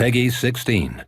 Peggy 16.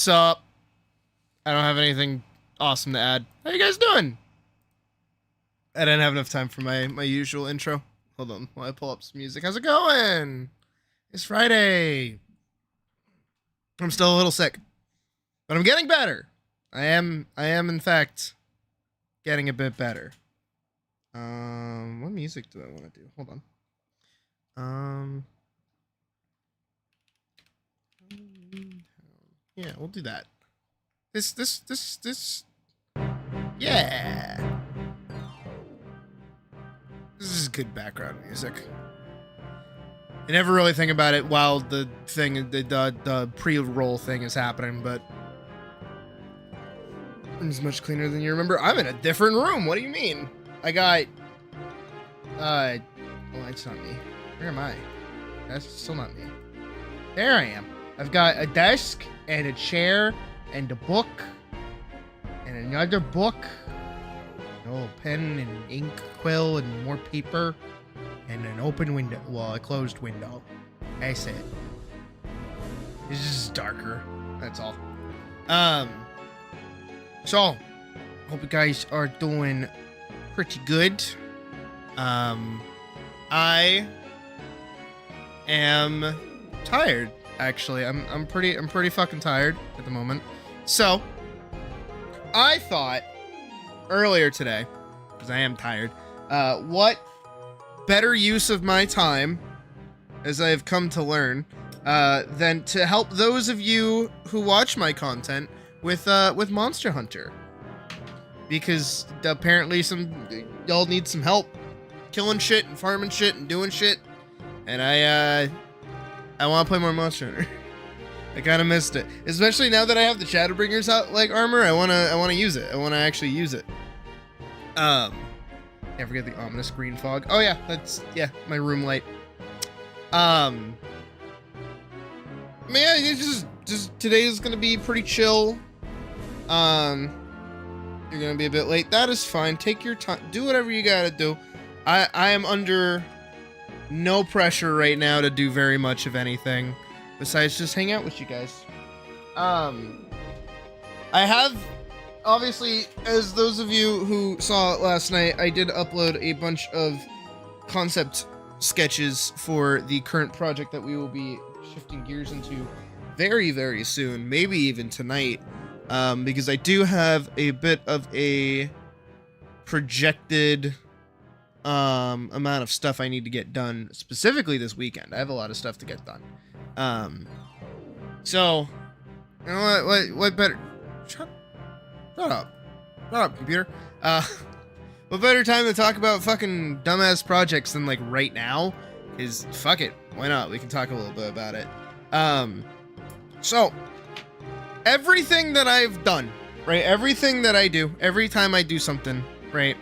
Sup? I don't have anything awesome to add. How you guys doing? I didn't have enough time for my usual intro. Hold on while I pull up some music. How's it going? It's Friday. I'm still a little sick, but I'm getting better. I am in fact getting a bit better. What music do I want to do? Hold on. Yeah, we'll do that. This. Yeah. This is good background music. You never really think about it while the pre-roll thing is happening, but it's much cleaner than you remember. I'm in a different room. What do you mean? I got, oh, it's not me. Where am I? That's still not me. There I am. I've got a desk and a chair and a book and another book. Oh, pen and ink quill and more paper and an open window. Well, a closed window. That's it. It's just darker. That's all. So, hope you guys are doing pretty good. I am tired. Actually, I'm pretty fucking tired at the moment. So, I thought earlier today, because I am tired, what better use of my time, as I have come to learn, than to help those of you who watch my content with Monster Hunter, because apparently y'all need some help killing shit and farming shit and doing shit, and I want to play more Monster Hunter. I kind of missed it, especially now that I have the Shadowbringers out like armor. I want to use it. I want to actually use it. Can't forget the ominous green fog. Oh yeah, that's my room light. Man, it's just today is gonna be pretty chill. You're gonna be a bit late. That is fine. Take your time. Do whatever you gotta do. I am under no pressure right now to do very much of anything besides just hang out with you guys. I have, obviously, as those of you who saw it last night, I did upload a bunch of concept sketches for the current project that we will be shifting gears into very, very soon, maybe even tonight, because I do have a bit of a projected amount of stuff I need to get done specifically this weekend. I have a lot of stuff to get done. So, you know what better... Shut up, computer. What better time to talk about fucking dumbass projects than, like, right now? Is, fuck it, why not? We can talk a little bit about it. So, everything that I've done, right, everything that I do, every time I do something, right,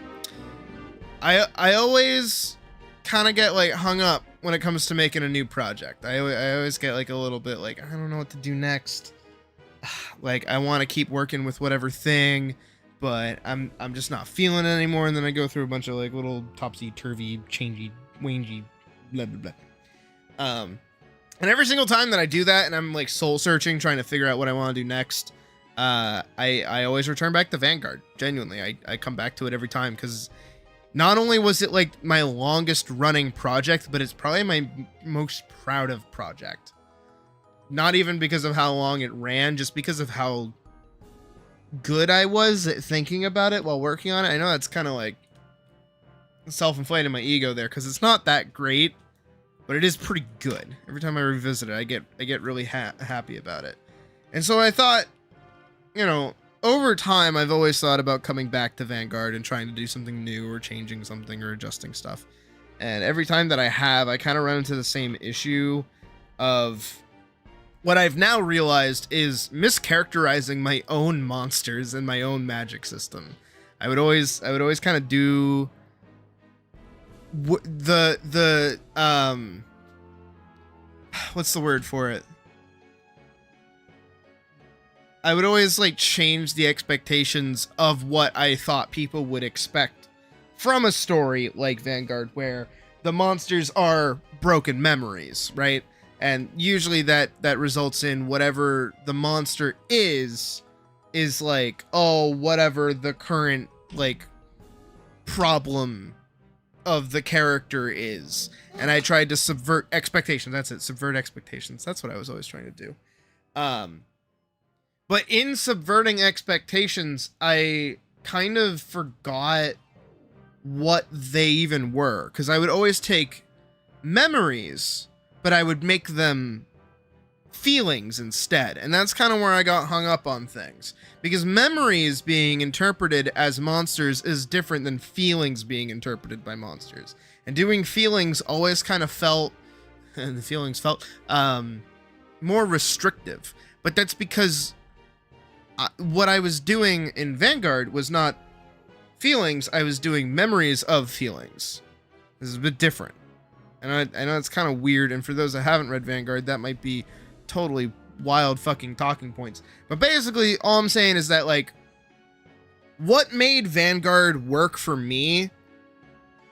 I always kind of get, like, hung up when it comes to making a new project. I always get, like, a little bit, like, I don't know what to do next. Like, I want to keep working with whatever thing, but I'm just not feeling it anymore, and then I go through a bunch of, like, little topsy-turvy, changey, wangey, blah, blah, blah. And every single time that I do that, and I'm, like, soul-searching, trying to figure out what I want to do next, I always return back to Vanguard. Genuinely, I come back to it every time, because not only was it, like, my longest-running project, but it's probably my most proud of project. Not even because of how long it ran, just because of how good I was at thinking about it while working on it. I know that's kind of like self-inflating my ego there, because it's not that great, but it is pretty good. Every time I revisit it, I get really happy about it. And so I thought, you know, over time, I've always thought about coming back to Vanguard and trying to do something new or changing something or adjusting stuff. And every time that I have, I kind of run into the same issue of what I've now realized is mischaracterizing my own monsters and my own magic system. I would always kind of do the what's the word for it? I would always, like, change the expectations of what I thought people would expect from a story like Vanguard, where the monsters are broken memories, right? And usually that results in whatever the monster is like, oh, whatever the current like problem of the character is. And I tried to subvert expectations. That's it. Subvert expectations. That's what I was always trying to do. But in subverting expectations, I kind of forgot what they even were. Because I would always take memories, but I would make them feelings instead. And that's kind of where I got hung up on things. Because memories being interpreted as monsters is different than feelings being interpreted by monsters. And doing feelings always kind of felt, and the feelings felt, more restrictive. But that's because what I was doing in Vanguard was not feelings, I was doing memories of feelings. This is a bit different. And I know it's kind of weird, and for those that haven't read Vanguard, that might be totally wild fucking talking points. But basically, all I'm saying is that, like, what made Vanguard work for me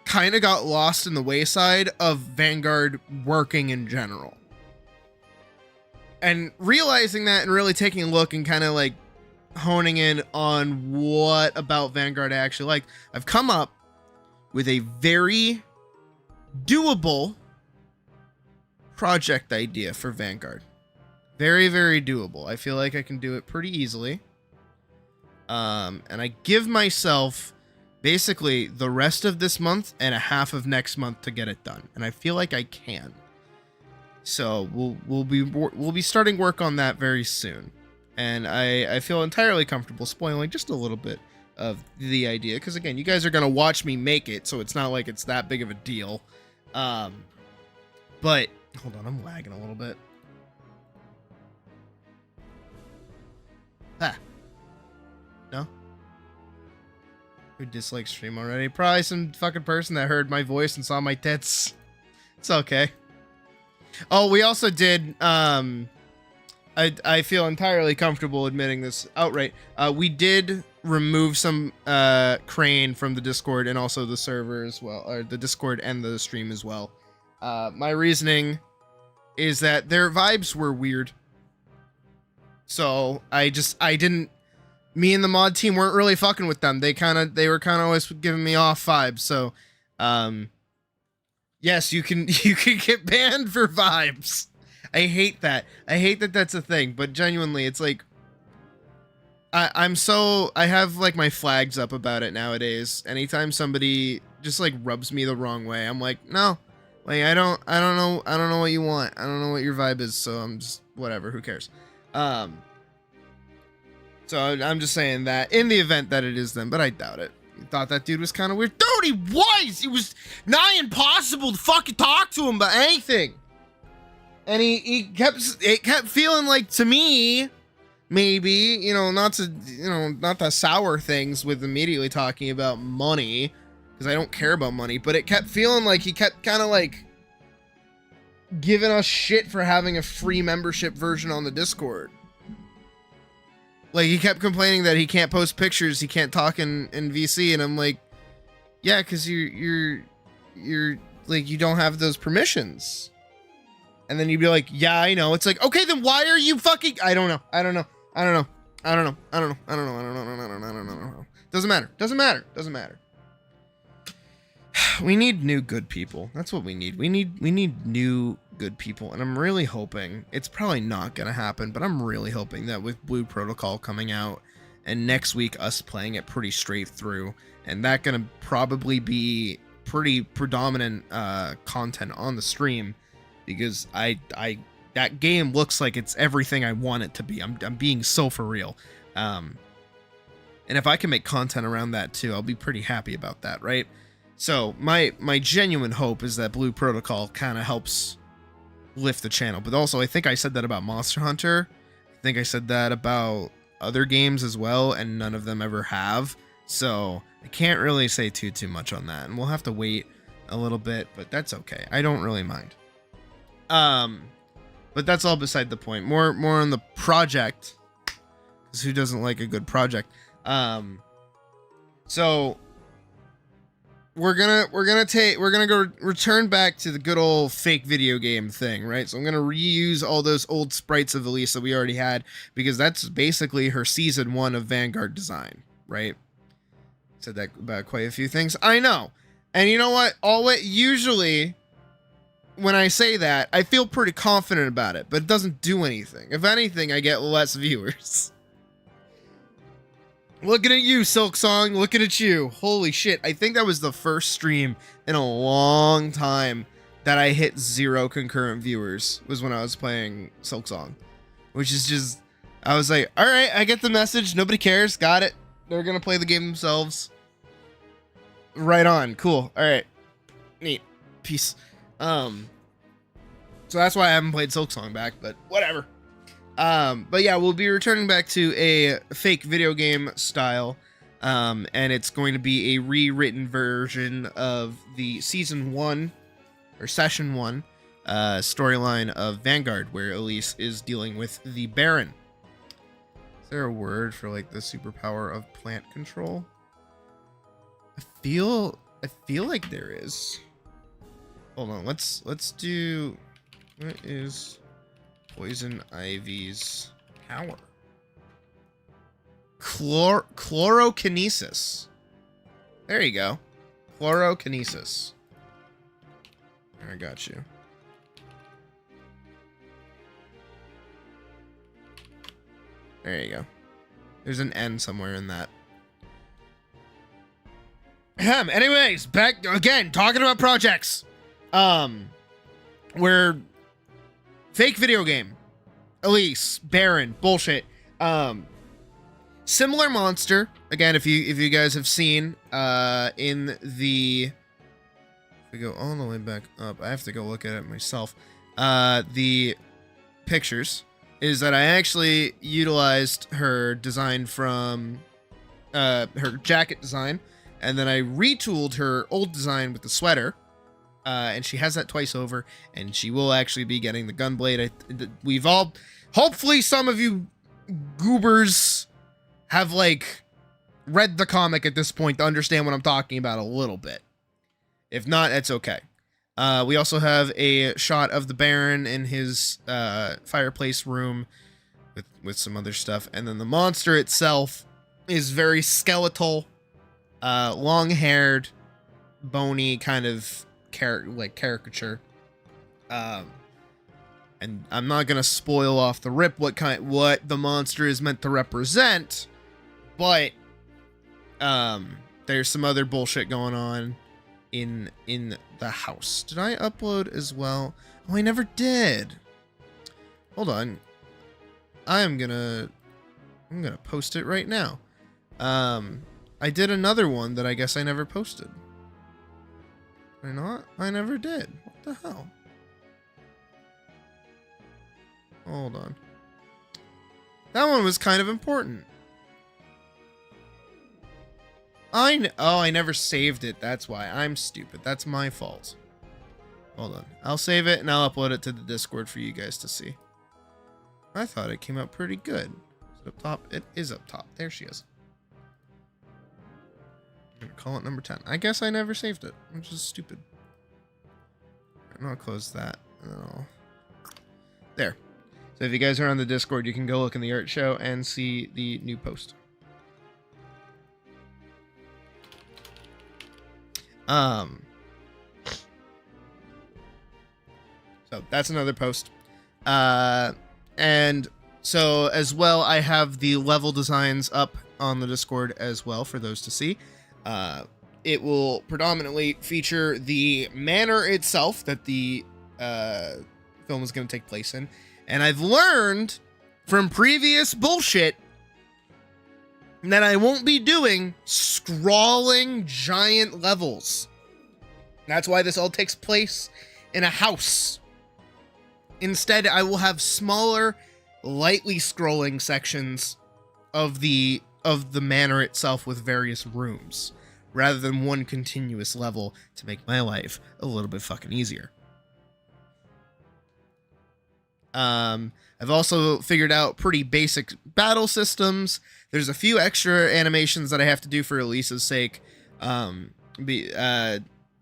kind of got lost in the wayside of Vanguard working in general. And realizing that and really taking a look and kind of, like, honing in on what about Vanguard I actually like, I've come up with a very doable project idea for Vanguard. Very, very doable. I feel like I can do it pretty easily. And I give myself basically the rest of this month and a half of next month to get it done. And I feel like I can. So we'll be starting work on that very soon. And I feel entirely comfortable spoiling just a little bit of the idea. Because again, you guys are going to watch me make it. So it's not like it's that big of a deal. But hold on, I'm lagging a little bit. Ah. No? Who dislikes stream already? Probably some fucking person that heard my voice and saw my tits. It's okay. Oh, we also did, I feel entirely comfortable admitting this outright. We did remove some Crane from the Discord and also the server as well, or the Discord and the stream as well. My reasoning is that their vibes were weird. So me and the mod team weren't really fucking with them. They were kind of always giving me off vibes. So, yes, you can get banned for vibes. I hate that. I hate that that's a thing, but genuinely, it's like, I have like my flags up about it nowadays. Anytime somebody just like rubs me the wrong way, I'm like, no, like, I don't know what you want. I don't know what your vibe is. So I'm just, whatever, who cares? So I'm just saying that in the event that it is them, but I doubt it. I thought that dude was kind of weird. Dude, he was! It was nigh impossible to fucking talk to him about anything. And it kept feeling like, to me, maybe, not to sour things with immediately talking about money, because I don't care about money, but it kept feeling like he kept kind of like giving us shit for having a free membership version on the Discord. Like, he kept complaining that he can't post pictures, he can't talk in VC, and I'm like, yeah, because you're like, you don't have those permissions. And then you'd be like, yeah, I know. It's like, okay, then why are you fucking... I don't know. Doesn't matter. We need new good people. That's what we need. We need new good people. And I'm really hoping, it's probably not going to happen, but I'm really hoping that with Blue Protocol coming out and next week us playing it pretty straight through, and that going to probably be pretty predominant content on the stream, because that game looks like it's everything I want it to be. I'm being so for real. And if I can make content around that too, I'll be pretty happy about that, right? So my genuine hope is that Blue Protocol kind of helps lift the channel. But also, I think I said that about Monster Hunter. I think I said that about other games as well, and none of them ever have. So I can't really say too much on that, and we'll have to wait a little bit, but that's okay. I don't really mind. But that's all beside the point. More on the project, because who doesn't like a good project? So we're gonna go return back to the good old fake video game thing, right? So I'm gonna reuse all those old sprites of Elise that we already had, because that's basically her season 1 of Vanguard design, right? Said that about quite a few things. I know. And you know what? Usually when I say that, I feel pretty confident about it, but it doesn't do anything. If anything, I get less viewers. Looking at you, Silksong. Looking at you. Holy shit. I think that was the first stream in a long time that I hit 0 concurrent viewers, was when I was playing Silksong. Which is just... I was like, alright, I get the message. Nobody cares. Got it. They're gonna play the game themselves. Right on. Cool. Alright. Neat. Peace. So that's why I haven't played Silksong back, but whatever. But yeah, we'll be returning back to a fake video game style, and it's going to be a rewritten version of the season 1 or session 1 storyline of Vanguard, where Elise is dealing with the Baron. Is there a word for like the superpower of plant control? I feel like there is. Hold on, let's do, what is Poison Ivy's power? Chlorokinesis. There you go. Chlorokinesis. I got you. There you go. There's an N somewhere in that. Anyways, back again, talking about projects. We're fake video game. Elise, Baron, bullshit. Similar monster. Again, if you guys have seen in the, if we go all the way back up, I have to go look at it myself. The pictures is that I actually utilized her design from her jacket design, and then I retooled her old design with the sweater. And she has that twice over, and she will actually be getting the gunblade. We've all, hopefully some of you goobers have like read the comic at this point to understand what I'm talking about a little bit. If not, it's okay. We also have a shot of the Baron in his fireplace room with some other stuff, and then the monster itself is very skeletal, long-haired, bony kind of caricature. And I'm not gonna spoil off the rip what the monster is meant to represent, but there's some other bullshit going on in the house. Did I upload as well? Oh, I never did. Hold on. I'm gonna post it right now. I did another one that I guess I never posted. Or not? I never did. What the hell? Hold on. That one was kind of important. I never saved it. That's why. I'm stupid. That's my fault. Hold on. I'll save it and I'll upload it to the Discord for you guys to see. I thought it came out pretty good. Is it up top? It is up top. There she is. I'm gonna call it number 10. I guess I never saved it, which is stupid. And I'll close that. And then there. So if you guys are on the Discord, you can go look in the art show and see the new post. So that's another post. And so as well, I have the level designs up on the Discord as well for those to see. It will predominantly feature the manor itself that the film is going to take place in. And I've learned from previous bullshit that I won't be doing scrawling giant levels. That's why this all takes place in a house. Instead, I will have smaller, lightly scrolling sections of the manor itself with various rooms, rather than one continuous level to make my life a little bit fucking easier. I've also figured out pretty basic battle systems. There's a few extra animations that I have to do for Elisa's sake. be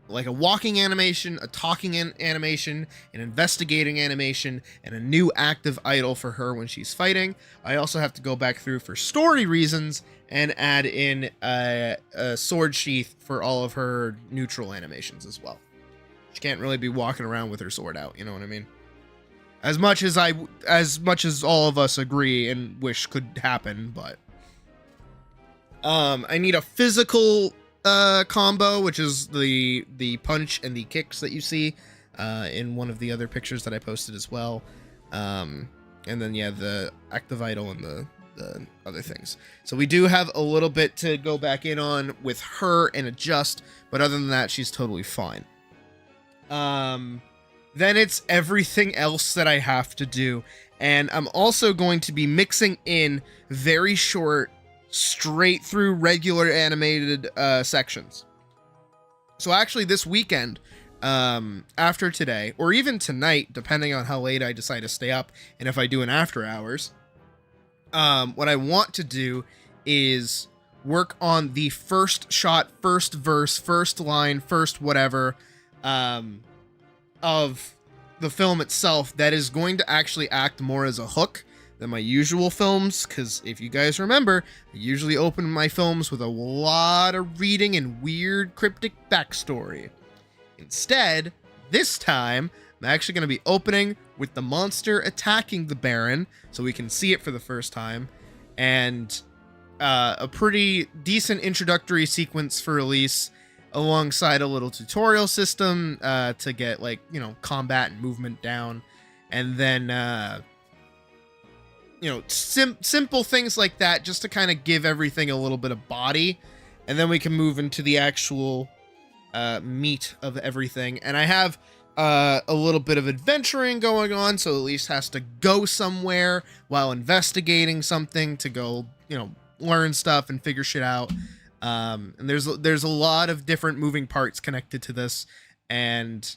like a walking animation, a talking animation, an investigating animation, and a new active idle for her when she's fighting. I also have to go back through for story reasons and add in a sword sheath for all of her neutral animations as well. She can't really be walking around with her sword out, you know what I mean? As much as all of us agree and wish could happen, but I need a physical combo, which is the punch and the kicks that you see in one of the other pictures that I posted as well. And then yeah, the active idle and the other things. So we do have a little bit to go back in on with her and adjust, but other than that, she's totally fine. Then it's everything else that I have to do, and I'm also going to be mixing in very short, straight through regular animated sections. So actually this weekend, after today, or even tonight, depending on how late I decide to stay up and if I do an after hours, what I want to do is work on the first shot, first verse, first line, first whatever of the film itself that is going to actually act more as a hook than my usual films, because if you guys remember, I usually open my films with a lot of reading and weird cryptic backstory. Instead, this time, I'm actually going to be opening with the monster attacking the Baron, so we can see it for the first time, and a pretty decent introductory sequence for release, alongside a little tutorial system to get, like, you know, combat and movement down, and then you know, simple things like that, just to kind of give everything a little bit of body, and then we can move into the actual meat of everything. And I have a little bit of adventuring going on, so Elise has to go somewhere while investigating something to go, you know, learn stuff and figure shit out. And there's a lot of different moving parts connected to this, and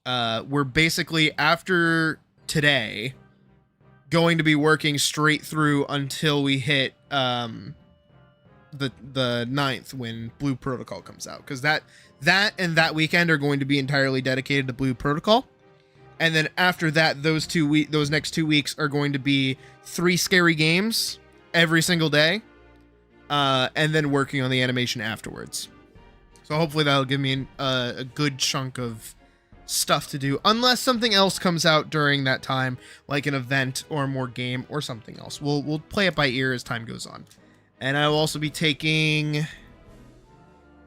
we're basically, after today, going to be working straight through until we hit the 9th, when Blue Protocol comes out, because that and that weekend are going to be entirely dedicated to Blue Protocol. And then after that, those next 2 weeks are going to be 3 scary games every single day, and then working on the animation afterwards. So hopefully that'll give me a good chunk of stuff to do, unless something else comes out during that time, like an event or more game or something else. We'll play it by ear as time goes on. And I will also be taking... I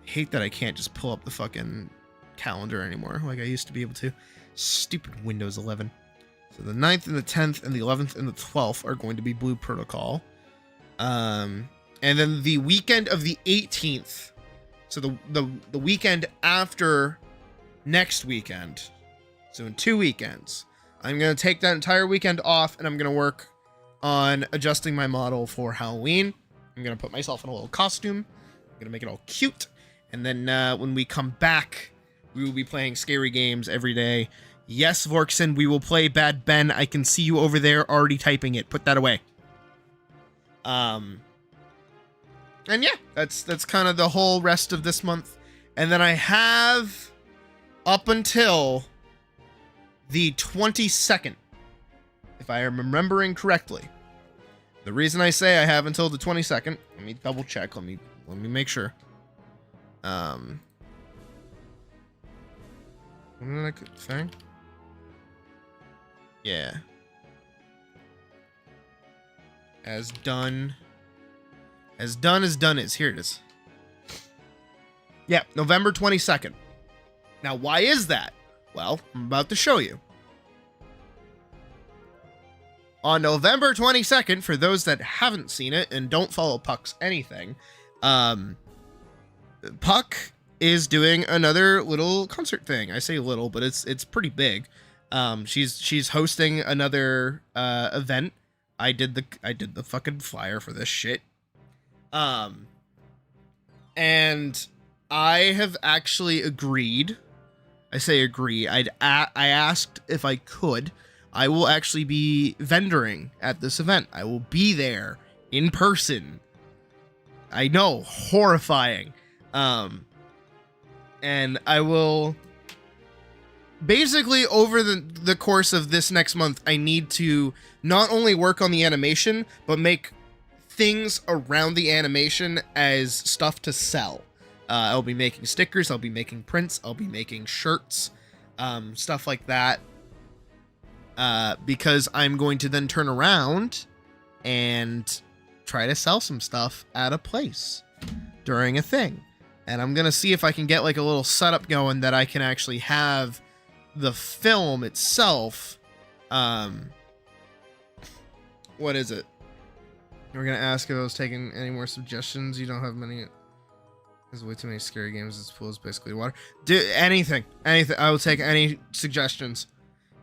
hate that I can't just pull up the fucking calendar anymore like I used to be able to. Stupid Windows 11. So the 9th and the 10th and the 11th and the 12th are going to be Blue Protocol. And then the weekend of the 18th, so the weekend after next weekend, so in 2 weekends, I'm going to take that entire weekend off, and I'm going to work on adjusting my model for Halloween. I'm going to put myself in a little costume. I'm going to make it all cute. And then when we come back, we will be playing scary games every day. Yes, Vorkson, we will play Bad Ben. I can see you over there already typing it. Put that away. And yeah, that's kind of the whole rest of this month. And then I have up until the 22nd, if I am remembering correctly. The reason I say I have until the 22nd, let me double check. Let me make sure. What did I say? Yeah. As done as done is. Here it is. Yeah, November 22nd. Now, why is that? Well, I'm about to show you. On November 22nd, for those that haven't seen it and don't follow Puck's anything, Puck is doing another little concert thing. I say little, but it's pretty big. She's hosting another event. I did the fucking flyer for this shit. And I have actually agreed. I say agree. I asked if I could. I will actually be vendoring at this event. I will be there in person. I know, horrifying. and I will basically over the course of this next month, I need to not only work on the animation, but make things around the animation as stuff to sell. I'll be making stickers, I'll be making prints, I'll be making shirts, stuff like that. Because I'm going to then turn around and try to sell some stuff at a place during a thing. And I'm going to see if I can get like a little setup going that I can actually have the film itself. What is it? We're going to ask if I was taking any more suggestions. You don't have many. There's way too many scary games. This pool is basically water. Do anything. Anything. I will take any suggestions.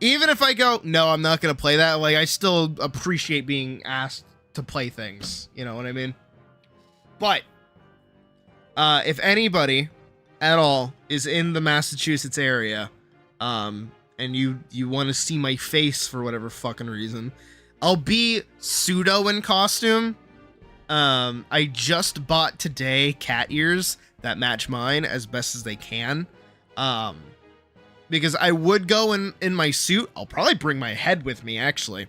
Even if I go, no, I'm not going to play that. Like, I still appreciate being asked to play things. You know what I mean? But if anybody at all is in the Massachusetts area, and you want to see my face for whatever fucking reason, I'll be pseudo in costume. I just bought today cat ears that match mine as best as they can. Because I would go in my suit. I'll probably bring my head with me, actually.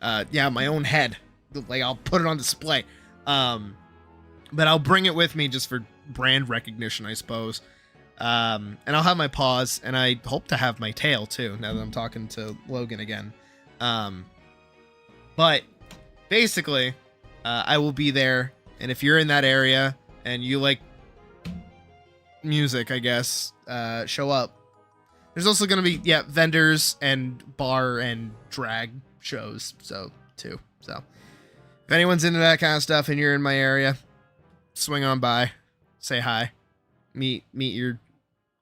Yeah, my own head. Like, I'll put it on display. But I'll bring it with me just for brand recognition, I suppose. And I'll have my paws, and I hope to have my tail, too, now that I'm talking to Logan again. But basically, I will be there, and if you're in that area and you like music, I guess, show up. There's also going to be, yeah, vendors and bar and drag shows, too. So, if anyone's into that kind of stuff and you're in my area, swing on by, say hi, meet your,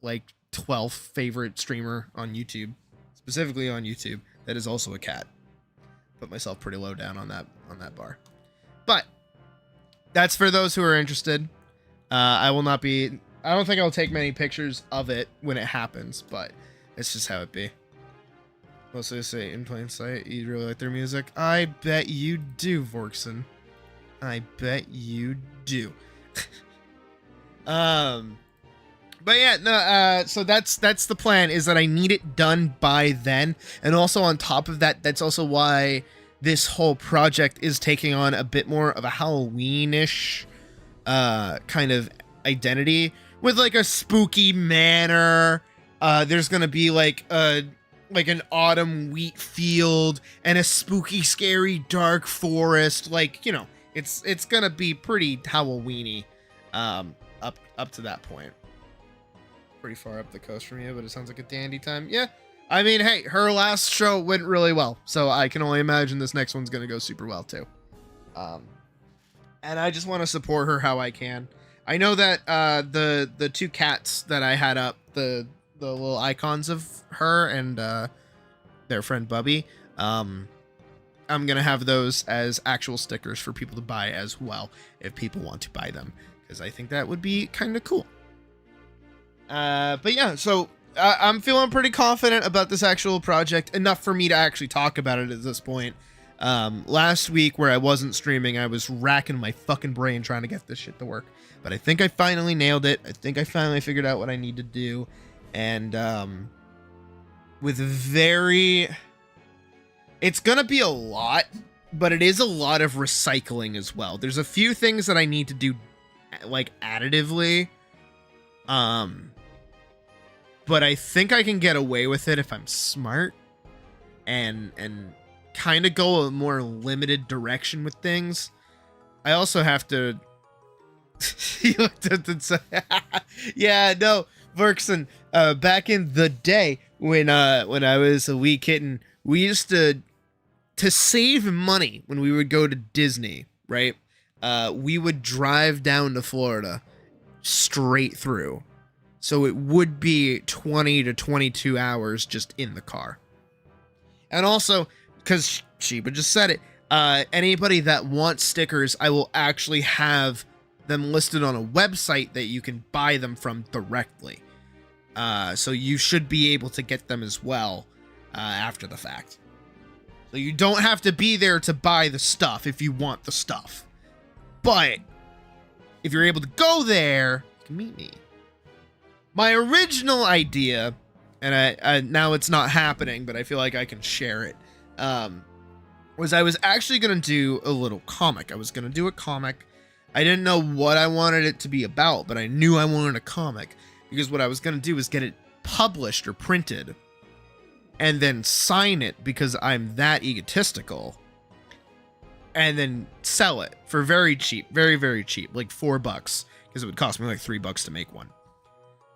like, 12th favorite streamer on YouTube, specifically on YouTube, that is also a cat. Put myself pretty low down on that bar. But that's for those who are interested. I don't think I'll take many pictures of it when it happens, but it's just how it be. Mostly say in plain sight. You really like their music? I bet you do, Vorkson. I bet you do. But yeah, no, so that's the plan, is that I need it done by then. And also on top of that, that's also why this whole project is taking on a bit more of a Halloween-ish kind of identity, with like a spooky manor. There's gonna be like an autumn wheat field and a spooky, scary, dark forest. Like, you know, it's gonna be pretty Halloween-y up to that point. Pretty far up the coast from you, but it sounds like a dandy time. Yeah, I mean, hey, her last show went really well, so I can only imagine this next one's gonna go super well too. And I just want to support her how I can. I know that the two cats that I had up, the little icons of her and their friend Bubby, I'm gonna have those as actual stickers for people to buy as well, if people want to buy them, because I think that would be kind of cool. But yeah, so I'm feeling pretty confident about this actual project, enough for me to actually talk about it at this point. Last week, where I wasn't streaming, I was racking my fucking brain trying to get this shit to work, but I think I finally nailed it. I think I finally figured out what I need to do, and it's gonna be a lot, but it is a lot of recycling as well. There's a few things that I need to do, like, additively, but I think I can get away with it if I'm smart and kind of go a more limited direction with things. I also have to yeah, no, Verkson, back in the day when I was a wee kitten, we used to save money when we would go to Disney, right? We would drive down to Florida straight through. So it would be 20 to 22 hours just in the car. And also, because Sheba just said it, anybody that wants stickers, I will actually have them listed on a website that you can buy them from directly. So you should be able to get them as well after the fact. So you don't have to be there to buy the stuff if you want the stuff. But if you're able to go there, you can meet me. My original idea, and I now it's not happening, but I feel like I can share it, was I was actually going to do a little comic. I was going to do a comic. I didn't know what I wanted it to be about, but I knew I wanted a comic, because what I was going to do was get it published or printed and then sign it, because I'm that egotistical, and then sell it for very cheap, very, very cheap, like $4, because it would cost me like $3 to make one.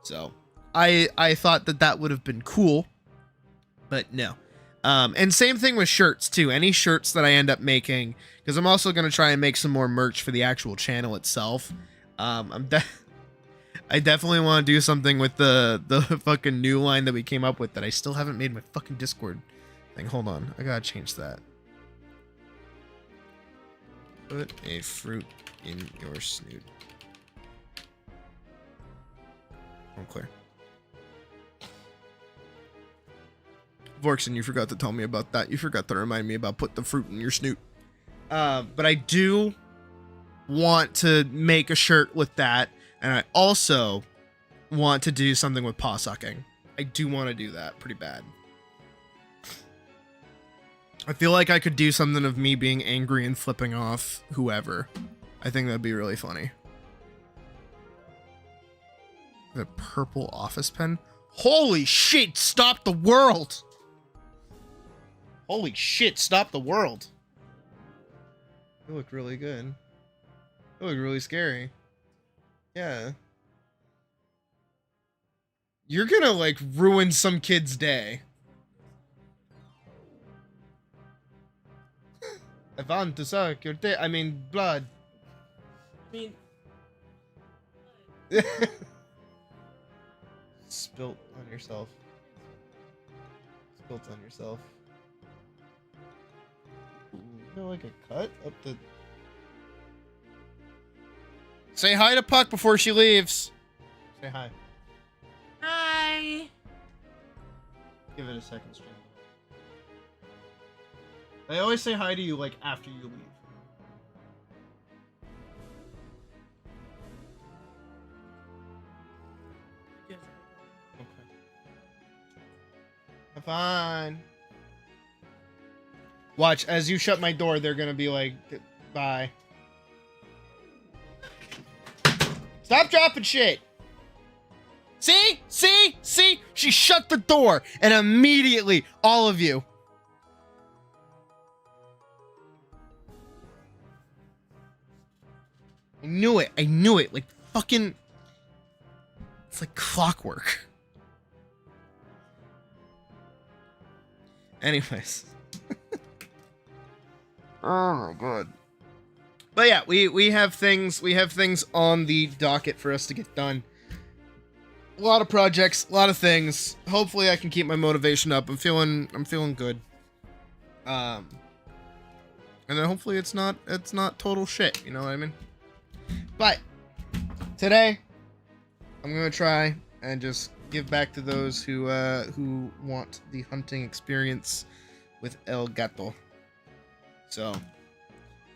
So I thought that would have been cool, but no. And same thing with shirts too. Any shirts that I end up making, because I'm also going to try and make some more merch for the actual channel itself. I definitely want to do something with the fucking new line that we came up with that I still haven't made my fucking Discord thing. Hold on, I gotta change that. Put a fruit in your snoot. I'm clear. Vorkson, you forgot to tell me about that. You forgot to remind me about put the fruit in your snoot. But I do want to make a shirt with that, and I also want to do something with paw sucking. I do want to do that pretty bad. I feel like I could do something of me being angry and flipping off whoever. I think that'd be really funny. The purple office pen. Holy shit, stop the world! Holy shit, stop the world. You look really good. You look really scary. Yeah. You're gonna, like, ruin some kid's day. I want to suck your dick. I mean, blood. I mean... Spilt on yourself. Spilt on yourself. Ooh, you got like a cut up the... Say hi to Puck before she leaves. Say hi. Hi. Give it a second, stream. I always say hi to you like after you leave. Fine. Watch, as you shut my door, they're gonna be like, bye. Stop dropping shit! See? See? See? She shut the door, and immediately, all of you. I knew it. I knew it. Like, fucking... It's like clockwork. Anyways. Oh my god. But yeah, we have things on the docket for us to get done. A lot of projects, a lot of things. Hopefully I can keep my motivation up. I'm feeling good. And then hopefully it's not total shit, you know what I mean? But today I'm going to try and just give back to those who want the hunting experience with El Gato. So,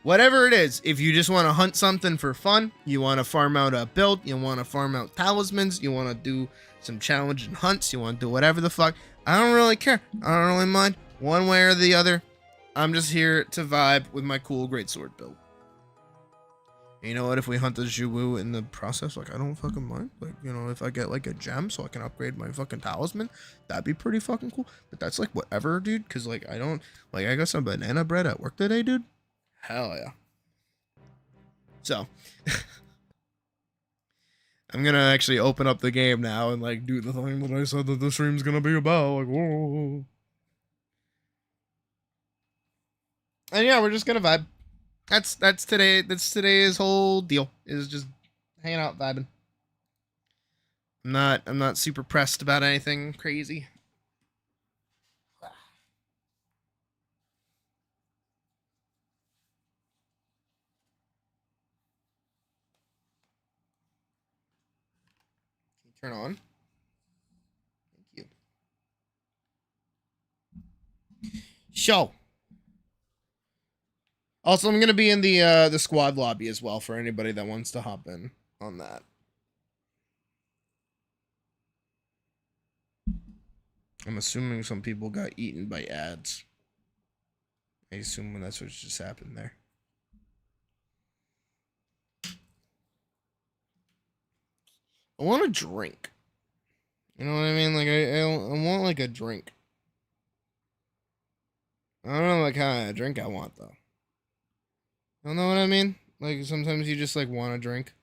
whatever it is, if you just want to hunt something for fun, you want to farm out a build, you want to farm out talismans, you want to do some challenging hunts, you want to do whatever the fuck, I don't really care. I don't really mind one way or the other. I'm just here to vibe with my cool greatsword build. You know what, if we hunt the Zhuwu in the process, like, I don't fucking mind. Like, you know, if I get, like, a gem so I can upgrade my fucking talisman, that'd be pretty fucking cool. But that's, like, whatever, dude, because, like, I don't... Like, I got some banana bread at work today, dude. Hell yeah. So. I'm gonna actually open up the game now and, like, do the thing that I said that the stream's gonna be about. Like, whoa. And, yeah, we're just gonna vibe. That's today. That's today's whole deal. Is just hanging out, vibing. I'm not super pressed about anything crazy. Turn on. Thank you. Show. Also, I'm gonna be in the squad lobby as well for anybody that wants to hop in on that. I'm assuming some people got eaten by ads. I assume that's what just happened there. I want a drink. You know what I mean? Like, I want, like, a drink. I don't know what kind of drink I want, though. You don't know what I mean? Like, sometimes you just, like, want a drink.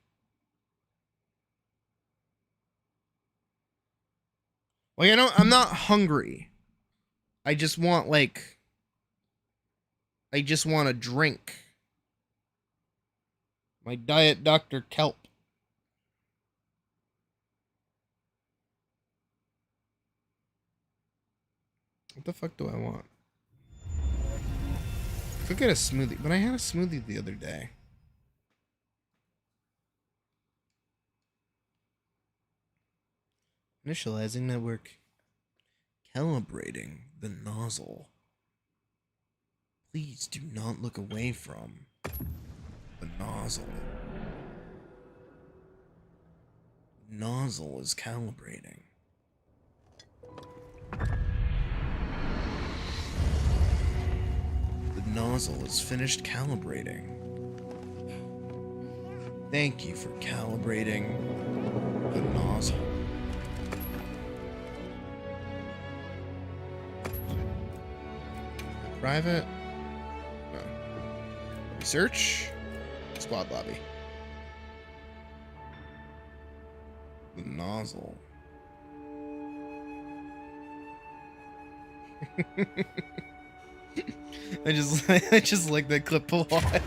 Like, I'm not hungry. I just want, like... I just want a drink. My Diet Dr. Kelp. What the fuck do I want? I could get a smoothie, but I had a smoothie the other day. Initializing network. Calibrating the nozzle. Please do not look away from the nozzle. Nozzle is calibrating. The nozzle is finished calibrating. Thank you for calibrating the nozzle. Private. No. Research. Squad lobby. The nozzle. I just like that clip a lot.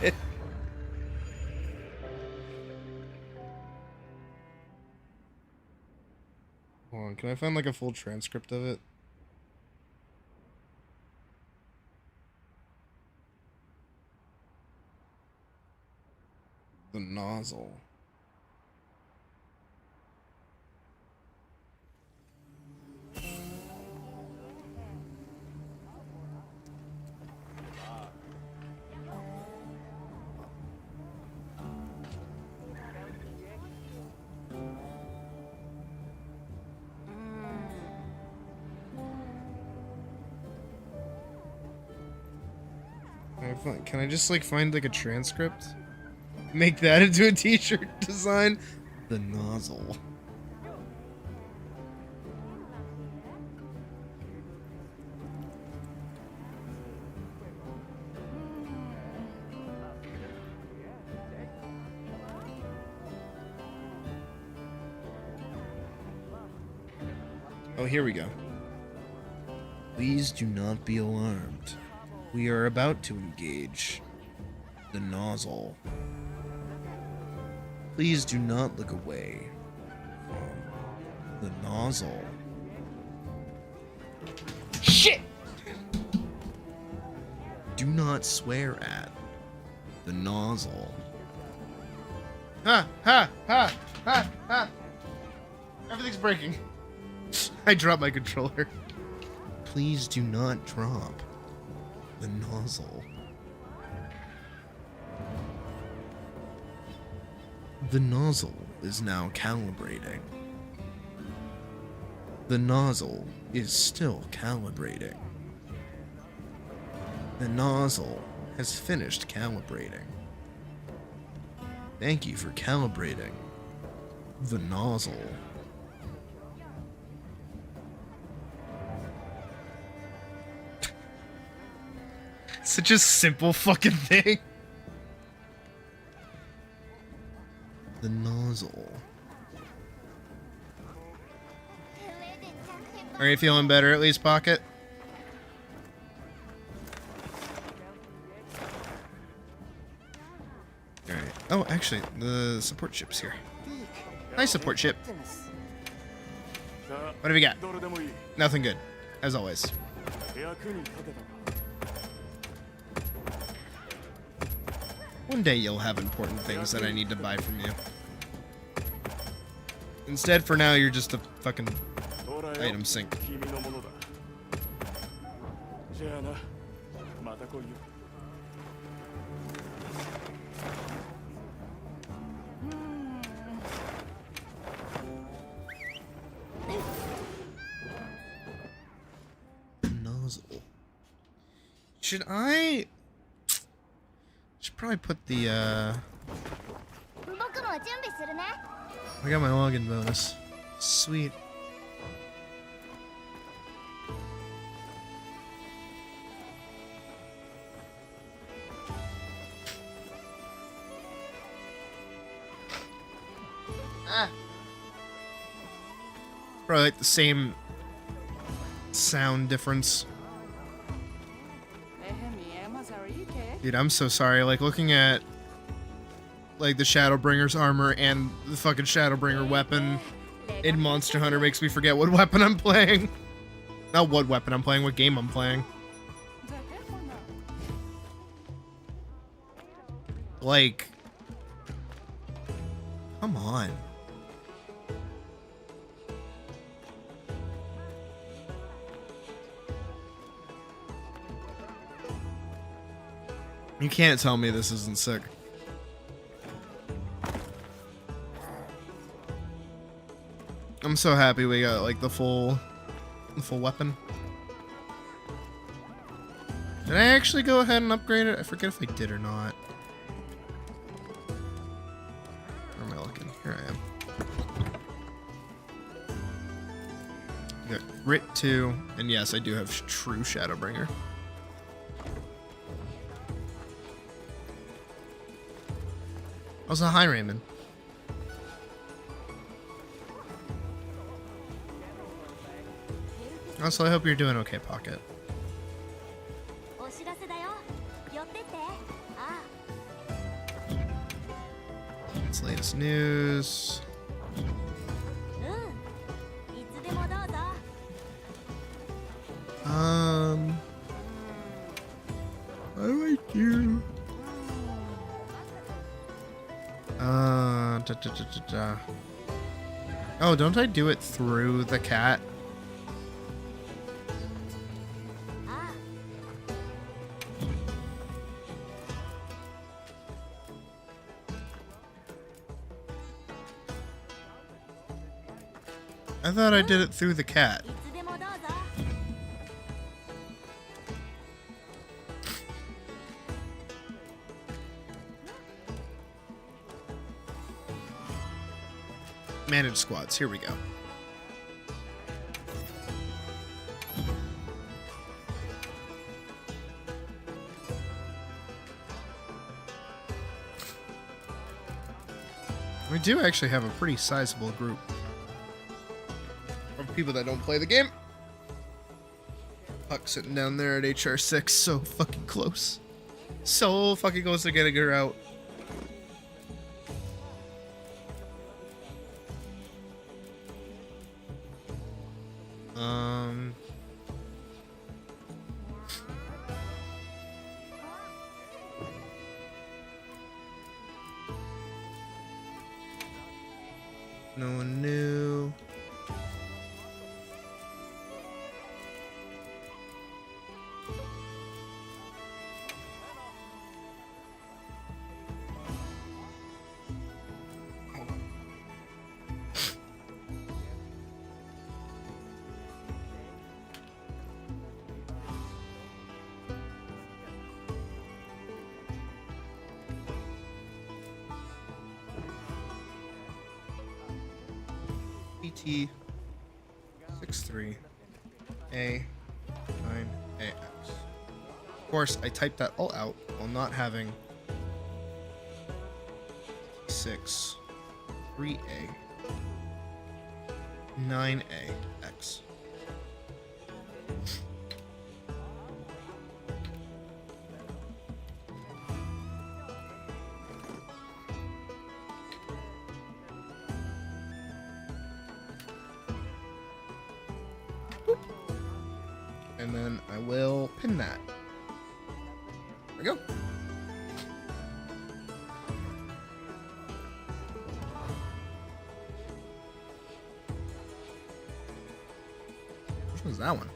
Hold on, can I find like a full transcript of it? The nozzle. Can I just like find like a transcript? Make that into a t-shirt design? The nozzle. Oh, here we go. Please do not be alarmed. We are about to engage the nozzle. Please do not look away from the nozzle. Shit! Do not swear at the nozzle. Ha! Ha! Ha! Ha! Ha! Everything's breaking. I dropped my controller. Please do not drop the nozzle. The nozzle is now calibrating. The nozzle is still calibrating. The nozzle has finished calibrating. Thank you for calibrating the nozzle. Such a simple fucking thing. The nozzle. Are you feeling better at least, Pocket? Alright. Oh, actually, the support ship's here. Hi, support ship. What have we got? Nothing good, as always. One day you'll have important things that I need to buy from you. Instead, for now, you're just a fucking item sink. muzzle. Should I... Should probably put the, I got my login bonus. Sweet. Probably like the same sound difference. Dude, I'm so sorry. Like, looking at like the Shadowbringer's armor and the fucking Shadowbringer weapon in Monster Hunter makes me forget what weapon I'm playing. Not what weapon I'm playing, what game I'm playing. Like, come on. You can't tell me this isn't sick. I'm so happy we got like the full weapon. Did I actually go ahead and upgrade it? I forget if I did or not. Where am I looking? Here I am. I got Grit 2, and yes, I do have true Shadowbringer. Also, hi Raymond. Also, I hope you're doing okay, Pocket. It's latest news. What do I do? Oh, don't I do it through the cat? I thought I did it through the cat. Manage squads, here we go. We do actually have a pretty sizable group of people that don't play the game. Puck sitting down there at HR6, so fucking close. So fucking close to getting her out. No one knew. PT 63 A 9 AX. Of course, I typed that all out while not having 6 3A 9A X. And then I will pin that. There we go. Which one's that one?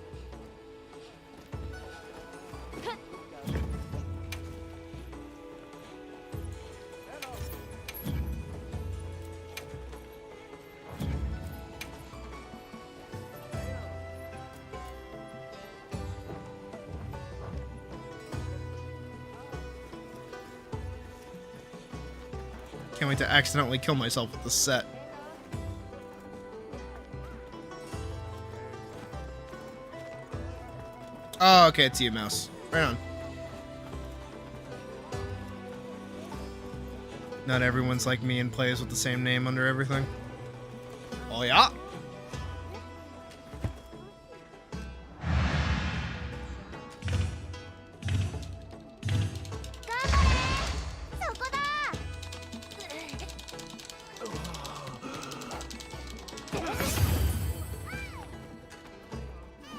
Can't wait to accidentally kill myself with this set. Oh, okay, it's you, mouse. Right on. Not everyone's like me and plays with the same name under everything. Oh yeah.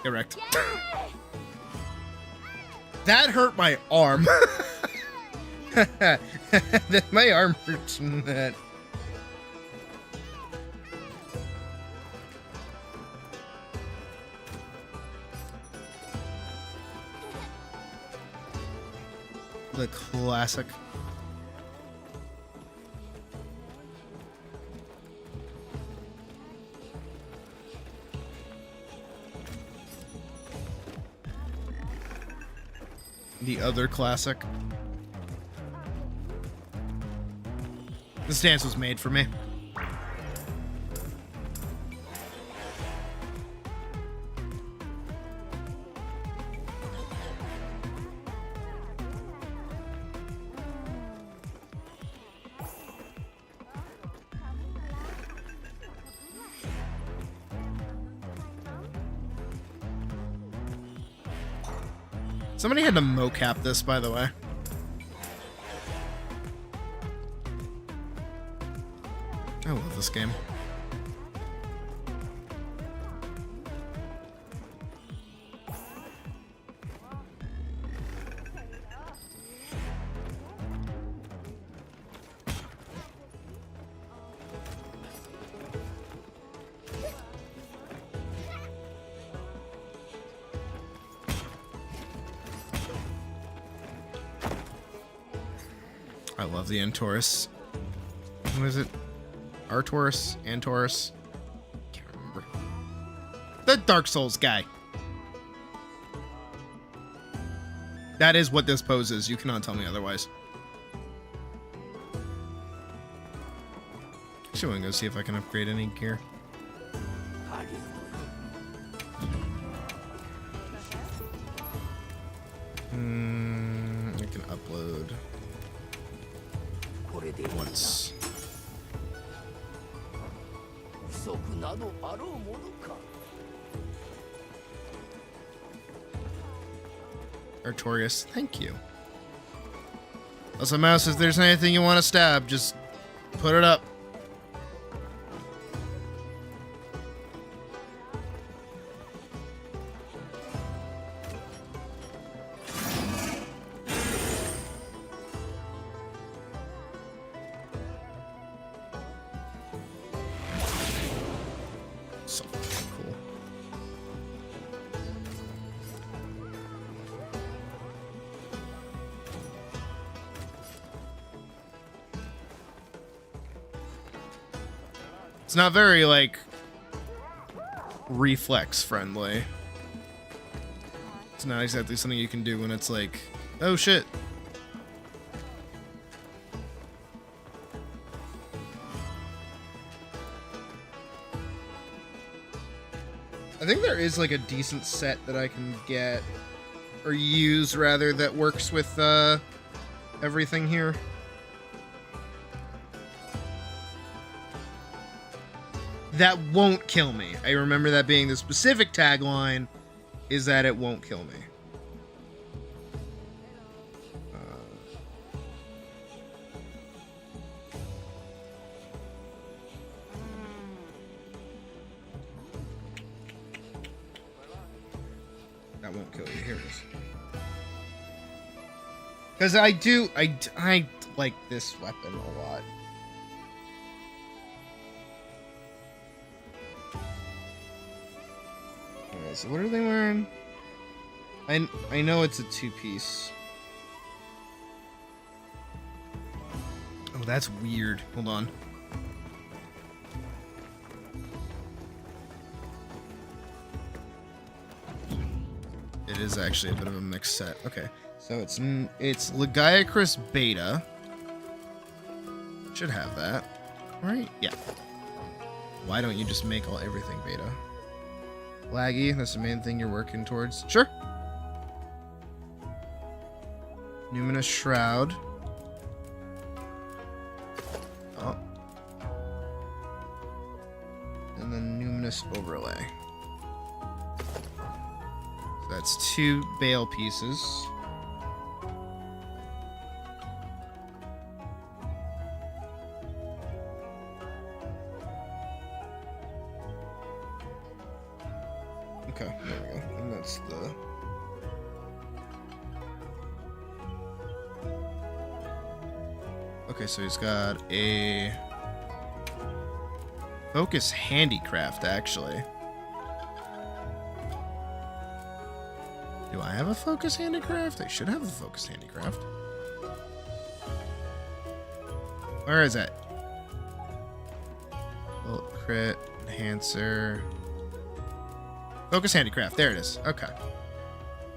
Correct. That hurt my arm. My arm hurts from that. The classic. The other classic. This dance was made for me. Somebody had to mocap this, by the way. I love this game. I love the Antaurus. What is it? Artaurus? Antaurus? Can't remember. The Dark Souls guy. That is what this pose is. You cannot tell me otherwise. Actually, I'm going to go see if I can upgrade any gear. I can upload once. Artorias, thank you. Also, Mouse, if there's anything you want to stab, just put it up. So cool. It's not very, like, reflex friendly. It's not exactly something you can do when it's like, oh shit. I think there is like a decent set that I can get, or use rather, that works with everything here. That won't kill me. I remember that being the specific tagline, is that it won't kill me. That won't kill you. Here it is. Because I like this weapon a lot. Alright, so what are they wearing? I know it's a two-piece. Oh, that's weird. Hold on. It is actually a bit of a mixed set. Okay, so it's Legiacris Beta, Should have that. Right? Yeah. Why don't you just make everything beta? Laggy, that's the main thing you're working towards. Sure. Numinous Shroud. Oh. And then Numinous Overlay. So that's 2 Bale pieces. Okay, there we go. And that's the... Okay, so he's got a... Focus Handicraft, actually. Do I have a Focus Handicraft? I should have a Focus Handicraft. Where is it? Bolt Crit, Enhancer... Focus Handicraft, there it is. Okay.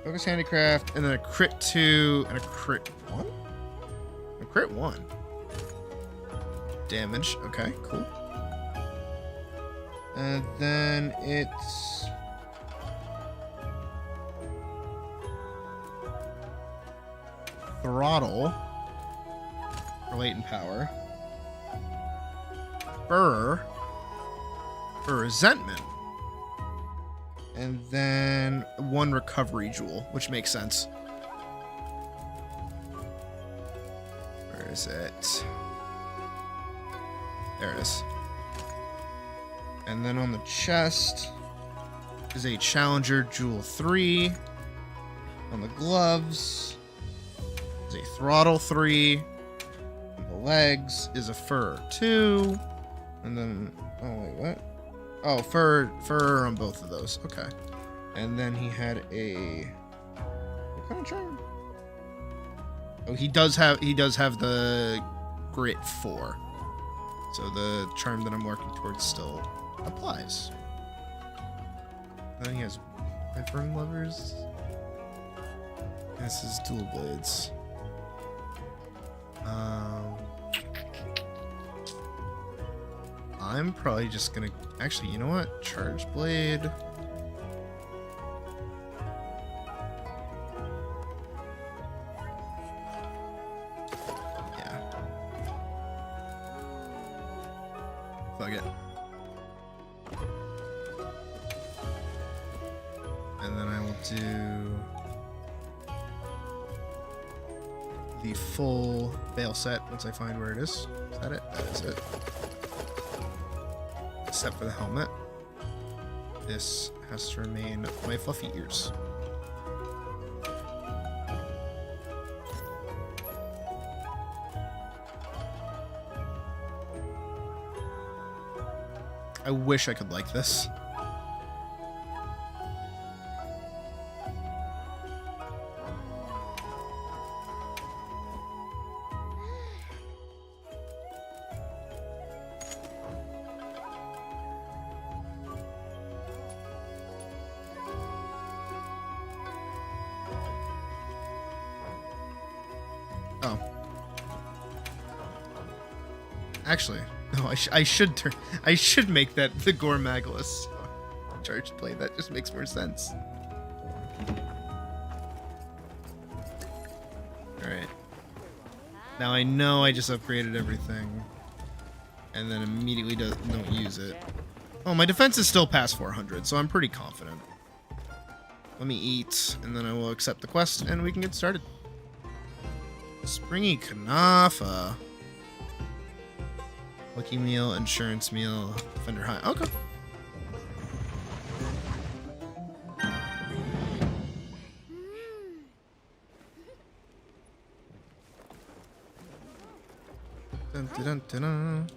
Focus Handicraft, and then a crit 2, and a crit 1? A crit 1. Damage, okay, cool. And then it's... Throttle. For latent power. For Resentment. And then 1 recovery jewel, which makes sense. Where is it? There it is. And then on the chest is a Challenger Jewel 3. On the gloves is a Throttle 3. On the legs is a Fur 2. And then, oh wait, what? Oh, fur on both of those. Okay. And then he had a... What kind of charm? Oh, he does have the Grit 4. So the charm that I'm working towards still applies. And then he has Wyvern Lovers. This is Dual Blades. I'm probably just gonna... Actually, you know what? Charge Blade. Yeah. Fuck it. And then I will do the full Veil set once I find where it is. Is that it? That is it. Except for the helmet. This has to remain my fluffy ears. I wish I could like this. Oh. Actually, no, I should make that the Gormagalus charged blade. That just makes more sense. Alright. Now I know I just upgraded everything. And then immediately don't use it. Oh, my defense is still past 400, so I'm pretty confident. Let me eat, and then I will accept the quest, and we can get started. Springy Kanafa. Lucky Meal, Insurance Meal, Fender High. Okay. Dun, dun, dun, dun, dun.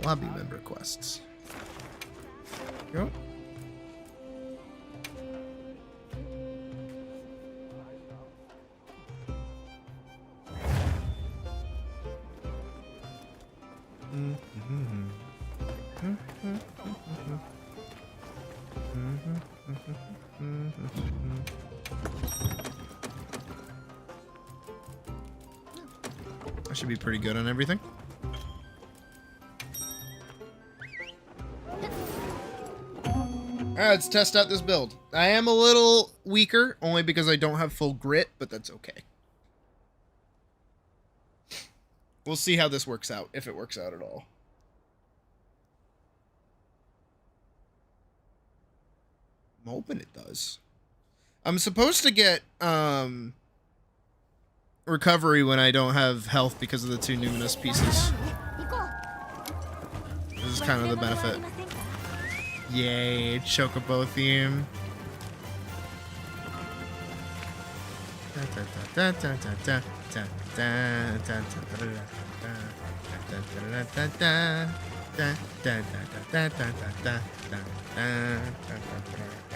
Lobby member quests. Go. That should be pretty good on everything. Alright, let's test out this build. I am a little weaker, only because I don't have full grit, but that's okay. We'll see how this works out, if it works out at all. I'm hoping it does. I'm supposed to get, recovery when I don't have health because of the 2 numinous pieces. This is kind of the benefit. Yay, Chocobo theme.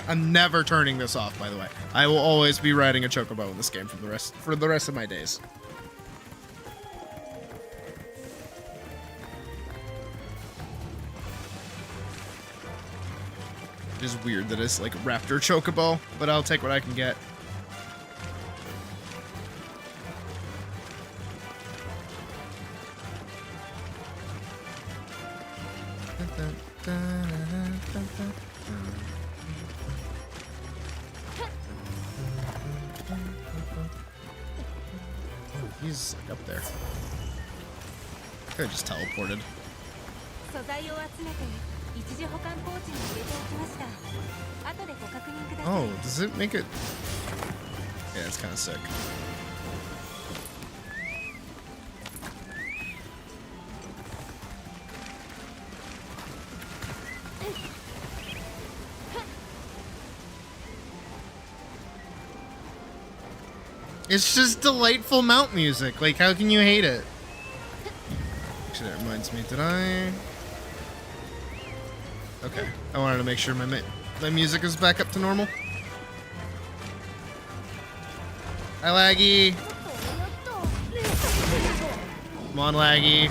I'm never turning this off, by the way. I will always be riding a Chocobo in this game for the rest of my days. It is weird that it's like Raptor Chocobo, but I'll take what I can get. Oh, he's like up there. Could have just teleported. Oh, does it make it? Yeah, it's kind of sick. It's just delightful mount music. Like, how can you hate it? Actually, that reminds me, did I? Okay, I wanted to make sure my music is back up to normal. Hi, Laggy. Come on, Laggy.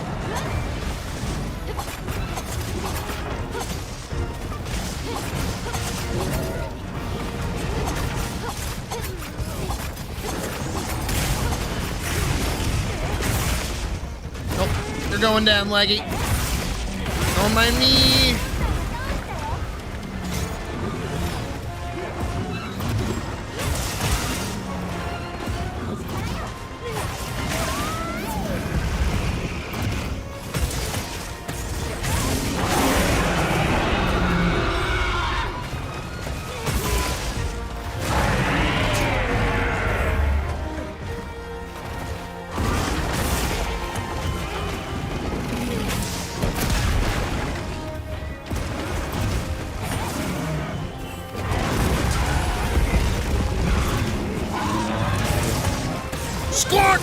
Oh, you're going down, Laggy. Don't mind me. Squawk!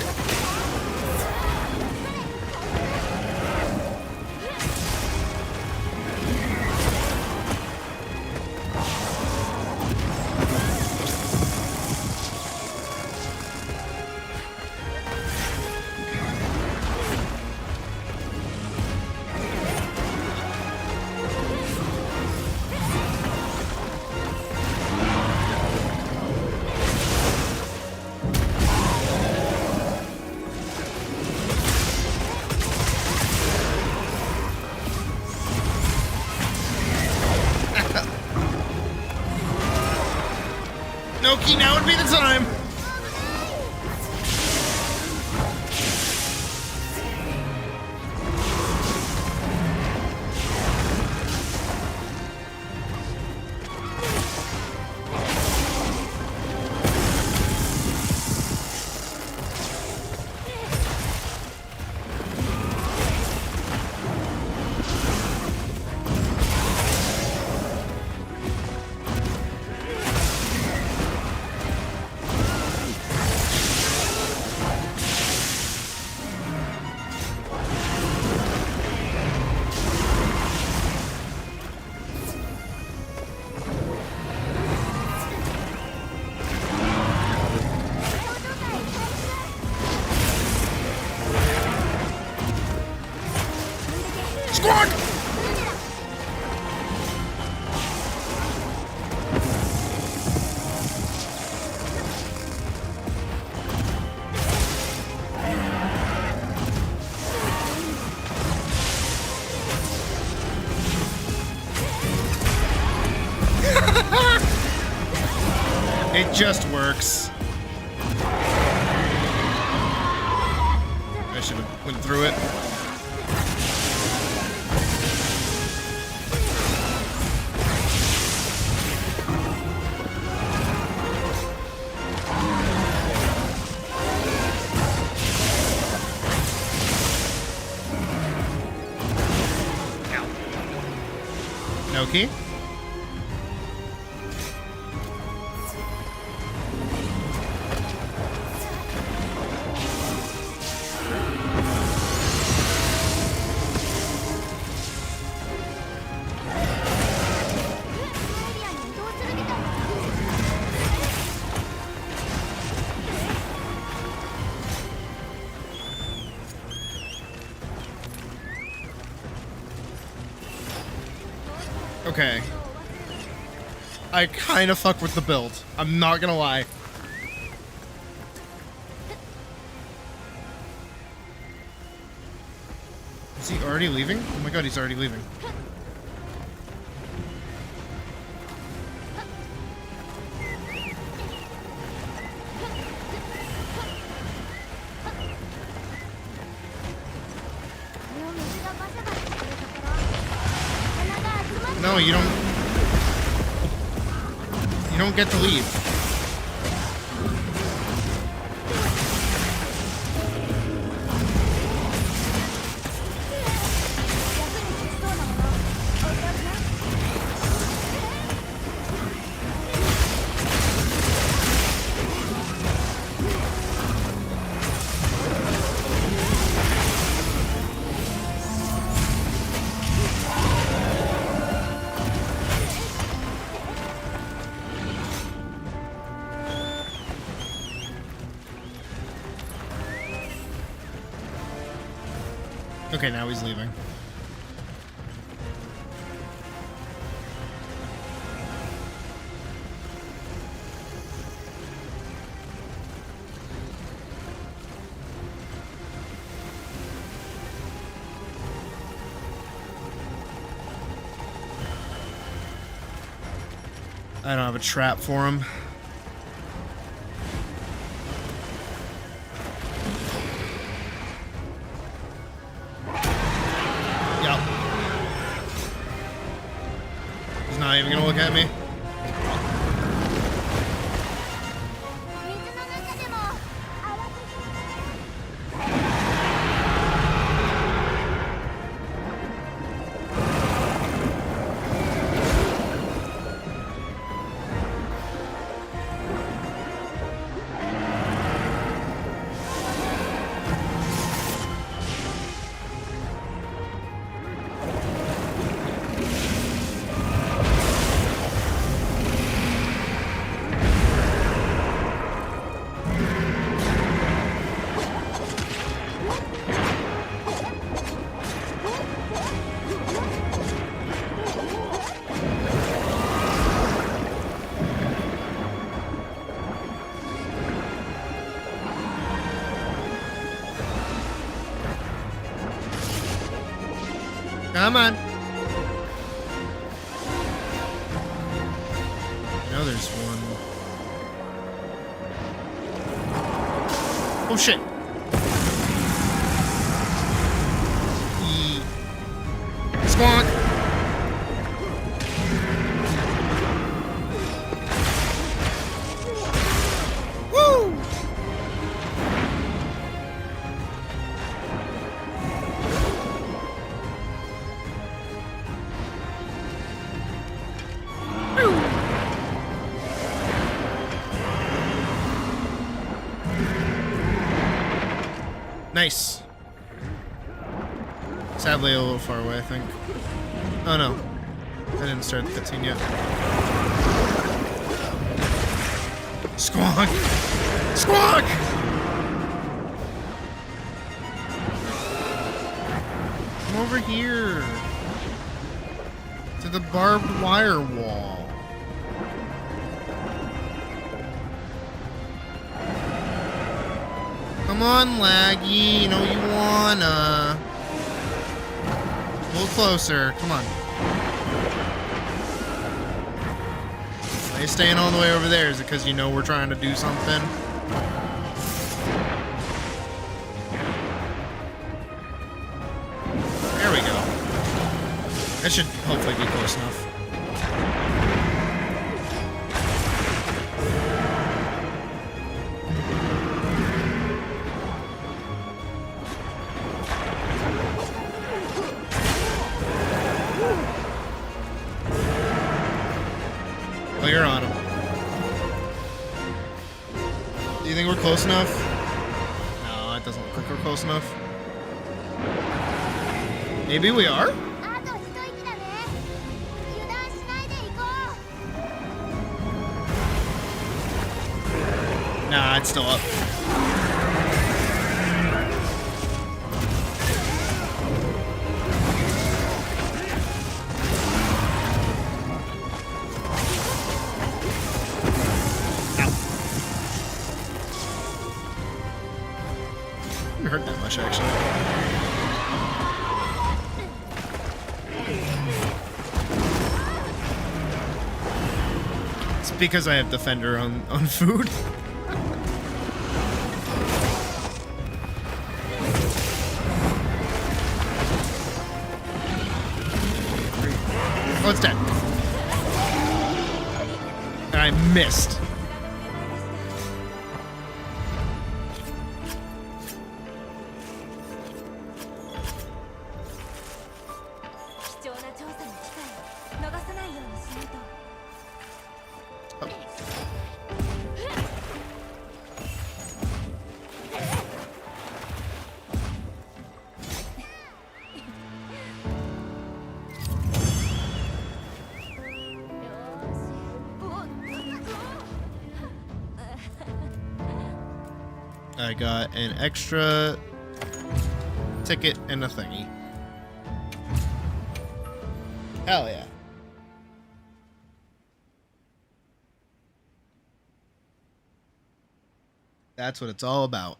Noki, now would be the time. It just works. I should have went through it. No key? Okay. I kind of fuck with the build. I'm not gonna lie. Is he already leaving? Oh my god, he's already leaving. No, you don't get to leave. Okay, now he's leaving. I don't have a trap for him. He's not even gonna look at me. Come on. I know there's one. Oh shit. Squonk. Woo! Nice. Sadly, a little far away, I think. Oh no. I didn't start the cutscene yet. Squonk! Squonk! Come over here. To the barbed wire wall. Come on, Laggy. You know you wanna. A little closer. Come on. Why are you staying all the way over there? Is it because you know we're trying to do something? There we go. That should hopefully be close enough. Oh, you're on him. Do you think we're close enough? No, it doesn't look like we're close enough. Maybe we are? Nah, it's still up. Didn't hurt that much, actually. It's because I have Defender on food. Oh, it's dead. And I missed. I got an extra ticket and a thingy. Hell yeah. That's what it's all about.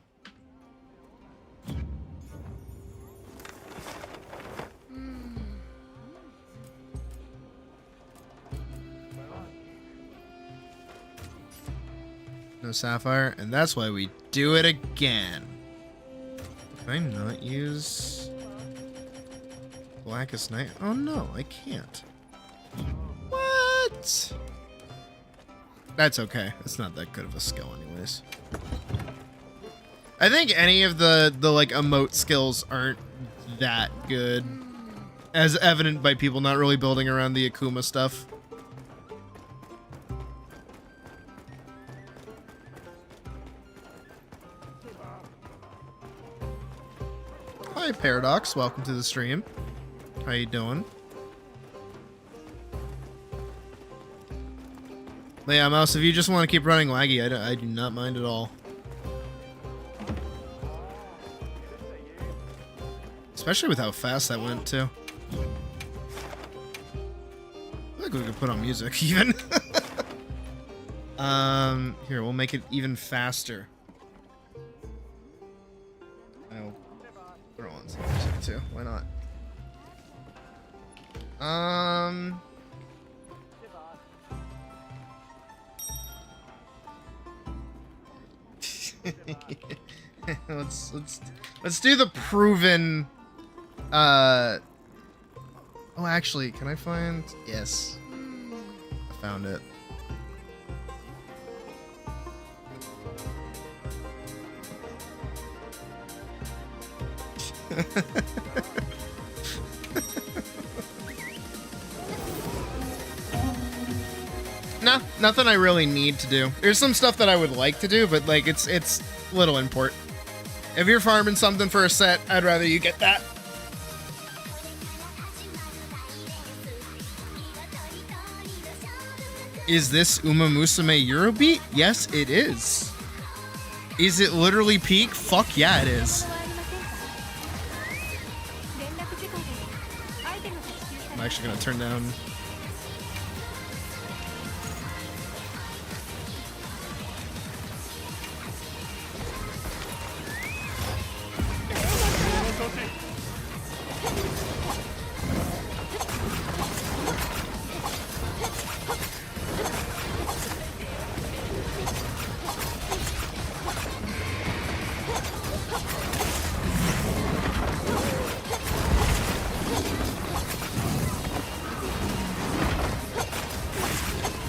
No sapphire, and that's why we do it again. Can I not use Blackest Night? Oh no, I can't. What? That's okay. It's not that good of a skill anyways. I think any of the like emote skills aren't that good, as evident by people not really building around the Akuma stuff. Hi Paradox, welcome to the stream. How you doing? But yeah, Mouse, if you just want to keep running laggy, I do not mind at all. Especially with how fast that went, too. I think we could put on music, even. Here, we'll make it even faster. I'll throw on some music, too. Why not? Let's do the proven oh, actually, can I find? Yes, I found it. No, nothing I really need to do. There's some stuff that I would like to do, but like it's little import. If you're farming something for a set, I'd rather you get that. Is this Uma Musume Eurobeat? Yes, it is. Is it literally peak? Fuck yeah, it is. I'm actually gonna turn down.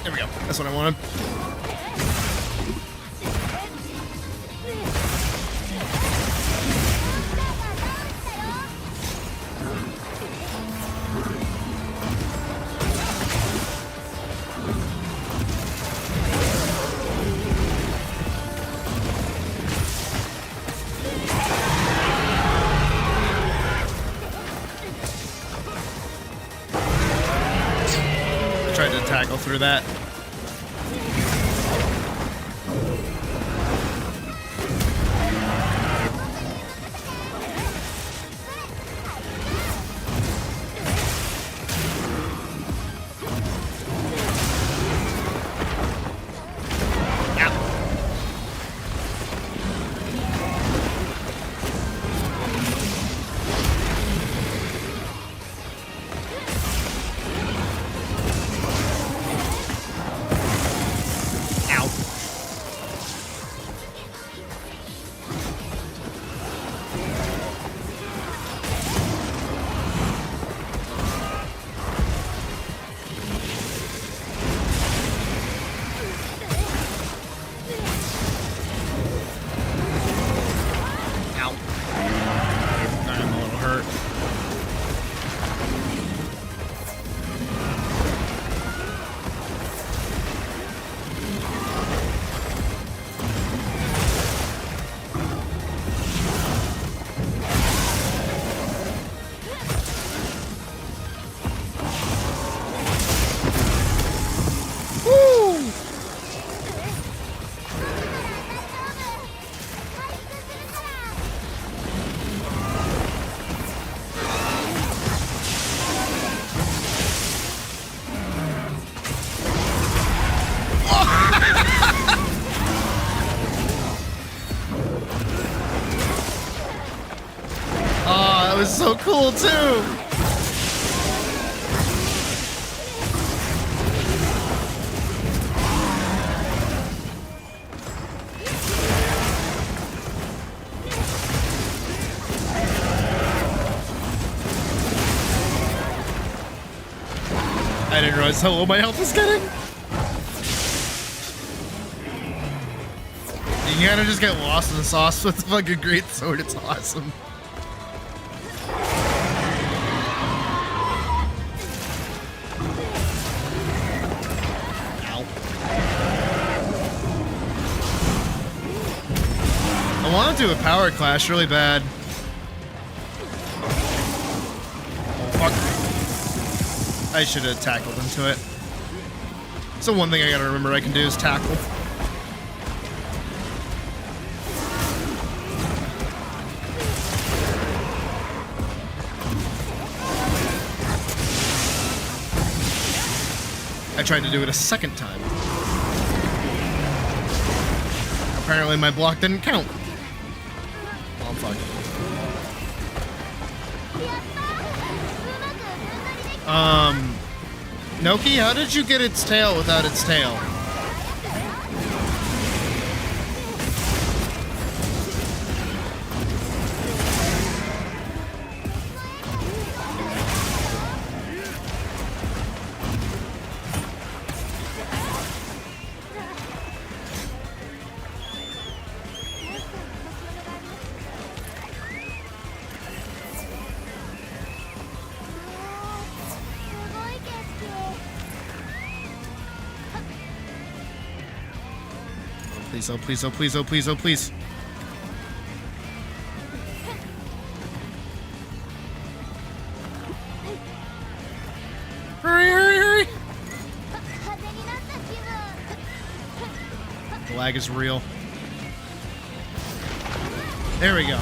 There we go. That's what I wanted. Tried to tackle through that. That was so cool too. I didn't realize how low my health was getting. You kind of just get lost in the sauce with the fucking great sword. It's awesome. I want to do a power clash really bad. Oh, fuck. I should have tackled into it. So one thing I gotta remember I can do is tackle. I tried to do it a second time. Apparently my block didn't count. Oh, fuck. Noki, how did you get its tail without its tail? Please, oh please, oh please, oh please, oh please. Hurry, hurry, hurry! The lag is real. There we go.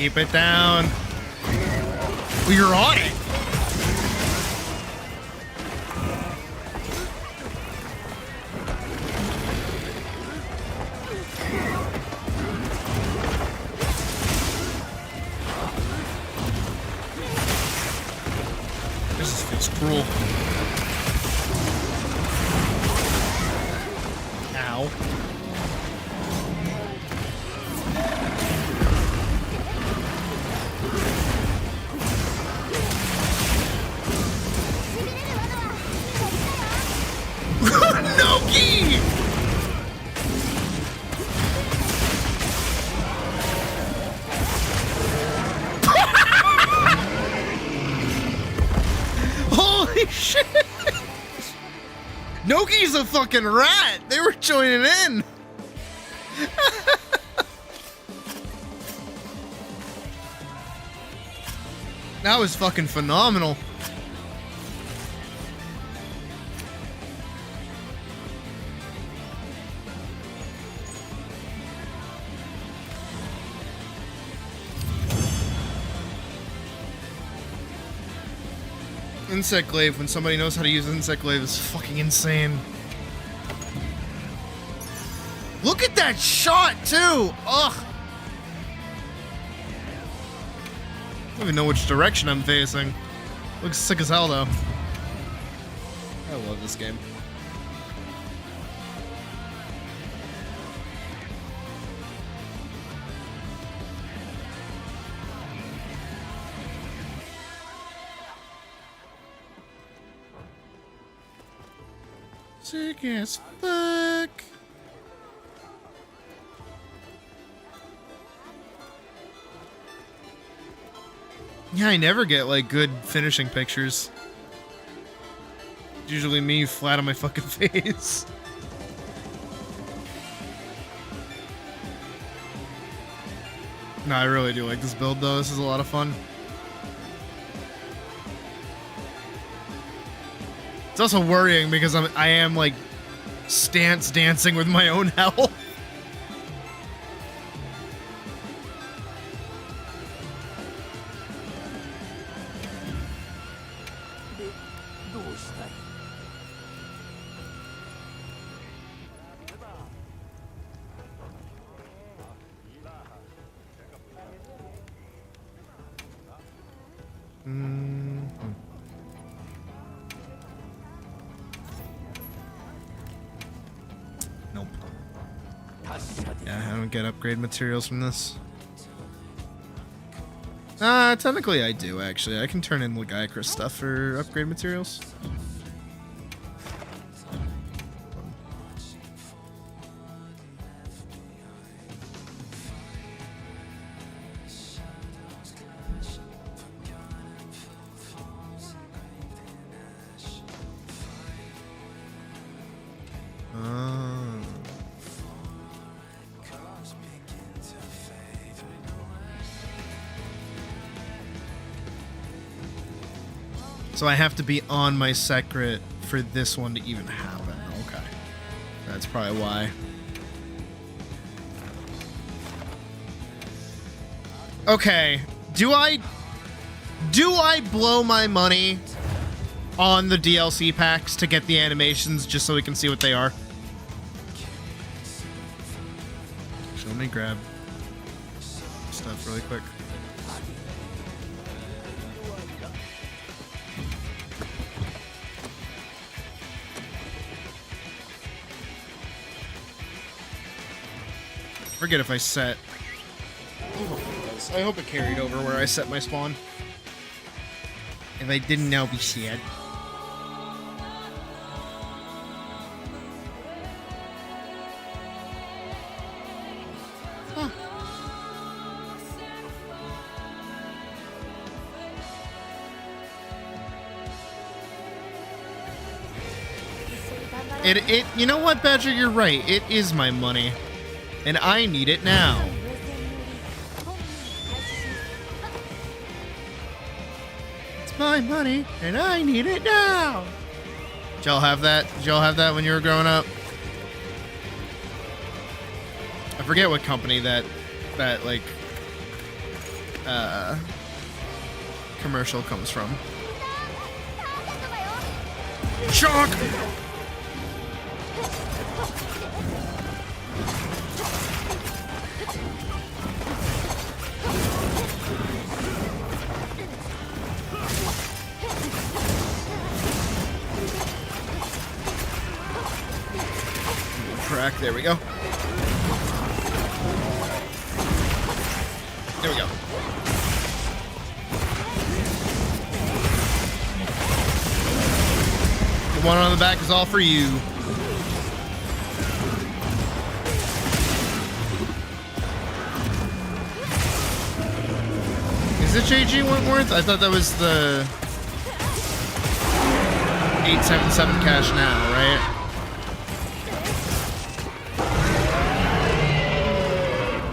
Keep it down. Well, you're on it. This feels cruel. Ow. Noki! Holy shit! Noki's a fucking rat! They were joining in! That was fucking phenomenal. Insect glaive, when somebody knows how to use insect glaive, is fucking insane. Look at that shot too! Ugh! I don't even know which direction I'm facing. Looks sick as hell though. I love this game. Sick as fuck. Yeah, I never get like good finishing pictures. It's usually me flat on my fucking face. No, I really do like this build though. This is a lot of fun. It's also worrying because I am like stance dancing with my own health. Nope. Yeah, I don't get upgrade materials from this. Technically I do, actually. I can turn in Legiacris stuff for upgrade materials. So I have to be on my secret for this one to even happen. Okay. That's probably why. Okay. Do I blow my money on the DLC packs to get the animations just so we can see what they are? So let me grab stuff really quick. Forget if I set. I hope it carried over where I set my spawn. If I didn't, now be sad. Huh. You know what, Badger? You're right. It is my money. And I need it now. It's my money, and I need it now. Did y'all have that? Did y'all have that when you were growing up? I forget what company that like commercial comes from. Shock! Crack, there we go. There we go. The one on the back is all for you. Is it JG Wentworth? I thought that was the 877 cash now, right?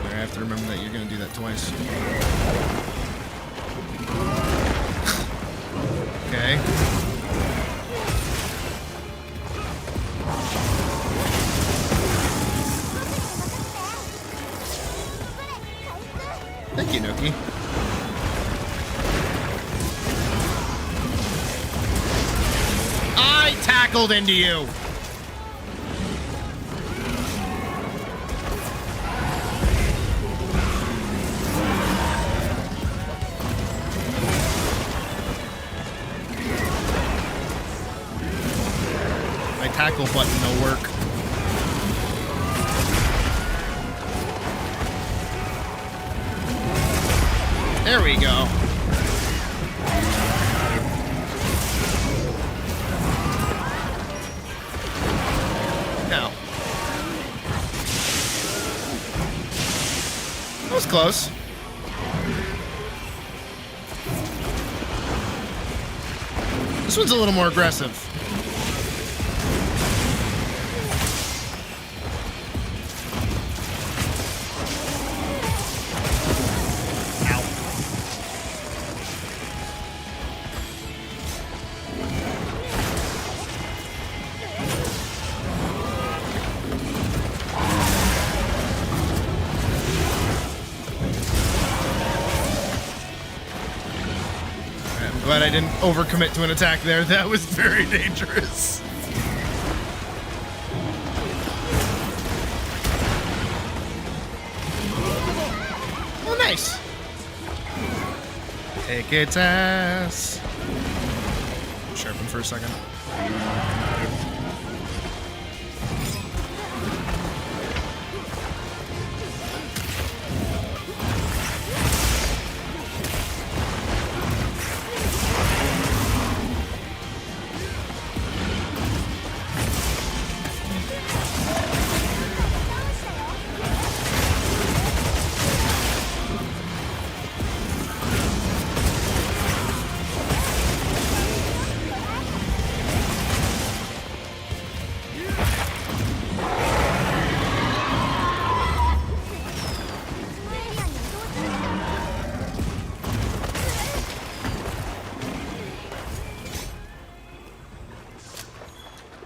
I have to remember that you're gonna do that twice. Okay. Thank you, Nookie. I tackled into you. My tackle button will work. There we go. Now. That was close. This one's a little more aggressive. Glad I didn't overcommit to an attack there. That was very dangerous. Oh, nice. Take its ass. Sharpen for a second.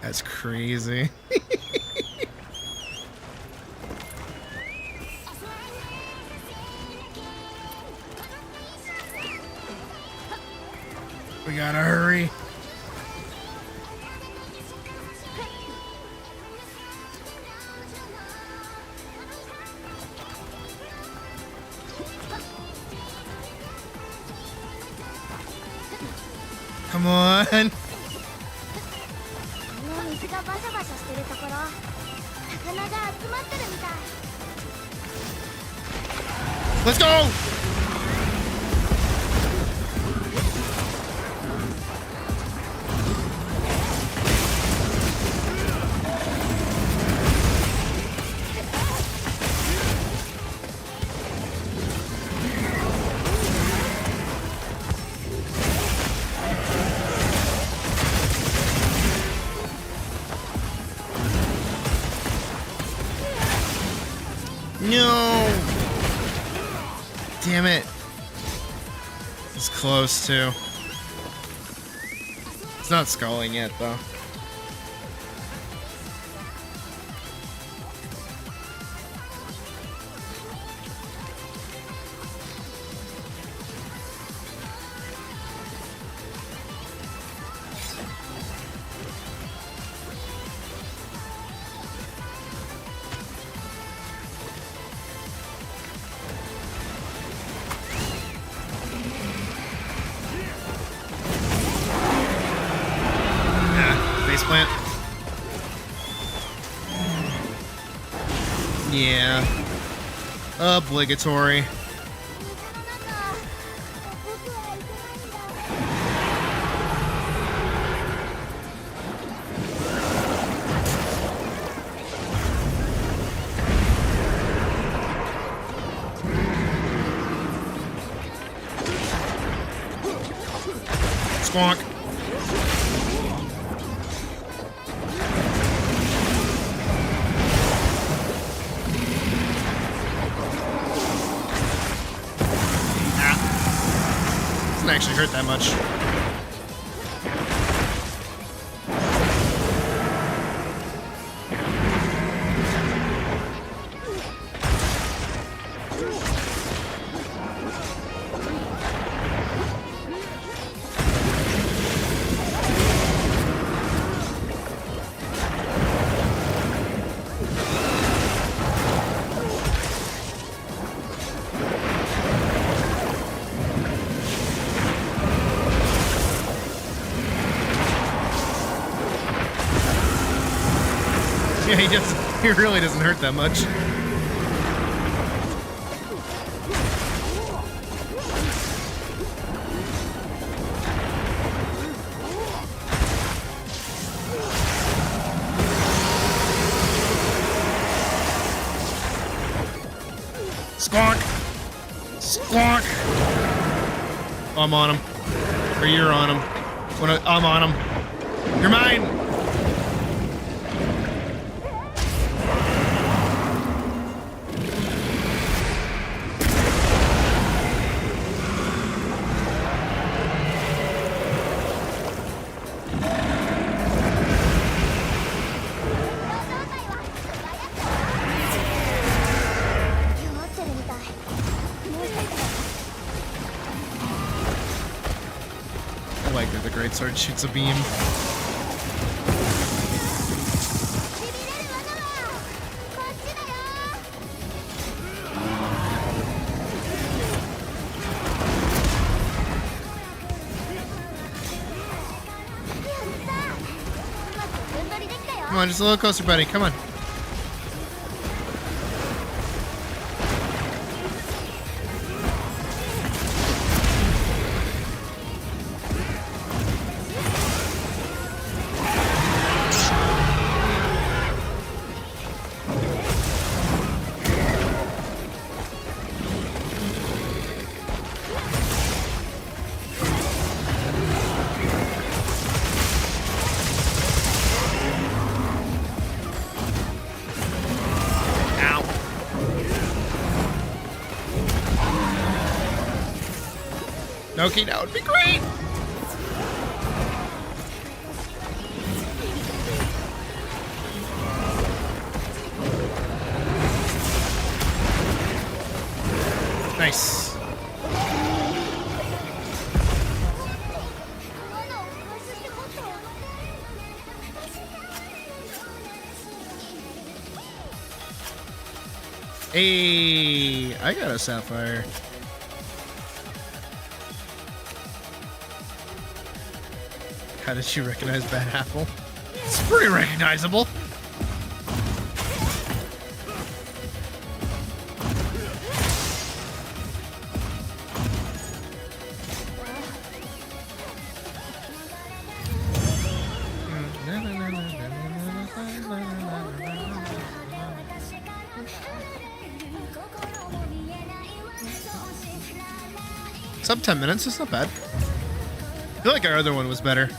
That's crazy. We gotta hurry. Come on. Let's go! No! Damn it. It's close, too. It's not sculling yet, though. Plant. Yeah. Obligatory. Squonk. Doesn't actually hurt that much. Yeah, he really doesn't hurt that much. Squonk! Squonk! I'm on him. Or you're on him. I'm on him. You're mine! I like that the greatsword shoots a beam. Come on, just a little closer, buddy. Come on. Okay, that would be great! Nice. Hey, I got a sapphire. How did she recognize Bad Apple? It's pretty recognizable. Sub 10 minutes, it's not bad. I feel like our other one was better.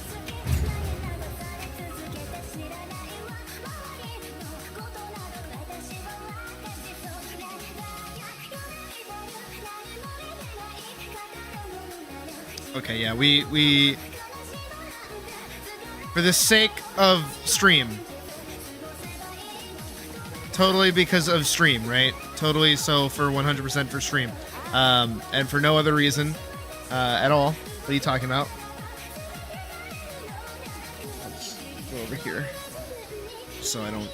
Okay, yeah, we for the sake of stream. Totally because of stream, right? Totally so for 100% for stream. And for no other reason at all. What are you talking about? Let's go over here. So I don't...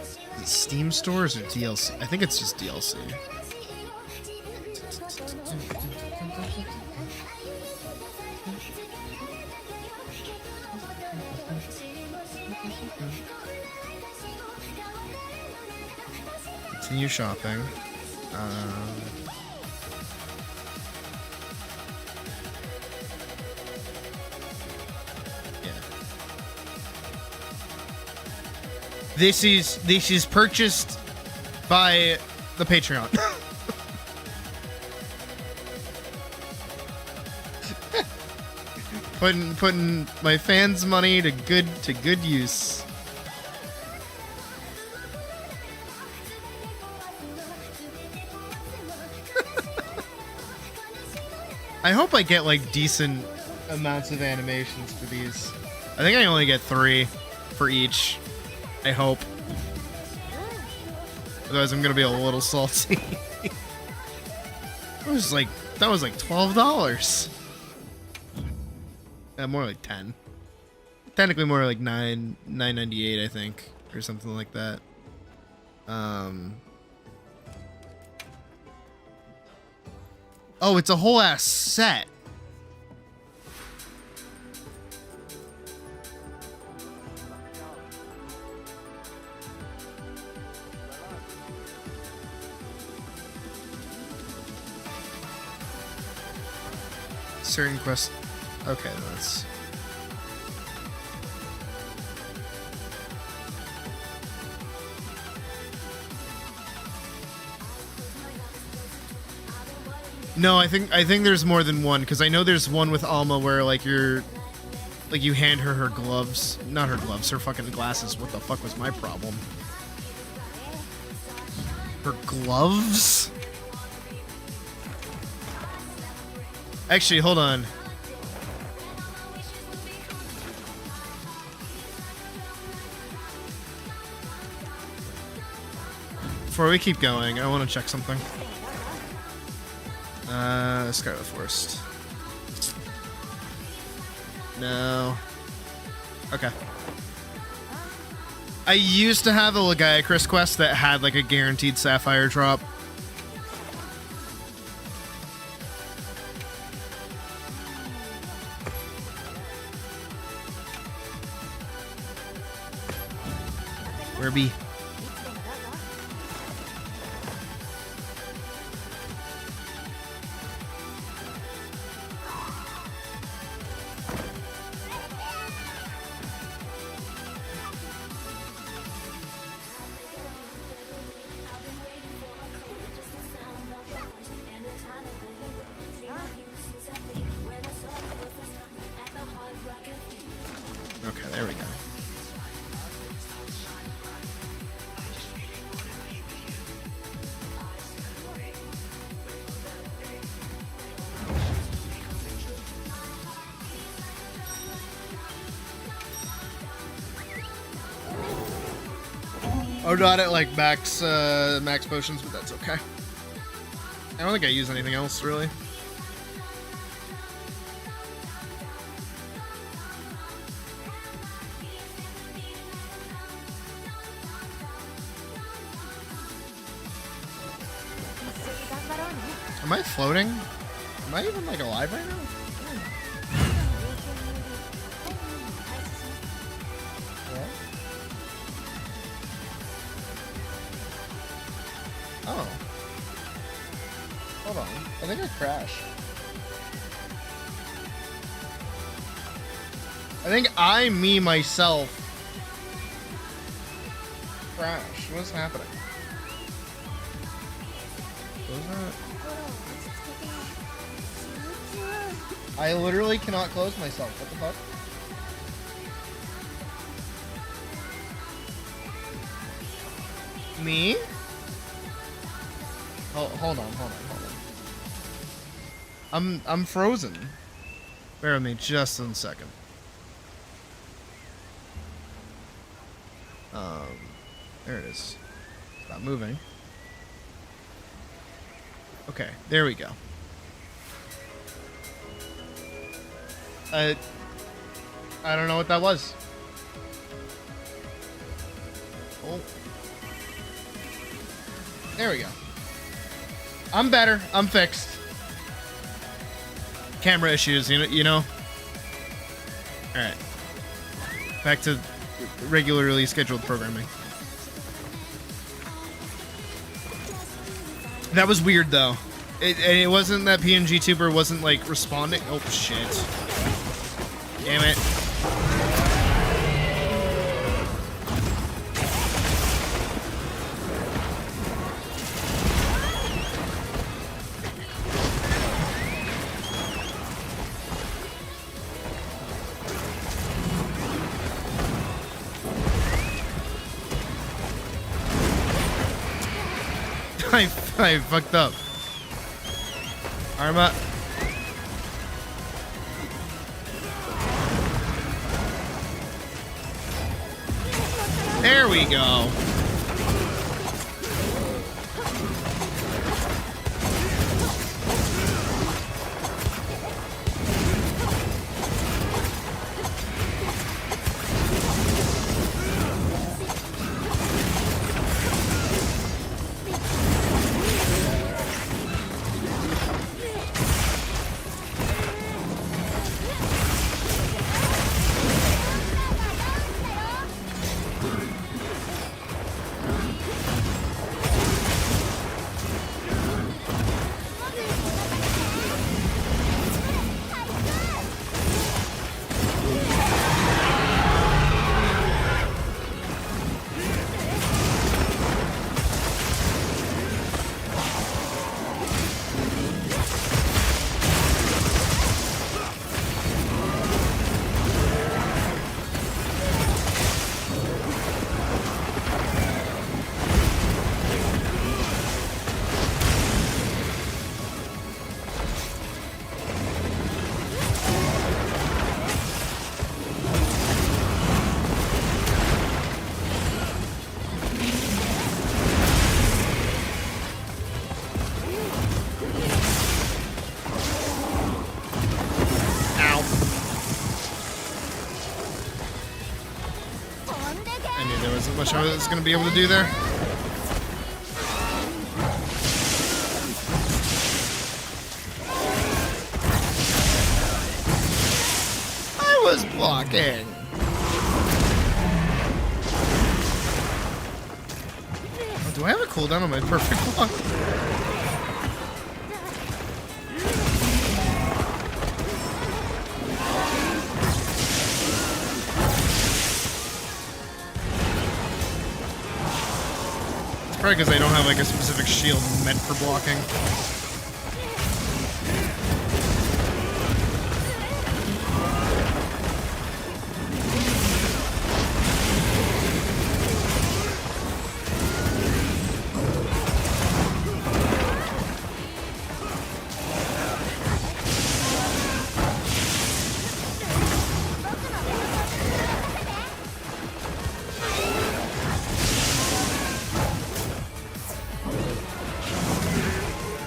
Is it Steam stores or DLC? I think it's just DLC. Continue shopping. Yeah. This is purchased by the Patreon. putting my fans' money to good use. I hope I get like decent amounts of animations for these. I think I only get 3 for each. I hope. Otherwise, I'm gonna be a little salty. That was like $12. More like 10. Technically, more like $9.98, I think, or something like that. Oh, it's a whole ass set. Certain quests. Okay, that's. No, I think there's more than one, because I know there's one with Alma where like you hand her gloves, not her gloves, her fucking glasses. What the fuck was my problem? Her gloves? Actually, hold on. Before we keep going, I want to check something. Scarlet Forest. No. Okay. I used to have a Legiacris quest that had like a guaranteed sapphire drop. Where be? Okay, there we go. Oh, not at like max potions, but that's okay. I don't think I use anything else really. Am I floating? Am I even like alive right now? Oh. Hold on. I think I crashed. I think me, myself, crashed. What's happening? What was that? I literally cannot close myself. What the fuck? Me? Oh, hold on. I'm frozen. Bear with me just a second. There it is. Stop moving. Okay, there we go. I don't know what that was. Oh. There we go. I'm better. I'm fixed. Camera issues, you know. All right. Back to regularly scheduled programming. That was weird though. It wasn't that PNG tuber wasn't like responding. Oh shit! Damn it! I fucked up. Arma. There we go. Much I was going to be able to do there. I was blocking. Oh, do I have a cooldown on my perfect block? Probably because I don't have like a specific shield meant for blocking.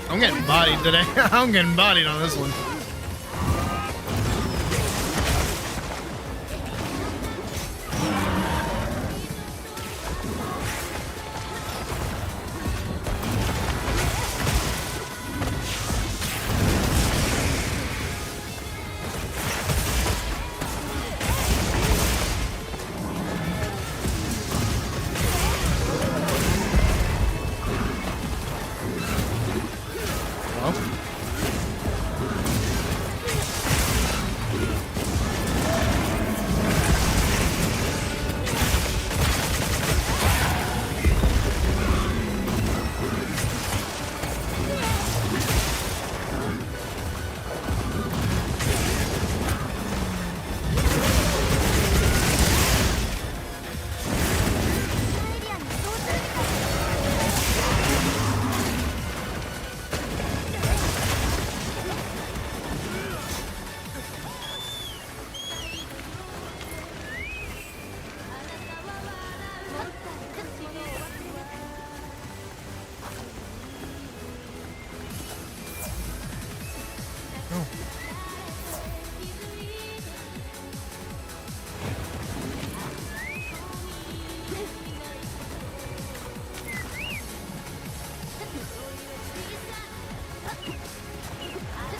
I'm getting bodied today. I'm getting bodied on this one.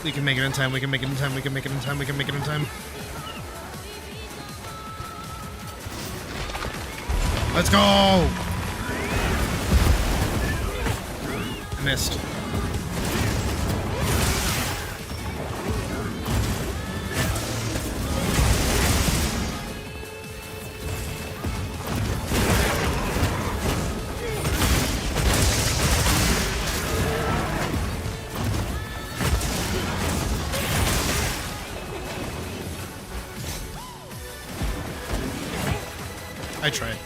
We can make it in time, we can make it in time, we can make it in time, we can make it in time. Let's go! I missed. I tried.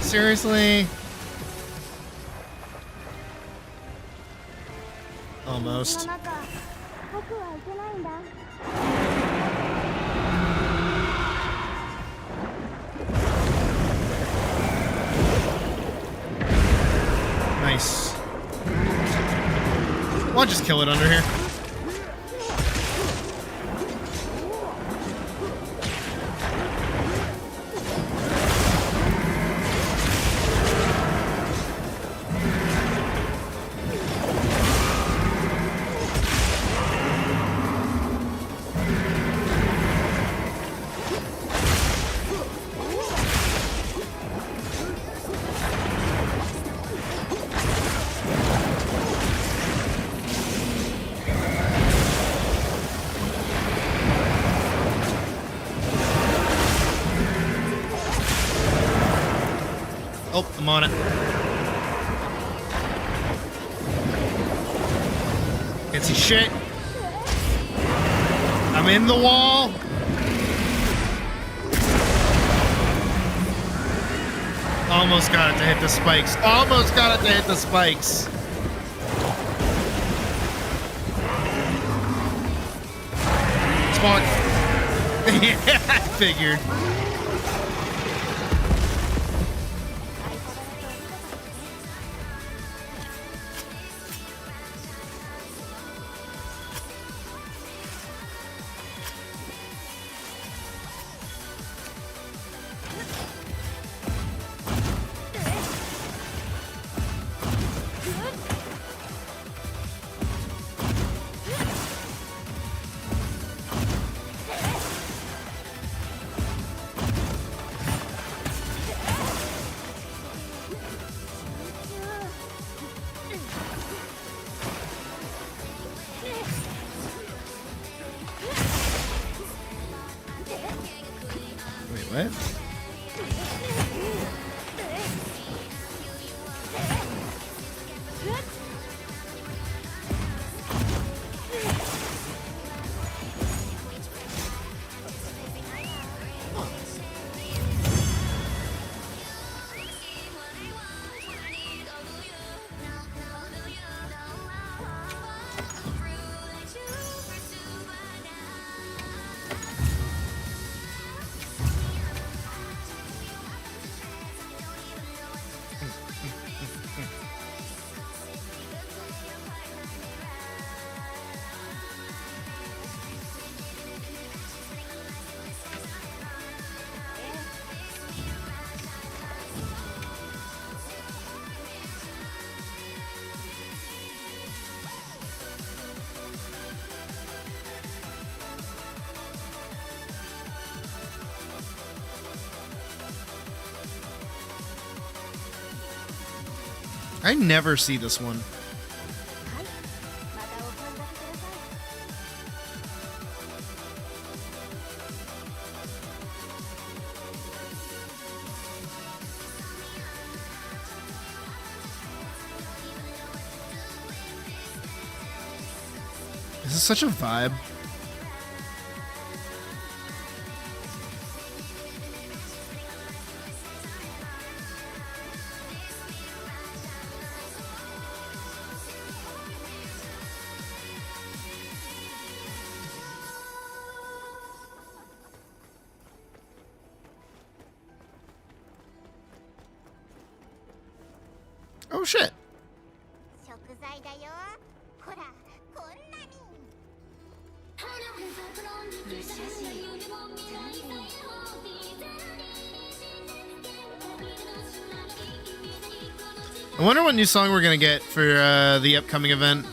Seriously? Almost. Nice. I'll just kill it under here. Oh, I'm on it. Can't see shit. I'm in the wall. Almost got it to hit the spikes. Almost got it to hit the spikes. Spawn. Yeah, I figured. What? I never see this one. This is such a vibe. Oh shit. I wonder what new song we're gonna get for the upcoming event.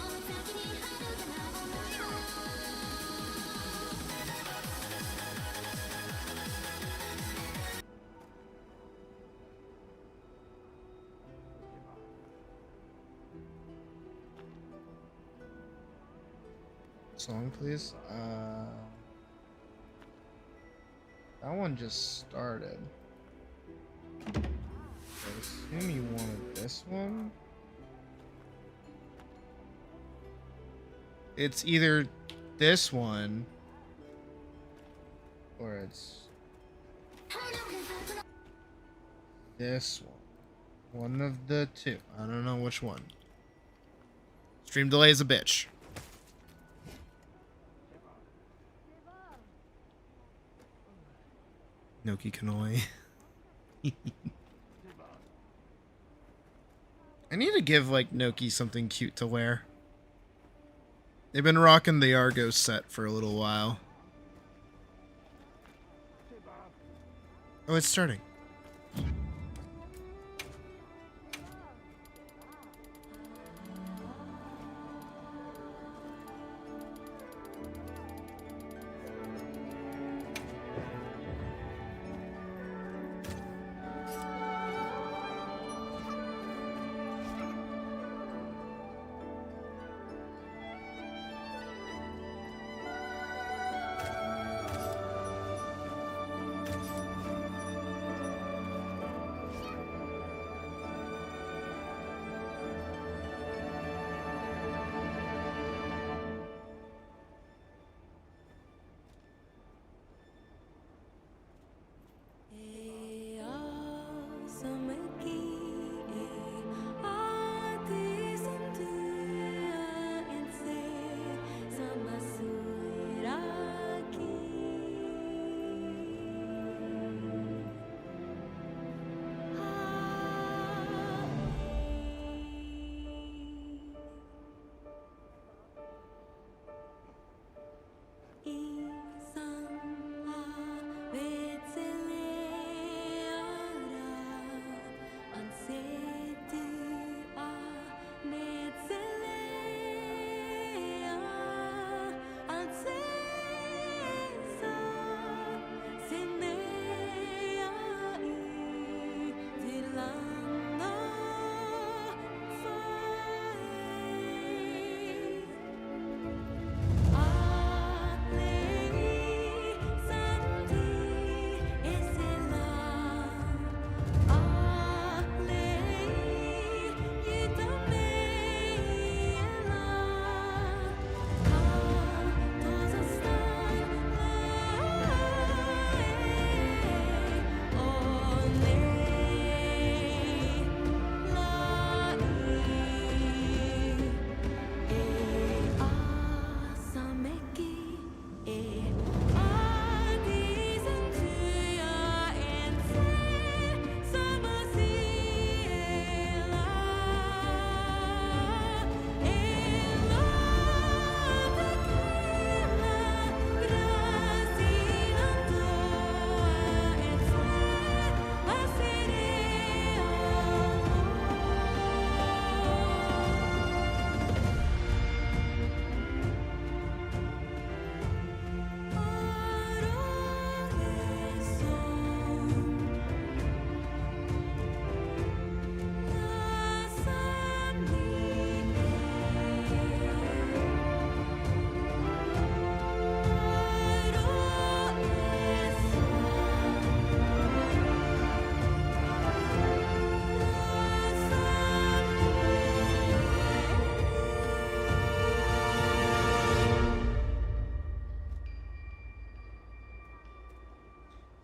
Song, please. That one just started. I assume you wanted this one. It's either this one or it's this one. One of the two. I don't know which one. Stream delay is a bitch. Noki Kanoi. I need to give, like, Noki something cute to wear. They've been rocking the Argos set for a little while. Oh, it's starting.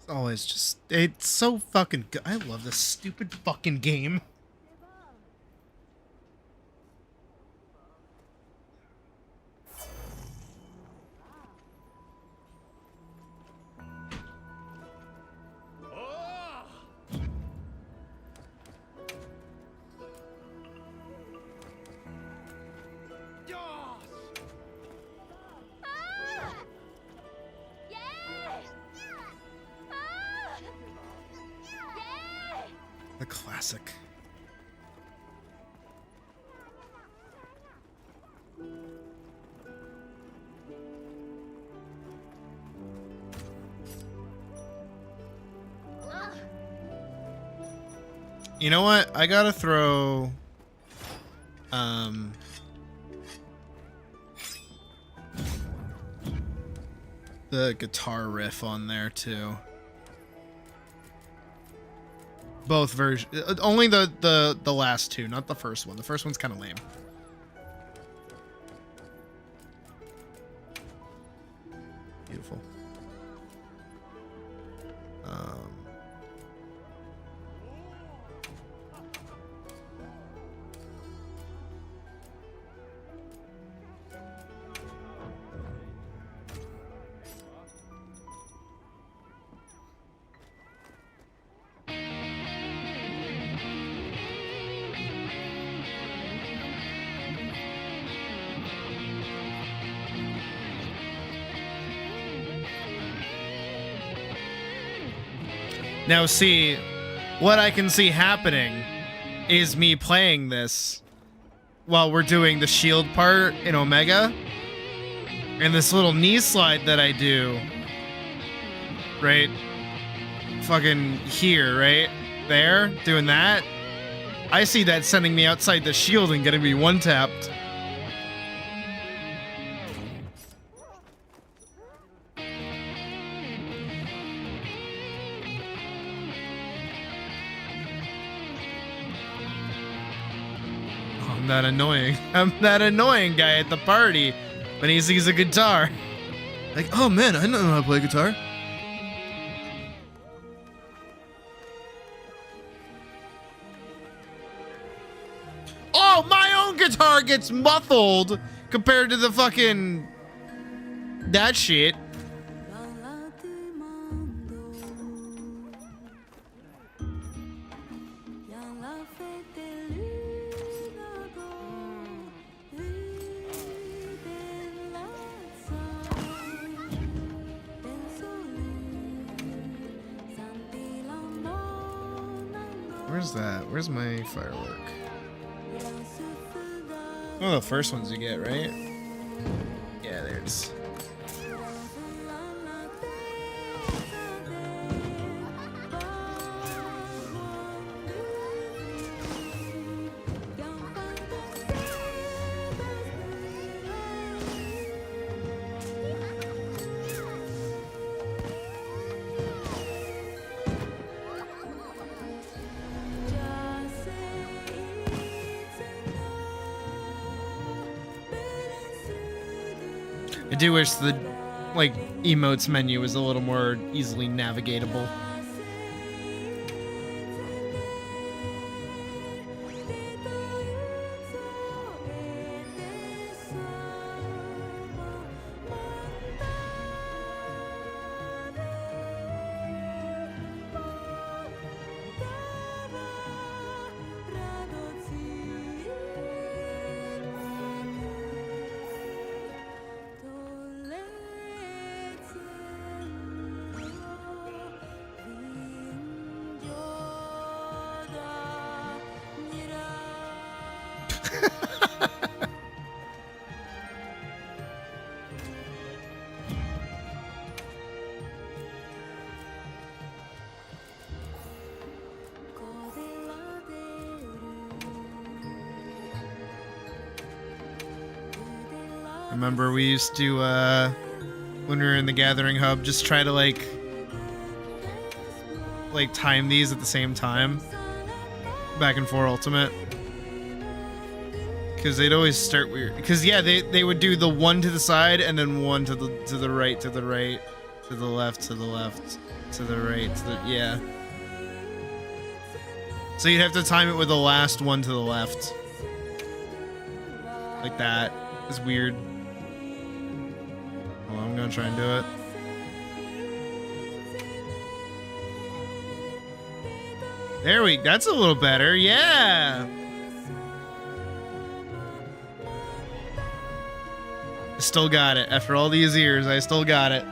Always just, it's so fucking good. I love this stupid fucking game. The classic. You know what? I gotta throw the guitar riff on there too. Both versions. Only the last two, not the first one. The first one's kind of lame. Beautiful. Now see, what I can see happening is me playing this while we're doing the shield part in Omega. And this little knee slide that I do, right? Fucking here, right? There, doing that. I see that sending me outside the shield and getting me one-tapped. I'm that annoying. I'm that annoying guy at the party when he sees a guitar. Like, oh man, I know how to play guitar. Oh, my own guitar gets muffled compared to the fucking that shit. Where's that? Where's my firework? One of the first ones you get, right? Yeah, there it is. I do wish the, like, emotes menu was a little more easily navigatable. Remember we used to, when we were in the Gathering Hub, just try to like time these at the same time. Back and forth Ultimate. Because they'd always start weird. Because yeah, they would do the one to the side and then one to the right, to the right, to the left, to the left, to the right, to the, yeah. So you'd have to time it with the last one to the left. Like that. It's weird. Well, I'm gonna try and do it. There we, that's a little better, yeah! I still got it. After all these years, I still got it.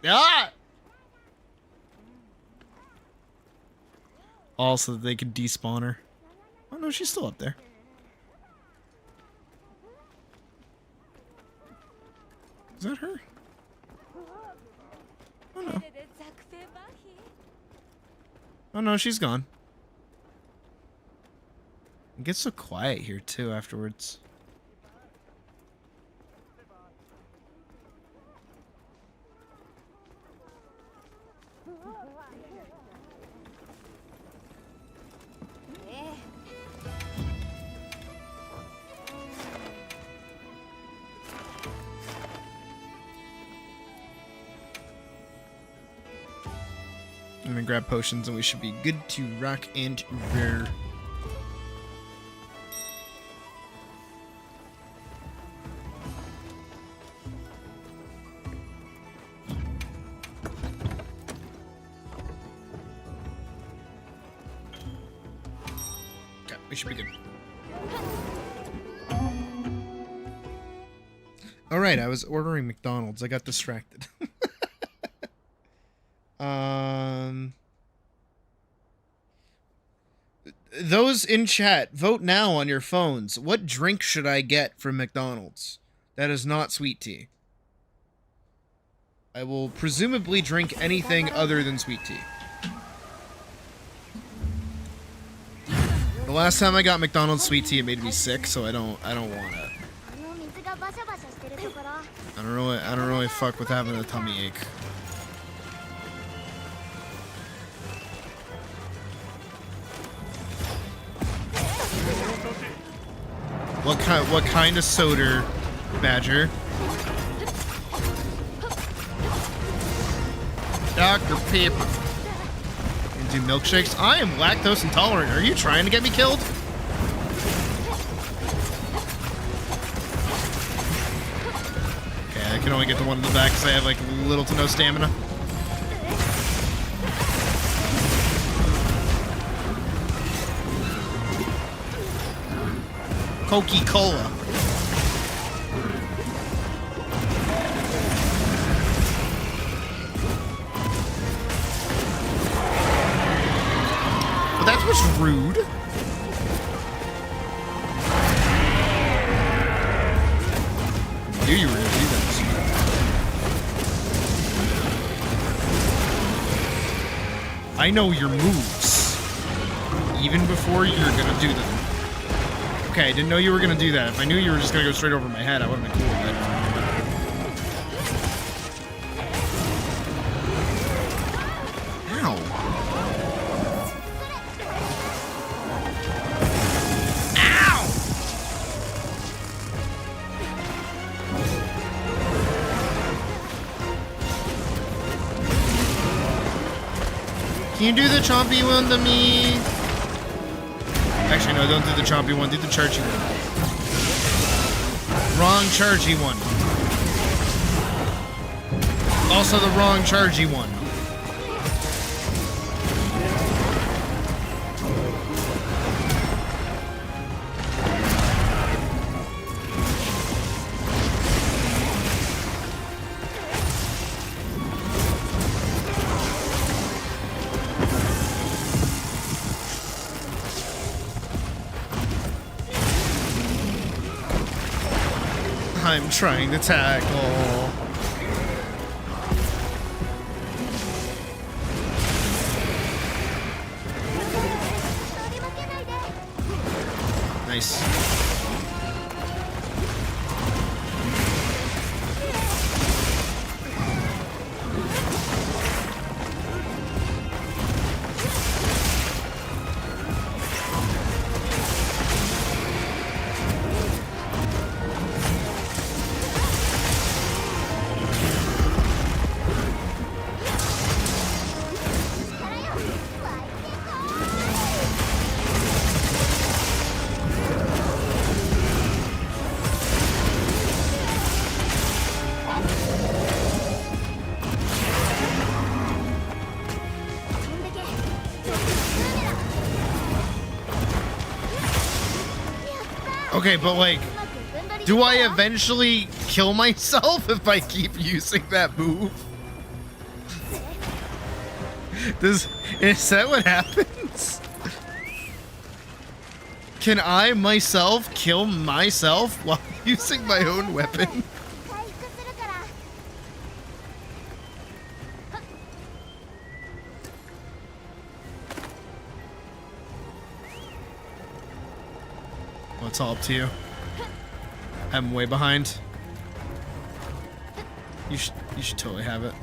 Ah! Also, that they could despawn her. Oh no, she's still up there. Is that her? Oh no. Oh no, she's gone. It gets so quiet here too afterwards. I'm gonna grab potions and we should be good to rock and roll. Okay, we should be good. Alright, I was ordering McDonald's. I got distracted. Those in chat, vote now on your phones. What drink should I get from McDonald's that is not sweet tea? I will presumably drink anything other than sweet tea. The last time I got McDonald's sweet tea, it made me sick, so I don't want it. I don't really fuck with having a tummy ache. What kind of soda, Badger? Dr. Pepper. And do milkshakes? I am lactose intolerant. Are you trying to get me killed? Okay, I can only get the one in the back because I have like little to no stamina. Coca-Cola. But that was rude. I knew you were gonna do that. I know your moves. Even before you're gonna do them. Okay, I didn't know you were gonna do that. If I knew you were just gonna go straight over my head, I would've been cool with it. Ow. Ow! Can you do the chompy one to me? Actually, no, don't do the chompy one. Do the chargy one. Wrong chargy one. Also the wrong chargy one. I'm trying to tackle. Nice. Okay, but like, do I eventually kill myself if I keep using that move? Is that what happens? Can I myself kill myself while using my own weapon? Well, it's all up to you. I'm way behind. You should totally have it.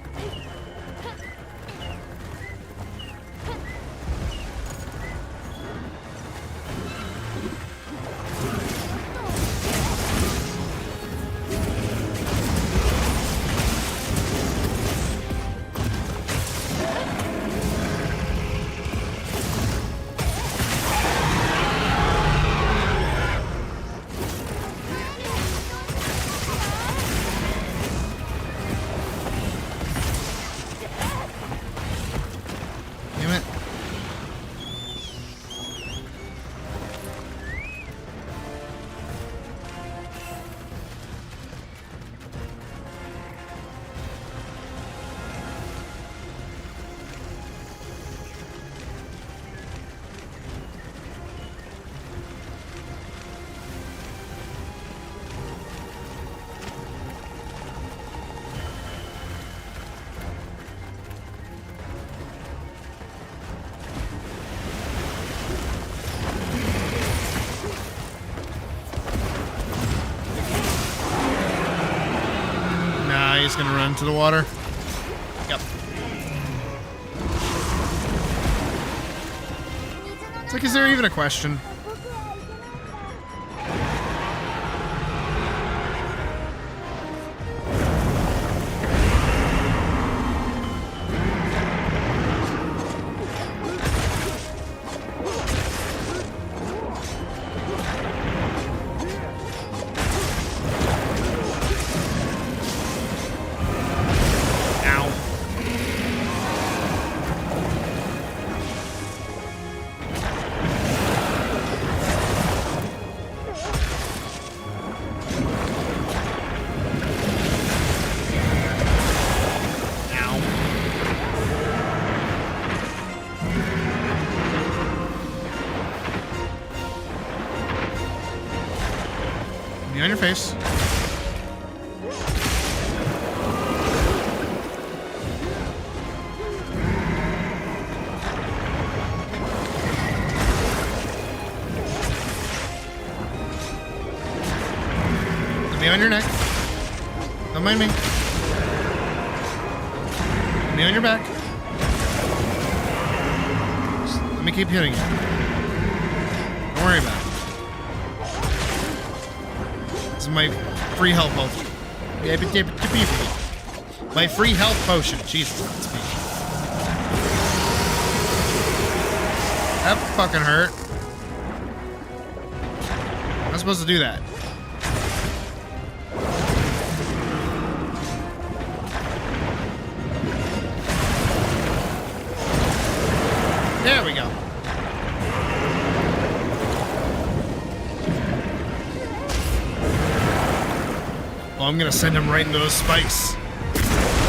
He's gonna run into the water. Yep. It's like, is there even a question? On your face. Let me on your neck. Don't mind me. Let me on your back. Just let me keep hitting you. Don't worry about it. This is my free health potion. My free health potion. Jesus, that's me. That fucking hurt. I'm not supposed to do that. There we go. Well, I'm gonna send him right into those spikes.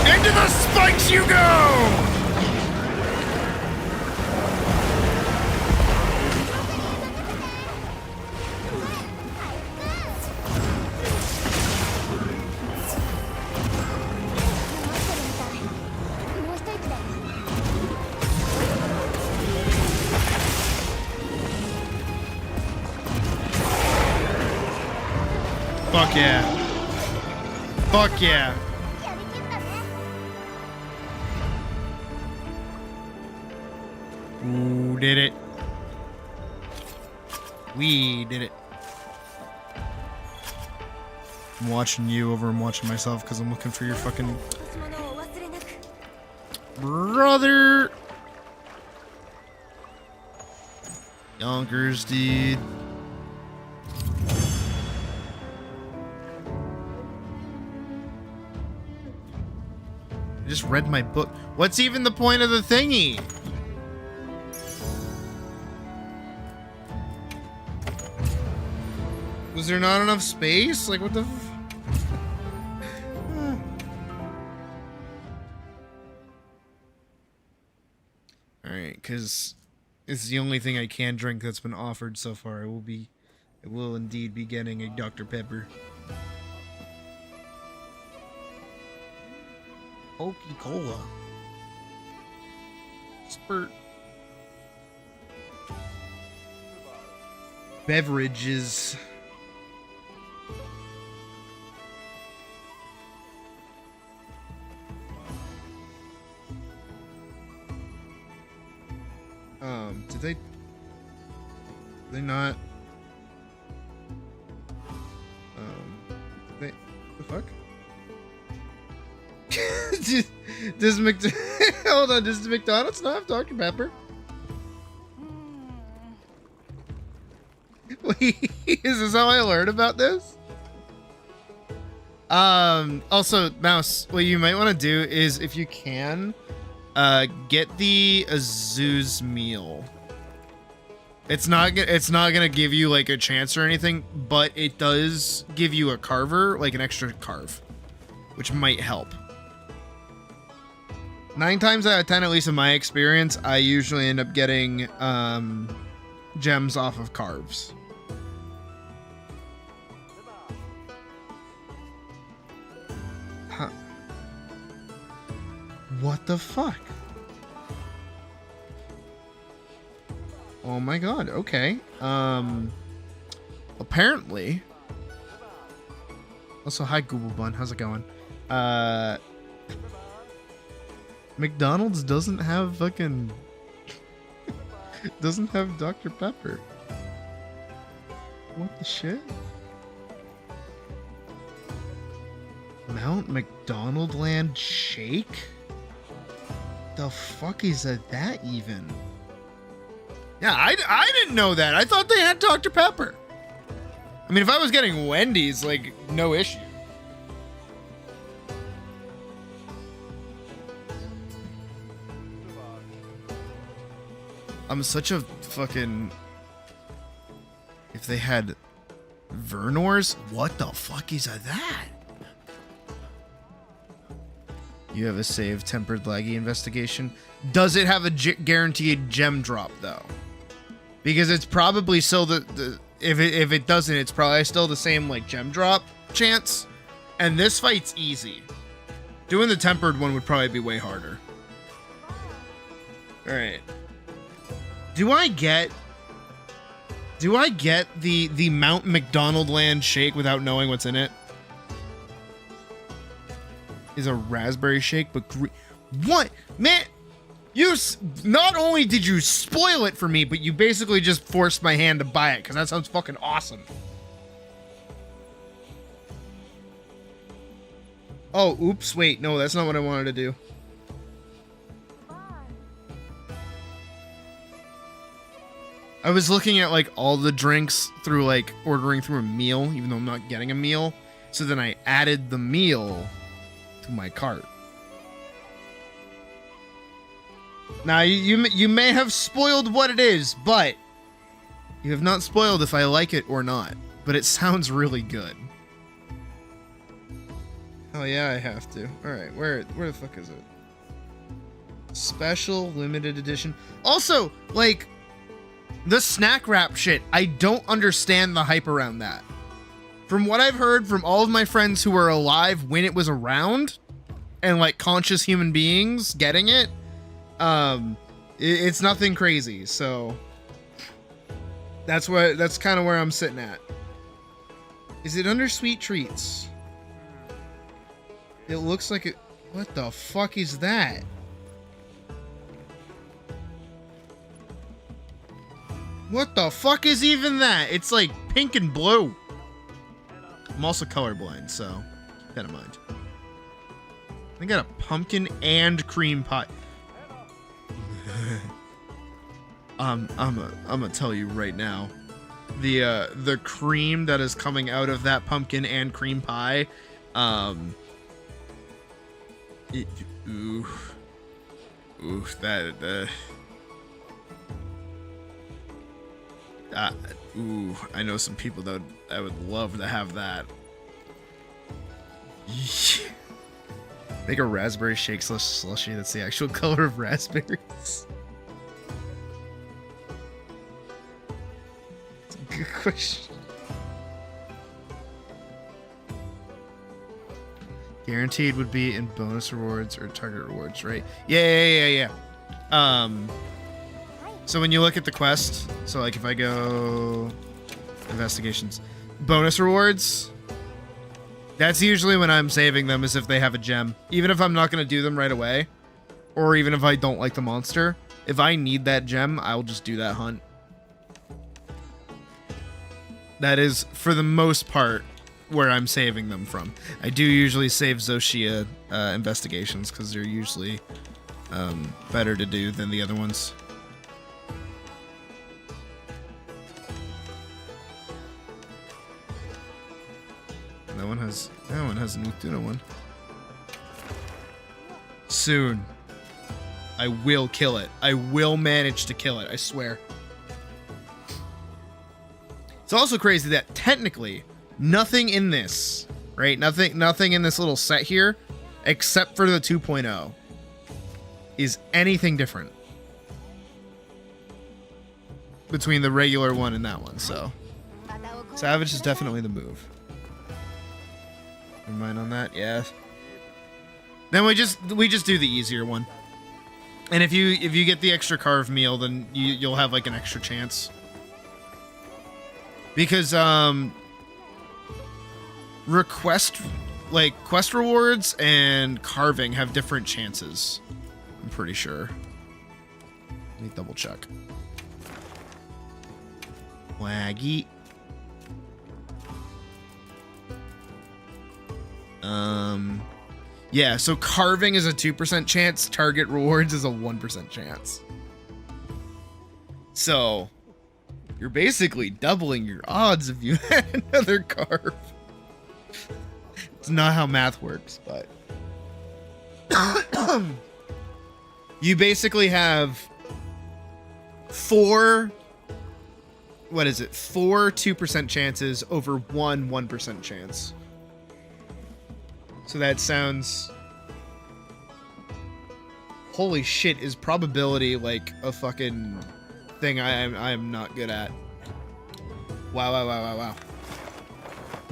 Into the spikes you go! Fuck yeah. Fuck yeah. Ooh, did it. We did it. I'm watching you over I'm watching myself because I'm looking for your fucking brother. Yonkers, dude. I just read my book. What's even the point of the thingy? Was there not enough space? Like, what the f- because it's the only thing I can drink that's been offered so far. I will indeed be getting a Dr. Pepper. Coca-Cola. Spurt. Beverages. Did they not the fuck? does hold on, does McDonald's not have Dr. Pepper? Wait, is this how I learned about this? Also, Mouse, what you might want to do is, if you can, get the Azu's meal. It's not gonna give you like a chance or anything, but it does give you a carver, like an extra carve, which might help. 9 times out of 10, at least in my experience, I usually end up getting gems off of carves. Huh. What the fuck? Oh my god, okay. Apparently. Also, hi Google Bun, how's it going? McDonald's doesn't have fucking doesn't have Dr. Pepper. What the shit? Mount McDonald Land Shake? The fuck is that even? Yeah, I didn't know that. I thought they had Dr. Pepper. I mean, if I was getting Wendy's, like, no issue. I'm such a fucking... If they had Vernors, what the fuck is that? You have a save tempered laggy investigation. Does it have a guaranteed gem drop though? Because it's probably still if it doesn't, it's probably still the same like gem drop chance. And this fight's easy. Doing the tempered one would probably be way harder. All right. Do I get the Mount McDonald Land Shake without knowing what's in it? Is a raspberry shake, but what? Man, not only did you spoil it for me, but you basically just forced my hand to buy it, because that sounds fucking awesome. Oh, oops, wait, no, that's not what I wanted to do. I was looking at, like, all the drinks through, like, ordering through a meal, even though I'm not getting a meal. So then I added the meal to my cart. Now, you may have spoiled what it is, but you have not spoiled if I like it or not. But it sounds really good. Oh yeah, I have to. Alright, where the fuck is it? Special limited edition. Also, like, the snack wrap shit, I don't understand the hype around that. From what I've heard from all of my friends who were alive when it was around, and like conscious human beings getting it, it's nothing crazy. So that's kind of where I'm sitting at. Is it under sweet treats? It looks like it. What the fuck is that? What the fuck is even that? It's like pink and blue. I'm also colorblind, so keep that in mind. I got a pumpkin and cream pie. I'm gonna tell you right now, the cream that is coming out of that pumpkin and cream pie, ooh, ooh, I know some people that I would love to have that. Make a raspberry shake / slushy that's the actual color of raspberries. Guaranteed would be in bonus rewards or target rewards, right? Yeah. So when you look at the quest, so like if I go investigations, bonus rewards, that's usually when I'm saving them, is if they have a gem. Even if I'm not going to do them right away, or even if I don't like the monster, if I need that gem, I'll just do that hunt. That is, for the most part, where I'm saving them from. I do usually save Zoshia investigations, because they're usually better to do than the other ones. That one has a Nuktuna one. Soon. I will kill it. I will manage to kill it, I swear. It's also crazy that technically nothing in this, right? Nothing in this little set here, except for the 2.0, is anything different between the regular one and that one. So Savage is definitely the move. Never mind on that. Yeah. Then we just do the easier one. And if you get the extra carve meal, then you'll have like an extra chance. Because quest rewards and carving have different chances. I'm pretty sure. Let me double check. Waggy. Yeah, so carving is a 2% chance, target rewards is a 1% chance. So you're basically doubling your odds if you had another carve. It's not how math works, but you basically have four 2% chances over one 1% chance. So that sounds... Holy shit, is probability like a fucking thing I am not good at. Wow.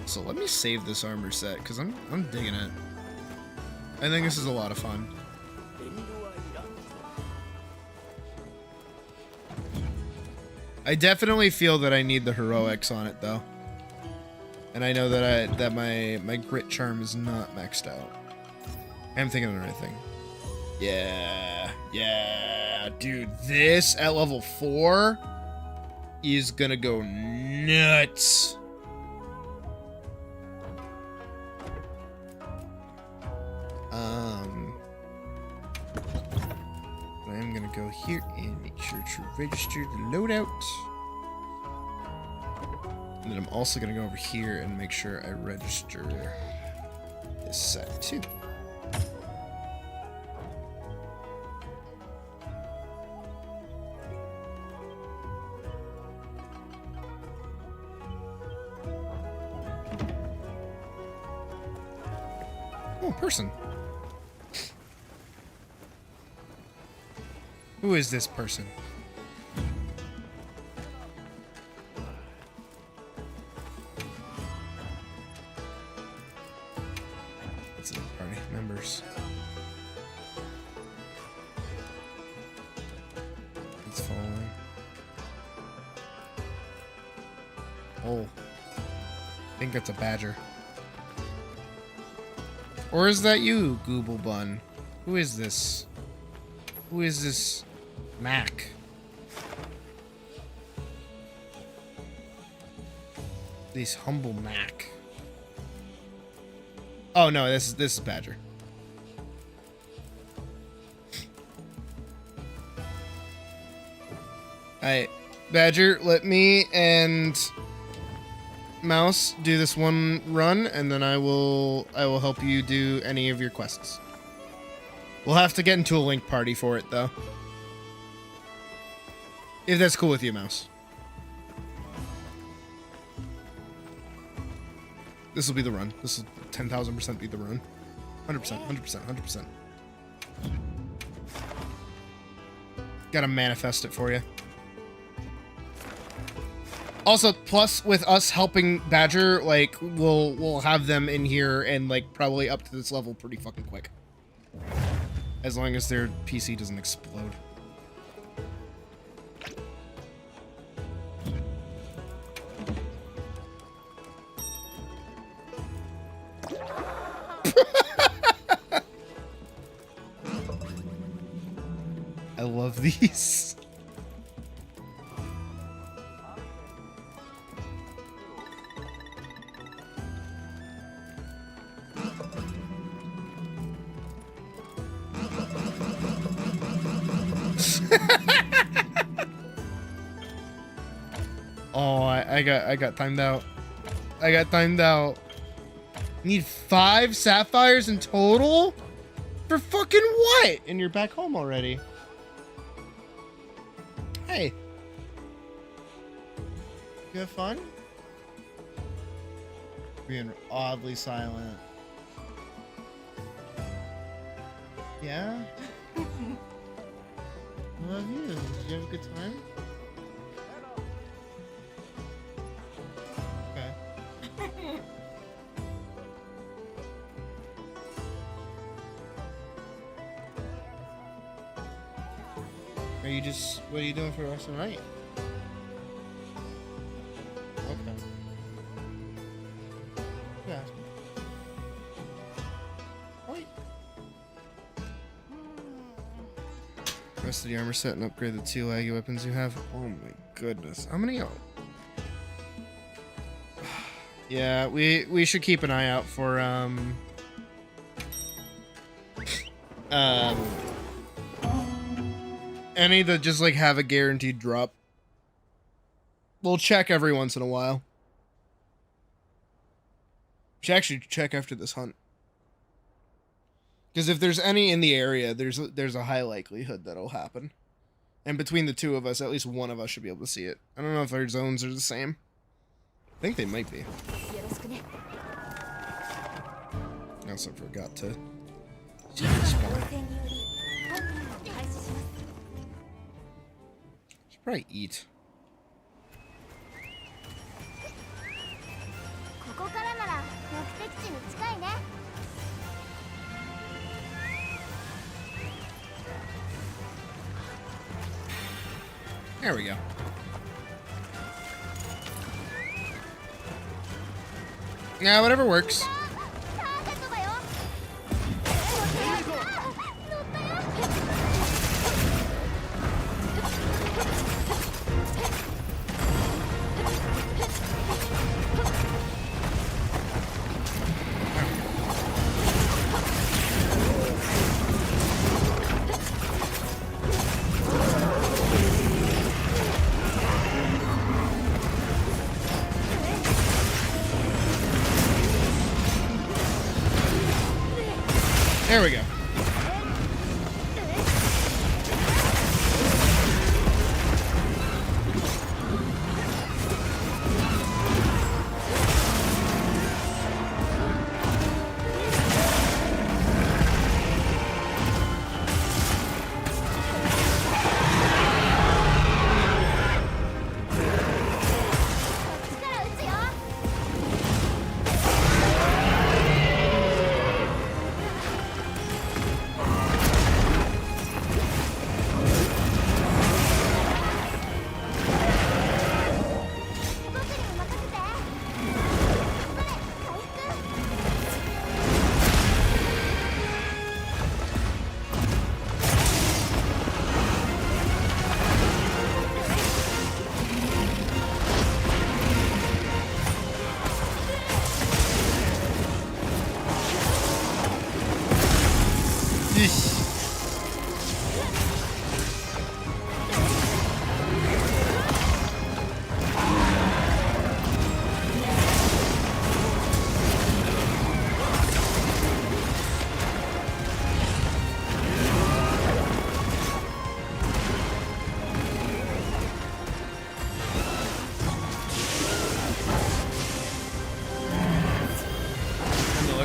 So let me save this armor set, because I'm digging it. I think this is a lot of fun. I definitely feel that I need the heroics on it, though. And I know that my grit charm is not maxed out. I'm thinking of the right thing. Yeah, dude, this at level 4 is gonna go nuts. I'm gonna go here and make sure to register the loadout. And then I'm also gonna go over here and make sure I register this set too. Oh, person. Who is this person? It's the party members. It's following. Oh. I think that's a badger. Or is that you, Gooble Bun? Who is this? Who is this Mac? This humble Mac. Oh no, this is Badger. Alright, Badger, let me and Mouse do this one run, and then I will help you do any of your quests. We'll have to get into a link party for it, though. If that's cool with you, Mouse. This will be the run. This will 10,000% be the run. 100%, 100%, 100%. Gotta manifest it for you. Also, plus with us helping Badger, like we'll have them in here and like probably up to this level pretty fucking quick. As long as their PC doesn't explode. I love these. Oh, I got timed out. I got timed out. Need 5 sapphires in total? For fucking what? And you're back home already. Hey. You have fun? Being oddly silent. Yeah? I love you. Did you have a good time? Okay. What are you doing for the rest of the night? Okay. Yeah. Wait. Rest of the armor set and upgrade the 2 laggy weapons you have. Oh my goodness. How many? Yeah, we should keep an eye out for any that just like have a guaranteed drop. We'll check every once in a while. We should actually check after this hunt. Because if there's any in the area, there's a high likelihood that'll happen. And between the two of us, at least one of us should be able to see it. I don't know if our zones are the same. I think they might be. I also forgot to spawn. Should probably eat. There we go. Yeah, whatever works. There we go.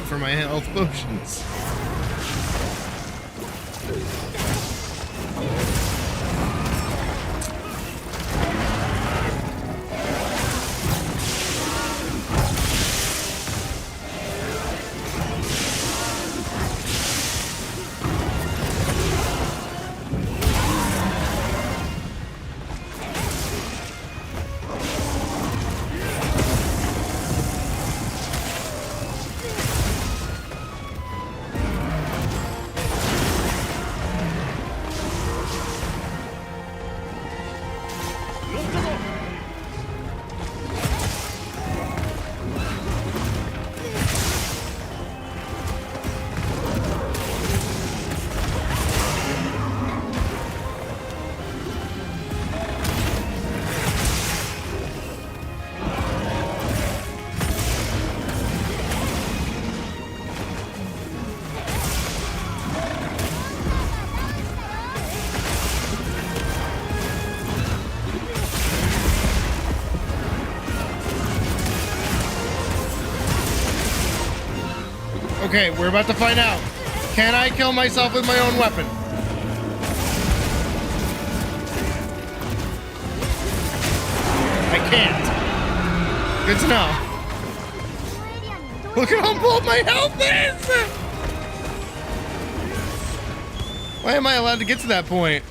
For my health potions. Okay, we're about to find out. Can I kill myself with my own weapon? I can't. Good to know. Look at how full my health is! Why am I allowed to get to that point?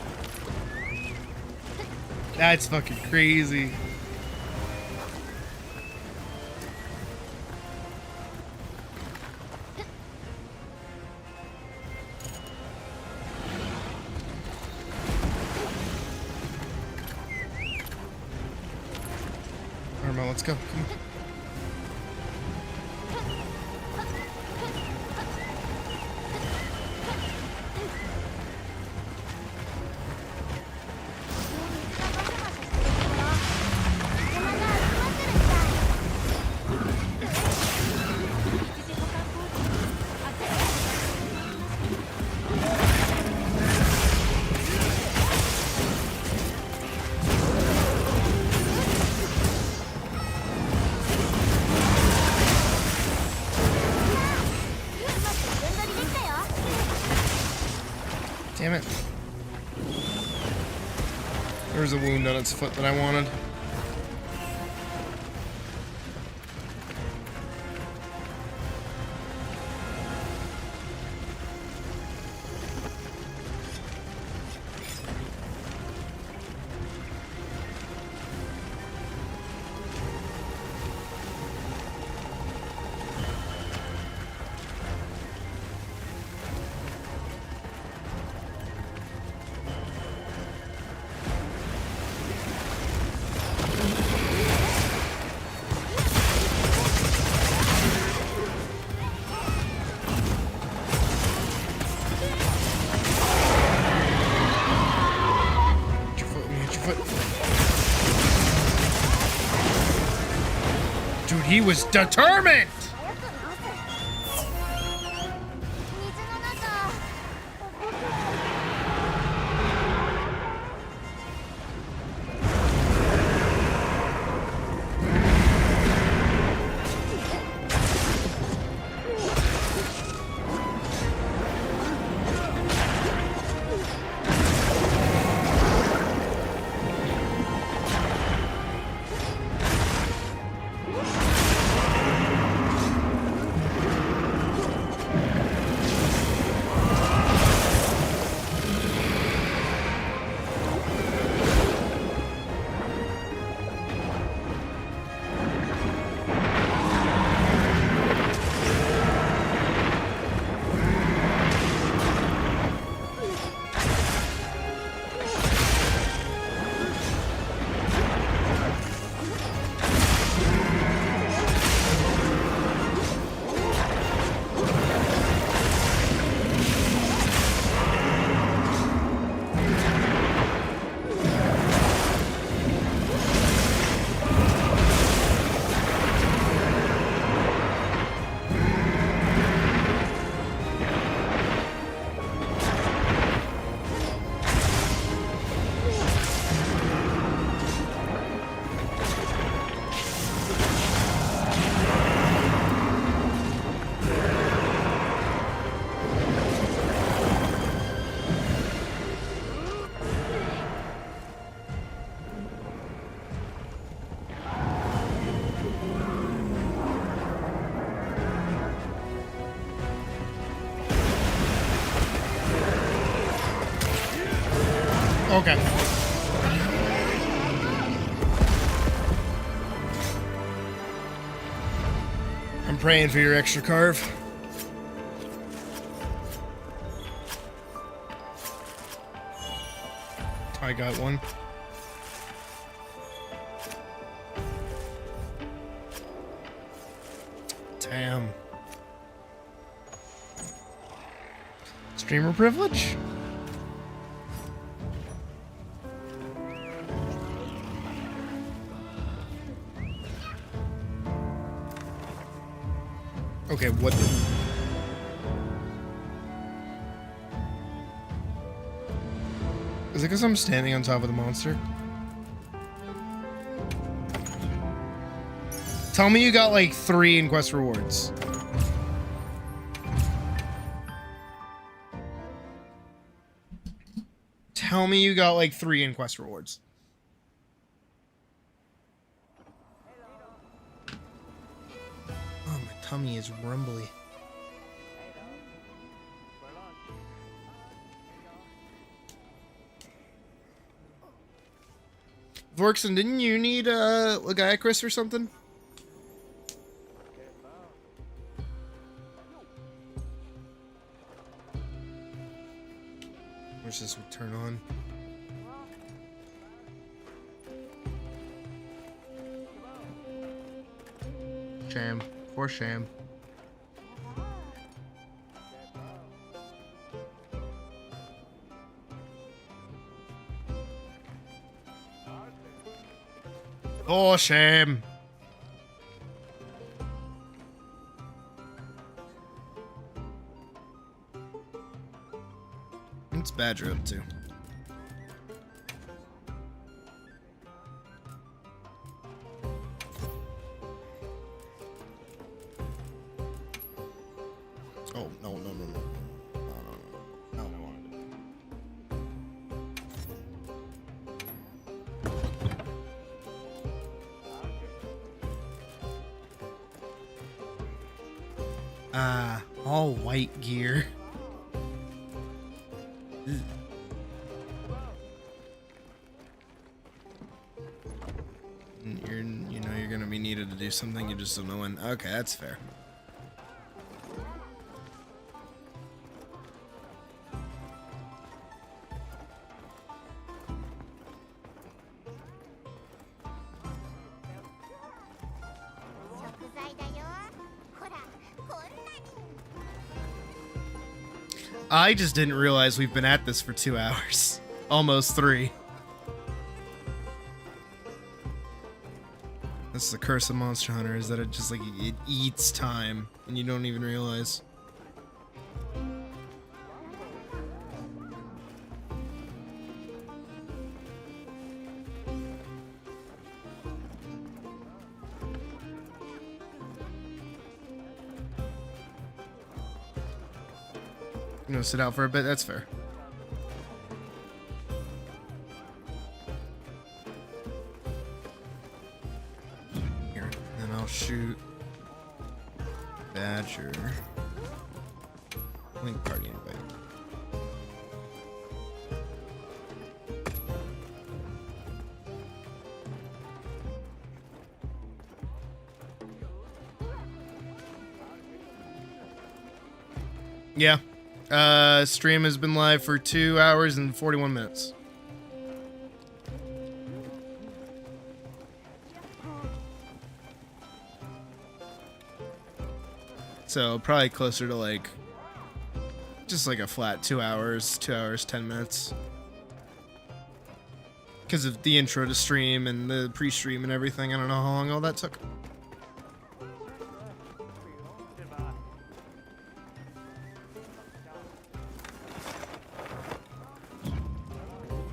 That's fucking crazy. Armo, let's go. Come on. Damn it. There was a wound on its foot that I wanted. Dude, he was determined! Okay. I'm praying for your extra carve. I got one. Damn. Streamer privilege? Okay, what the... Is it because I'm standing on top of the monster? Tell me you got like 3 in quest rewards. tell me you got like 3 in quest rewards. Oh, my tummy is rumbly. Vorkson, didn't you need a Gaiacris or something? Wish this would turn on. Sham. Poor Sham. Oh, Sham. What's Badger up to? Oh, no, no, no, no. No, no, no. No, I wanted to. All white gear. Ugh. You know you're gonna be needed to do something, you just don't know when. Okay, that's fair. I just didn't realize we've been at this for 2 hours. Almost 3. That's the curse of Monster Hunter, is that it just like it eats time and you don't even realize. You know, sit out for a bit, that's fair. Here, then I'll shoot Badger. Link party invite. Yeah. Stream has been live for 2 hours and 41 minutes. So probably closer to like, just like a flat 2 hours, 2 hours, 10 minutes. Because of the intro to stream and the pre-stream and everything. I don't know how long all that took.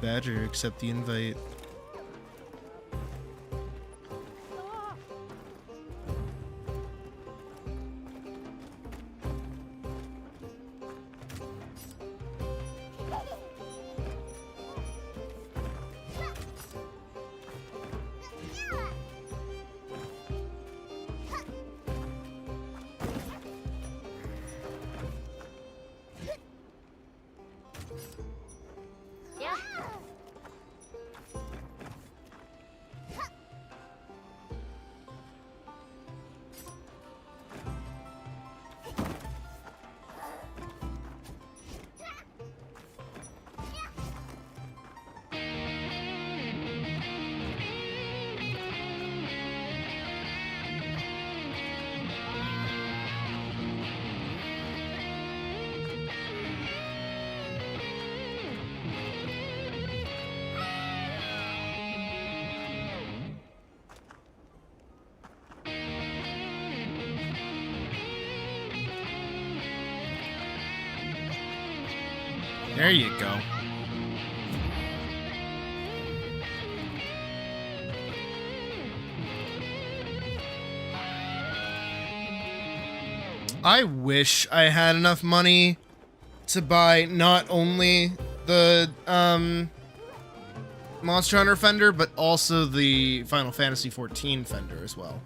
Badger, accept the invite. There you go. I wish I had enough money to buy not only the Monster Hunter fender, but also the Final Fantasy 14 fender as well.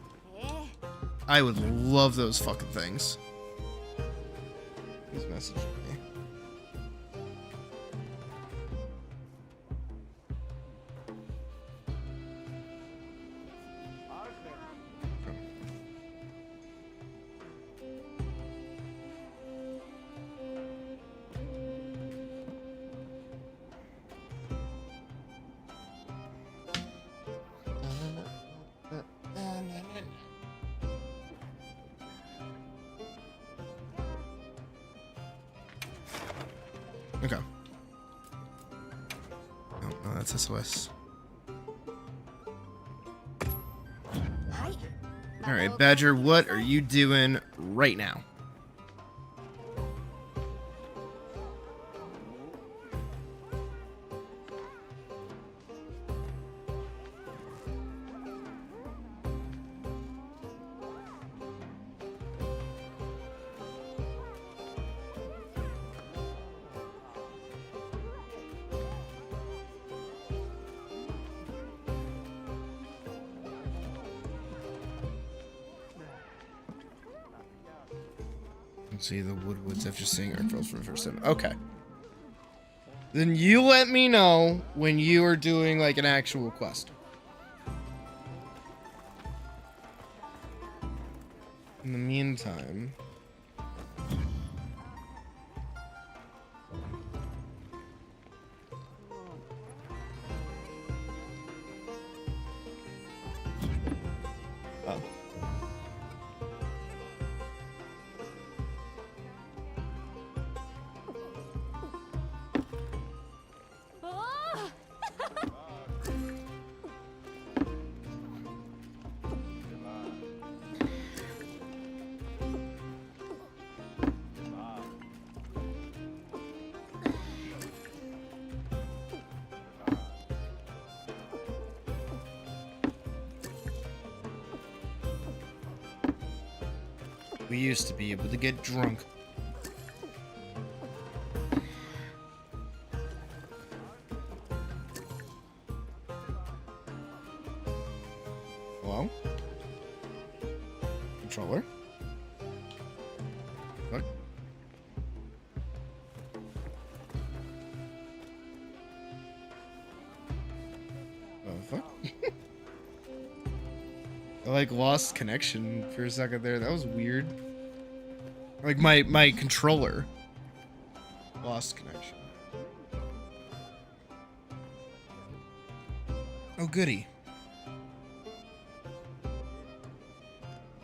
I would love those fucking things. He's messaging me. Okay. Oh, no, that's SOS. Alright, Badger, what are you doing right now? Let's see the Woodwoods after seeing our girls for the first time. Okay. Then you let me know when you are doing like an actual quest. In the meantime... Oh. We used to be able to get drunk. Hello? Controller? What? Oh, fuck? I like lost connection for a second there. That was weird. Like my controller lost connection. Oh goody.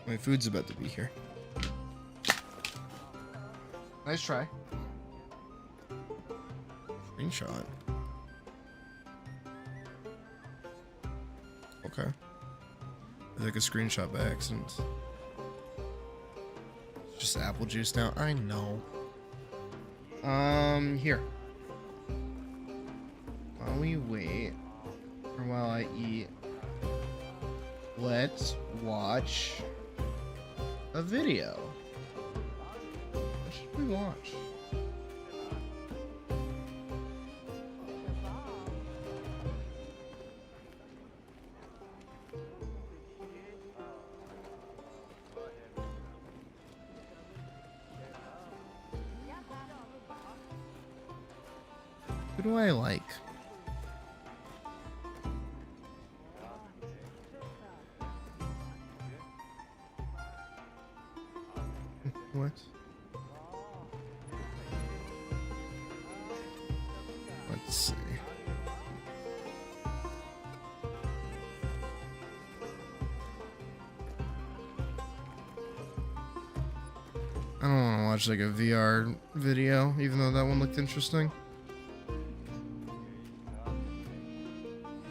My food's about to be here. Nice try. Screenshot. Okay. I took a screenshot by accident. Just apple juice now. I know. Here. While we wait, or while I eat, let's watch a video. What should we watch? Who do I like? What? Let's see. I don't want to watch like a VR video, even though that one looked interesting.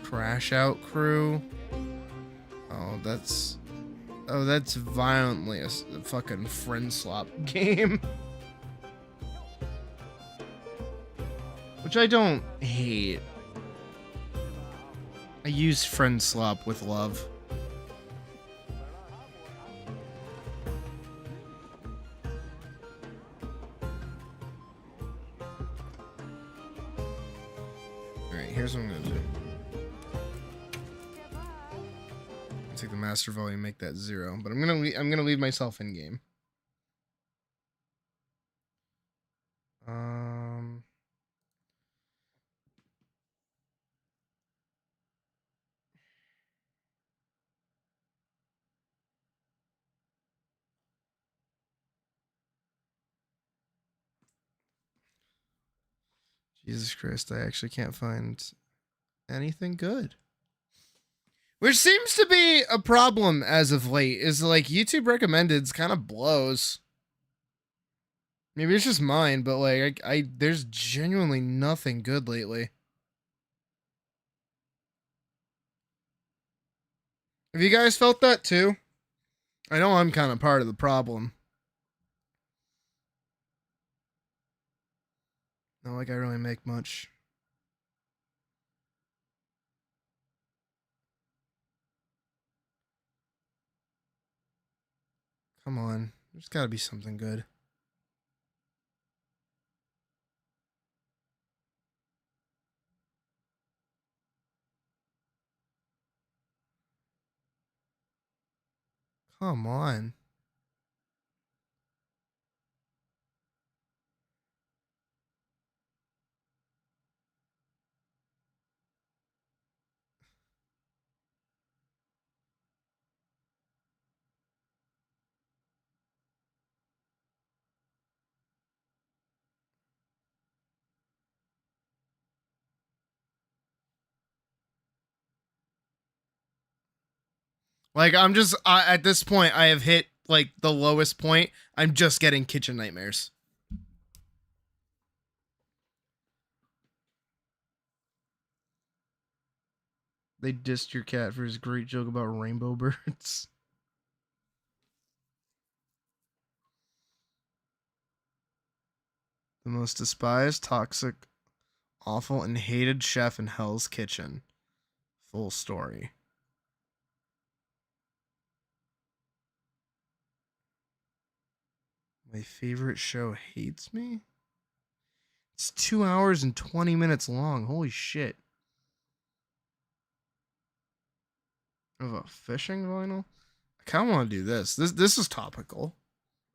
Crash Out Crew. Oh, that's violently a fucking friend slop game. Which I don't hate. I use friend slop with love. here's what I'm gonna do. Take the master volume, make that 0, but I'm gonna leave myself in game. Jesus Christ, I actually can't find anything good. Which seems to be a problem as of late, is like YouTube recommendeds kind of blows. Maybe it's just mine, but like I there's genuinely nothing good lately. Have you guys felt that too? I know I'm kind of part of the problem. Not like I really make much. Come on. There's got to be something good. Come on. Like, I'm just, at this point, I have hit, like, the lowest point. I'm just getting kitchen nightmares. They dissed your cat for his great joke about rainbow birds. The most despised, toxic, awful, and hated chef in Hell's Kitchen. Full story. My favorite show hates me? It's 2 hours and 20 minutes long. Holy shit. Of a fishing vinyl? I kind of want to do this. This is topical.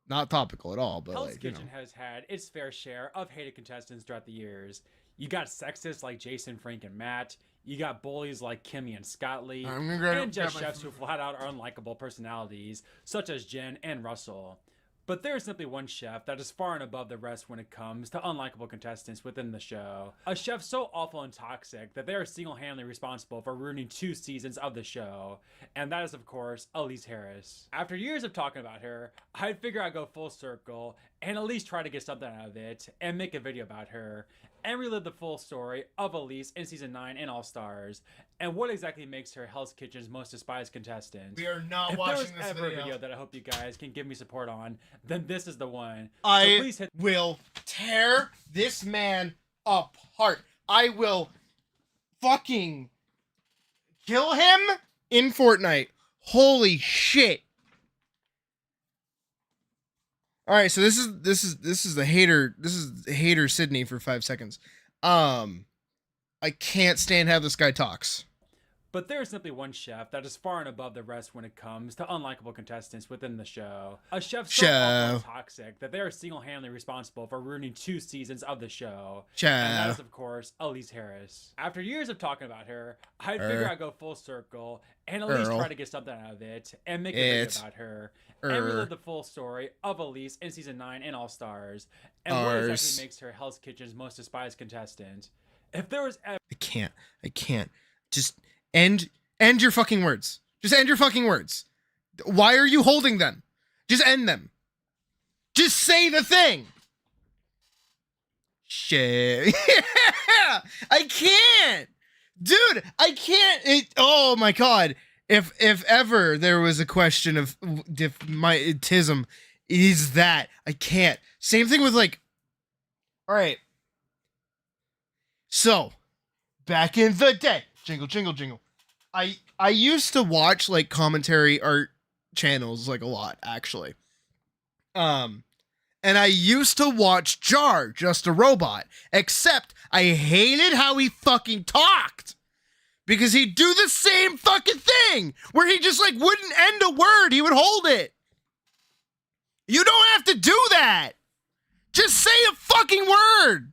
Not topical at all, but Hell's like, you Kitchen know. has had its fair share of hated contestants throughout the years. You got sexists like Jason, Frank, and Matt. You got bullies like Kimmy and Scott Lee. And just chefs who flat out are unlikable personalities, such as Jen and Russell. But there is simply one chef that is far and above the rest when it comes to unlikable contestants within the show. A chef so awful and toxic that they are single-handedly responsible for ruining 2 seasons of the show. And that is, of course, Elise Harris. After years of talking about her, I'd figure I'd go full circle and at least try to get something out of it and make a video about her and relive the full story of Elise in season 9 and All Stars and what exactly makes her Hell's Kitchen's most despised contestant. We are not if watching there was this ever a video that I hope you guys can give me support on, then this is the one. I so please hit will tear this man apart. I will fucking kill him in Fortnite. Holy shit. All right, so this is the hater. This is the hater Sydney for 5 seconds. I can't stand how this guy talks. But there is simply one chef that is far and above the rest when it comes to unlikable contestants within the show. A chef so awful and toxic that they are single-handedly responsible for ruining 2 seasons of the show. And that is, of course, Elise Harris. After years of talking about her, I'd figure I'd go full circle and at least try to get something out of it and make a video about her and relive the full story of Elise in season 9 and All Stars and what exactly makes her Hell's Kitchen's most despised contestant. If there was ever... I can't. Just end your fucking words. Just end your fucking words. Why are you holding them? Just end them. Just say the thing. Shit. Yeah, I can't. Dude, I can't. Oh my god. If ever there was a question of my autism, is that I can't. Same thing with like, all right. So, back in the day, jingle, jingle, jingle. I used to watch like commentary art channels like a lot, actually. And I used to watch Jar, Just a Robot, except I hated how he fucking talked. Because he'd do the same fucking thing, where he just like wouldn't end a word, he would hold it. You don't have to do that. Just say a fucking word.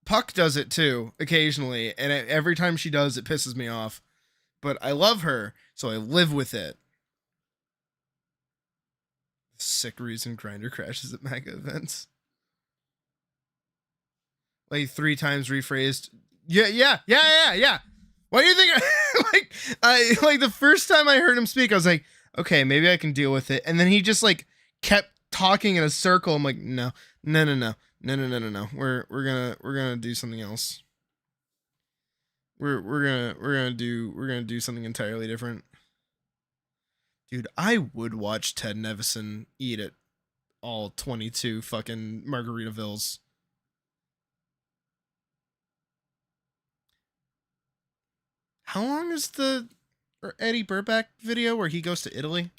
Puck does it too, occasionally, and every time she does, it pisses me off. But I love her, so I live with it. Sick reason Grinder crashes at mega events. Like 3 times rephrased. Yeah. Why do you think like the first time I heard him speak, I was like, okay, maybe I can deal with it. And then he just like kept talking in a circle. I'm like, no. We're gonna do something else. We're gonna do something entirely different. Dude, I would watch Ted Nevison eat at all 22 fucking Margaritavilles. How long is the Eddie Burback video where he goes to Italy?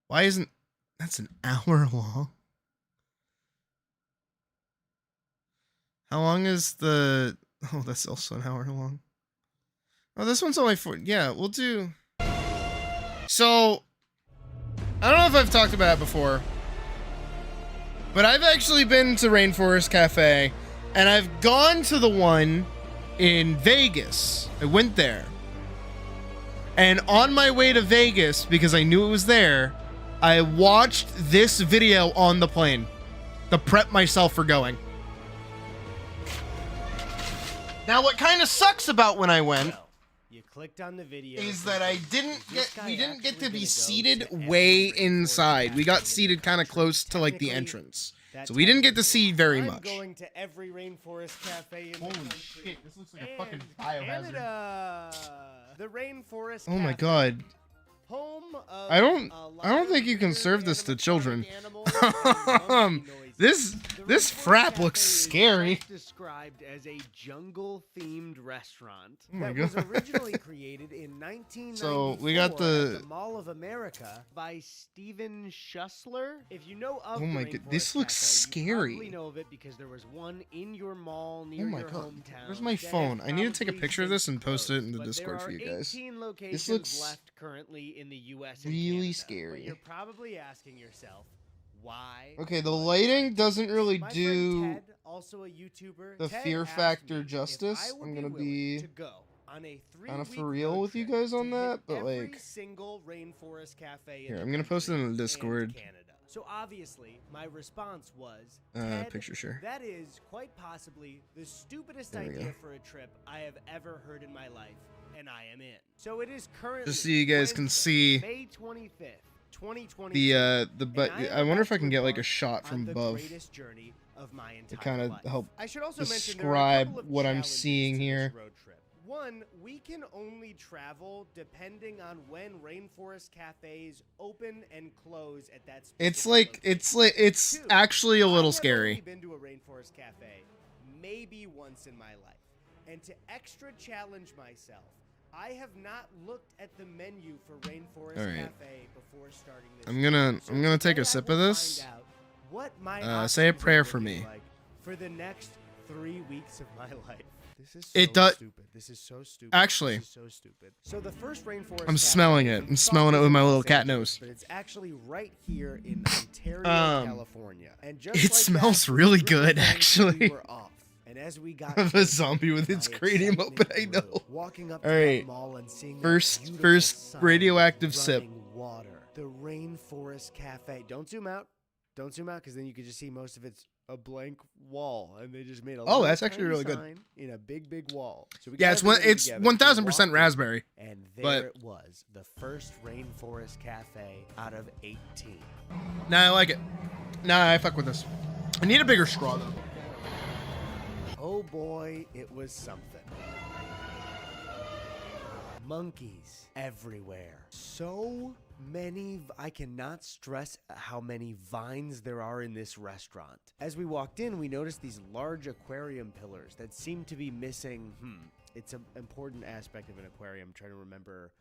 Why isn't... That's an hour long. How long is the... Oh, that's also an hour long. Oh, this one's only 4... Yeah, we'll do... So, I don't know if I've talked about it before, but I've actually been to Rainforest Cafe, and I've gone to the one in Vegas. I went there. And on my way to Vegas, because I knew it was there, I watched this video on the plane to prep myself for going. Now, what kind of sucks about when I went you clicked on the video is that we didn't get to be seated way inside. We got seated kind of close to like the entrance. So we didn't get to see very much. Going to every Rainforest Cafe in Holy the shit, this looks like a fucking biohazard. Canada. The Rainforest Oh my Cafe. God. Home of I don't think you can serve this to children. This frap looks scary. Described as a jungle-themed restaurant Oh my that was God. originally created in 1994 So we got at the Mall of America by Steven Schussler. If you know of Oh my the God, Rainforest this looks Cafe, you scary. probably know of it because there was one in your mall Oh near my your God. hometown. Where's my that has phone? I need to take a probably picture of this and since post it in the closed, but Discord there for you are guys. 18 locations looks left currently in the US and really Canada. scary. But you're probably asking yourself, why? Okay, the lighting doesn't really My do friend Ted, also a YouTuber, the Ted fear asked factor me if justice. I would I'm gonna willing be to go on a kind of 3-week for real road with you trip guys on to hit that, but every like, single Rainforest Cafe in here, the I'm gonna post it in the country Discord. and Canada. So obviously, my response was, Picture share. that is quite possibly the stupidest There we idea go. for a trip I have ever heard in my life, and I am in. So it is currently Just so you guys can Wednesday, see May 25th, 2020. but I wonder if I can get like a shot from above to kind of help I should also mention there are a describe couple of what I'm challenges seeing to this here. road trip. One, we can only travel depending on when Rainforest Cafes open and close at that specific It's Two, actually a little I have scary. only been to a Rainforest Cafe maybe once in my life. And to extra challenge myself, I have not looked at the menu for Rainforest All right. Cafe before starting this. I'm gonna take today a sip I of will this. find out what my Say a options are prayer for looking me. like for the next 3 weeks of my life. This is It does- stupid. This is so stupid. Actually. This is so stupid. So the first Rainforest I'm Cafe, smelling it. we I'm thought smelling it was with my in little Los cat Angeles, nose. But it's actually right here in Ontario, California. And just It like smells that, really the group of good, friends, actually. we were off. And as we got Of a closer, zombie with its my cranium excitement open, I grew. know. Walking up All to that right. mall and seeing that First beautiful sun radioactive with sip. running water. The Rainforest Cafe. Don't zoom out. Don't zoom out because then you could just see most of it's a blank wall, and they just made a little that's actually tiny really good. sign in a big wall. So we Yeah, got it's everybody it's together. 1000% We walked in, raspberry. and there but- it was, the first Rainforest Cafe out of 18. Nah, I like it. Nah, I fuck with this. I need a bigger straw though. Oh boy, it was something. Monkeys everywhere. So many, I cannot stress how many vines there are in this restaurant. As we walked in, we noticed these large aquarium pillars that seemed to be missing, It's an important aspect of an aquarium. I'm trying to remember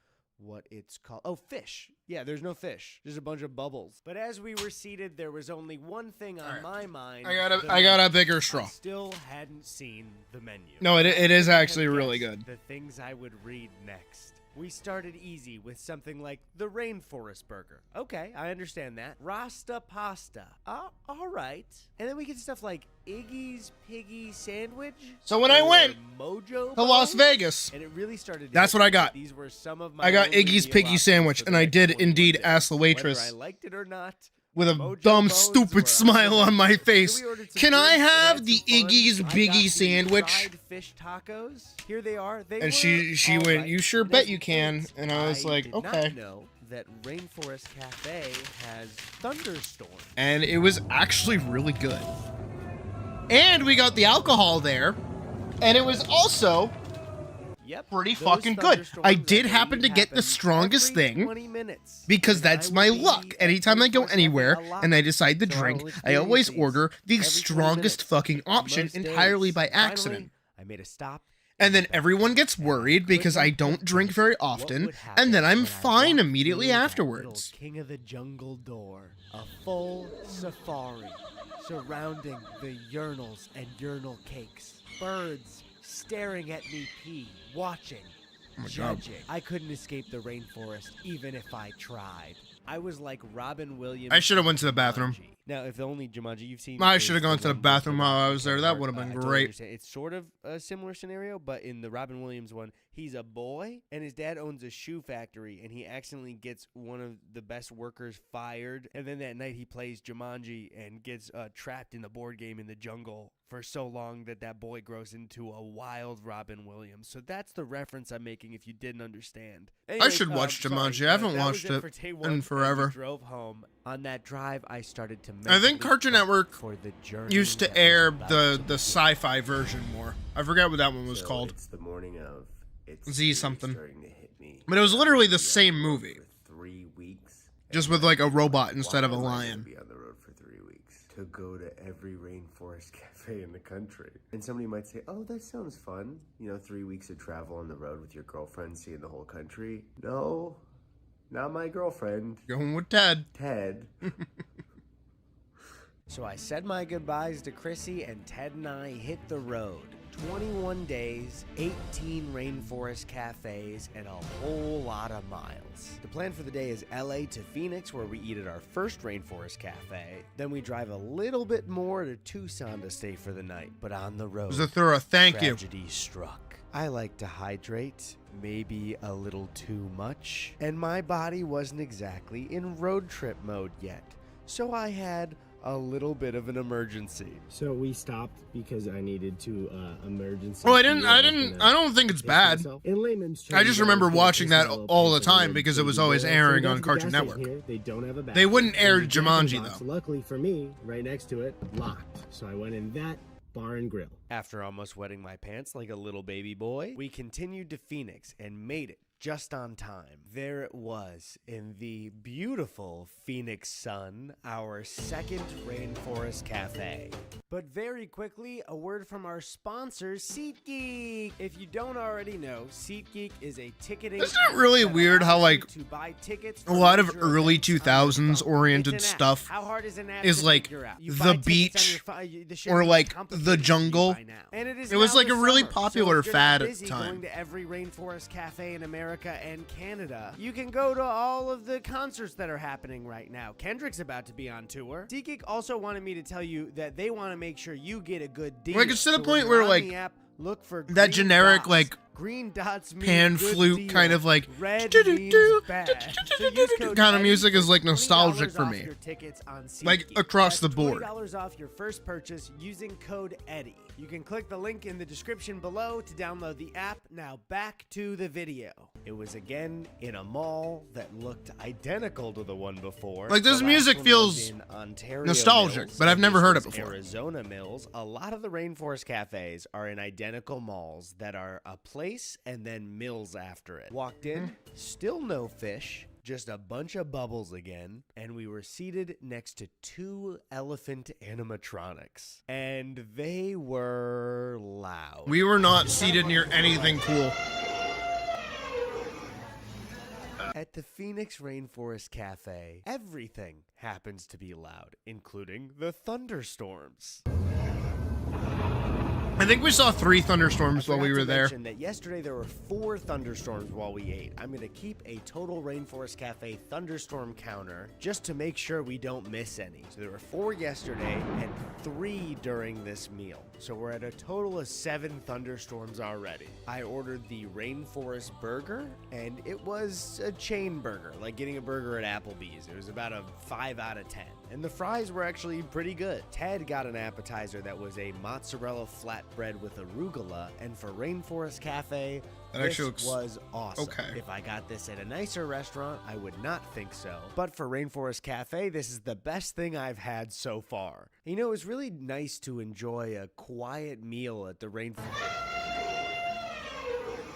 what it's called. Oh, fish. Yeah, there's no fish. There's a bunch of bubbles. But as we were seated, there was only one thing on my mind. I got a bigger straw. I still hadn't seen the menu. No, it is actually really good. The things I would read next. We started easy with something like the Rainforest Burger. Okay, I understand that. Rasta Pasta. All right. And then we get stuff like Iggy's Piggy Sandwich. So when I went Mojo to Las Vegas, and it really started. That's what I got. These were some of my I got Iggy's Piggy Sandwich, and I did indeed ask the waitress. Whether I liked it or not. With a dumb, stupid smile on my face. Can I have the Iggy's Biggie sandwich? Fish tacos. Here they are. And she went, you sure bet you can. And I was like, okay. I did not know that Rainforest Cafe has thunderstorms. And it was actually really good. And we got the alcohol there. And it was also pretty fucking good. I did happen to get the strongest thing because that's my luck. Anytime I go anywhere and I decide to drink, I always order the strongest fucking option entirely by accident. I made a stop. And then everyone gets worried because I don't drink very often, and then I'm fine immediately afterwards. King of the Jungle door, a full safari surrounding the urinals and urinal cakes, birds staring at me pee, watching, judging. I couldn't escape the rainforest even if I tried. I was like Robin Williams. I should have went to the bathroom. Now, if the only Jumanji you've seen... I should have gone to the bathroom while I was there. That would have been great. It's sort of a similar scenario, but in the Robin Williams one, he's a boy, and his dad owns a shoe factory, and he accidentally gets one of the best workers fired, and then that night he plays Jumanji and gets trapped in the board game in the jungle for so long that boy grows into a wild Robin Williams. So that's the reference I'm making if you didn't understand. Anyways, I should watch Jumanji. I haven't watched it in forever. Drove home. On that drive, I started to... I think Cartoon Network used to air the sci-fi version more. I forgot what that one was called. It's the morning of. It's Z something. starting to hit me. But it was literally the same movie. For 3 weeks. Just with like a robot instead of a lion. Be on the road for 3 weeks to go to every rainforest cafe in the country. And somebody might say, "Oh, that sounds fun. 3 weeks of travel on the road with your girlfriend, seeing the whole country." No, not my girlfriend. Going with Ted. Ted. So I said my goodbyes to Chrissy, and Ted and I hit the road. 21 days, 18 rainforest cafes, and a whole lot of miles. The plan for the day is LA to Phoenix, where we eat at our first rainforest cafe. Then we drive a little bit more to Tucson to stay for the night. But on the road, tragedy struck. I like to hydrate, maybe a little too much, and my body wasn't exactly in road trip mode yet. So I had a little bit of an emergency. So we stopped because I needed to emergency. Well, I don't think it's bad. In layman's terms, I just remember watching that all the time because it was always airing on Cartoon Network. They don't have a bathroom. They wouldn't air Jumanji though. Luckily for me, right next to it, locked. So I went in that bar and grill. After almost wetting my pants like a little baby boy, we continued to Phoenix and made it just on time. There it was in the beautiful Phoenix sun, our second rainforest cafe. But very quickly, a word from our sponsor, SeatGeek. If you don't already know, SeatGeek is a ticketing... Isn't it really weird how like to buy tickets a lot of early 2000s oriented stuff is like the beach or like the jungle? It was like a really popular fad at the time. Going to every rainforest cafe in America and Canada. You can go to all of the concerts that are happening right now. Kendrick's about to be on tour. SeatGeek also wanted me to tell you that they want to make sure you get a good deal. Like it's to the point where like look for that generic dots. Like green dots pan flute deal. kind of like red kind of music is like nostalgic for me. Like across the board. $20 off your first purchase using code Eddie. You can click the link in the description below to download the app. Now back to the video. It was again in a mall that looked identical to the one before. Like this music feels nostalgic, Mills, but I've never heard it before. Arizona Mills. A lot of the rainforest cafes are in identical malls that are a place and then mills after it. Walked in, still no fish. just a bunch of bubbles again, and we were seated next to 2 elephant animatronics, and they were loud. We were not seated near anything cool. At the Phoenix Rainforest Cafe, everything happens to be loud, including the thunderstorms. I think we saw 3 thunderstorms while we were there. That yesterday there were 4 thunderstorms while we ate. I'm going to keep a total Rainforest Cafe thunderstorm counter just to make sure we don't miss any. So there were 4 yesterday and 3 during this meal. So we're at a total of 7 thunderstorms already. I ordered the Rainforest Burger, and it was a chain burger, like getting a burger at Applebee's. It was about a 5 out of 10. And the fries were actually pretty good. Ted got an appetizer that was a mozzarella flatbread with arugula, and for Rainforest Cafe, this was awesome. Okay. If I got this at a nicer restaurant, I would not think so. But for Rainforest Cafe, this is the best thing I've had so far. You know, it was really nice to enjoy a quiet meal at the Rainforest.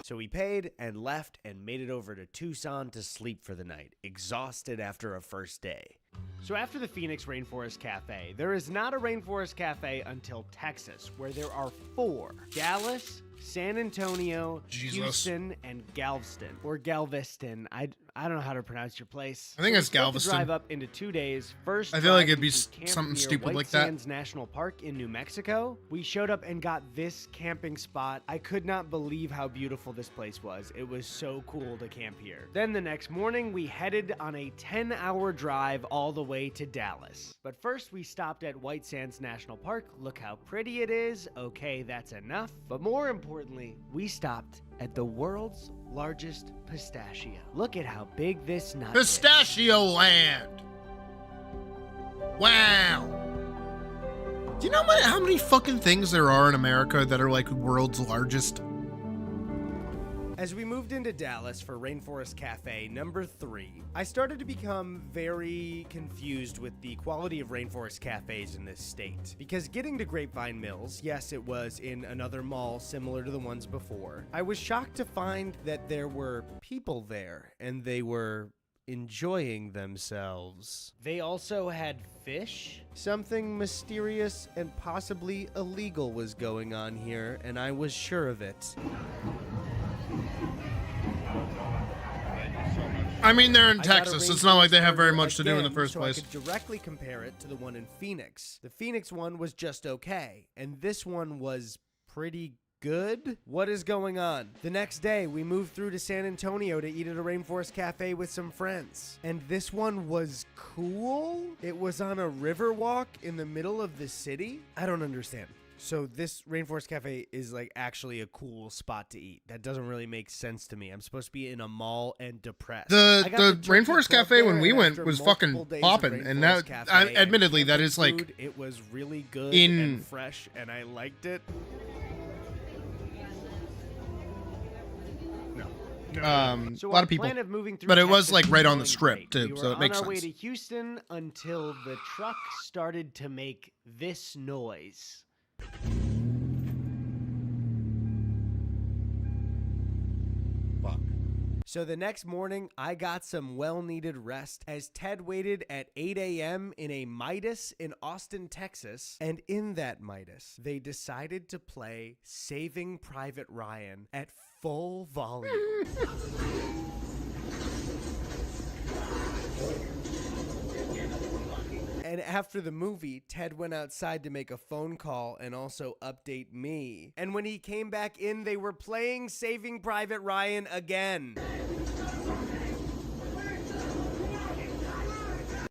So we paid and left and made it over to Tucson to sleep for the night, exhausted after a first day. So after the Phoenix Rainforest Cafe, there is not a Rainforest Cafe until Texas, where there are 4: Dallas, San Antonio, Houston, and Galveston. Or Galveston. I don't know how to pronounce your place. I think it's Galveston. Drive up into 2 days. First, I feel like it'd be something something stupid like that. White Sands National Park in New Mexico. We showed up and got this camping spot. I could not believe how beautiful this place was. It was so cool to camp here. Then the next morning, we headed on a 10-hour drive all the way to Dallas. But first, we stopped at White Sands National Park. Look how pretty it is. Okay, that's enough. But more importantly, we stopped at the world's largest pistachio. Look at how big this nut is. Pistachio land. Wow. Do you know how many fucking things there are in America that are like world's largest? As we moved into Dallas for Rainforest Cafe number 3, I started to become very confused with the quality of Rainforest Cafes in this state. Because getting to Grapevine Mills, yes, it was in another mall similar to the ones before, I was shocked to find that there were people there, and they were enjoying themselves. They also had fish. Something mysterious and possibly illegal was going on here, and I was sure of it. I mean, they're in Texas. It's not like they have very much to do in the first place. I could directly compare it to the one in Phoenix. The Phoenix one was just okay, and this one was pretty good. What is going on? The next day, we moved through to San Antonio to eat at a Rainforest Cafe with some friends. And this one was cool? It was on a river walk in the middle of the city? I don't understand. So this Rainforest Cafe is like actually a cool spot to eat. That doesn't really make sense to me. I'm supposed to be in a mall and depressed. The Rainforest Cafe when we went was fucking popping, and that admittedly that is like it was really good and fresh, and I liked it. A lot of people, but it was like right on the strip too, so it makes sense. We were on our way to Houston until the truck started to make this noise. Fuck. So the next morning, I got some well-needed rest as Ted waited at 8 a.m. in a Midas in Austin, Texas. And in that Midas, they decided to play Saving Private Ryan at full volume. And after the movie, Ted went outside to make a phone call and also update me. And when he came back in, they were playing Saving Private Ryan again.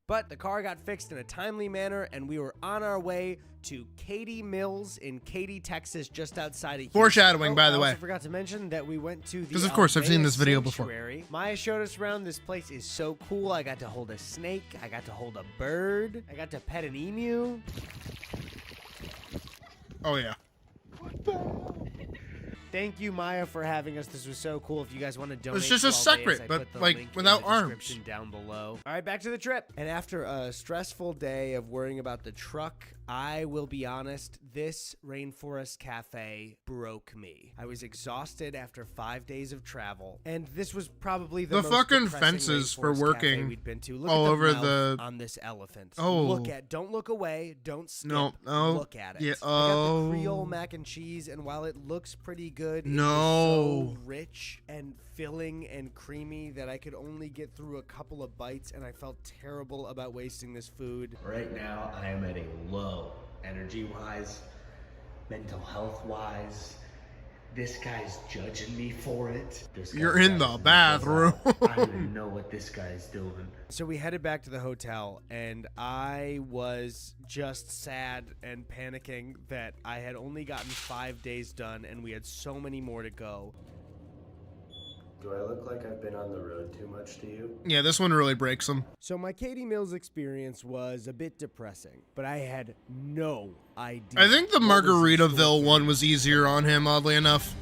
But the car got fixed in a timely manner, and we were on our way to Katy Mills in Katy, Texas, just outside of Houston. Foreshadowing, by the way. I also forgot to mention that we went to the because of course I've seen this video sanctuary. Before. Maya showed us around. This place is so cool. I got to hold a snake. I got to hold a bird. I got to pet an emu. Oh yeah. Thank you, Maya, for having us. This was so cool. If you guys want to donate, It's just to a all secret, this, I but, put the like, link without in the arms. description down below. All right, back to the trip. And after a stressful day of worrying about the truck, I will be honest, this Rainforest Cafe broke me. I was exhausted after 5 days of travel, and this was probably the most fucking depressing fences for Rainforest Cafe working we'd been to. Look all at the over mouth the- on this elephant. Oh. Don't look away, don't skip. No. Look at it. Yeah, I got oh. the Creole mac and cheese, and while it looks pretty good, it No. was so rich and filling and creamy that I could only get through a couple of bites, and I felt terrible about wasting this food. Right now, I am at a low, energy-wise, mental health-wise. This guy's judging me for it. You're in the bathroom. I don't even know what this guy's doing. So we headed back to the hotel, and I was just sad and panicking that I had only gotten 5 days done, and we had so many more to go. Do I look like I've been on the road too much to you? Yeah, this one really breaks them. So my Katie Mills experience was a bit depressing, but I had no idea. I think the what was in store Margaritaville for one me. was easier on him, oddly enough.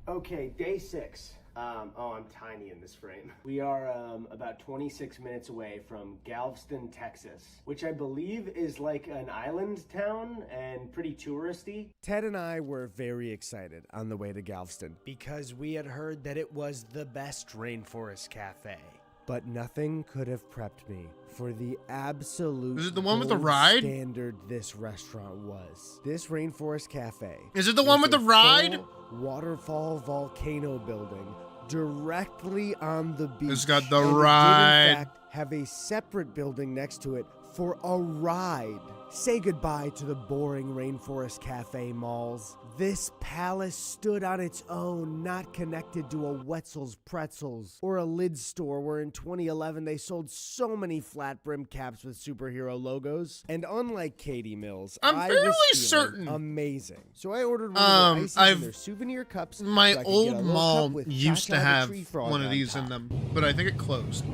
Okay, day 6. I'm tiny in this frame. We are about 26 minutes away from Galveston, Texas, which I believe is like an island town and pretty touristy. Ted and I were very excited on the way to Galveston because we had heard that it was the best Rainforest Cafe. But nothing could have prepped me for the absolute Is it the one with the gold ride? standard this restaurant was. This Rainforest Cafe. Is it the one with the was a ride? full waterfall volcano building directly on the beach. It's got the And it did, ride. in fact, have a separate building next to it for a ride. Say goodbye to the boring Rainforest Cafe malls. This palace stood on its own, not connected to a Wetzel's Pretzels or a lid store where in 2011 they sold so many flat brim caps with superhero logos. And unlike Katie Mills, I'm I fairly was feeling certain. amazing. So I ordered one of their ices I've- in their souvenir cups. My so I could get a old little mall cup with used to Cha-Cha the have tree frog one of on these top. in them, but I think it closed.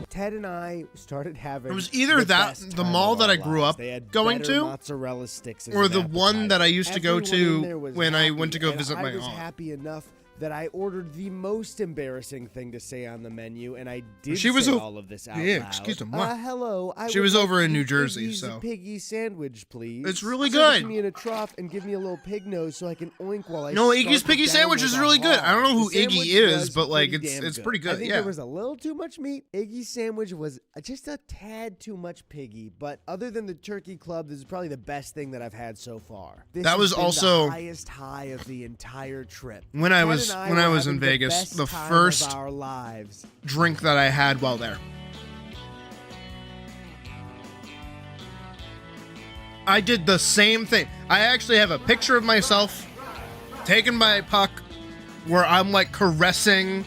Ted and I started having. It was either the that- best the time mall of that our I grew lives. up They had going better to, mozzarella sticks as or an the one that I appetizer. used to go Everyone in to there was when I happy, went to go and visit my I was aunt. happy enough that I ordered the most embarrassing thing to say on the menu, and I did She was say o- all of this out Yeah, loud. excuse-moi. Hello. She would was like over in the New Jersey, Piggy's so- piggy sandwich, please. It's really Serve it to good. me in a trough and give me a little pig nose so I can oink while I. No, start Iggy's the Piggy sandwich downward is really good. I don't know who The Iggy sandwich is, was but, like, pretty it's damn pretty I good, think yeah. there was a little too much meat. Iggy's sandwich was just a tad too much piggy, but other than the turkey club, this is probably the best thing that I've had so far. This That has was been also- the highest high of the entire trip. When I Ted was- and I when I were was in having Vegas, best the time first- of our lives. Drink that I had while there. I did the same thing. I actually have a picture of myself taken by a puck where I'm like caressing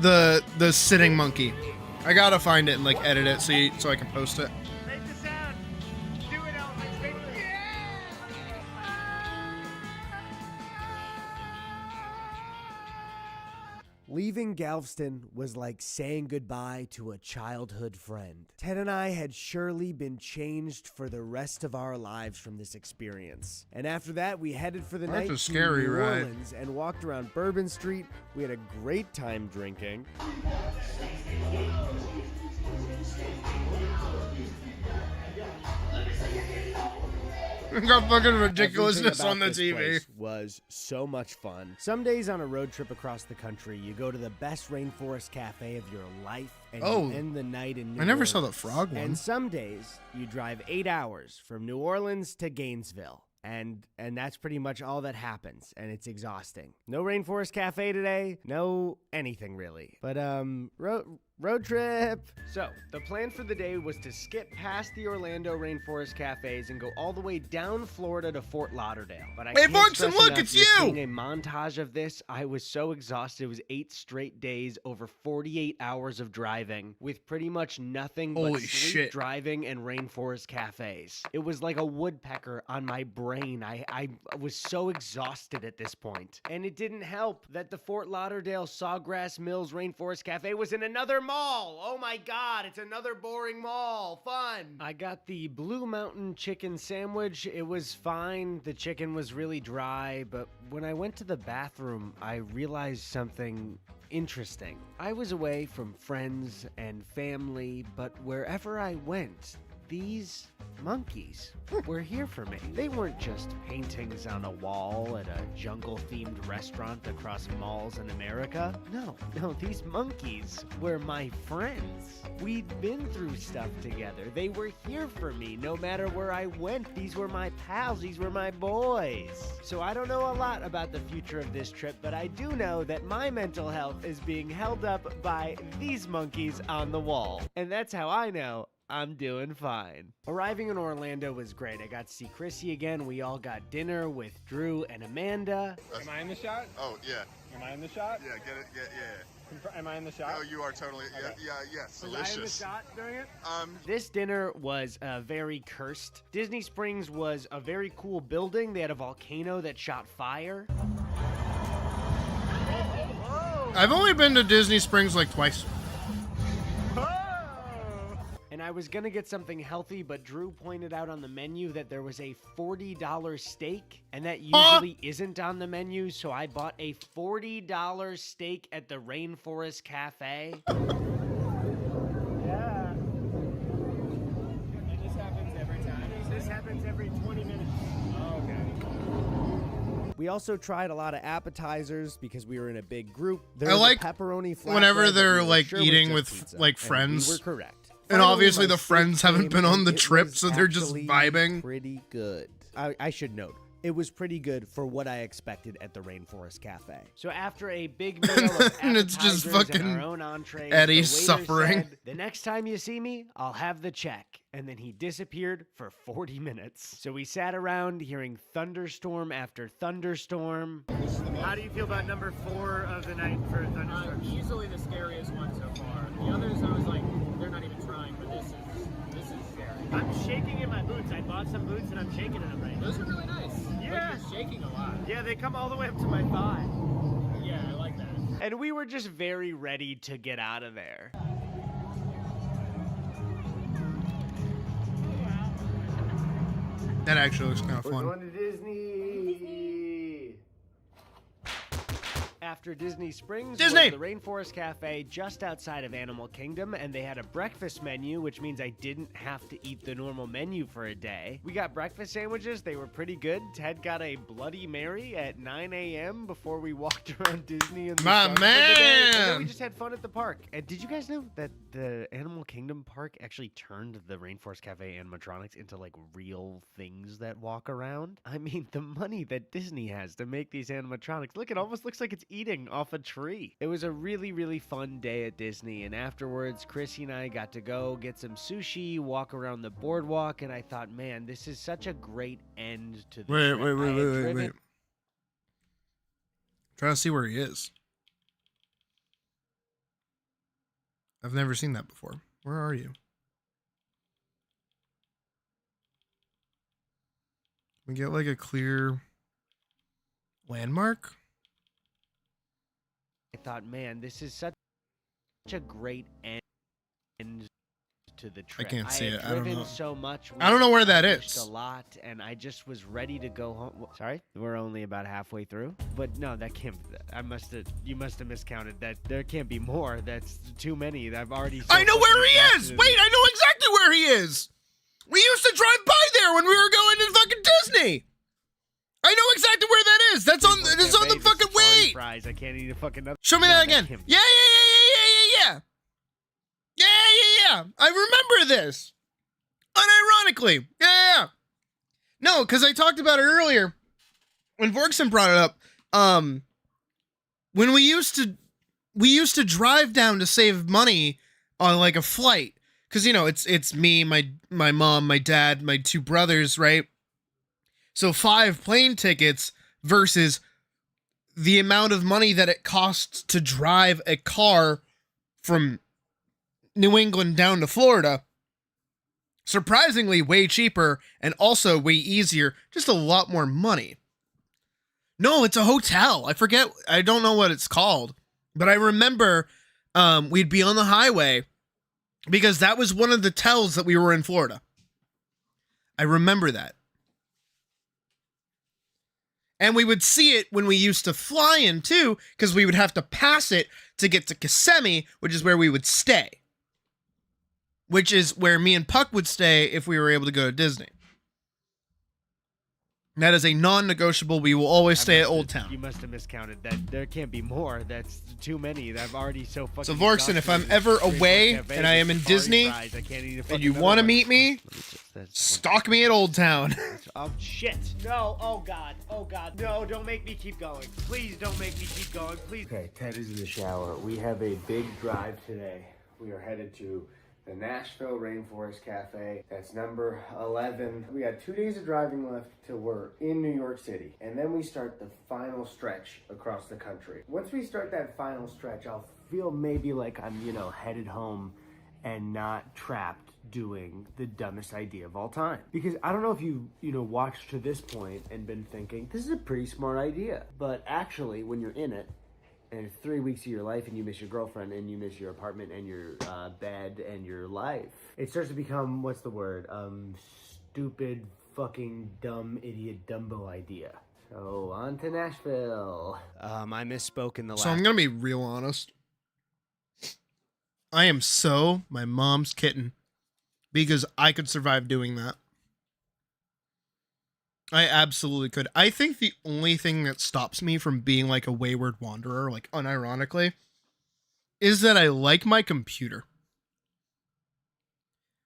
the sitting monkey. I gotta find it and like edit it so I can post it. Make the sound. Do it, elephants. Make the Leaving Galveston was like saying goodbye to a childhood friend. Ted and I had surely been changed for the rest of our lives from this experience. And after that, we headed for the That's night a scary to New ride. Orleans and walked around Bourbon Street. We had a great time drinking. Got fucking ridiculousness Everything on the about this TV. place was so much fun. Some days on a road trip across the country, you go to the best rainforest cafe of your life and Oh, you end the night in New I never saw the Orleans. frog one. And some days you drive 8 hours from New Orleans to Gainesville. And that's pretty much all that happens, and it's exhausting. No Rainforest Cafe today, no anything really. But road trip. So, the plan for the day was to skip past the Orlando Rainforest Cafes and go all the way down Florida to Fort Lauderdale. But I Hey, can't Markson, stress look, enough, it's you're you! seeing a montage of this. I was so exhausted. It was 8 straight days over 48 hours of driving with pretty much nothing but Holy sleep, shit. driving, and Rainforest Cafes. It was like a woodpecker on my brain. I was so exhausted at this point. And it didn't help that the Fort Lauderdale Sawgrass Mills Rainforest Cafe was in another mall. Oh my God, it's another boring mall. Fun. I got the Blue Mountain chicken sandwich. It was fine. The chicken was really dry, but when I went to the bathroom, I realized something interesting. I was away from friends and family, but wherever I went, these monkeys were here for me. They weren't just paintings on a wall at a jungle-themed restaurant across malls in America. No, these monkeys were my friends. We'd been through stuff together. They were here for me no matter where I went. These were my pals. These were my boys. So I don't know a lot about the future of this trip, but I do know that my mental health is being held up by these monkeys on the wall. And that's how I know I'm doing fine. Arriving in Orlando was great. I got to see Chrissy again. We all got dinner with Drew and Amanda. Am I in the shot? Oh, yeah. Am I in the shot? Yeah, get it, yeah. Am I in the shot? Oh, you are totally, Okay. yes, Was I in the delicious. shot during it? This dinner was very cursed. Disney Springs was a very cool building. They had a volcano that shot fire. I've only been to Disney Springs like twice. And I was gonna get something healthy, but Drew pointed out on the menu that there was a $40 steak, and that usually isn't on the menu, so I bought a $40 steak at the Rainforest Cafe. Yeah. It just happens every time. This happens every 20 minutes. Oh, okay. We also tried a lot of appetizers because we were in a big group. I like pepperoni whenever flatbread that they're, we were like, sure was eating just with, pizza, like, and friends. We were correct. And Finally, obviously my the friends steak haven't been came, on the and it trip, was so they're just actually vibing. Pretty good. I should note, it was pretty good for what I expected at the Rainforest Cafe. So after a big meal of And it's just appetizers fucking and our own entrees, Eddie the waiter suffering. said, "The next time you see me, I'll have the check." And then he disappeared for 40 minutes. So we sat around hearing thunderstorm after thunderstorm. How do you feel about number 4 of the night for Thunderstorm? Easily the scariest one so far. The others, I was like, they're not even trying, but this is scary. I'm shaking in my boots. I bought some boots and I'm shaking in them right now. Those are really nice. Yeah. But you're shaking a lot. Yeah, they come all the way up to my thigh. Yeah, I like that. And we were just very ready to get out of there. That actually looks kind of We're fun. going to Disney. After Disney Springs Disney! was the Rainforest Cafe just outside of Animal Kingdom, and they had a breakfast menu, which means I didn't have to eat the normal menu for a day. We got breakfast sandwiches. They were pretty good. Ted got a Bloody Mary at 9 a.m. before we walked around Disney in the My sun for the day. And then man! we just had fun at the park. And did you guys know that the Animal Kingdom park actually turned the Rainforest Cafe animatronics into like real things that walk around? I mean, the money that Disney has to make these animatronics. Look, it almost looks like it's eating off a tree. It was a really, really fun day at Disney, and afterwards, Chrissy and I got to go get some sushi, walk around the boardwalk, and I thought, man, this is such a great end to the trip. Wait. Trying to see where he is. I've never seen that before. Where are you? We get like a clear landmark? I thought, man, this is such a great end to the trip. can't see had it. I don't driven know. so much. I don't know where that accomplished is. A lot, and I just was ready to go home. Sorry, we're only about halfway through. But no, that can't. You must have miscounted. That there can't be more. That's too many. I've already. I know where he is! Wait, I know exactly where he is! We used to drive by there when we were going to fucking Disney! I know exactly where that is! It's on the fucking wait! Fries. I can't eat a fucking. Show me that again. Yeah. I remember this. Unironically. Yeah. No, because I talked about it earlier when Vorkson brought it up. When we used to drive down to save money on like a flight. Because, you know, it's me, my mom, my dad, my 2 brothers, right? So 5 plane tickets versus the amount of money that it costs to drive a car from New England down to Florida. Surprisingly way cheaper and also way easier. Just a lot more money. No, it's a hotel. I don't know what it's called. But I remember we'd be on the highway because that was one of the tells that we were in Florida. I remember that. And we would see it when we used to fly in too, because we would have to pass it to get to Kissimmee, which is where we would stay. Which is where me and Puck would stay if we were able to go to Disney. That is a non-negotiable. We will always stay at Old Town. You must have miscounted that. There can't be more. That's too many. I've already so fucking. So Vorkson, if I'm ever away and I am in Disney and you want to meet me, stalk me at Old Town. Oh shit! No! Oh god! Oh god! No! Don't make me keep going. Please don't make me keep going. Please. Okay, Ted is in the shower. We have a big drive today. We are headed to the Nashville Rainforest Cafe. That's number 11. We got 2 days of driving left till we're in New York City. And then we start the final stretch across the country. Once we start that final stretch, I'll feel maybe like I'm, headed home and not trapped doing the dumbest idea of all time. Because I don't know if you watched to this point and been thinking, this is a pretty smart idea. But actually, when you're in it, and it's 3 weeks of your life and you miss your girlfriend and you miss your apartment and your bed and your life, it starts to become, what's the word? Stupid, fucking, dumb, idiot, Dumbo idea. So, on to Nashville. I misspoke in the last... So I'm going to be real honest. I am so my mom's kitten because I could survive doing that. I absolutely could. I think the only thing that stops me from being like a wayward wanderer, like unironically, is that I like my computer.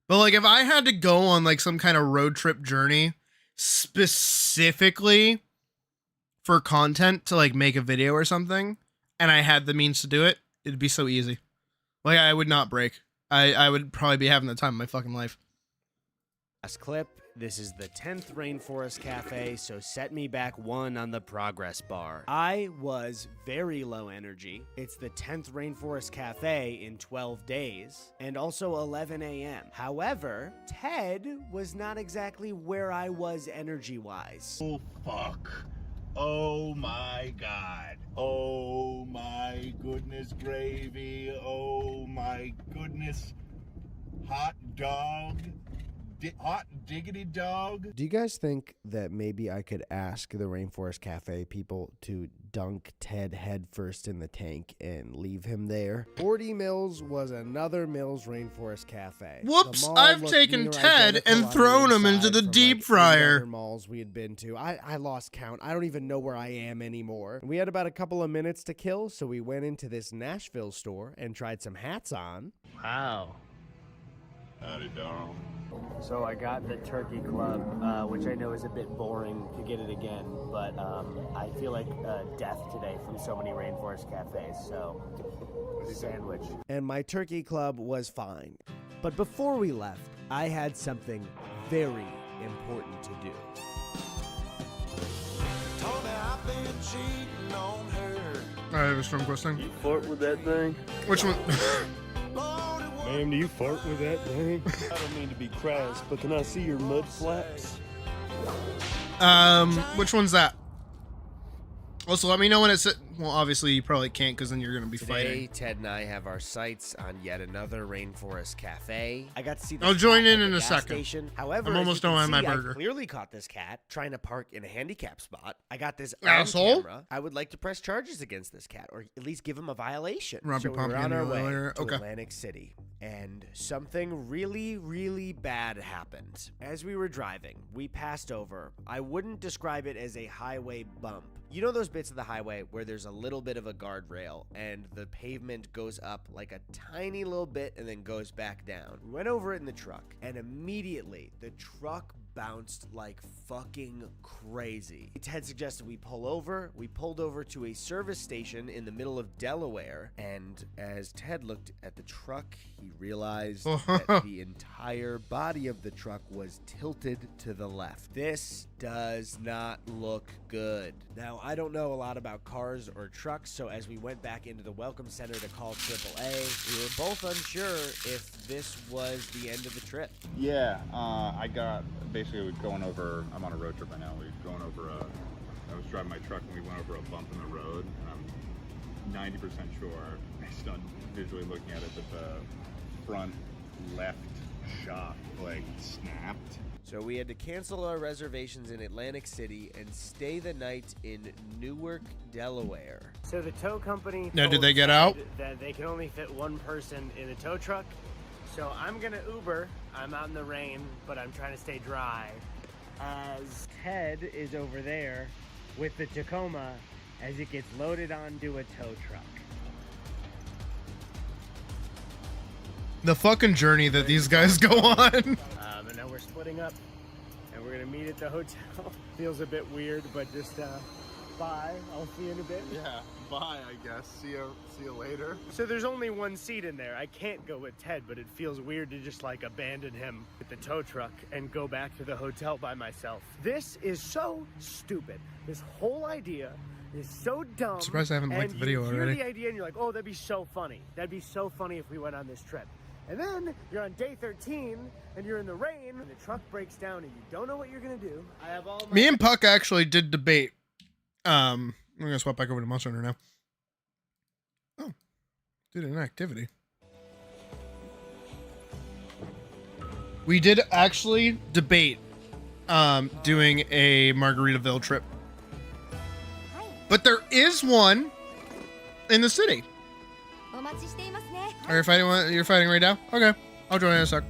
But like if I had to go on like some kind of road trip journey specifically for content to like make a video or something, and I had the means to do it, it'd be so easy. Like I would not break. I would probably be having the time of my fucking life. Last clip. This is the 10th Rainforest Cafe, so set me back 1 on the progress bar. I was very low energy. It's the 10th Rainforest Cafe in 12 days, and also 11 a.m. However, Ted was not exactly where I was energy-wise. Oh, fuck. Oh, my God. Oh, my goodness gravy. Oh, my goodness. Hot dog. Hot diggity dog. Do you guys think that maybe I could ask the Rainforest Cafe people to dunk Ted headfirst in the tank and leave him there? 40 Mills was another Mills Rainforest Cafe. Whoops, I've taken Ted and thrown him into the deep fryer. Malls we had been to. I lost count. I don't even know where I am anymore. We had about a couple of minutes to kill, so we went into this Nashville store and tried some hats on. Wow. Howdy, Darl. So I got the Turkey Club, which I know is a bit boring to get it again, but I feel like death today from so many Rainforest Cafes, so sandwich. And my Turkey Club was fine. But before we left, I had something very important to do. Told me I've been cheating on her. I have a strong question. You fart with that thing? Which one? Ma'am, do you fart with that thing? I don't mean to be crass, but can I see your mud flaps? Which one's that? Also, let me know when it's... Well, obviously, you probably can't because then you're going to be Today, fighting. Ted and I have our sights on yet another Rainforest Cafe. I got to see this I'll join cat in at a the gas second. Station. However, I'm almost done with my burger. I clearly caught this cat trying to park in a handicap spot. I got this asshole. on camera. I would like to press charges against this cat, or at least give him a violation. Robbie So we were on our way earlier. to Okay. Atlantic City, and something really, really bad happened. As we were driving, we passed over. I wouldn't describe it as a highway bump. You know those bits of the highway where there's a little bit of a guardrail and the pavement goes up like a tiny little bit and then goes back down? We went over it in the truck, and immediately the truck bounced like fucking crazy. Ted suggested we pull over. We pulled over to a service station in the middle of Delaware, and as Ted looked at the truck, he realized that the entire body of the truck was tilted to the left. This does not look good. Now, I don't know a lot about cars or trucks, so as we went back into the welcome center to call AAA, we were both unsure if this was the end of the trip. Yeah, I got basically we're going over. I'm on a road trip right now. We're going over I was driving my truck and we went over a bump in the road, and I'm 90% sure, based on visually looking at it, that the front left shock like snapped. So we had to cancel our reservations in Atlantic City and stay the night in Newark, Delaware. So the tow company Now, did they get out? That they can only fit one person in a tow truck. So I'm gonna Uber. I'm out in the rain, but I'm trying to stay dry. As Ted is over there with the Tacoma as it gets loaded onto a tow truck. The fucking journey that these guys go on. And now we're splitting up, and we're gonna meet at the hotel. Feels a bit weird, but just bye. I'll see you in a bit. Yeah, bye, I guess. See you later. So there's only one seat in there. I can't go with Ted, but it feels weird to just like abandon him with the tow truck and go back to the hotel by myself. This is so stupid. This whole idea is so dumb. I'm surprised I haven't liked the video you hear already. the idea and you're like, oh, that'd be so funny. That'd be so funny if we went on this trip. And then you're on day 13 and you're in the rain and the truck breaks down and you don't know what you're gonna do. I have all my Me and Puck actually did debate. I'm gonna swap back over to Monster Hunter now. Oh, did an activity. We did actually debate doing a Margaritaville trip. But there is one in the city. Are you fighting one? You're fighting right now? Okay. I'll join in a sec.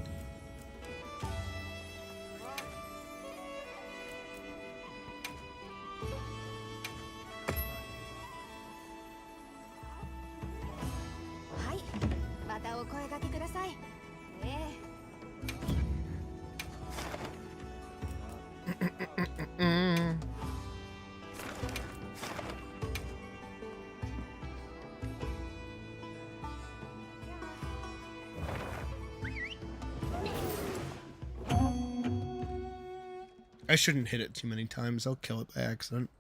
I shouldn't hit it too many times. I'll kill it by accident.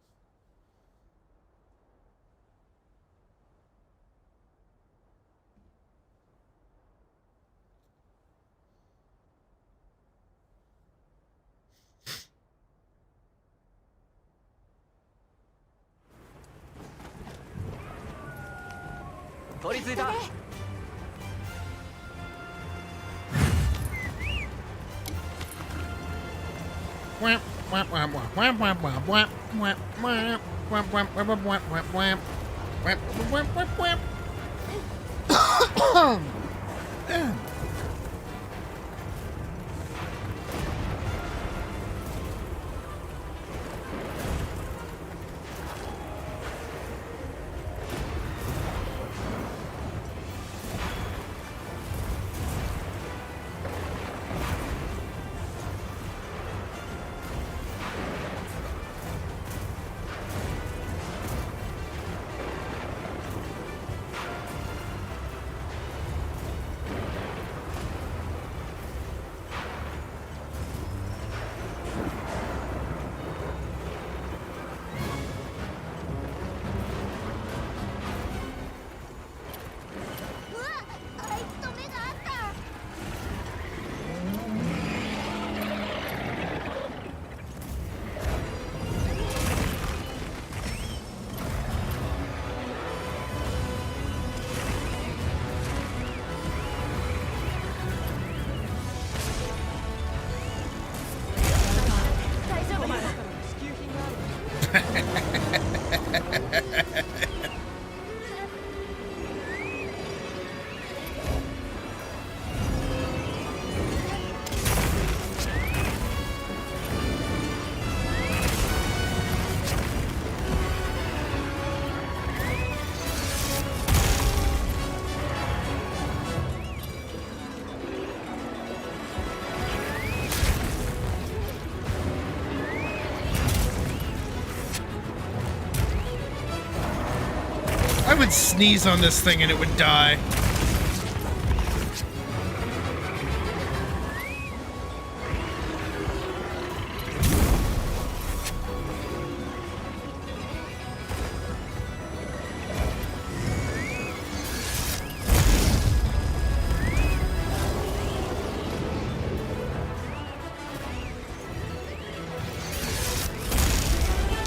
I would sneeze on this thing and it would die.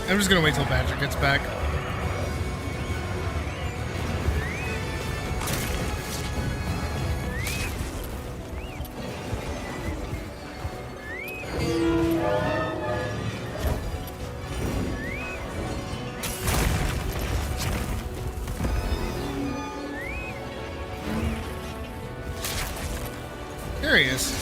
I'm just gonna wait till Patrick gets back. There he is.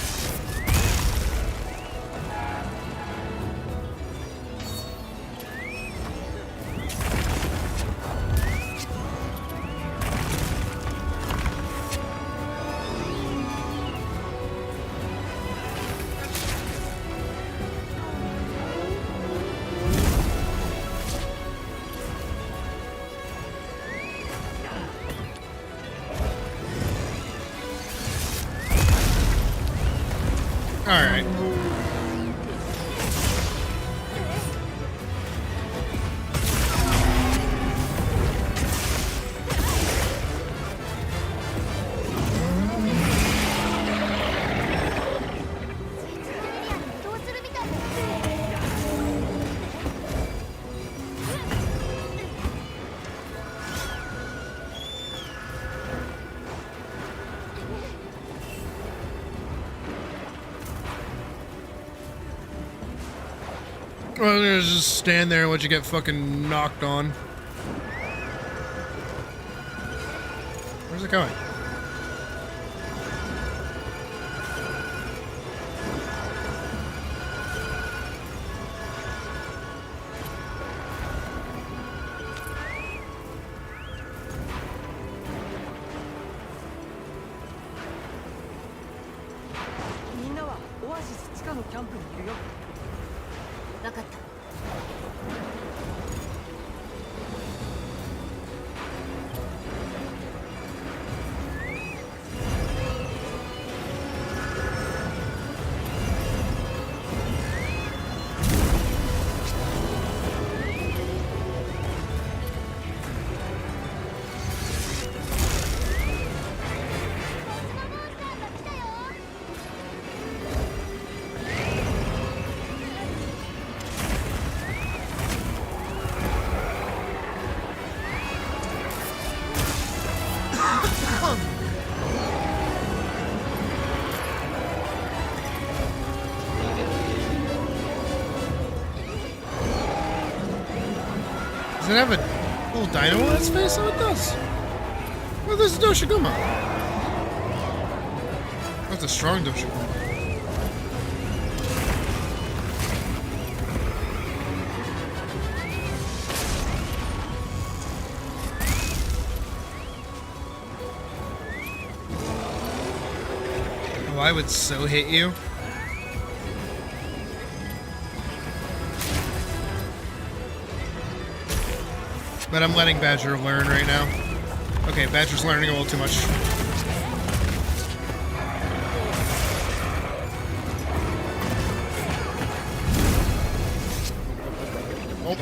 All right. Well, I'm gonna just stand there and let you get fucking knocked on. Where's it going? Does it have a little dino on its face? Oh, it does. Well, there's a Doshiguma. That's a strong Doshiguma. Oh, I would so hit you. But I'm letting Badger learn right now. Okay, Badger's learning a little too much. Oh.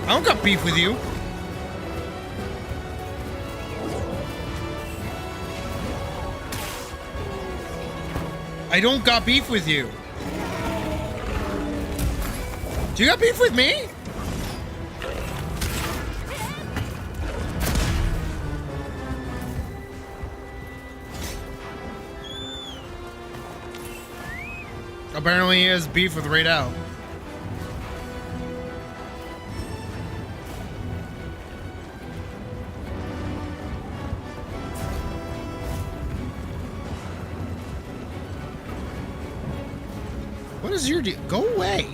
I don't got beef with you. I don't got beef with you. Do you got beef with me? Apparently he has beef with Raid Al. What is your deal? Go away.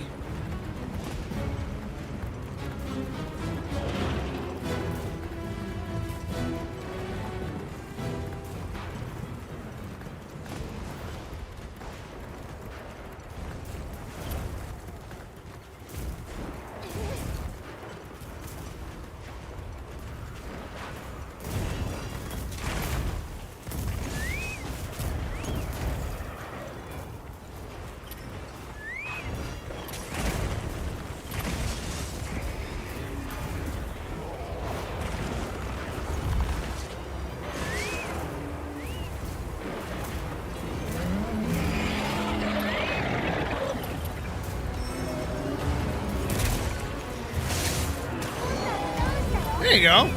There you go.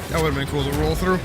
That would have been cool to roll through.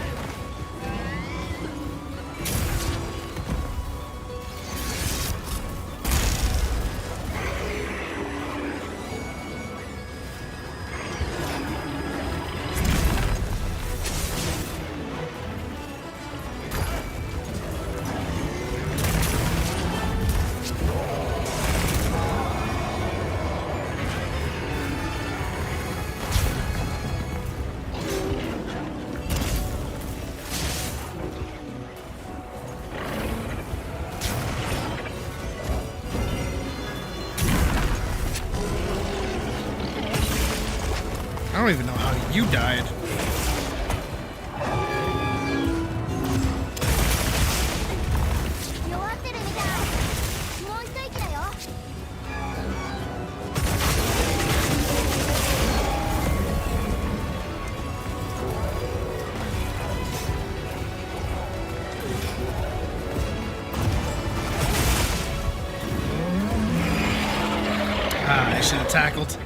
I don't even know how you died. Ah, I should have tackled.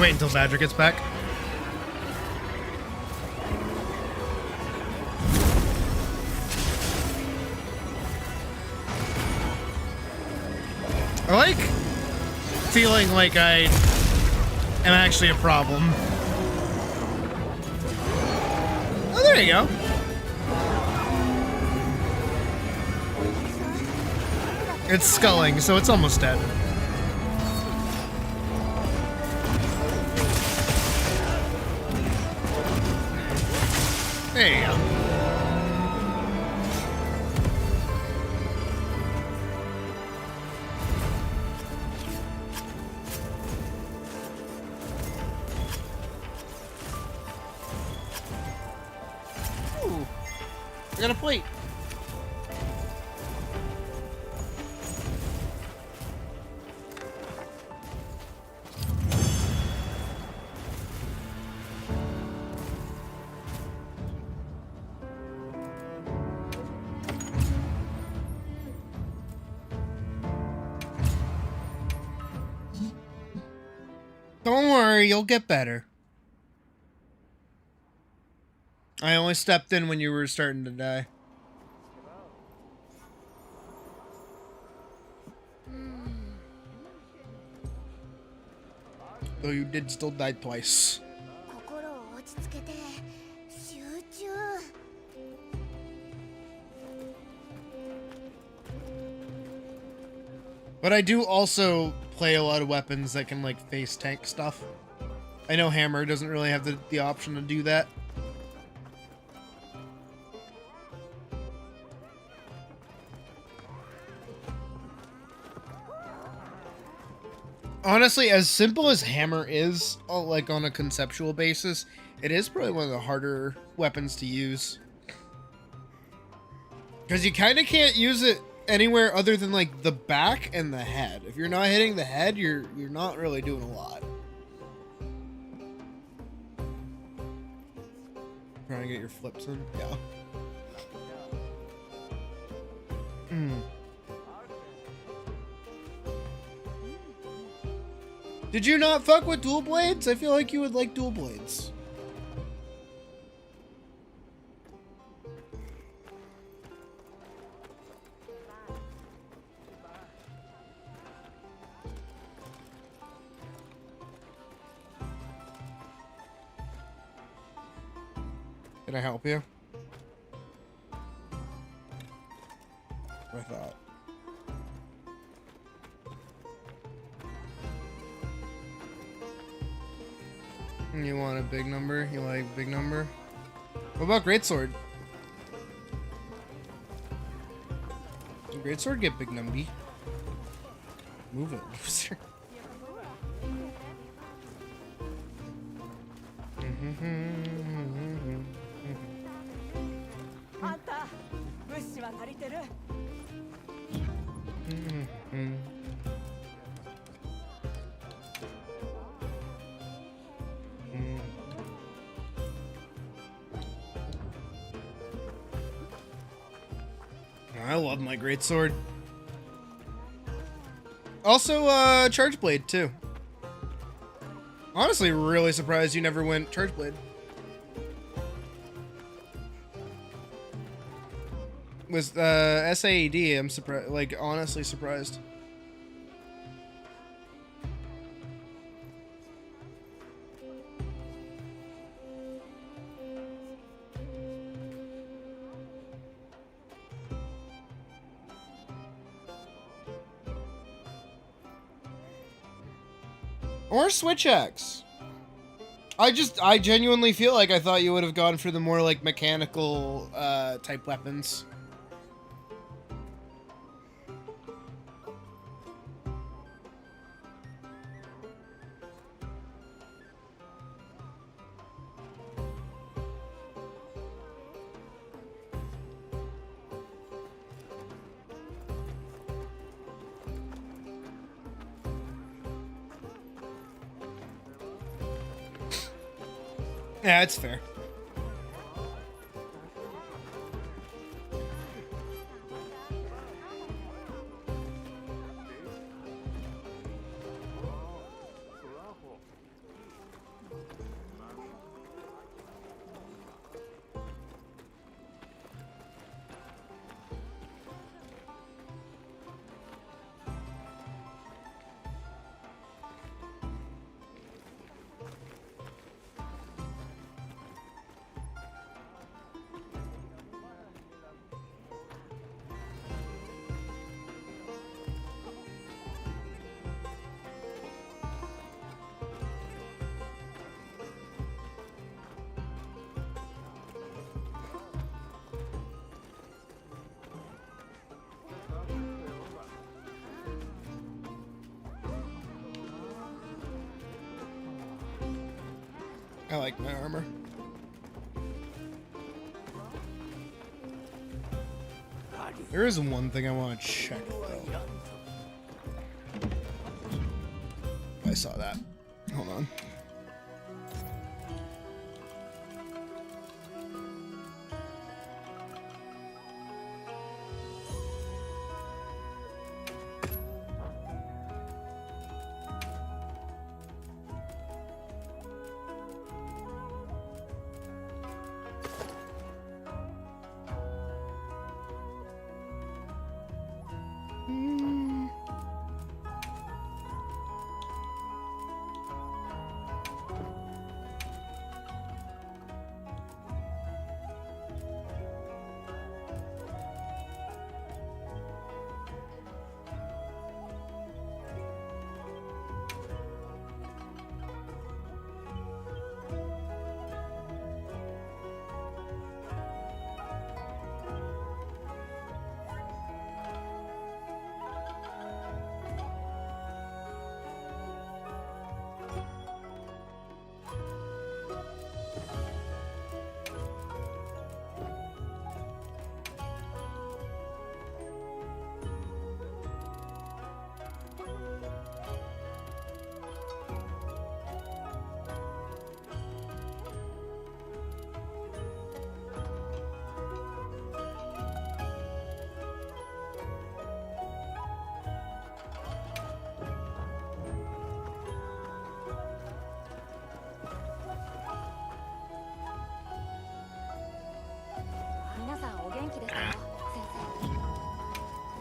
Wait until Badger gets back. I like feeling like I am actually a problem. Oh, there you go. It's sculling, so it's almost dead. There you go. Ooh, I got a plate. Don't worry, you'll get better. I only stepped in when you were starting to die. Though you did still die twice. But I do also play a lot of weapons that can, like, face tank stuff. I know Hammer doesn't really have the option to do that. Honestly, as simple as Hammer is, like, on a conceptual basis, it is probably one of the harder weapons to use. Because you kind of can't use it anywhere other than like the back and the head. If you're not hitting the head, you're not really doing a lot. Trying to get your flips in? Yeah. Did you not fuck with dual blades? I feel like you would like dual blades. Can I help you? I thought. You want a big number? You like big number? What about greatsword? Greatsword get big numby. Move it, loser. I love my greatsword. Also, charge blade too. Honestly, really surprised you never went charge blade. Was SAED? I'm surprised. Like honestly surprised. Or Switch Axe. I genuinely feel like I thought you would have gone for the more like mechanical type weapons. Yeah, it's fair. I like my armor. There is one thing I want to check though. I saw that. Hold on.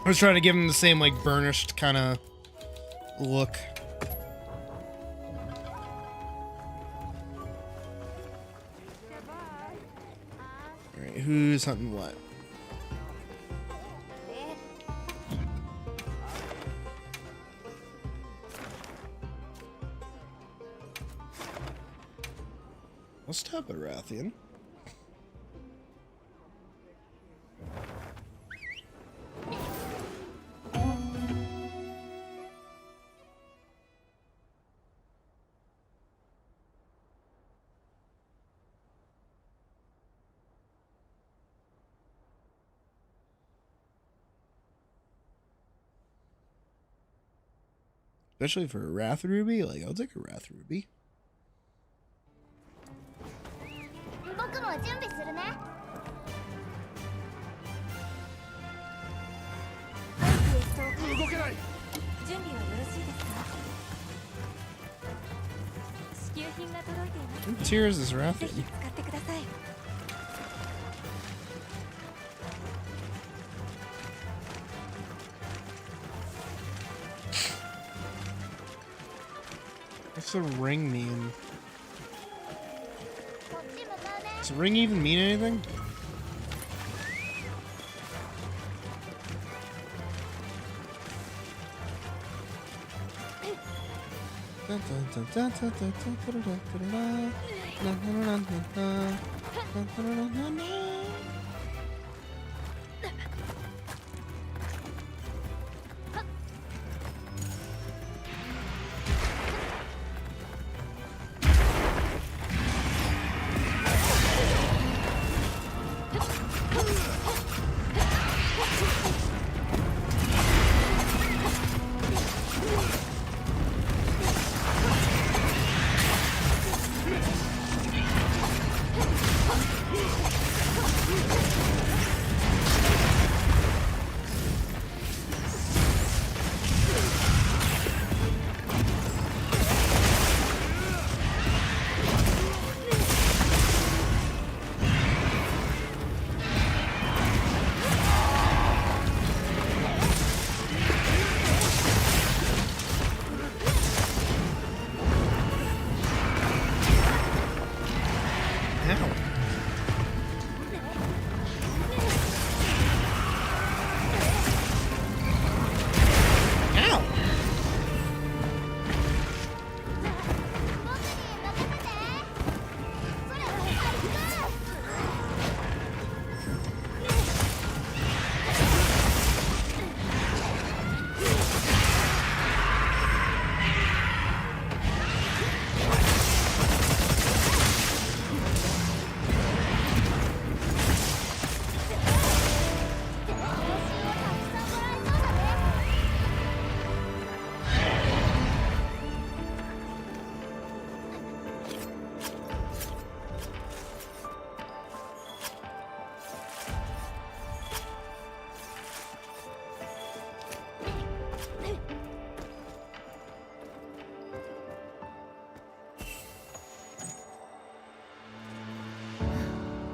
was trying to give him the same like burnished kind of look. All right, who's hunting what? Let's tap a Rathian. Especially for a Wrath Ruby, like I'll take a Wrath Ruby. What tier is this Rathian? What's the ring mean? Does the ring even mean anything?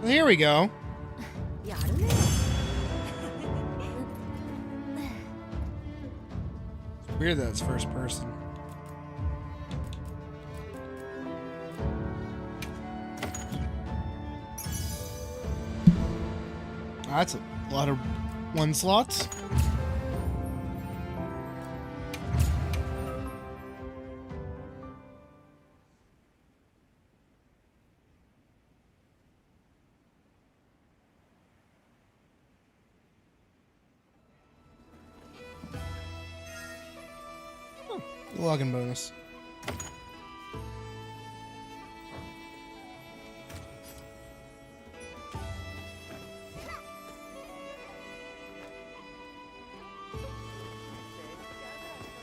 Here we go. Weird that it's first person. That's a lot of one slots. Login bonus.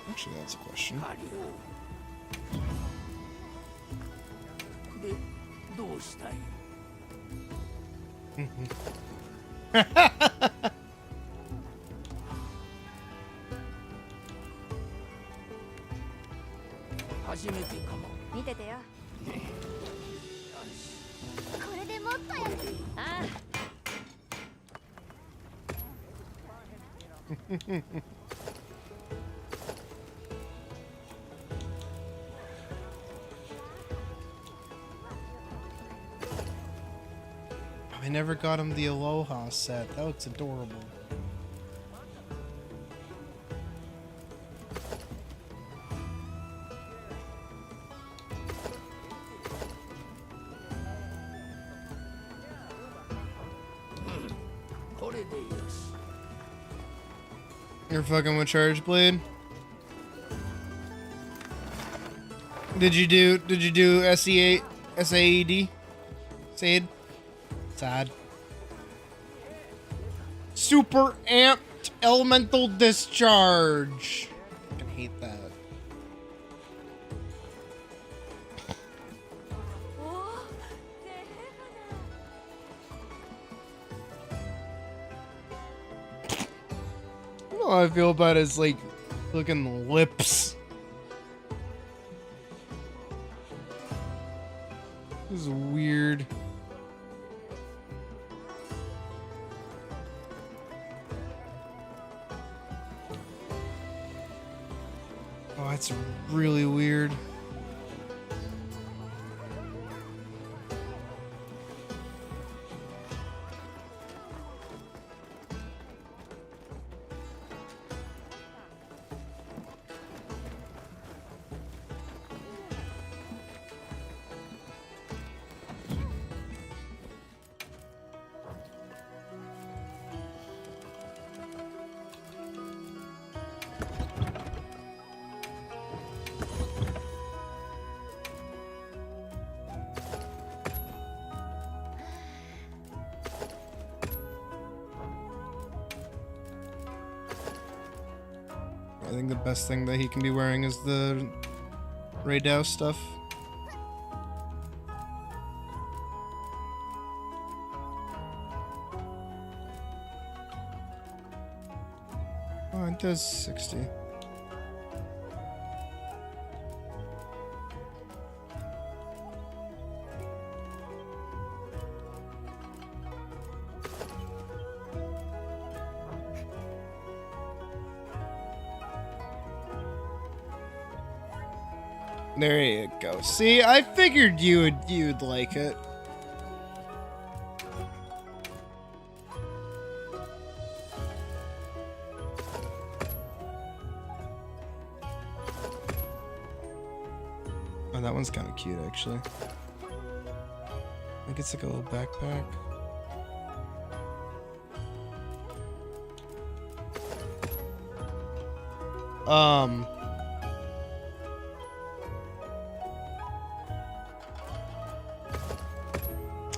Actually, that's a question. I never got him the Aloha set. That looks adorable. You're fucking with Charge Blade? Did you do SE8 SAED? SAED? Sad. Super amped elemental discharge. I fucking hate that. I don't know how I feel about his like looking lips. This is weird. Oh, that's really weird. I think the best thing that he can be wearing is the Ray Dow stuff. Oh, it does 60. There you go. See, I figured you'd like it. Oh, that one's kind of cute, actually. I think it's like a little backpack.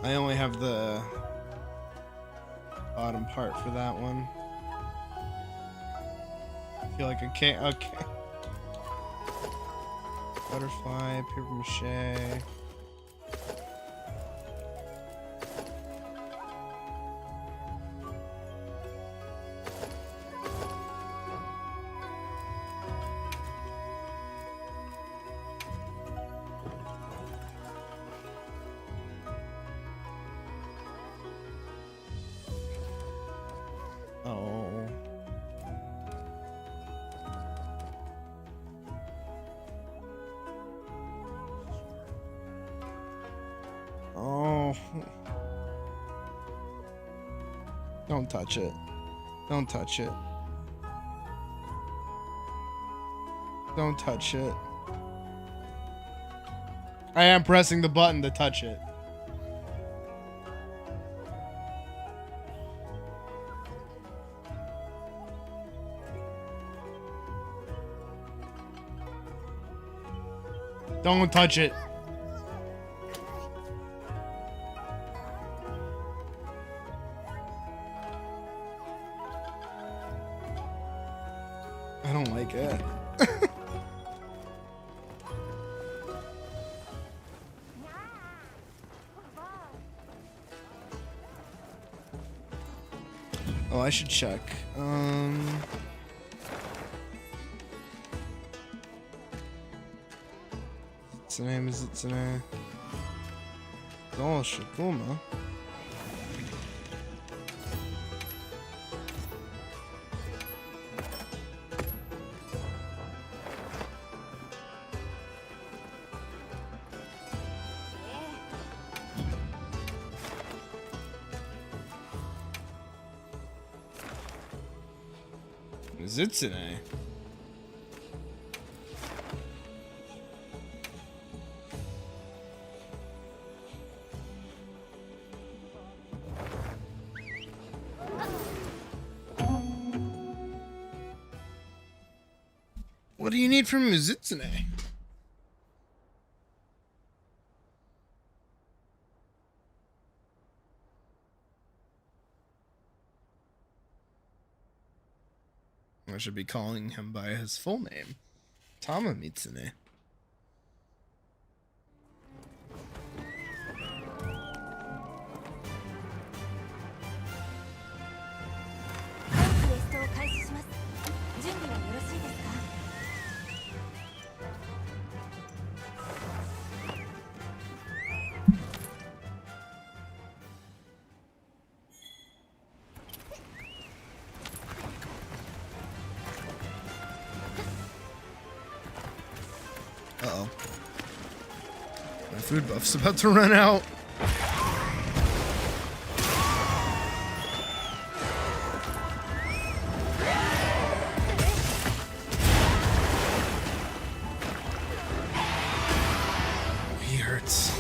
I only have the bottom part for that one. I feel like I can't. Okay. Butterfly, paper mache. Oh. Oh. Don't touch it. Don't touch it. Don't touch it. I am pressing the button to touch it. Don't touch it. I don't like it. Oh, I should check. What's the name? Is it today? Oh, Shikuma. Zitsune. What do you need from Zitsune? I should be calling him by his full name. Tama Mitsune. Uh-oh. My food buff's about to run out. Oh, he hurts.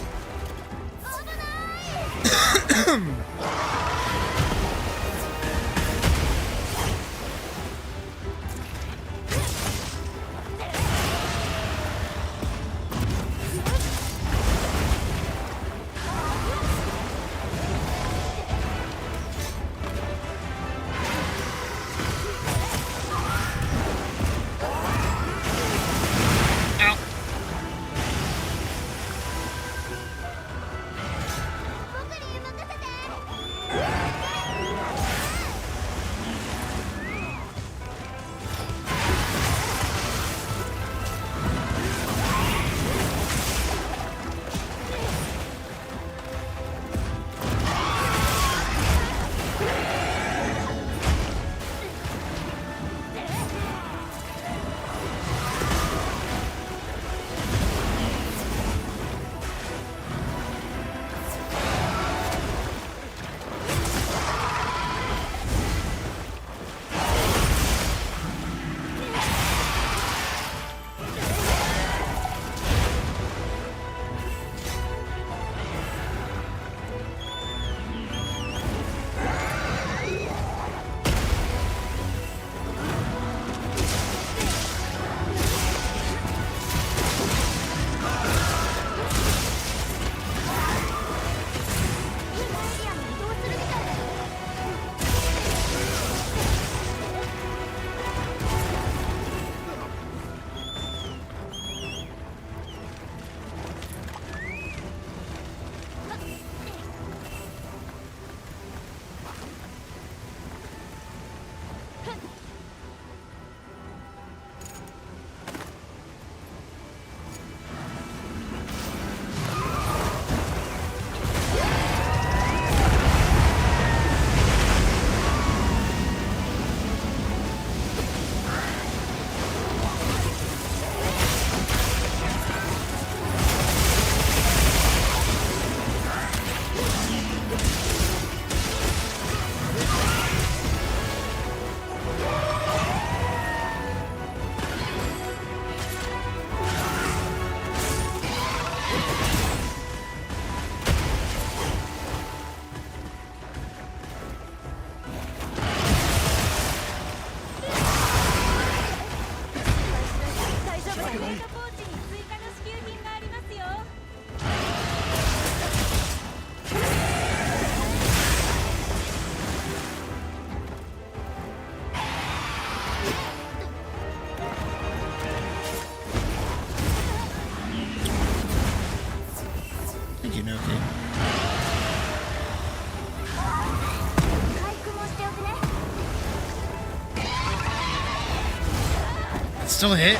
Still hit?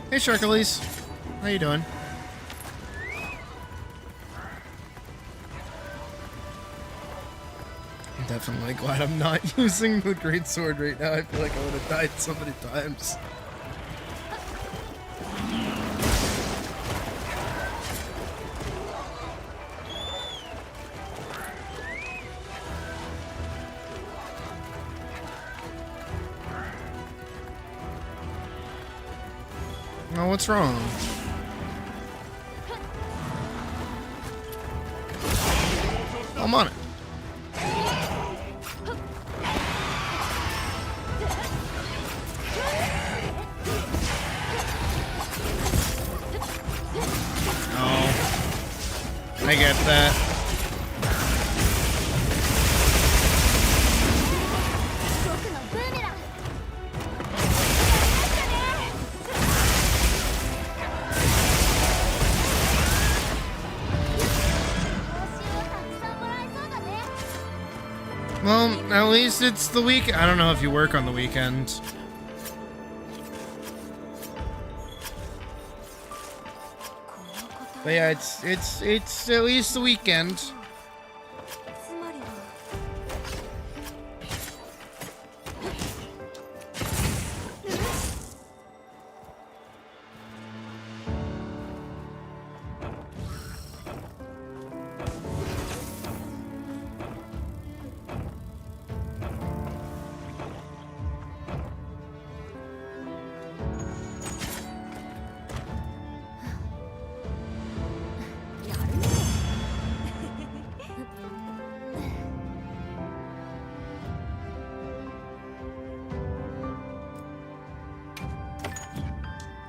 Hey, Sharkalies. How you doing? I'm definitely glad I'm not using the great sword right now. I feel like I would have died so many times. Oh, what's wrong? I'm on it. Oh, I get that. Well, at least it's the week. I don't know if you work on the weekend. But yeah, it's at least the weekend.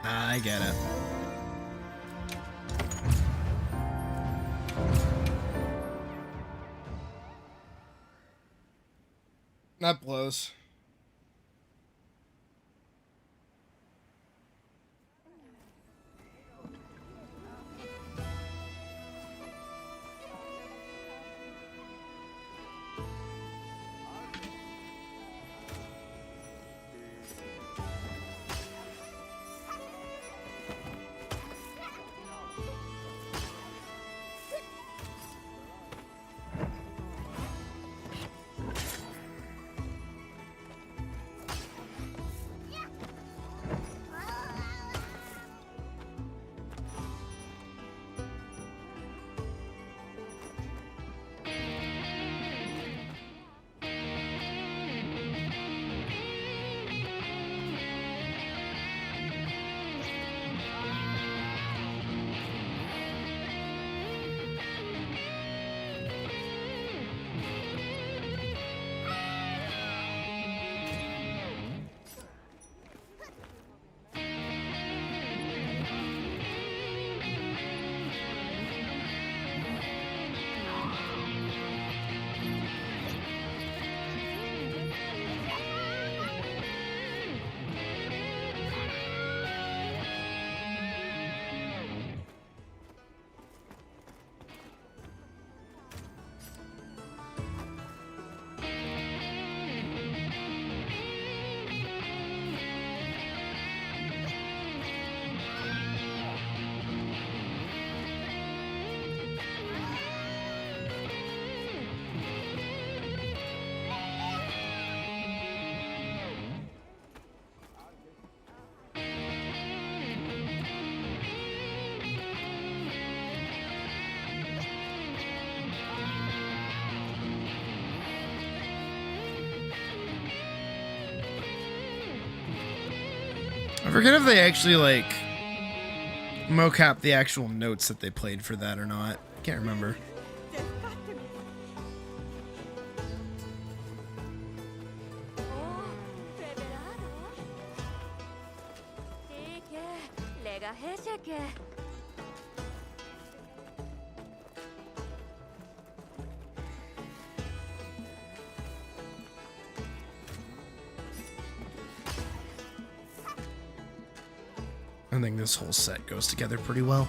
I get it. That blows. I forget if they actually, like, mocap the actual notes that they played for that or not. I can't remember. I think this whole set goes together pretty well.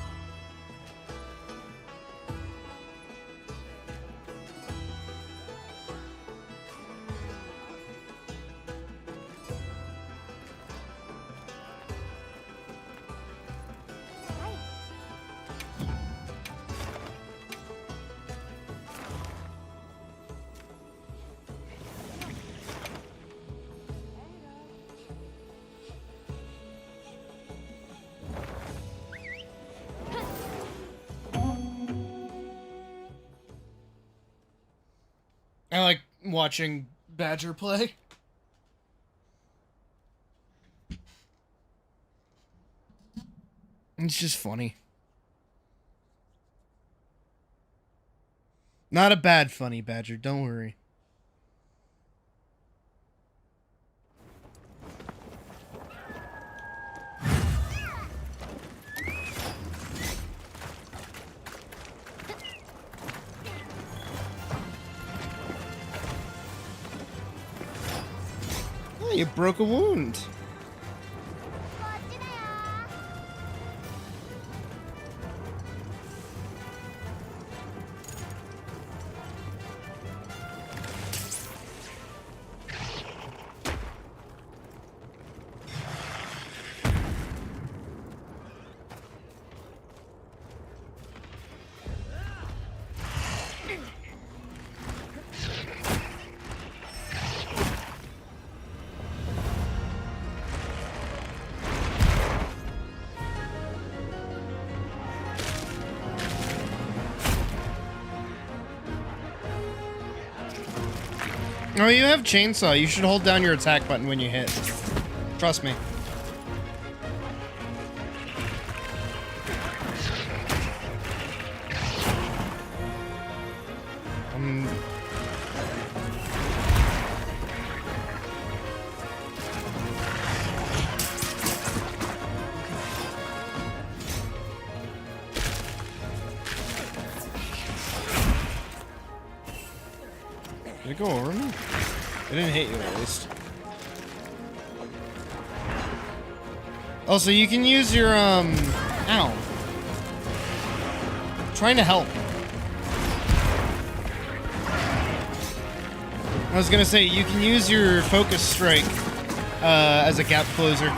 I like watching Badger play. It's just funny. Not a bad funny Badger, don't worry. Oh, you broke a wound. Oh, you have chainsaw. You should hold down your attack button when you hit. Trust me. Did it go over me? It didn't hit you at least. Also, you can use your, ow. I'm trying to help. I was gonna say, you can use your focus strike, as a gap closer.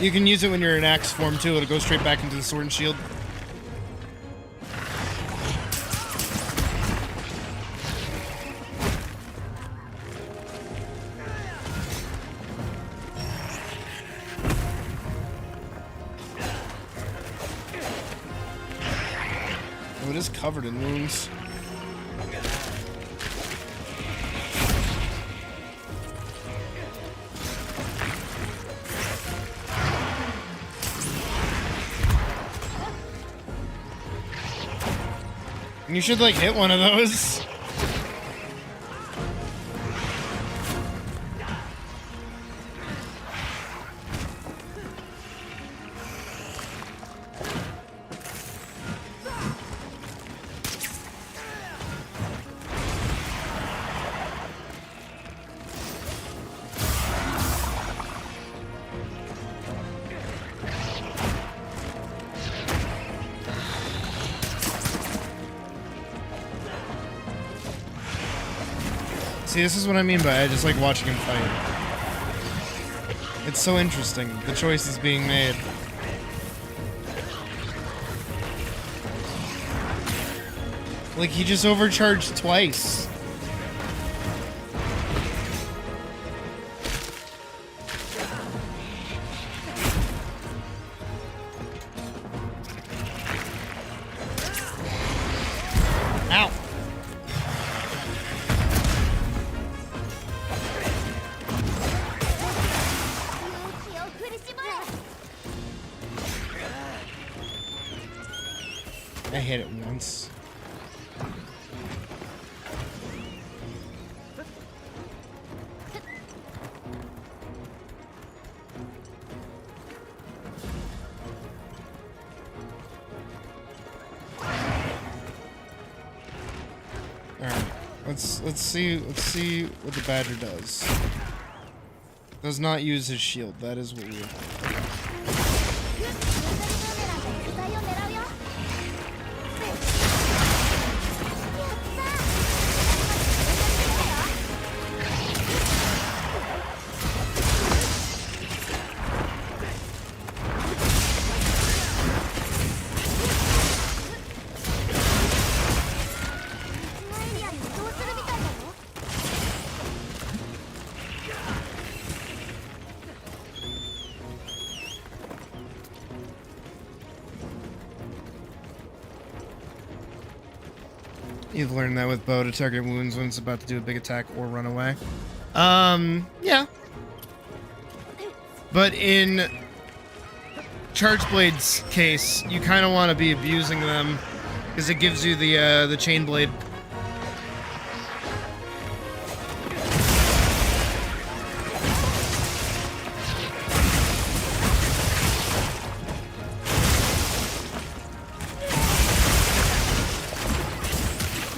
You can use it when you're in axe form too, it'll go straight back into the sword and shield. Oh, it is covered in wounds. You should, like, hit one of those. See, this is what I mean by I just like watching him fight. It's so interesting, the choices being made. Like, he just overcharged twice. Ow! I hit it once. Alright, let's see what the Badger does. Does not use his shield, that is what we You've learned that with bow to target wounds when it's about to do a big attack or run away. Yeah. But in Charge Blade's case, you kind of want to be abusing them because it gives you the chain blade.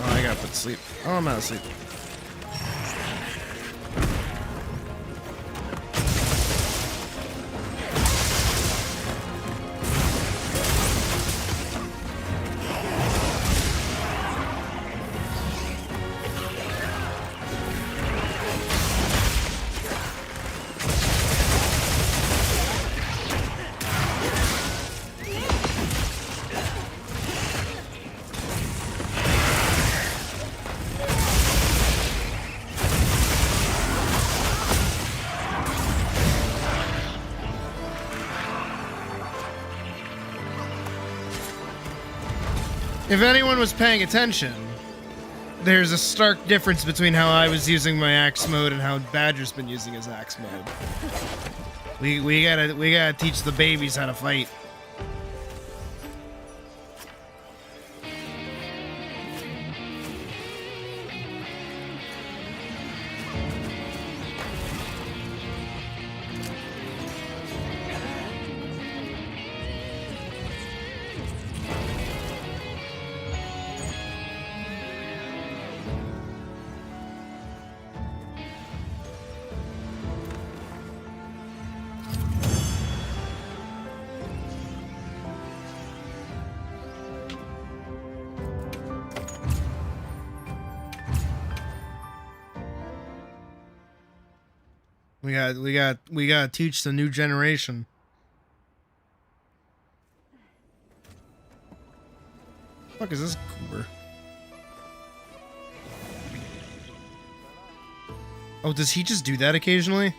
Oh, I gotta put sleep. Oh, I'm out of sleep. If anyone was paying attention, there's a stark difference between how I was using my axe mode and how Badger's been using his axe mode. We gotta teach the babies how to fight. We gotta teach the new generation. Fuck is this goober? Oh, does he just do that occasionally?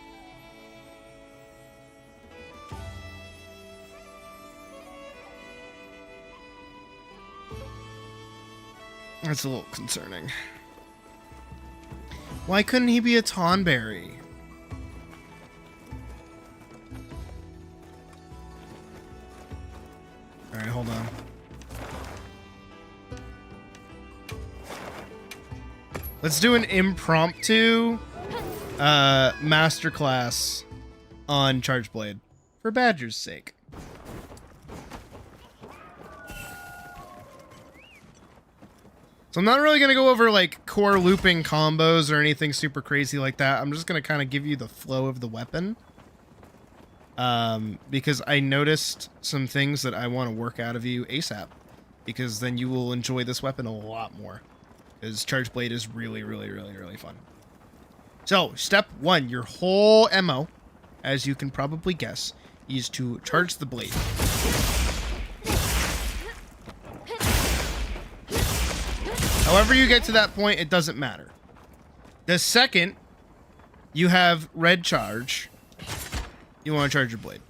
That's a little concerning. Why couldn't he be a Tonberry? Alright, hold on. Let's do an impromptu masterclass on Charge Blade for Badger's sake. So I'm not really going to go over like core looping combos or anything super crazy like that. I'm just going to kind of give you the flow of the weapon. Because I noticed some things that I want to work out of you ASAP. Because then you will enjoy this weapon a lot more. Because Charge Blade is really, really, really, really fun. So, step 1, your whole MO, as you can probably guess, is to charge the blade. However you get to that point, it doesn't matter. The second you have red charge, you want to charge your blade.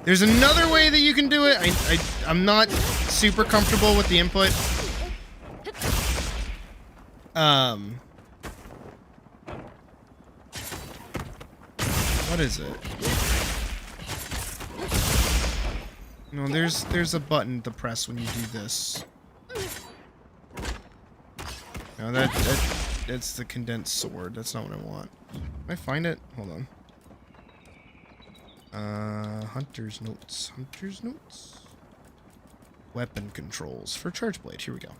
There's another way that you can do it. I'm not super comfortable with the input. What is it? No, there's a button to press when you do this. No, that's the condensed sword. That's not what I want. Can I find it? Hold on. Hunter's notes. Hunter's notes. Weapon controls for Charge Blade. Here we go.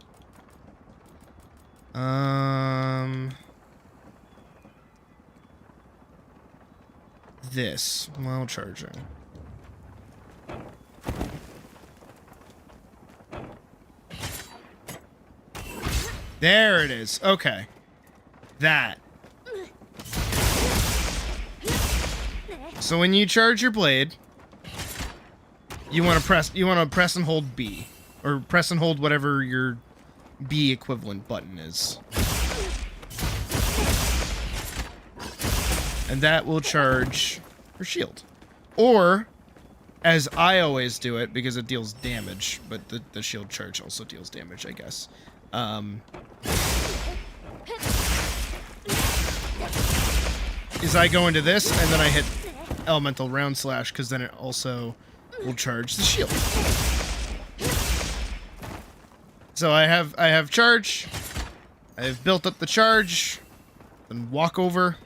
This while charging. There it is. Okay. That. So when you charge your blade, you want to press and hold B, or press and hold whatever your B equivalent button is. And that will charge your shield. Or, as I always do it, because it deals damage, but the shield charge also deals damage, I guess. Is I go into this and then I hit elemental round slash because then it also will charge the shield. So I have charge. I have built up the charge. Then walk over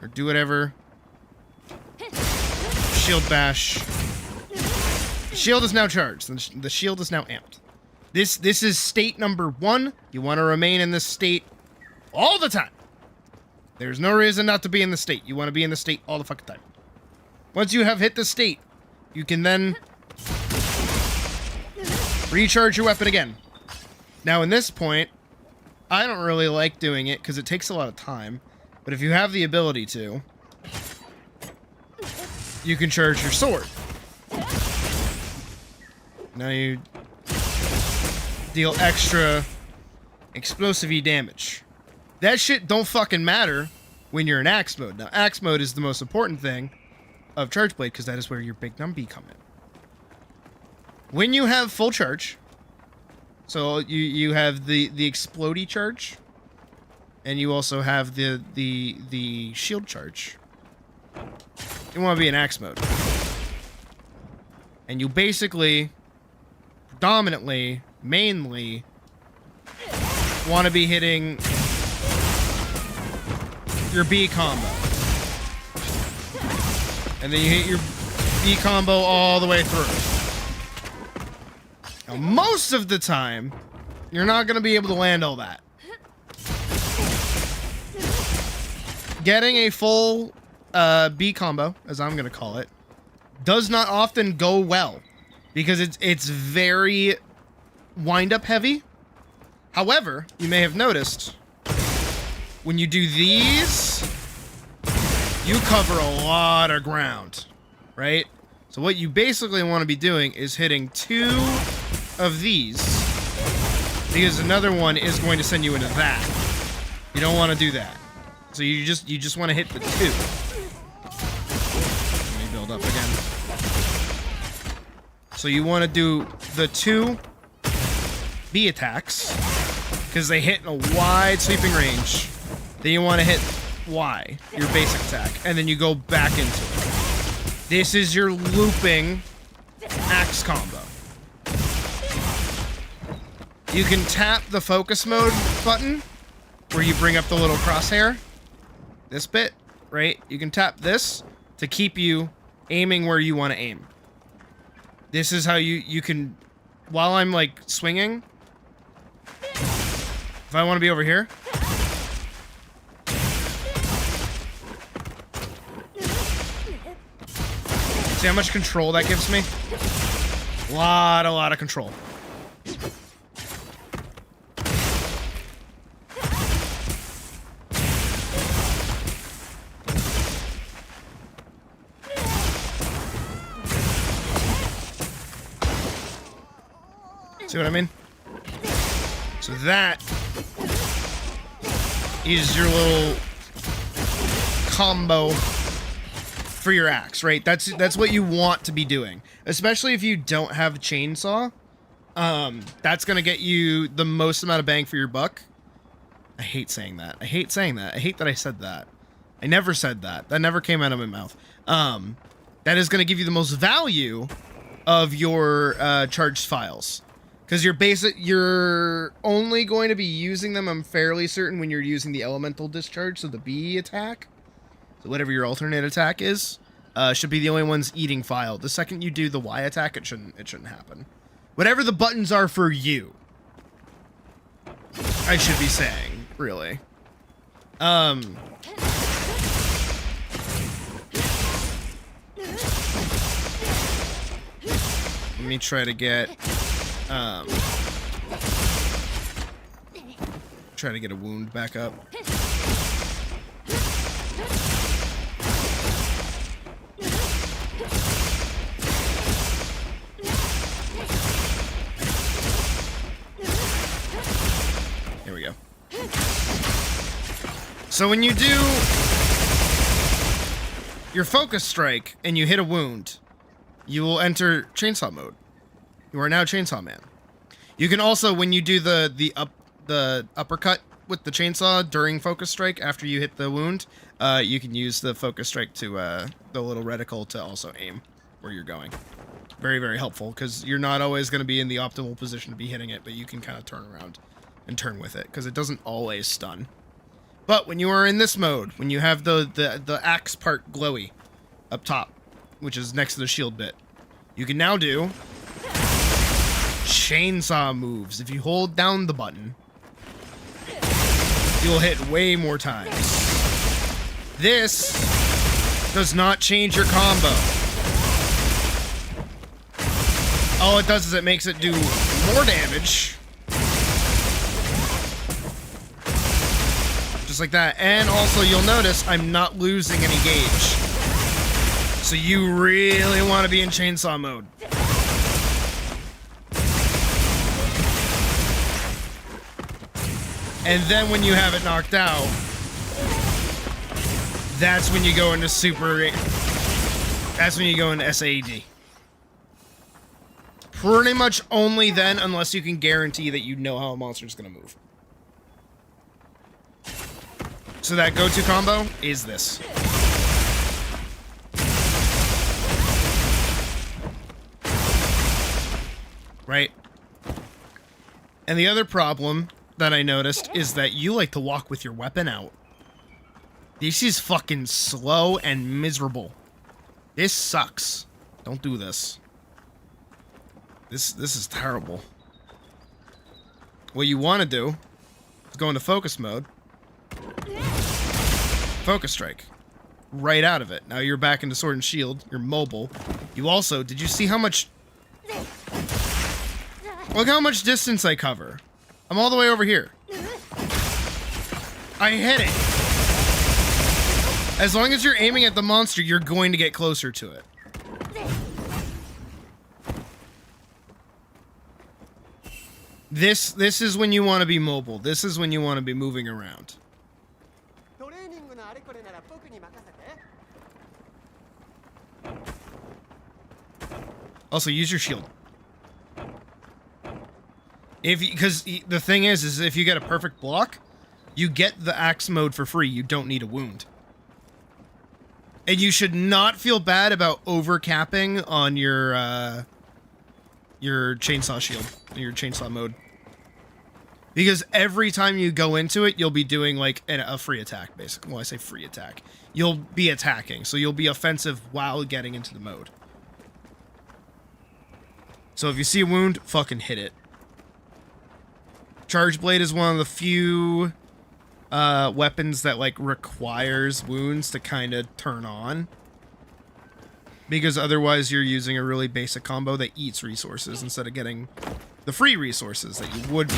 or do whatever. Shield bash. The shield is now charged. The shield is now amped. This is state number 1. You want to remain in this state all the time. There's no reason not to be in the state. You want to be in the state all the fucking time. Once you have hit the state, you can then recharge your weapon again. Now, in this point, I don't really like doing it because it takes a lot of time. But if you have the ability to, you can charge your sword. Now you deal extra explosive-y damage. That shit don't fucking matter when you're in axe mode. Now, axe mode is the most important thing of Charge Blade because that is where your big numby come in. When you have full charge, so you have the explodey charge, and you also have the shield charge. You want to be in axe mode, and you basically, predominantly, mainly, want to be hitting your B combo. And then you hit your B combo all the way through. Now, most of the time, you're not going to be able to land all that. Getting a full B combo, as I'm going to call it, does not often go well. Because it's very wind-up heavy. However, you may have noticed, when you do these, you cover a lot of ground, right? So what you basically want to be doing is hitting 2 of these, because another one is going to send you into that. You don't want to do that. So you just want to hit the 2. Let me build up again. So you want to do the 2 B attacks, because they hit in a wide sweeping range. Then you want to hit Y, your basic attack, and then you go back into it. This is your looping axe combo. You can tap the focus mode button, where you bring up the little crosshair. This bit, right? You can tap this to keep you aiming where you want to aim. This is how you can, while I'm like swinging, if I want to be over here, see how much control that gives me? A lot of control. See what I mean? So that is your little combo for your axe, right? That's what you want to be doing, especially if you don't have a chainsaw. That's gonna get you the most amount of bang for your buck. I hate saying that. I hate that I said that. I never said that. That never came out of my mouth. That is gonna give you the most value of your charged files. Because you're only going to be using them, I'm fairly certain, when you're using the elemental discharge, so the B attack. So whatever your alternate attack is, should be the only ones eating file. The second you do the Y attack, it shouldn't happen. Whatever the buttons are for you, I should be saying, really. Let me try to get try to get a wound back up. Here we go. So when you do your focus strike and you hit a wound, you will enter chainsaw mode. You are now Chainsaw Man. You can also, when you do the uppercut with the chainsaw during focus strike after you hit the wound, you can use the focus strike to the little reticle to also aim where you're going. Very, very helpful, because you're not always going to be in the optimal position to be hitting it, but you can kind of turn around and turn with it, because it doesn't always stun. But when you are in this mode, when you have the axe part glowy up top, which is next to the shield bit, you can now do chainsaw moves. If you hold down the button, you'll hit way more times. This does not change your combo. All it does is it makes it do more damage. Just like that. And also you'll notice I'm not losing any gauge. So you really want to be in chainsaw mode. And then when you have it knocked out, that's when you go into that's when you go into SAED. Pretty much only then, unless you can guarantee that you know how a monster is going to move. So that go-to combo is this. Right? And the other problem that I noticed is that you like to walk with your weapon out. This is fucking slow and miserable. This sucks. Don't do this. This is terrible. What you want to do is go into focus mode. Focus strike. Right out of it. Now you're back into sword and shield. You're mobile. You also, did you see how much... Look how much distance I cover. I'm all the way over here. I hit it. As long as you're aiming at the monster, you're going to get closer to it. This is when you want to be mobile. This is when you want to be moving around. Also, use your shield. Because the thing is if you get a perfect block, you get the axe mode for free. You don't need a wound. And you should not feel bad about overcapping on your chainsaw shield, your chainsaw mode. Because every time you go into it, you'll be doing like a free attack, basically. Well, I say free attack. You'll be attacking, so you'll be offensive while getting into the mode. So if you see a wound, fucking hit it. Charge Blade is one of the few weapons that like requires wounds to kind of turn on. Because otherwise you're using a really basic combo that eats resources instead of getting the free resources that you would be.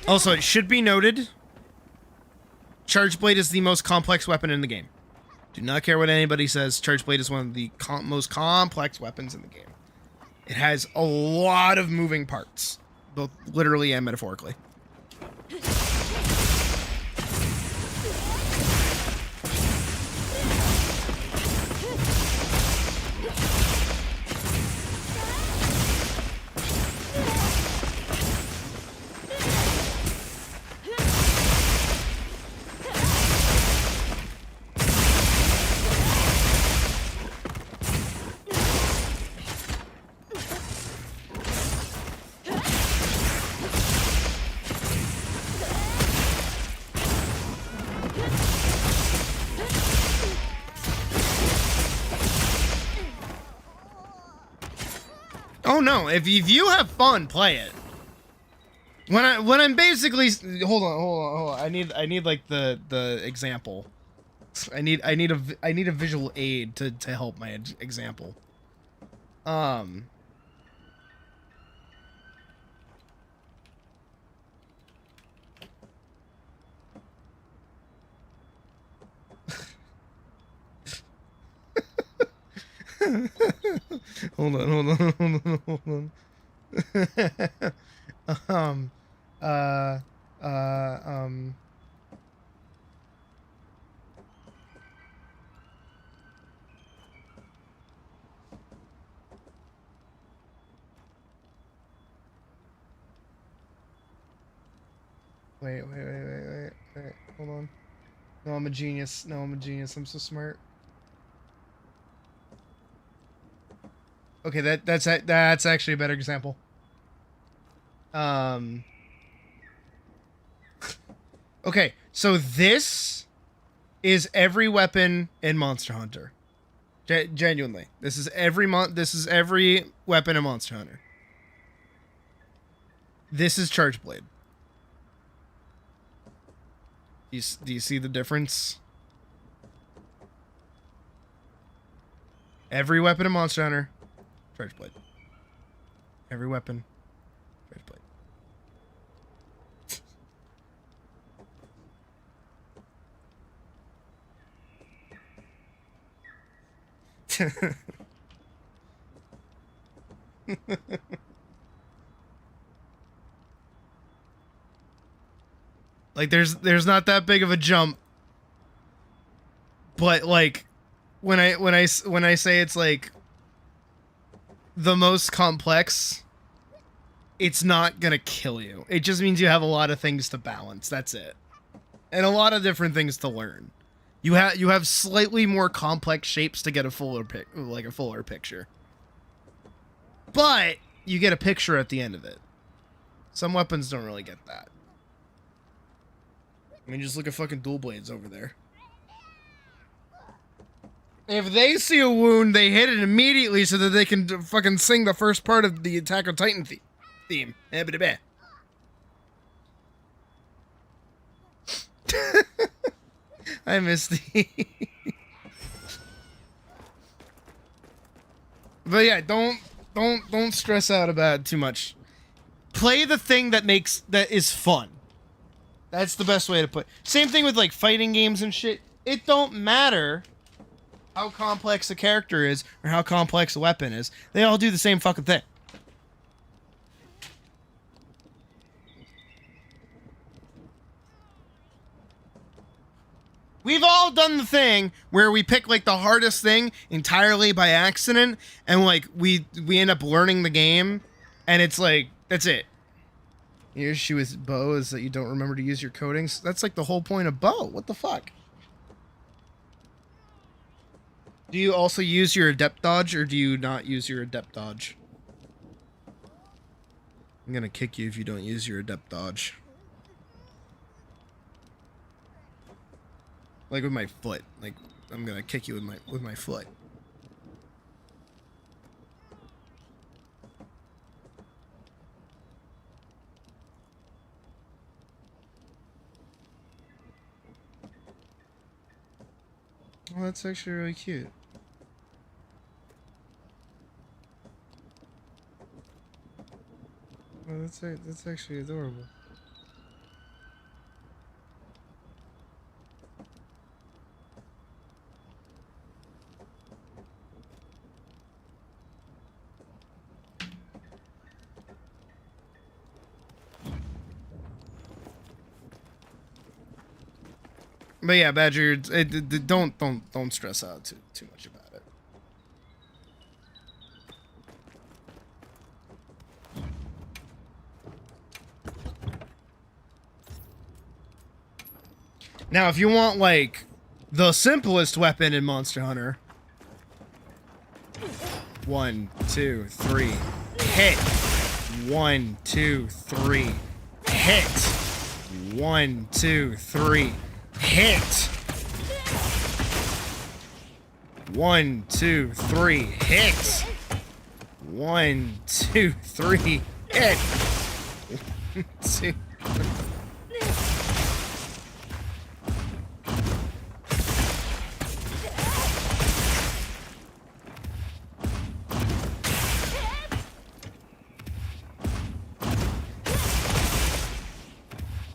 Also, it should be noted, Charge Blade is the most complex weapon in the game. Do not care what anybody says. Charge Blade is one of the most complex weapons in the game. It has a lot of moving parts, both literally and metaphorically. Oh no, if you have fun, play it. When I'm basically hold on. I need like the example. I need a visual aid to help my example. Hold on. Wait. Hold on. No, I'm a genius. I'm so smart. Okay, that's actually a better example. Okay, so this is every weapon in Monster Hunter. Genuinely, this is every weapon in Monster Hunter. This is Charge Blade. Do you see the difference? Every weapon in Monster Hunter, Charge Blade. Every weapon, Charge Blade. Like there's not that big of a jump, but like when I say it's like the most complex, it's not gonna kill you. It just means you have a lot of things to balance. That's it, and a lot of different things to learn. You have slightly more complex shapes to get a fuller picture. But you get a picture at the end of it. Some weapons don't really get that. I mean, just look at fucking dual blades over there. If they see a wound, they hit it immediately so that they can fucking sing the first part of the Attack on Titan theme. I Misty. But yeah, don't stress out about it too much. Play the thing that is fun. That's the best way to put. Same thing with like fighting games and shit. It don't matter how complex a character is or how complex a weapon is. They all do the same fucking thing. We've all done the thing where we pick like the hardest thing entirely by accident, and like we end up learning the game, and it's like that's it. Your issue with bow is that you don't remember to use your coatings. That's like the whole point of bow. What the fuck? Do you also use your adept dodge, or do you not use your adept dodge? I'm gonna kick you if you don't use your adept dodge. Like with my foot. Like I'm gonna kick you with my foot. Well, that's actually really cute. Well, that's actually adorable. But yeah, Badger, don't stress out too much about it. Now, if you want like the simplest weapon in Monster Hunter, 1, 2, 3, hit. 1, 2, 3, hit. 1, 2, 3. Hit. 1, 2, 3. Hit. 1, 2, 3. Hit. 1, 2, 3.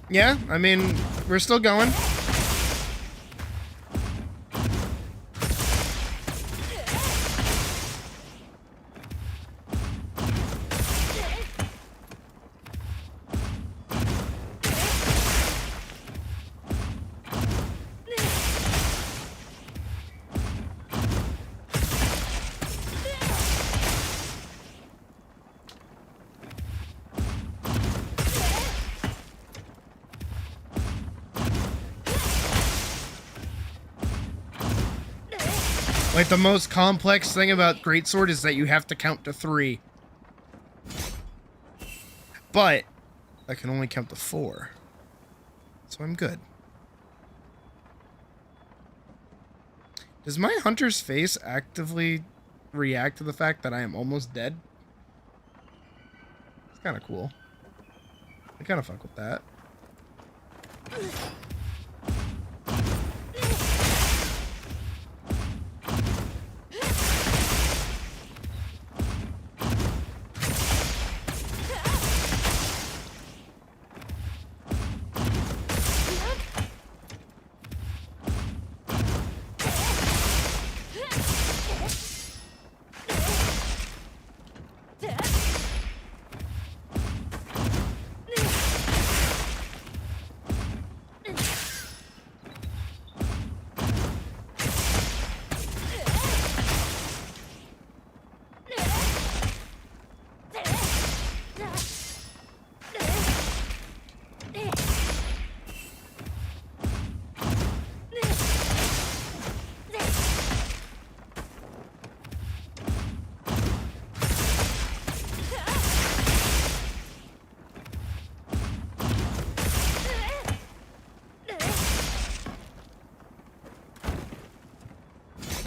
Yeah, I mean, we're still going. Like, the most complex thing about Greatsword is that you have to count to 3. But I can only count to 4. So I'm good. Does my hunter's face actively react to the fact that I am almost dead? It's kind of cool. I kind of fuck with that.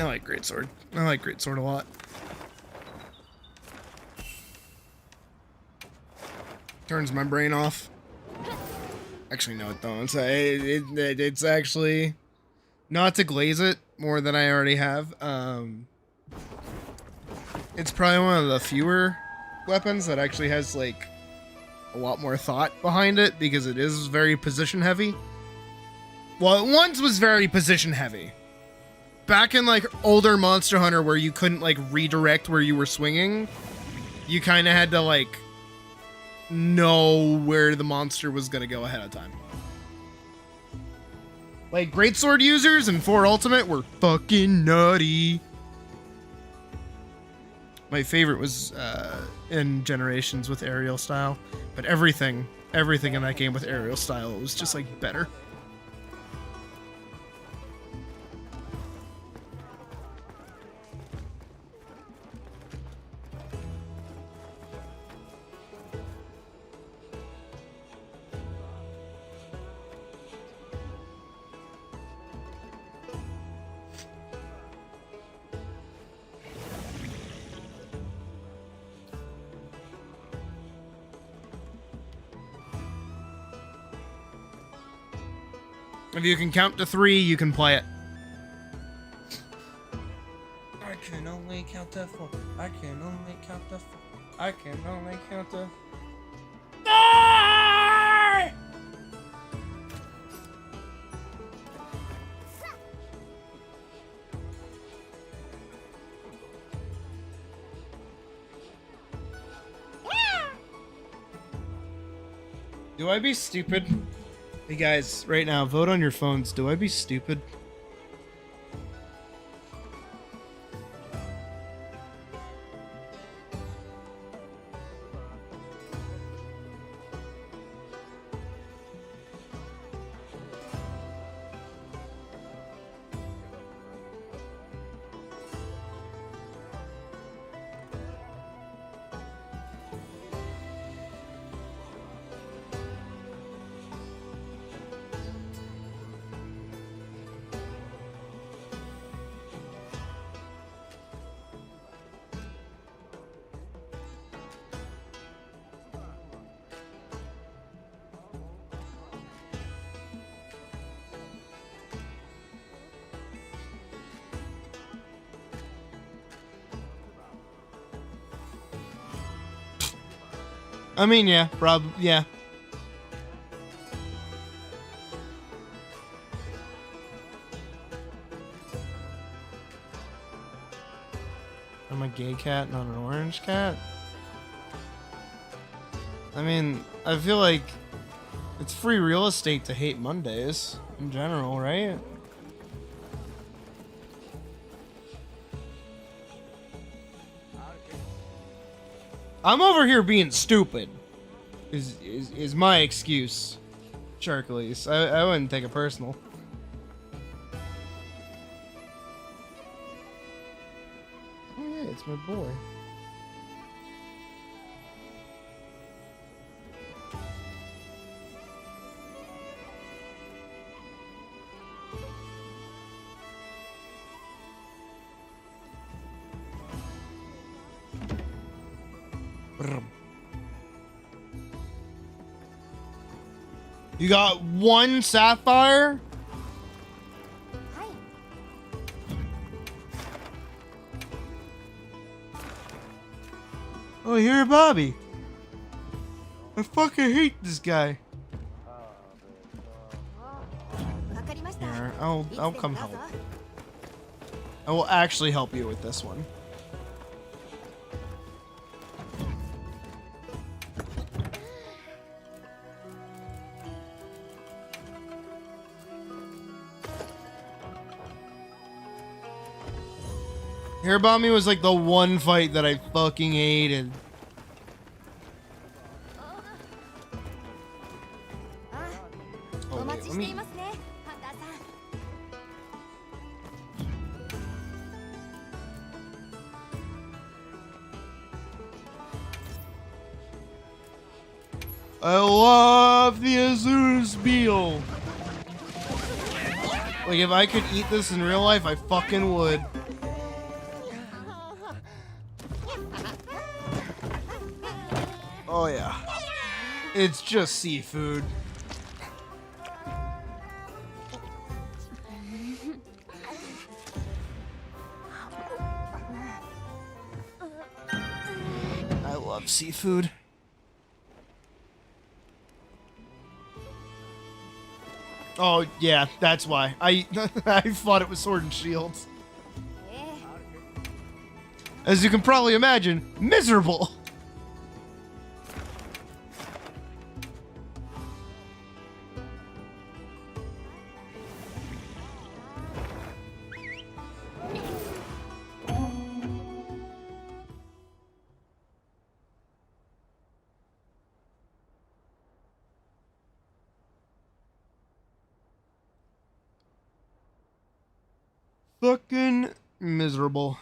I like Greatsword. I like Greatsword a lot. Turns my brain off. Actually, no, it don't. It's actually not to glaze it more than I already have. It's probably one of the fewer weapons that actually has like a lot more thought behind it because it is very position heavy. Well, it once was very position heavy. Back in like older Monster Hunter where you couldn't like redirect where you were swinging, you kind of had to like know where the monster was gonna go ahead of time. Like Greatsword users in 4 Ultimate were fucking nutty. My favorite was in Generations with aerial style, but everything in that game with aerial style was just like better. If you can count to 3, you can play it. I can only count to 4. I can only count to 4. I can only count to 4. Do I be stupid? Hey guys, right now, vote on your phones. Do I be stupid? I mean, yeah, yeah. I'm a gay cat, not an orange cat? I mean, I feel like it's free real estate to hate Mondays, in general, right? I'm over here being stupid, is my excuse, Sharkleys. I wouldn't take it personal. my boy. You got one sapphire? Oh, here, Bobby. I fucking hate this guy. Here, I'll come help. I will actually help you with this one. Hair bombing was like the one fight that I fucking hated. Oh, wait, let me... I love the Azu's meal. Like, if I could eat this in real life, I fucking would. Oh yeah. It's just seafood. I love seafood. Oh yeah, that's why. I thought it was Sword and Shields. As you can probably imagine, miserable. Fucking miserable.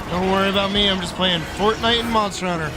Don't worry about me, I'm just playing Fortnite and Monster Hunter.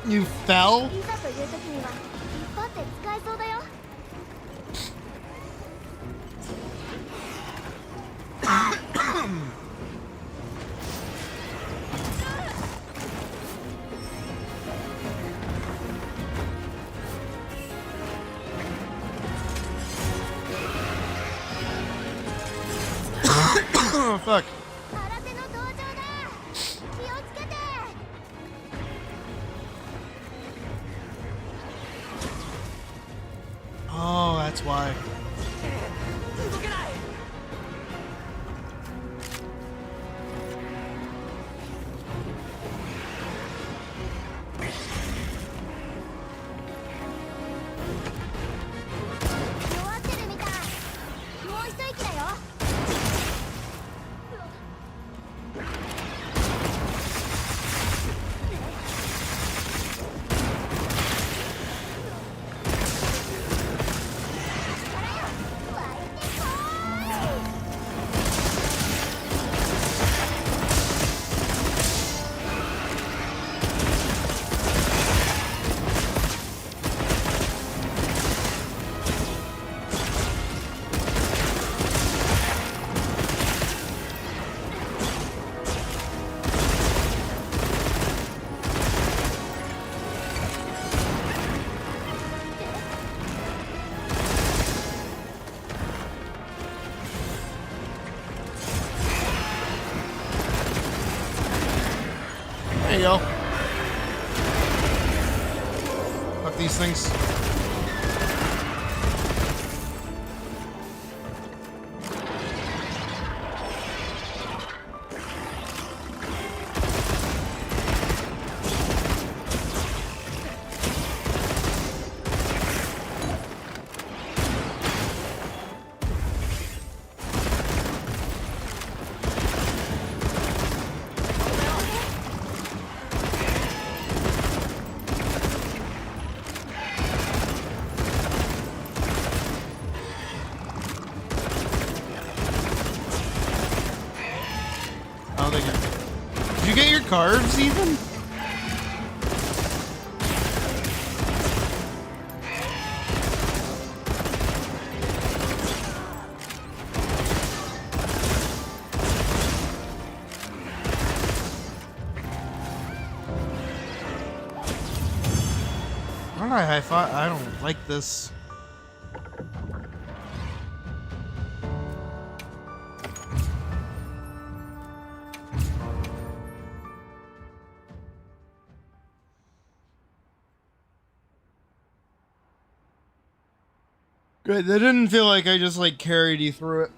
You fell? Oh, fuck. Oh, that's why. There you go. Fuck these things. Did you get your cards even? Alright, I don't like this. Good, that didn't feel like I just like carried you through it.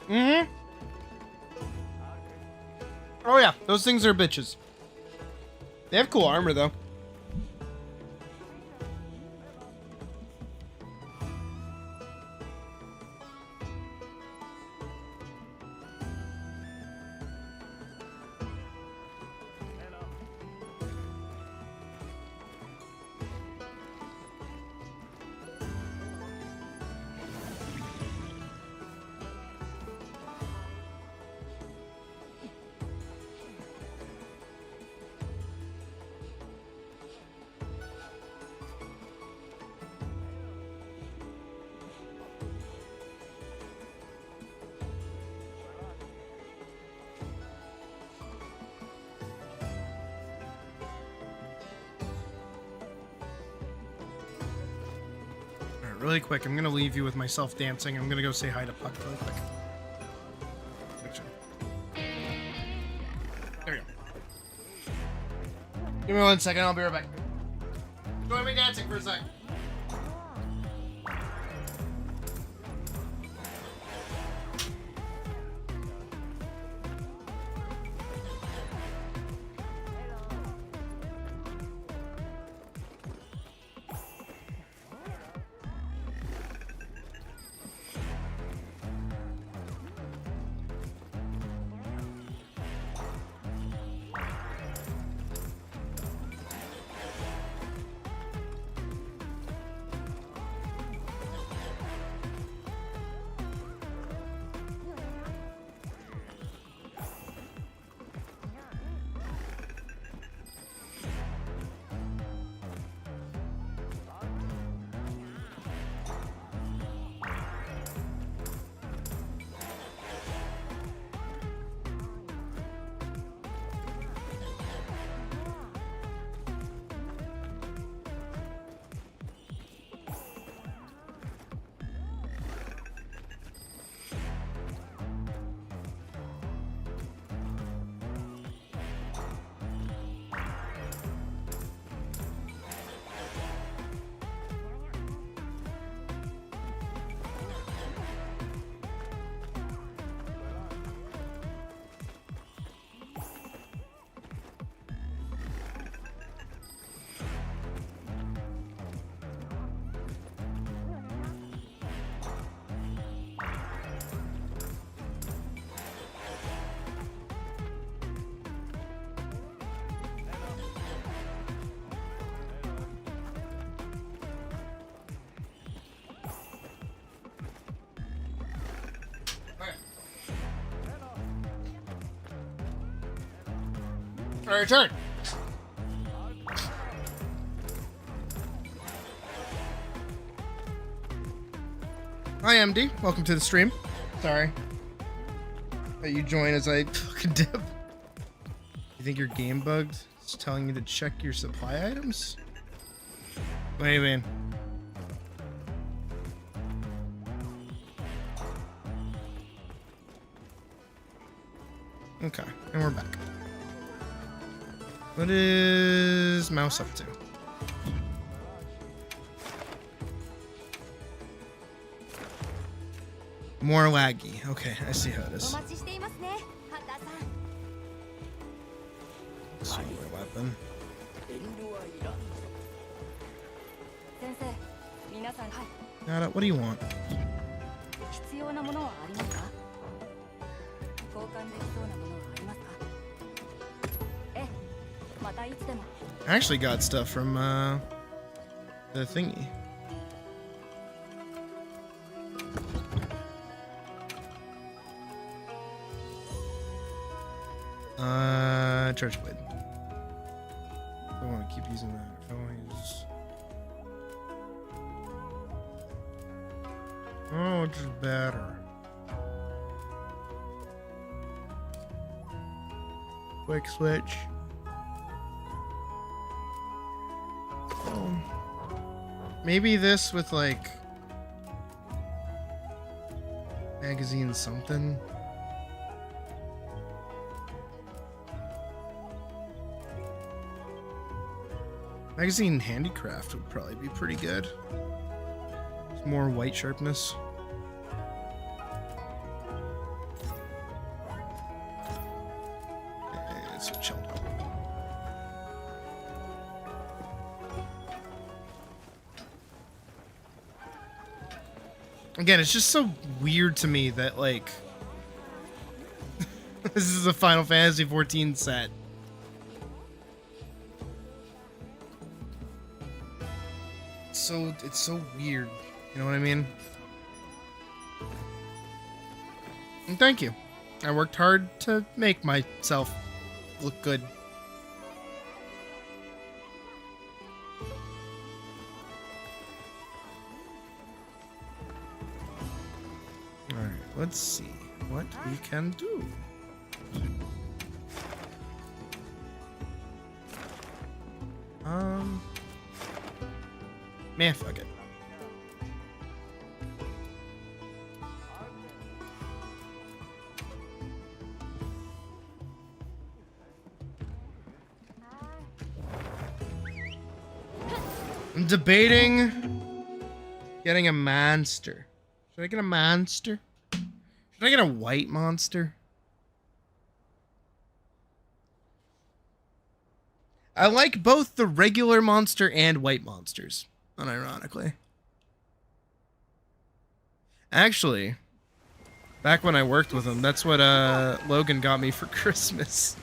Mm-hmm. Oh yeah, those things are bitches. They have cool armor though. Really quick, I'm gonna leave you with myself dancing. I'm gonna go say hi to Puck really quick. Give me 1 second, I'll be right back. Join me dancing for a sec. Alright, return. Hi, MD. Welcome to the stream. Sorry that you join as I fucking dip. You think your game bugged? It's telling you to check your supply items? What do you mean? Okay, and we're back. What is mouse up to? More laggy. Okay, I see how it is. Swing my weapon. Got it. What do you want? I actually got stuff from the thingy. Church blade. I want to keep using that. I want to use. Oh, which is better? Quick switch. Maybe this with like magazine something. Magazine handicraft would probably be pretty good. It's more white sharpness. Okay, let's switch out. Again, it's just so weird to me that, like, this is a Final Fantasy XIV set. It's so weird. You know what I mean? And thank you. I worked hard to make myself look good. Alright, let's see what we can do. Man, fuck it. I'm debating getting a monster. Should I get a monster? Should I get a white monster? I like both the regular monster and white monsters, unironically. Actually, back when I worked with him, that's what Logan got me for Christmas.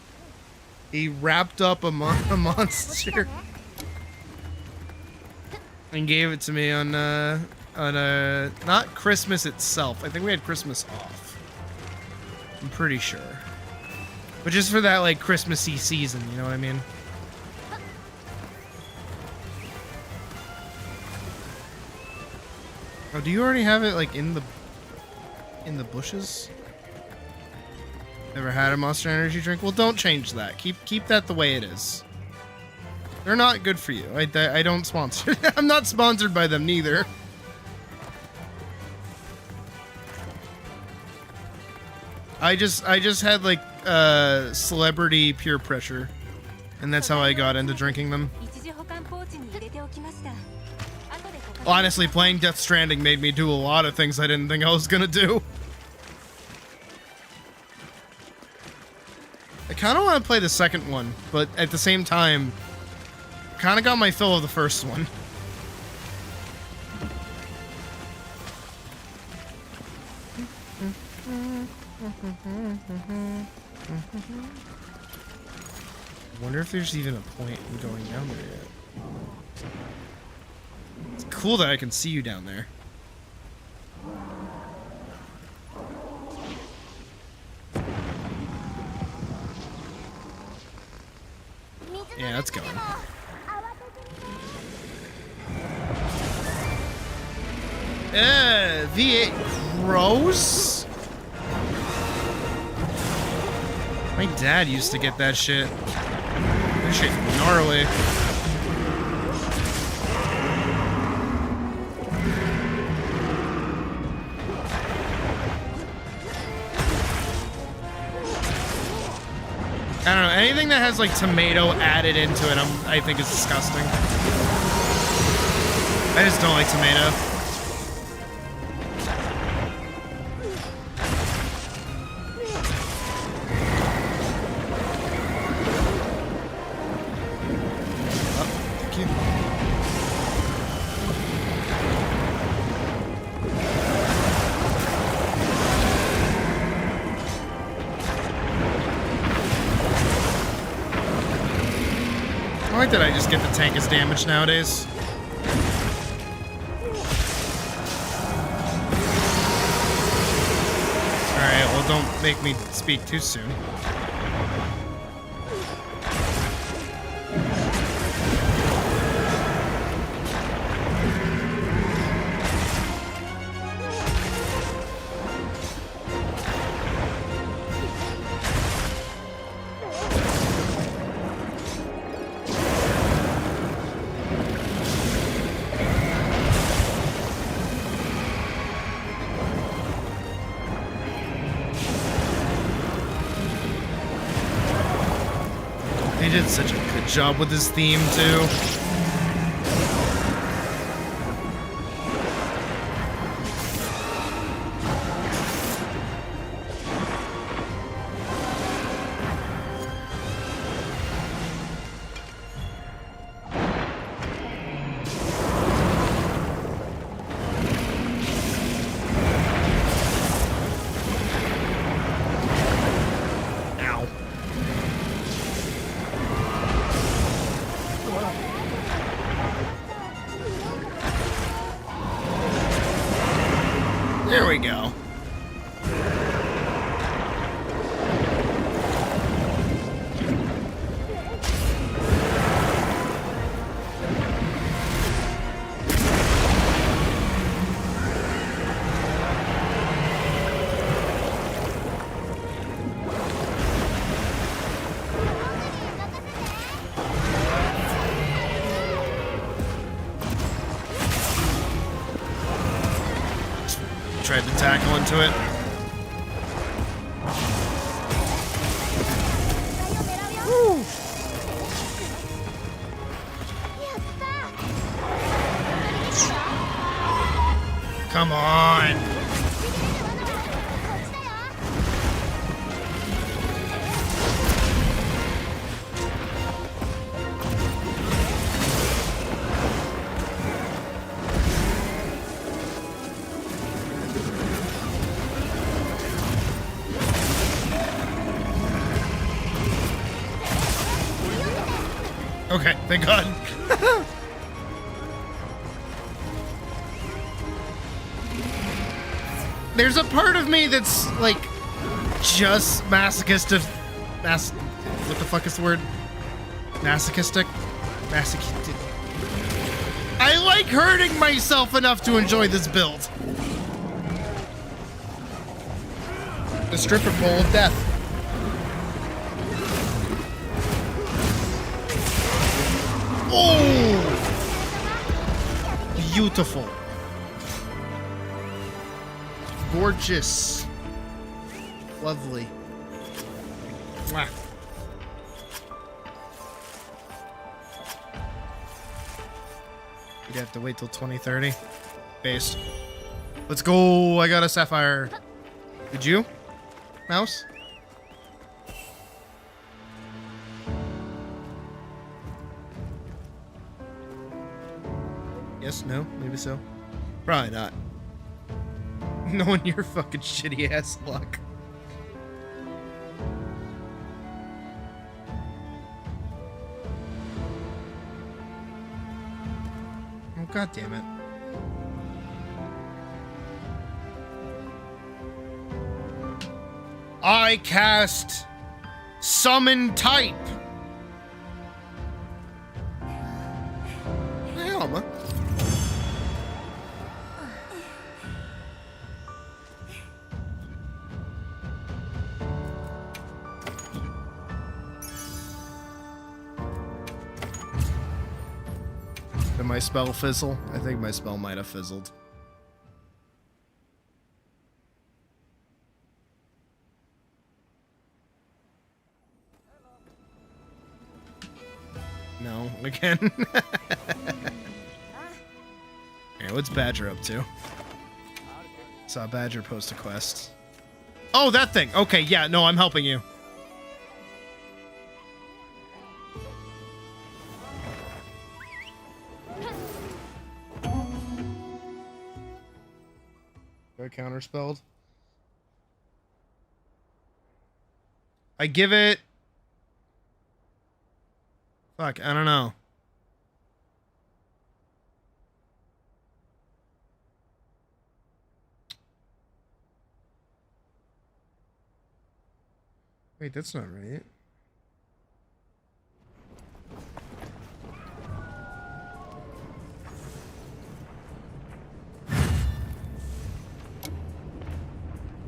He wrapped up a monster and gave it to me on not Christmas itself. I think we had Christmas off. I'm pretty sure. But just for that, like, Christmassy season, you know what I mean? Oh, do you already have it, like, in the bushes? Never had a Monster Energy drink? Well, don't change that. Keep that the way it is. They're not good for you. I don't sponsor. I'm not sponsored by them neither. I just had like celebrity peer pressure, and that's how I got into drinking them. Honestly, playing Death Stranding made me do a lot of things I didn't think I was gonna do. I kind of want to play the second one, but at the same time, kind of got my fill of the first one. I wonder if there's even a point in going down there yet. It's cool that I can see you down there. Yeah, that's going. V8 gross. My dad used to get that shit. That shit's gnarly. I don't know, anything that has like tomato added into it, I think is disgusting. I just don't like tomato. Why did I just get the tank as damage nowadays? Alright, well, don't make me speak too soon. He did such a good job with his theme, too. There we go. Tried to tackle into it. Woo. Come on. Okay, thank God. There's a part of me that's like just masochistic. What the fuck is the word? Masochistic? Masochistic. I like hurting myself enough to enjoy this build. The stripper pole of death. Oh! Beautiful. Gorgeous. Lovely. Mwah. You'd have to wait till 2030. Based. Let's go. I got a sapphire. Did you? Mouse? Yes, no, maybe so. Probably not. Knowing your fucking shitty ass luck. Oh, God damn it. I cast Summon Type. Hell, man. Did my spell fizzle? I think my spell might have fizzled. No, again. Alright, what's Badger up to? Saw Badger post a quest. Oh, that thing! Okay, yeah, no, I'm helping you. Do I counterspelled? I give it... Fuck, I don't know. Wait, that's not right.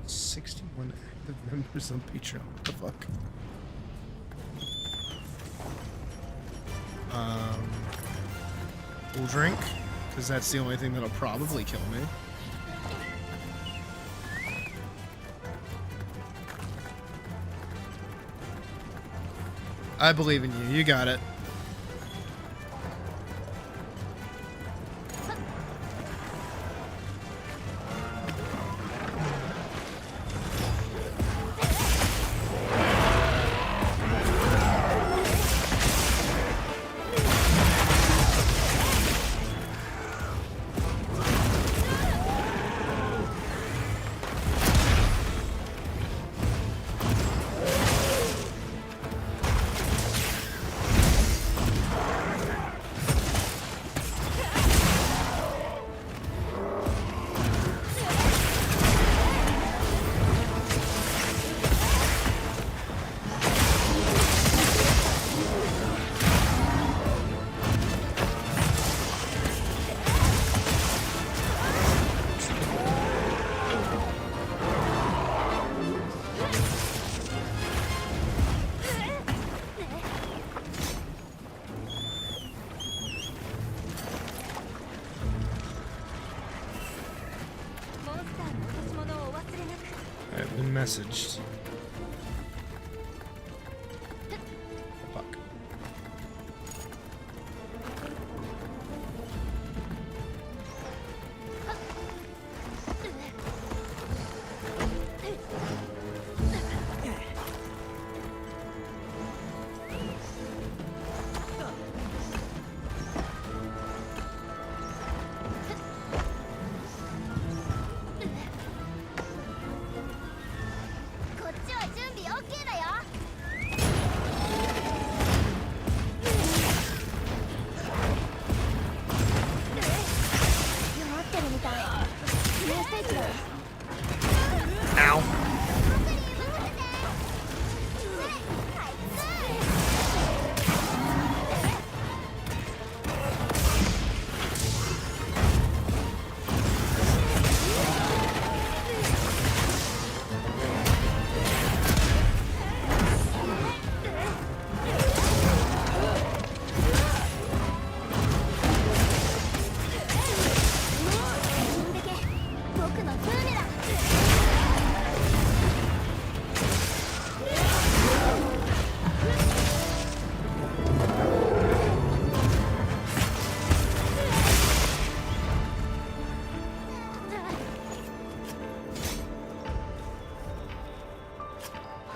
'61 active members on Patreon. What the fuck? We'll drink, because that's the only thing that'll probably kill me. I believe in you. You got it. I've been messaged. Fuck.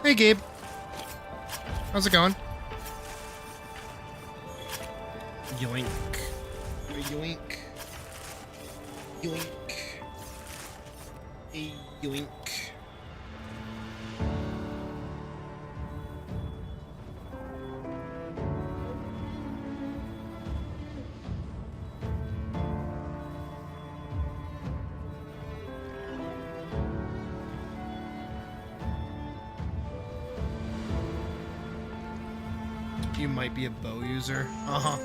Hey, Gabe. How's it going? Yoink. Yoink. Yoink. Hey, yoink. You might be a bow user. Uh-huh.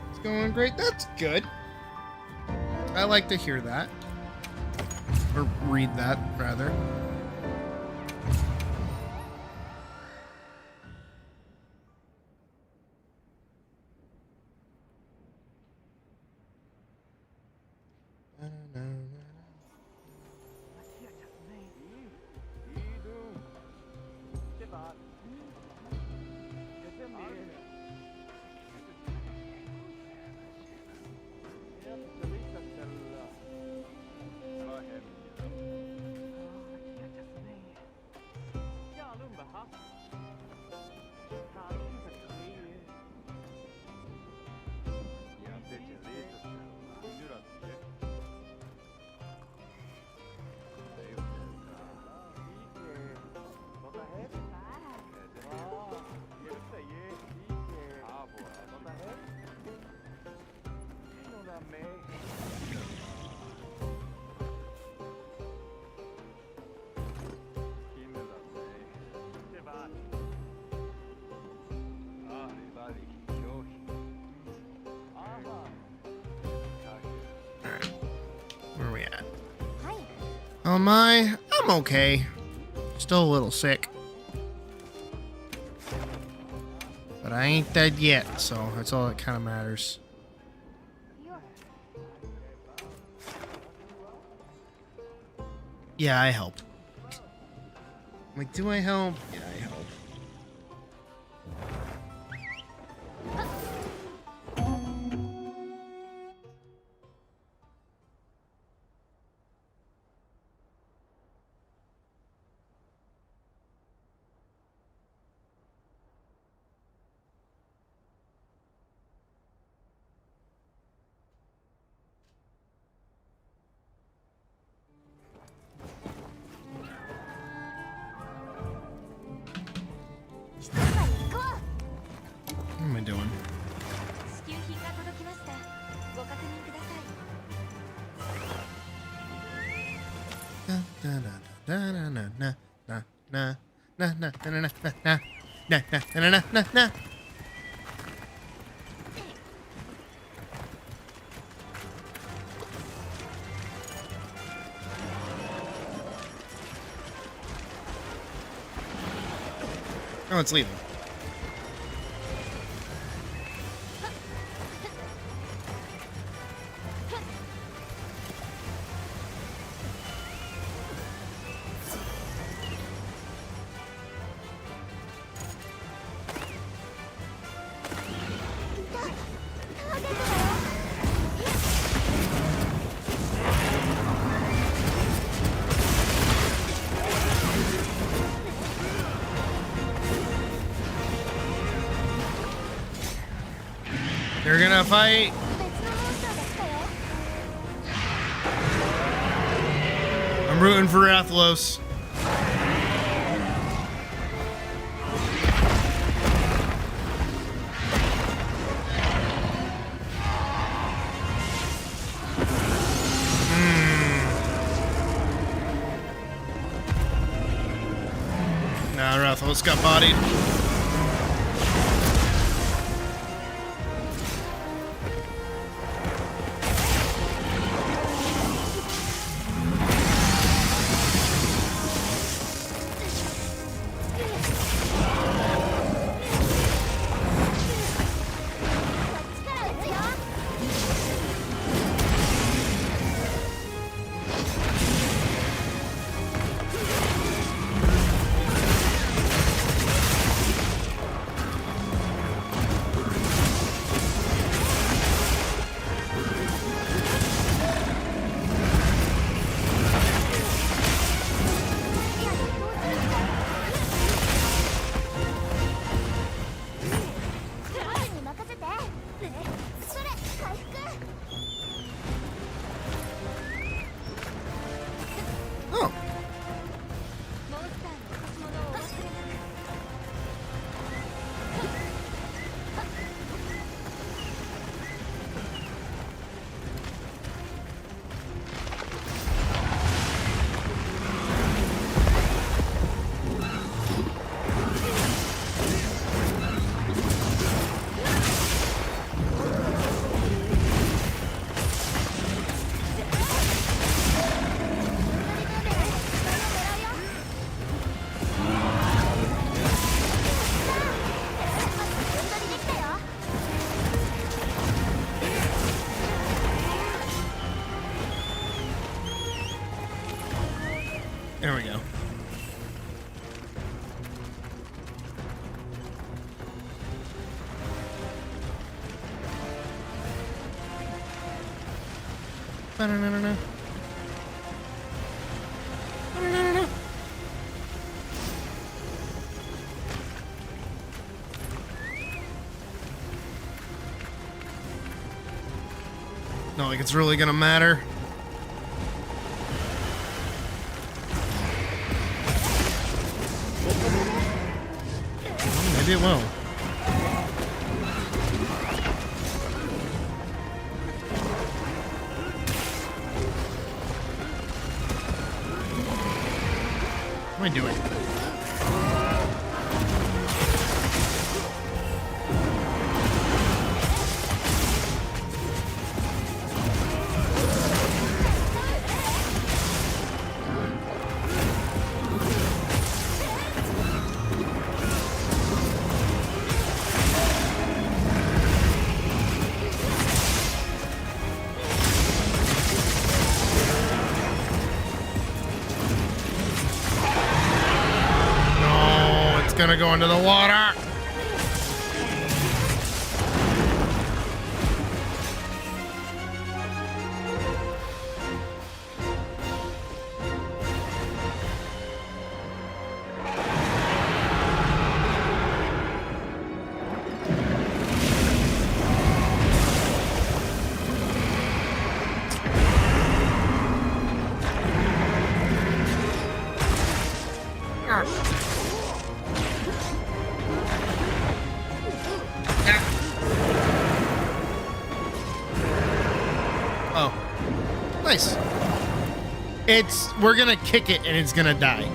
It's going great. That's good. I like to hear that. Or read that, rather. Where are we at? Oh my, I'm okay. Still a little sick. But I ain't dead yet, so that's all that kind of matters. Yeah, I help. Like, do I help? Yeah, I help. What am I doing? Oh, it's leaving. They're gonna fight. I'm rooting for Rathalos. Nah, Rathalos got bodied. There we go. Ba-da-da-da-da. Ba-da-da-da-da. Not like it's really gonna matter. Maybe it will. What am I doing? Gonna go into the water. Nice. We're gonna kick it and it's gonna die.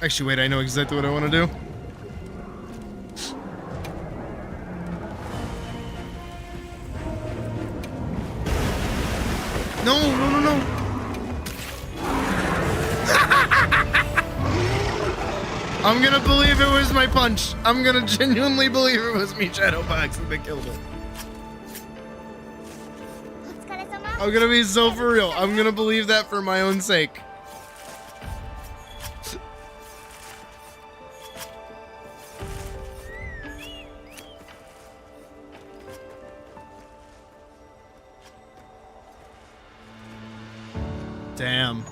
Actually, wait, I know exactly what I want to do. No, no, no, no. I'm gonna believe it was my punch. I'm gonna genuinely believe it was me shadowboxing that killed it. I'm gonna be so for real. I'm gonna believe that for my own sake. Damn.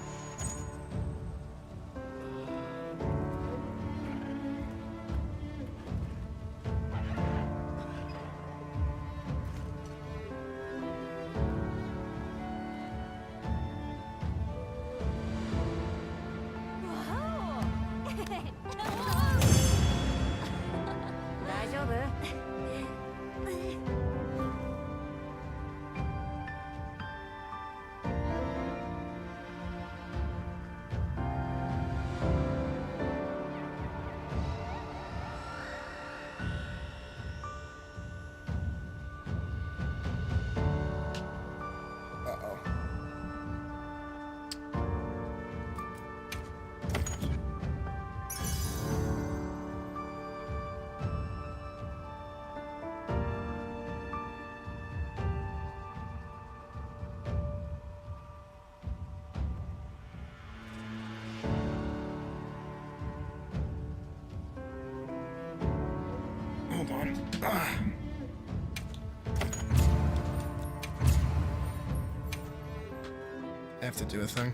Hold on. I have to do a thing.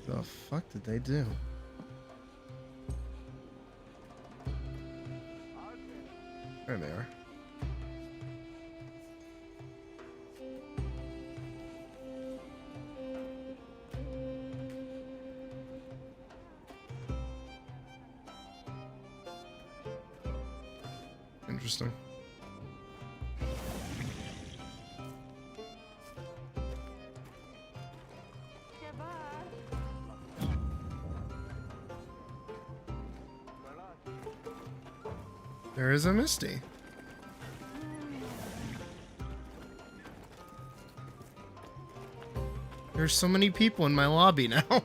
The fuck did they do? There they are. Interesting. There is a Misty. There's so many people in my lobby now.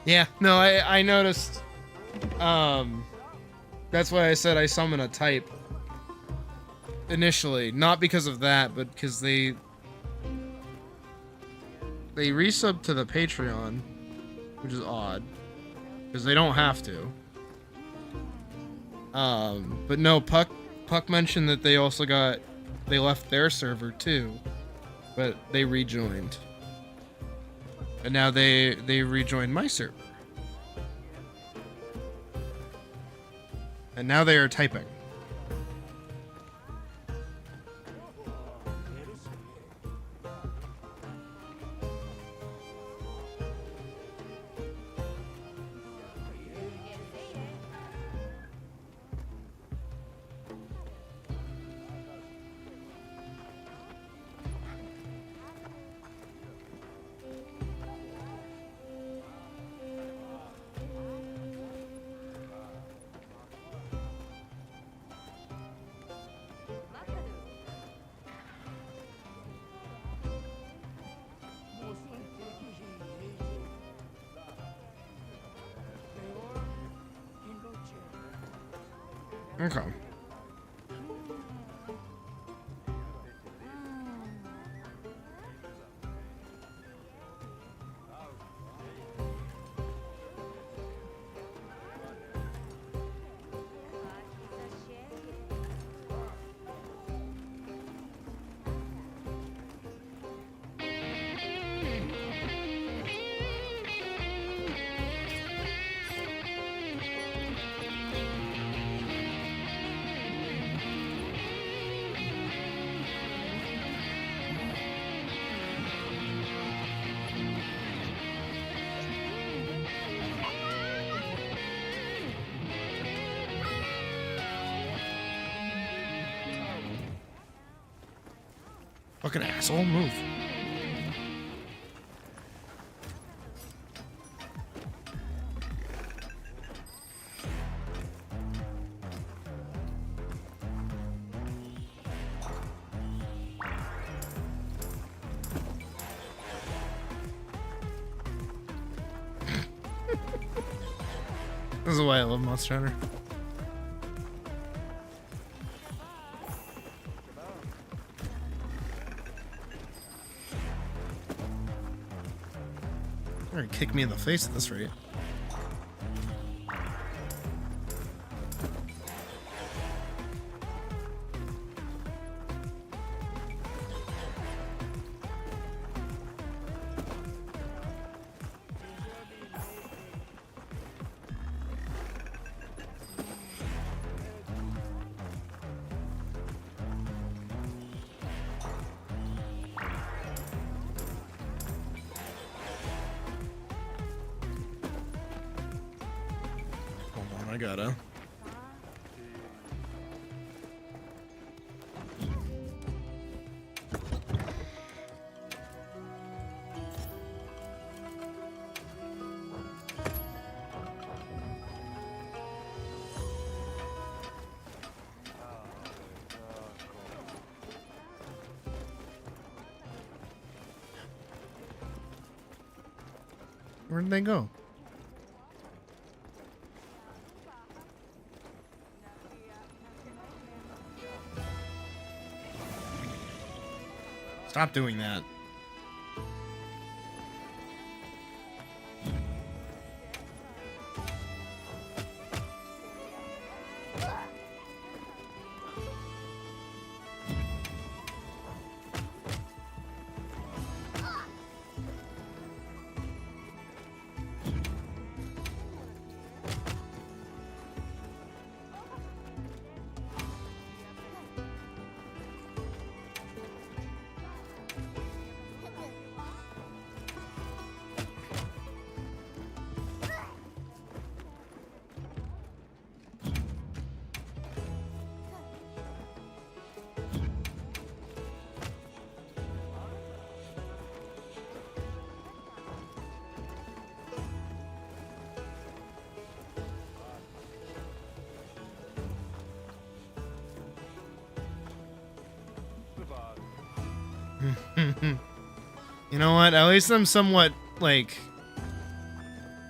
Yeah, no, I noticed. That's why I said I summon a type initially, not because of that, but because they resub to the Patreon, which is odd because they don't have to. But no, Puck mentioned that they also they left their server too, but they rejoined. And now they rejoined my server. And now they are typing. Okay. Fucking asshole, move. This is why I love Monster Hunter. They're gonna kick me in the face at this rate. I gotta. Where did they go? Stop doing that. You know what? At least I'm somewhat, like,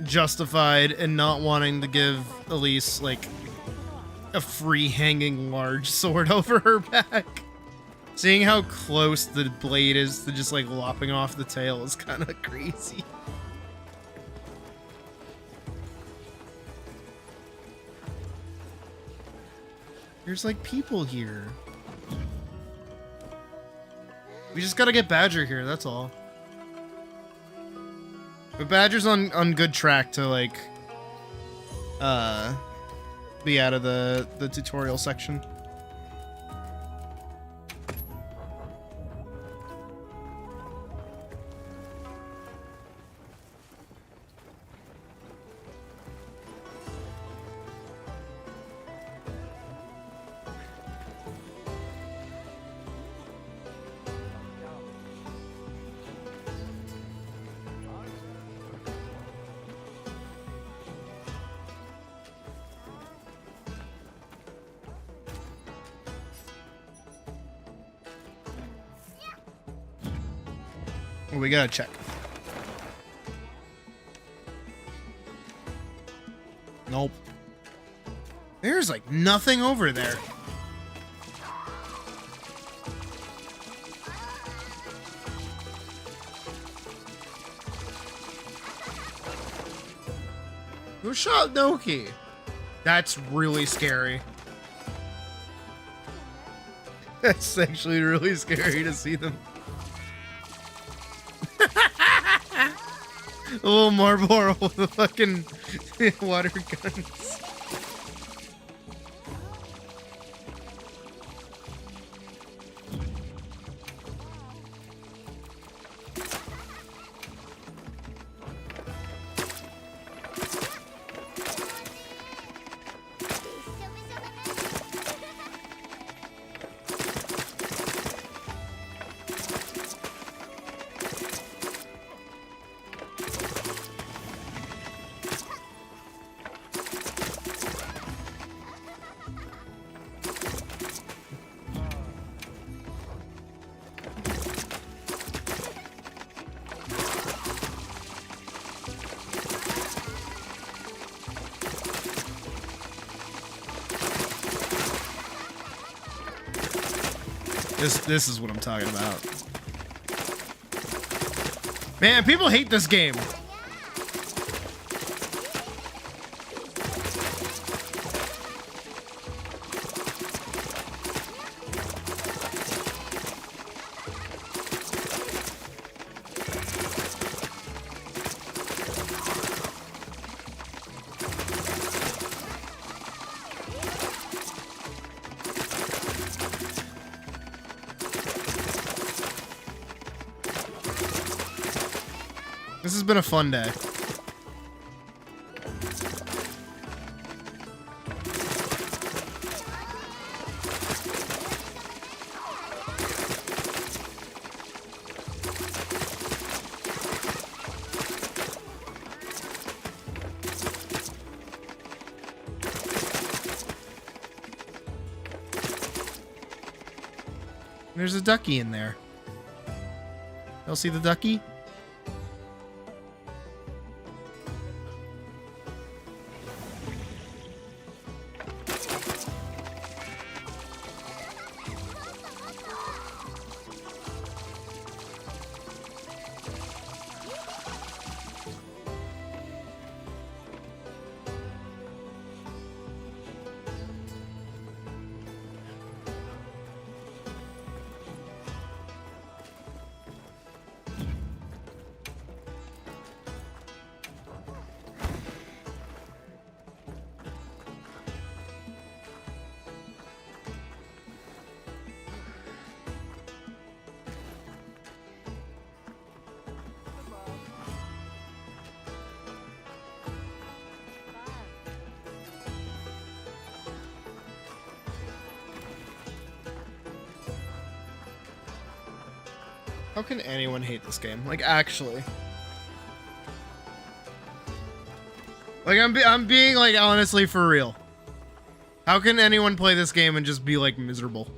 justified in not wanting to give Elise, like, a free hanging large sword over her back. Seeing how close the blade is to just, like, lopping off the tail is kind of crazy. There's, like, people here. We just gotta get Badger here, that's all. But Badger's on good track to, like, be out of the tutorial section. Well, we gotta check. Nope. There's like nothing over there. Who shot Noki? That's really scary. That's actually really scary to see them. A little Marlboro with the fucking water guns. This is what I'm talking about. Man, people hate this game. This has been a fun day. There's a ducky in there. Y'all see the ducky? How can anyone hate this game? Like, actually. Like, I'm being, like, honestly for real. How can anyone play this game and just be, like, miserable?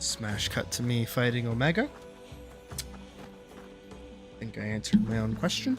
Smash cut to me fighting Omega. I think I answered my own question.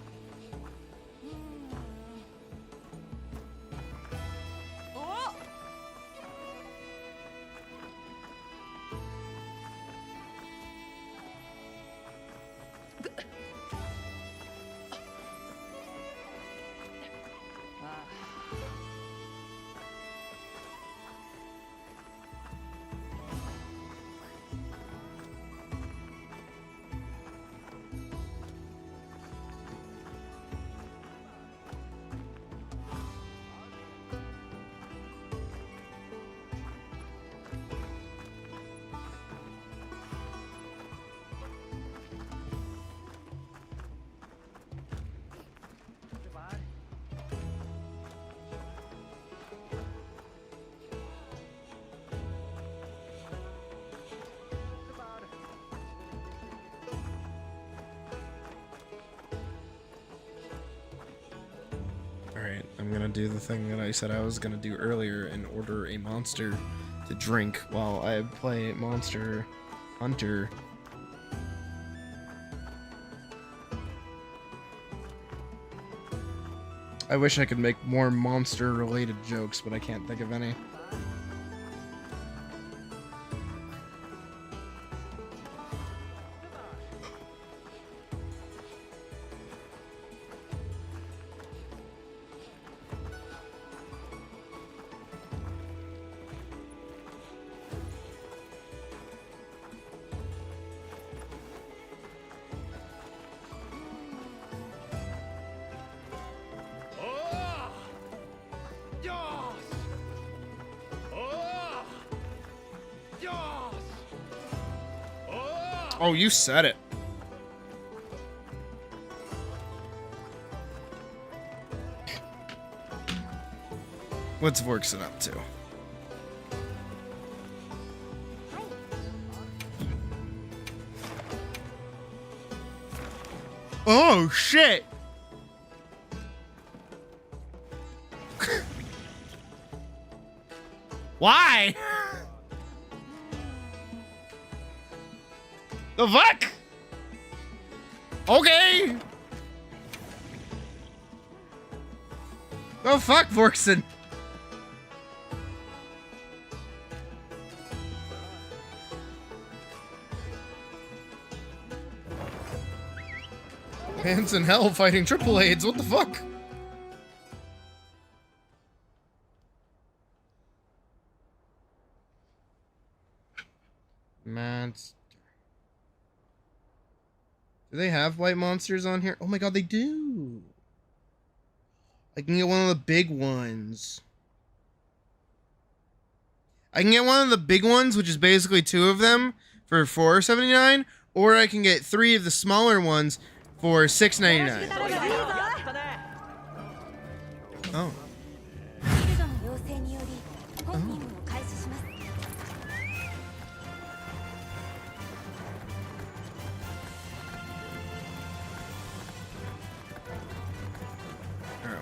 Alright, I'm gonna do the thing that I said I was gonna do earlier and order a monster to drink while I play Monster Hunter. I wish I could make more monster-related jokes, but I can't think of any. Oh, you said it. What's Vorkson up to? Oh, shit! Why? The fuck? Okay. The fuck, Vorkson? Hands in hell fighting triple AIDS. What the fuck? Monster. Do they have white monsters on here? Oh my god, they do. I can get one of the big ones. I can get one of the big ones, which is basically 2 of them for $4.79, or I can get 3 of the smaller ones for $6.99. Oh.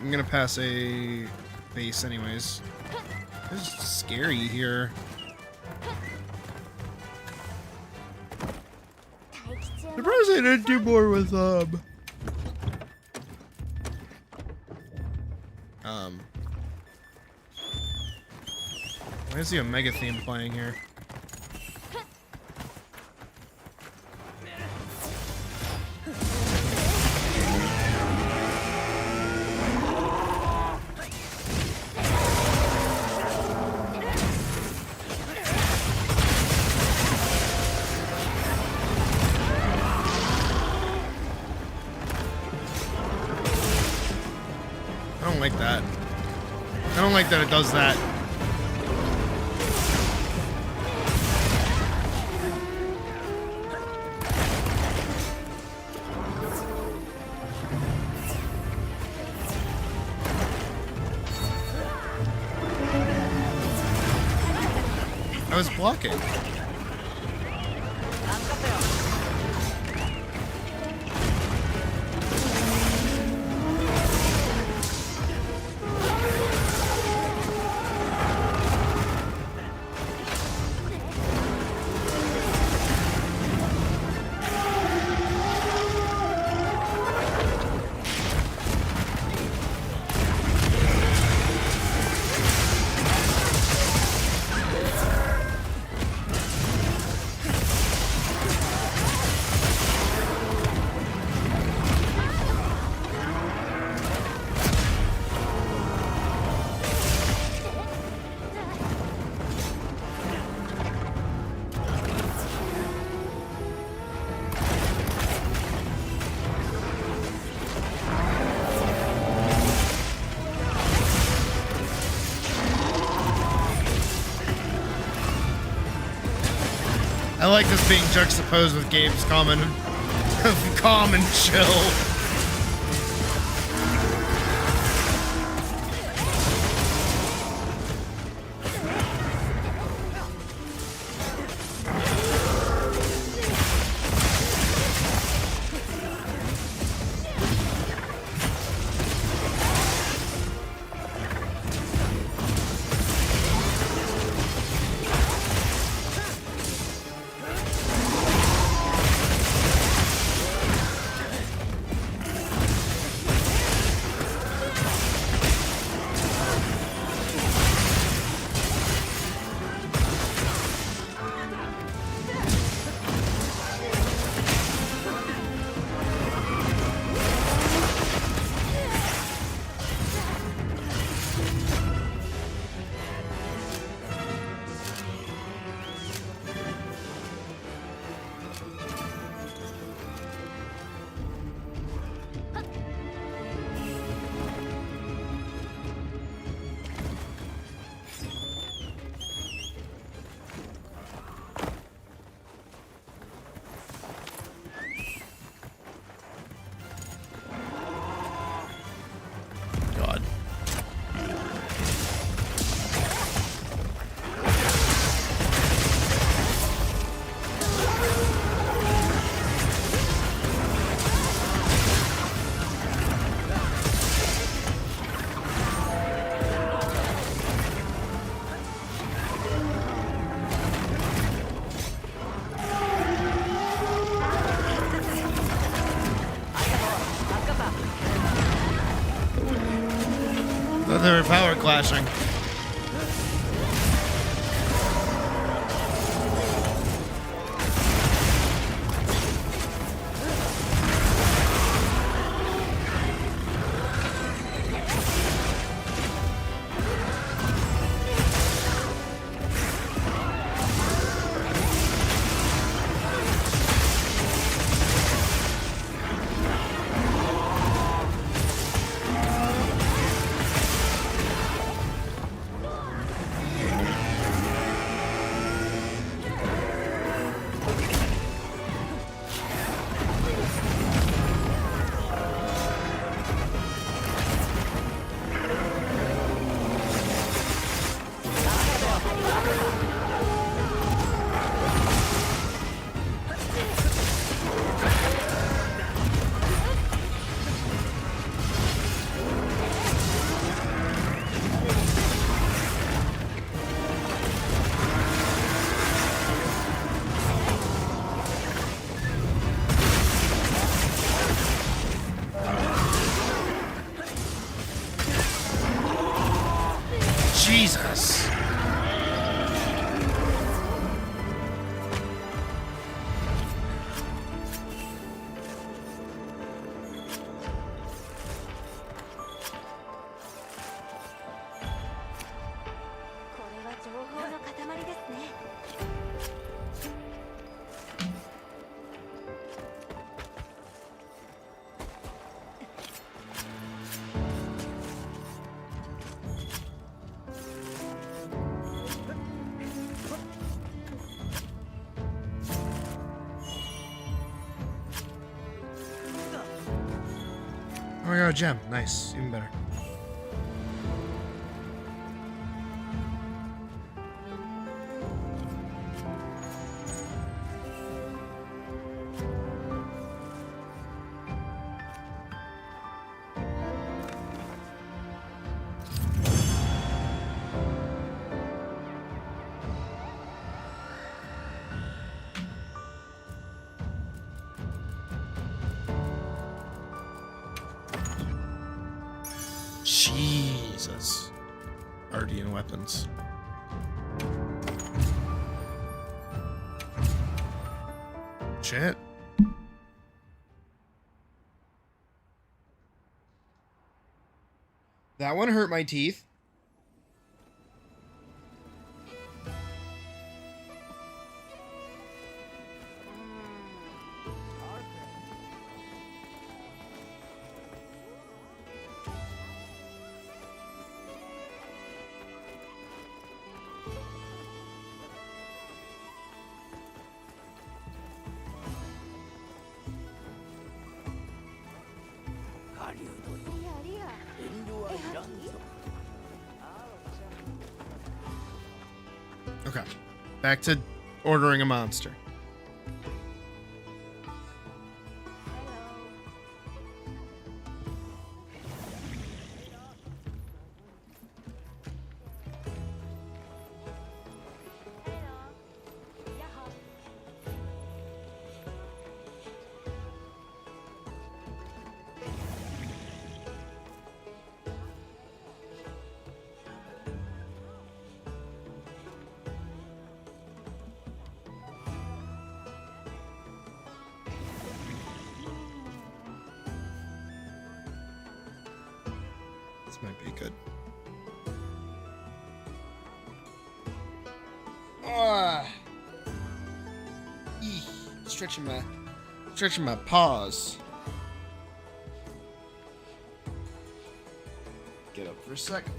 I'm gonna pass a base anyways. This is scary here. Surprised I didn't do more with why is the Omega theme playing here? I don't like that. I don't like that it does that. I was blocking. I like this being juxtaposed with Gabe's calm and chill. God. Thought they were power clashing. Jesus. Oh, I got a gem. Nice. Even better. Jesus. Ardean weapons. Shit. That one hurt my teeth. Okay. Back to ordering a monster. This might be good. Ah, stretching my paws. Get up for a second.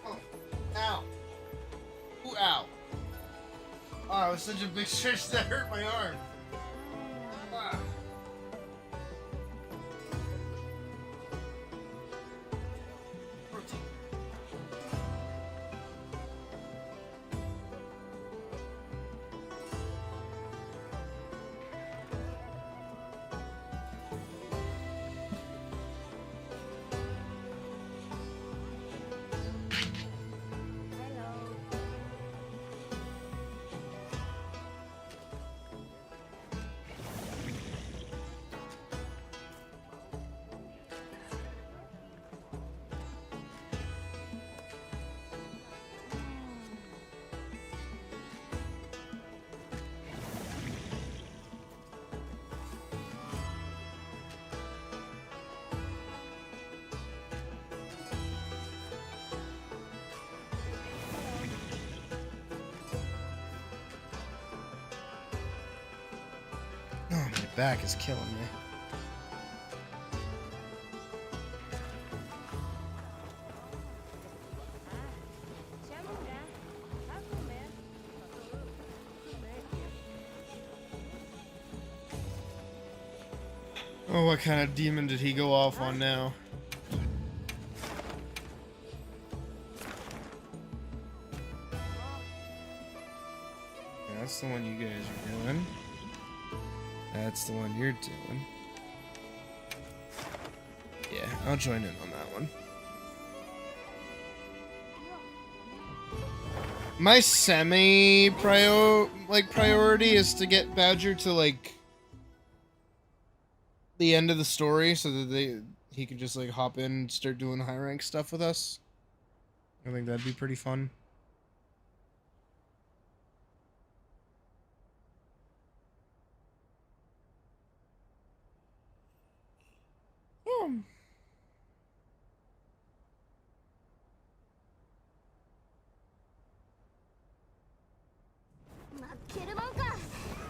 Oh, ow. Ooh, ow. Oh, it was such a big stretch that hurt my arm. Ah. Protein. Oh, my back is killing me. Oh, what kind of demon did he go off on now? That's the one you guys are doing. That's the one you're doing. Yeah, I'll join in on that one. My priority is to get Badger to like the end of the story so that he can just like hop in and start doing high rank stuff with us. I think that'd be pretty fun. Hmm. 負けるもんか。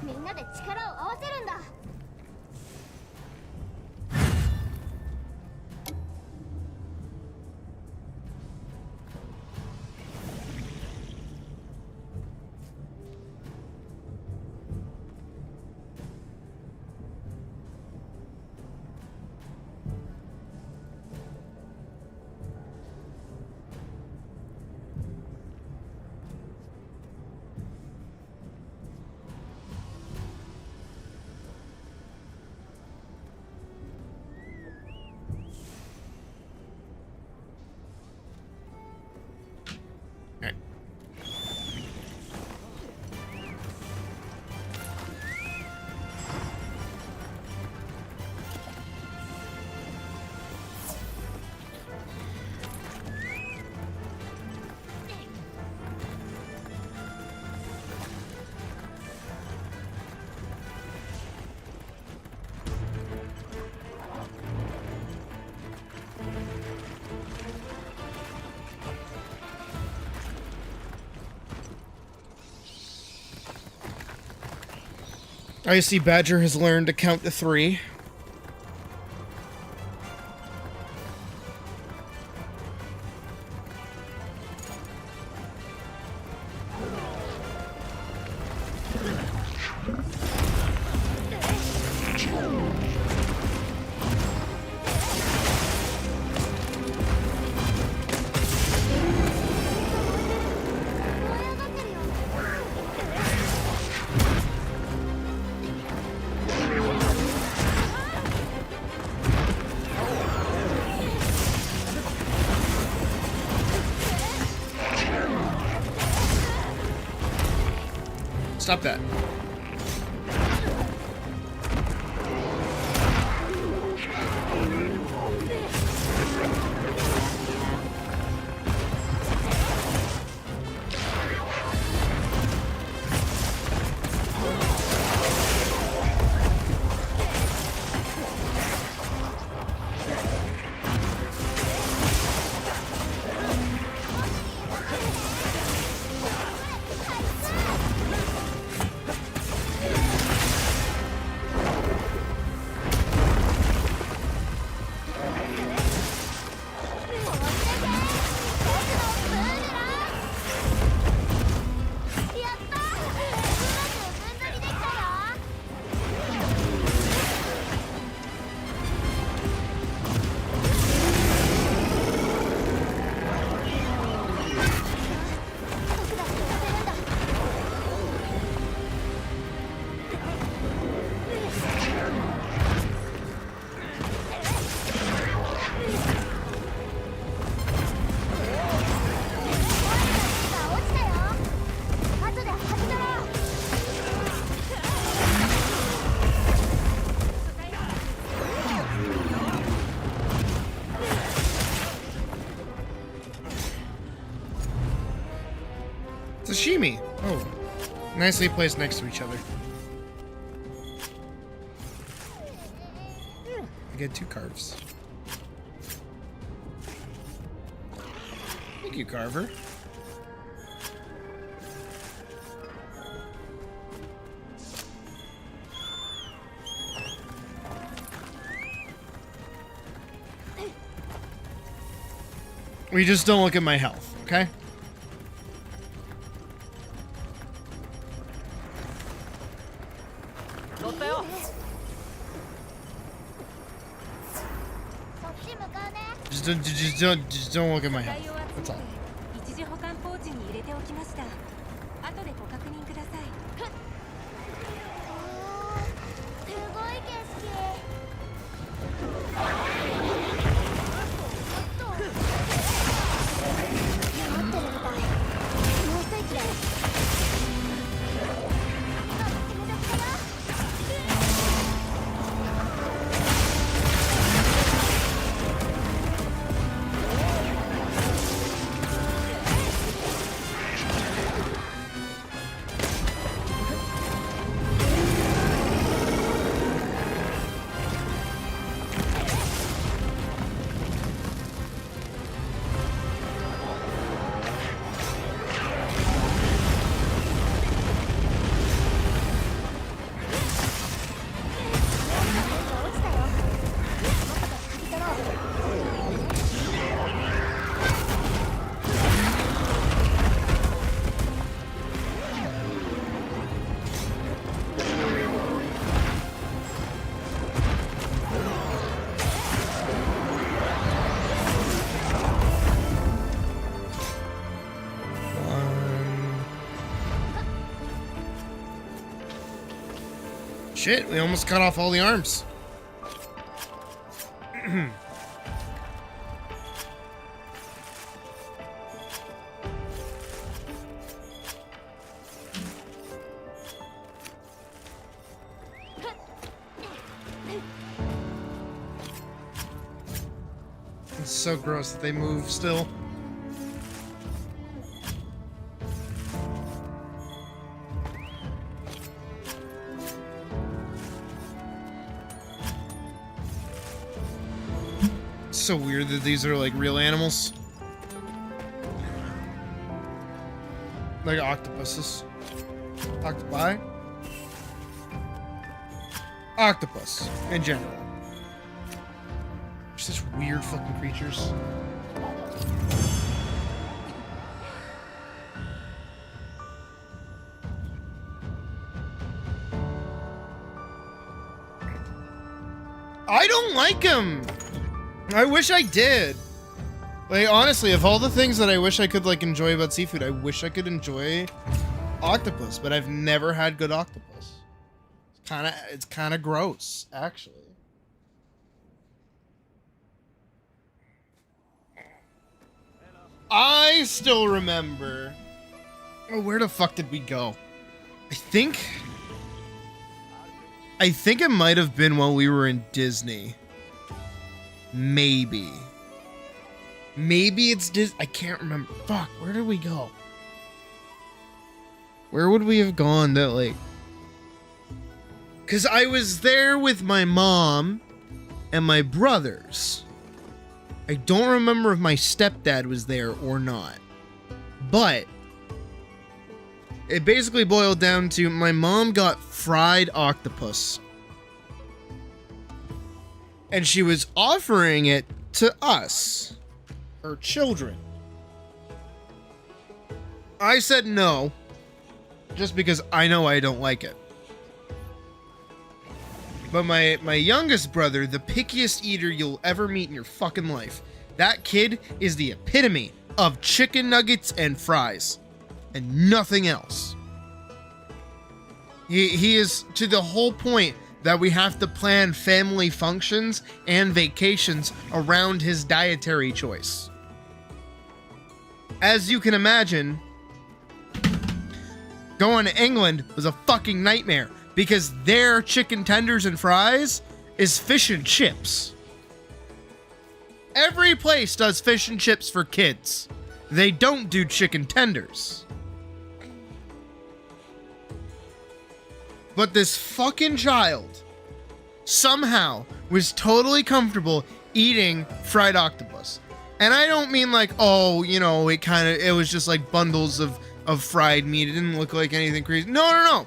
みんなで力を合わせるんだ。I see Badger has learned to count to 3. Stop that. Sashimi. Oh, nicely placed next to each other. I get 2 carves. Thank you, Carver. We just don't look at my health, okay? Just don't look at my health. That's all. 一時保管ポーチに入れておきました。後でご確認ください。すごい景色。待ってるみたい。もう一息です。Shit, we almost cut off all the arms. It's so gross that they move still. So weird that these are like real animals. Like octopuses. Octopi? Octopus, in general. Such weird fucking creatures. I don't like him! I wish I did. Like, honestly, of all the things that I wish I could, like, enjoy about seafood, I wish I could enjoy octopus, but I've never had good octopus. It's kind of gross, actually. I still remember. Oh, where the fuck did we go? I think it might have been while we were in Disney. Maybe it's Disney. I can't remember. Fuck, where did we go? Where would we have gone that like? Cause I was there with my mom and my brothers. I don't remember if my stepdad was there or not. But it basically boiled down to my mom got fried octopus. And she was offering it to us, her children. I said no, just because I know I don't like it. But my youngest brother, the pickiest eater you'll ever meet in your fucking life, that kid is the epitome of chicken nuggets and fries and nothing else. He is to the whole point that we have to plan family functions and vacations around his dietary choice. As you can imagine, going to England was a fucking nightmare because their chicken tenders and fries is fish and chips. Every place does fish and chips for kids. They don't do chicken tenders. But this fucking child somehow was totally comfortable eating fried octopus. And I don't mean like, oh, you know, it was just like bundles of fried meat. It didn't look like anything crazy. No.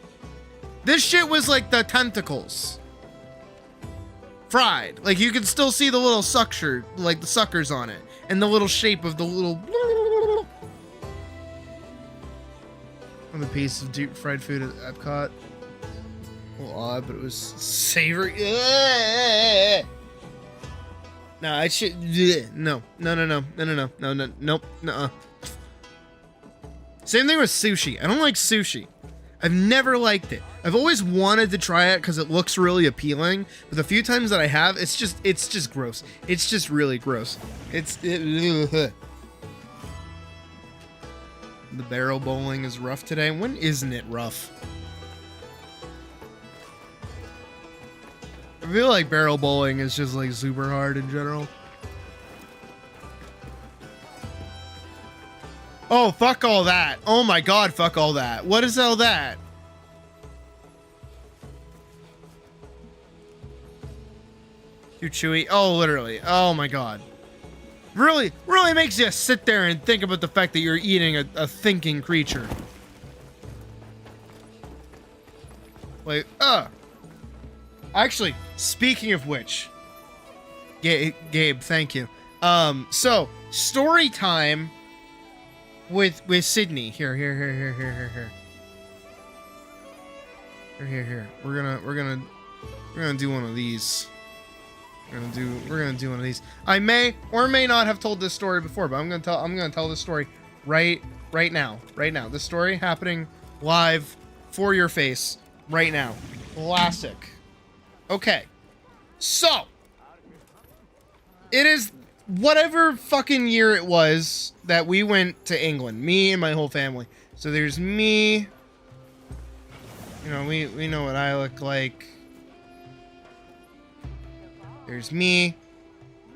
This shit was like the tentacles. Fried. Like you could still see the little like the suckers on it. And the little shape of the little on the piece of deep fried food at Epcot. A little odd, but it was savory. No, I should. No. Nope. Nuh-uh. Same thing with sushi. I don't like sushi. I've never liked it. I've always wanted to try it because it looks really appealing, but the few times that I have, it's just gross. It's just really gross. The barrel bowling is rough today. When isn't it rough? I feel like barrel bowling is just like super hard in general. Oh, fuck all that. Oh my god, fuck all that. What is all that? Too chewy. Oh, literally. Oh my god. Really makes you sit there and think about the fact that you're eating a thinking creature. Like, Actually, speaking of which, Gabe, thank you. So story time with Sydney. Here. We're gonna do one of these. We're gonna do one of these. I may or may not have told this story before, but I'm gonna tell this story right now. This story happening live for your face right now. Classic. Okay, so it is whatever fucking year it was that we went to England, me and my whole family. So there's me, you know, we know what I look like. There's me,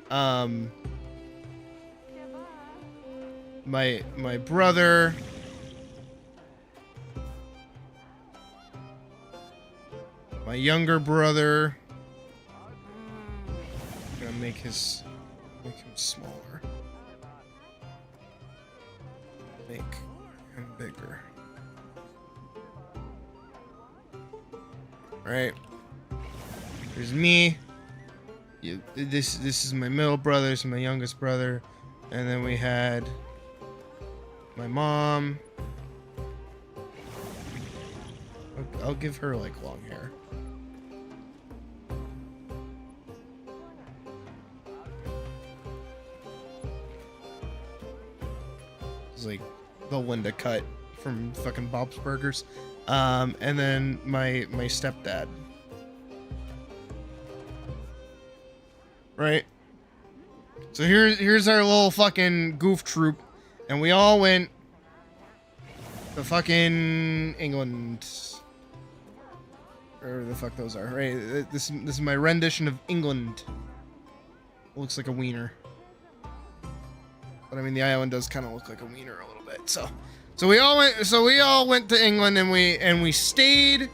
my brother, my younger brother. I'm gonna make him smaller. Make him bigger. Right. There's me. This is my middle brother. This is my youngest brother, and then we had my mom. I'll give her like long hair. It's like the Linda cut from fucking Bob's Burgers. And then my stepdad. Right? So here's our little fucking goof troop, and we all went to fucking England. or the fuck those are. Right, this is my rendition of England. It looks like a wiener, but I mean the island does kind of look like a wiener a little bit. So we all went to England, and we stayed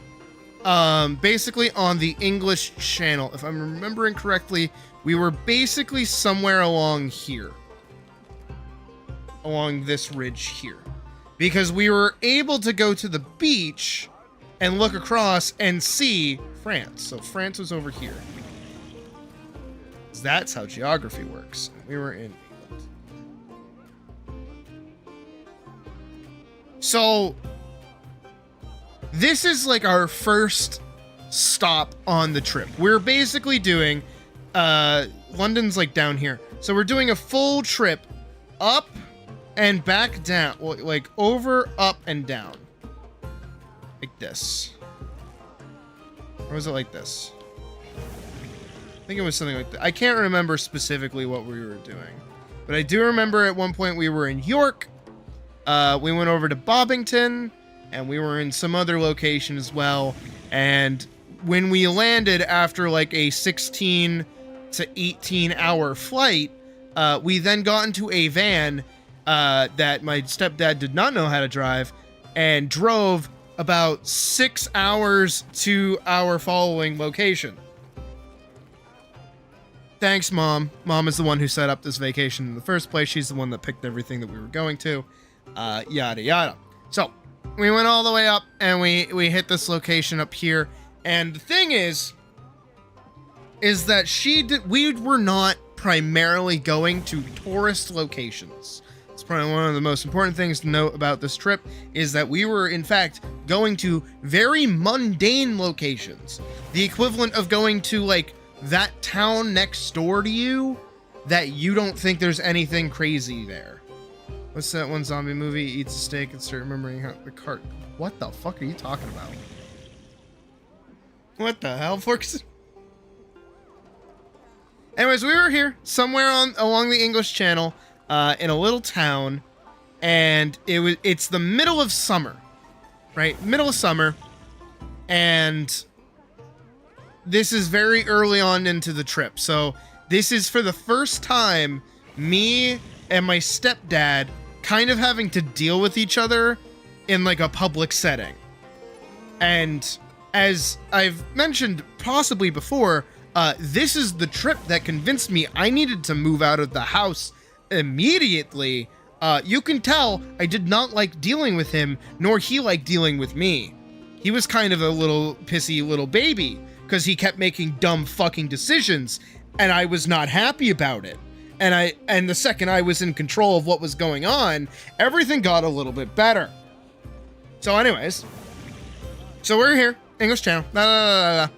basically on the English Channel. If I'm remembering correctly, we were basically somewhere along here, along this ridge here, because we were able to go to the beach and look across and see France. So France was over here. That's how geography works. We were in England. So this is like our first stop on the trip. We're basically doing London's like down here. So we're doing a full trip up and back down, like over, up, and down. Like this. Or was it like this? I think it was something like that. I can't remember specifically what we were doing. But I do remember at one point we were in York. We went over to Bobbington. And we were in some other location as well. And when we landed after like a 16 to 18 hour flight, we then got into a van that my stepdad did not know how to drive and drove about 6 hours to our following location. Thanks, Mom. Mom is the one who set up this vacation in the first place. She's the one that picked everything that we were going to. Yada, yada. So, we went all the way up, and we hit this location up here. And the thing is that we were not primarily going to tourist locations. It's probably one of the most important things to note about this trip is that we were, in fact, going to very mundane locations. The equivalent of going to, like, that town next door to you that you don't think there's anything crazy there. What's that one zombie movie? Eats a steak and start remembering how the cart... What the fuck are you talking about? What the hell, Forks? Anyways, we were here somewhere along the English Channel in a little town, and it's the middle of summer, right? Middle of summer, and this is very early on into the trip. So this is for the first time me and my stepdad kind of having to deal with each other in like a public setting. And as I've mentioned possibly before, this is the trip that convinced me I needed to move out of the house immediately. You can tell I did not like dealing with him, nor he liked dealing with me. He was kind of a little pissy little baby because he kept making dumb fucking decisions, and I was not happy about it. And the second I was in control of what was going on, everything got a little bit better. So anyways, so we're here, English Channel, and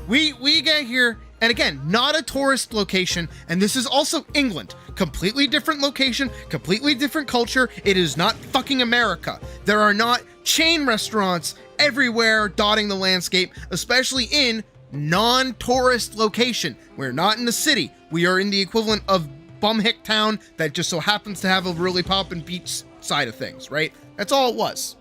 we get here, and again, not a tourist location, and this is also England. Completely different location, completely different culture. It is not fucking America. There are not chain restaurants everywhere dotting the landscape, especially in non-tourist location. We're not in the city. We are in the equivalent of bumhick town that just so happens to have a really poppin' beach side of things, right? That's all it was.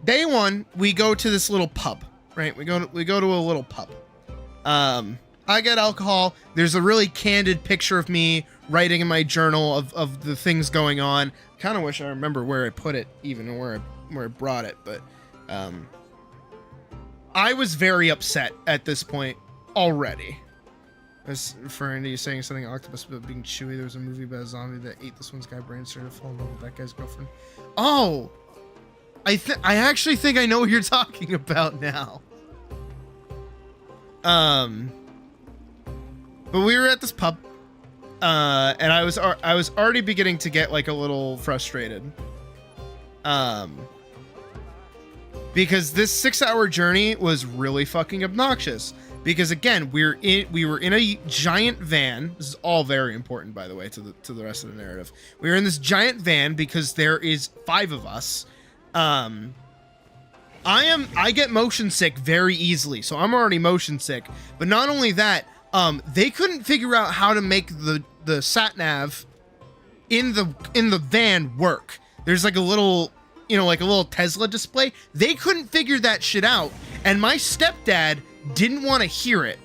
Day one, we go to this little pub, right? We go to a little pub. I get alcohol. There's a really candid picture of me writing in my journal of the things going on. Kind of wish I remember where I put it, even, or where I brought it, but I was very upset at this point already. I was referring to you saying something octopus about being chewy. There was a movie about a zombie that ate this one guy brain, started to fall in love with that guy's girlfriend. Oh, I actually think I know what you're talking about now. But we were at this pub, and I was already beginning to get like a little frustrated, because this 6-hour journey was really fucking obnoxious. Because again, we were in a giant van. This is all very important, by the way, to the rest of the narrative. We were in this giant van because there is 5 of us. I get motion sick very easily, so I'm already motion sick. But not only that, they couldn't figure out how to make the sat nav in the van work. There's like a little you know, like a little Tesla display. They couldn't figure that shit out, and my stepdad didn't want to hear it.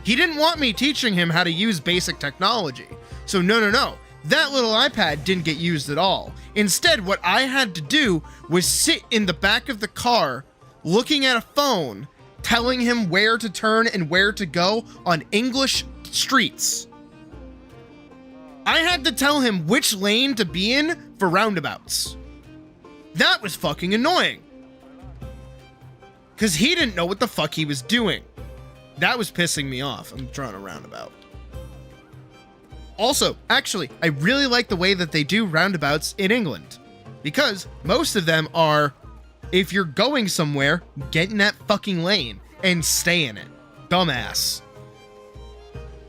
He didn't want me teaching him how to use basic technology. So no. That little iPad didn't get used at all. Instead, what I had to do was sit in the back of the car looking at a phone, telling him where to turn and where to go on English streets. I had to tell him which lane to be in for roundabouts. That was fucking annoying. Because he didn't know what the fuck he was doing. That was pissing me off. I'm drawing a roundabout. Also, actually, I really like the way that they do roundabouts in England. Because most of them are, if you're going somewhere, get in that fucking lane and stay in it. Dumbass.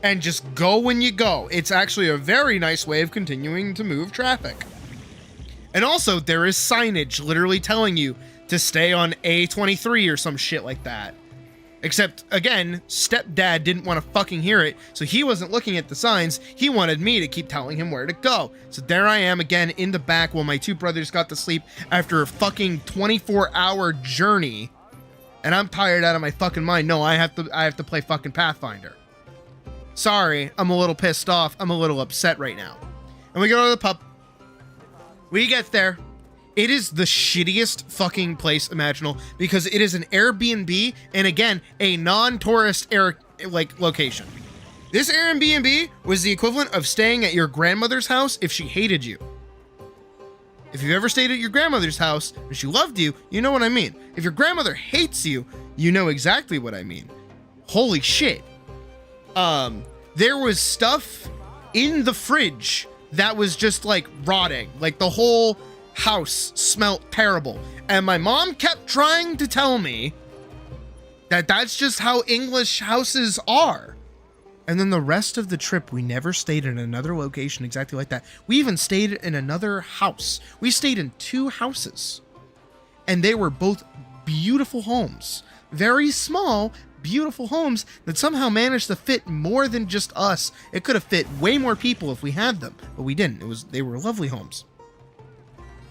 And just go when you go. It's actually a very nice way of continuing to move traffic. And also, there is signage literally telling you to stay on A23 or some shit like that. Except, again, stepdad didn't want to fucking hear it, so he wasn't looking at the signs. He wanted me to keep telling him where to go. So there I am again in the back while my two brothers got to sleep after a fucking 24-hour journey. And I'm tired out of my fucking mind. No, I have to play fucking Pathfinder. Sorry, I'm a little pissed off. I'm a little upset right now. And we go to the pub. We get there. It is the shittiest fucking place imaginable because it is an Airbnb and again, a non-tourist location. This Airbnb was the equivalent of staying at your grandmother's house if she hated you. If you've ever stayed at your grandmother's house and she loved you, you know what I mean. If your grandmother hates you, you know exactly what I mean. Holy shit. There was stuff in the fridge that was just like rotting. Like the whole house smelled terrible. And my mom kept trying to tell me that that's just how English houses are. And then the rest of the trip, we never stayed in another location exactly like that. We even stayed in another house. We stayed in 2 houses. And they were both beautiful homes. Very small, beautiful homes that somehow managed to fit more than just us. It could have fit way more people if we had them, but we didn't. They were lovely homes.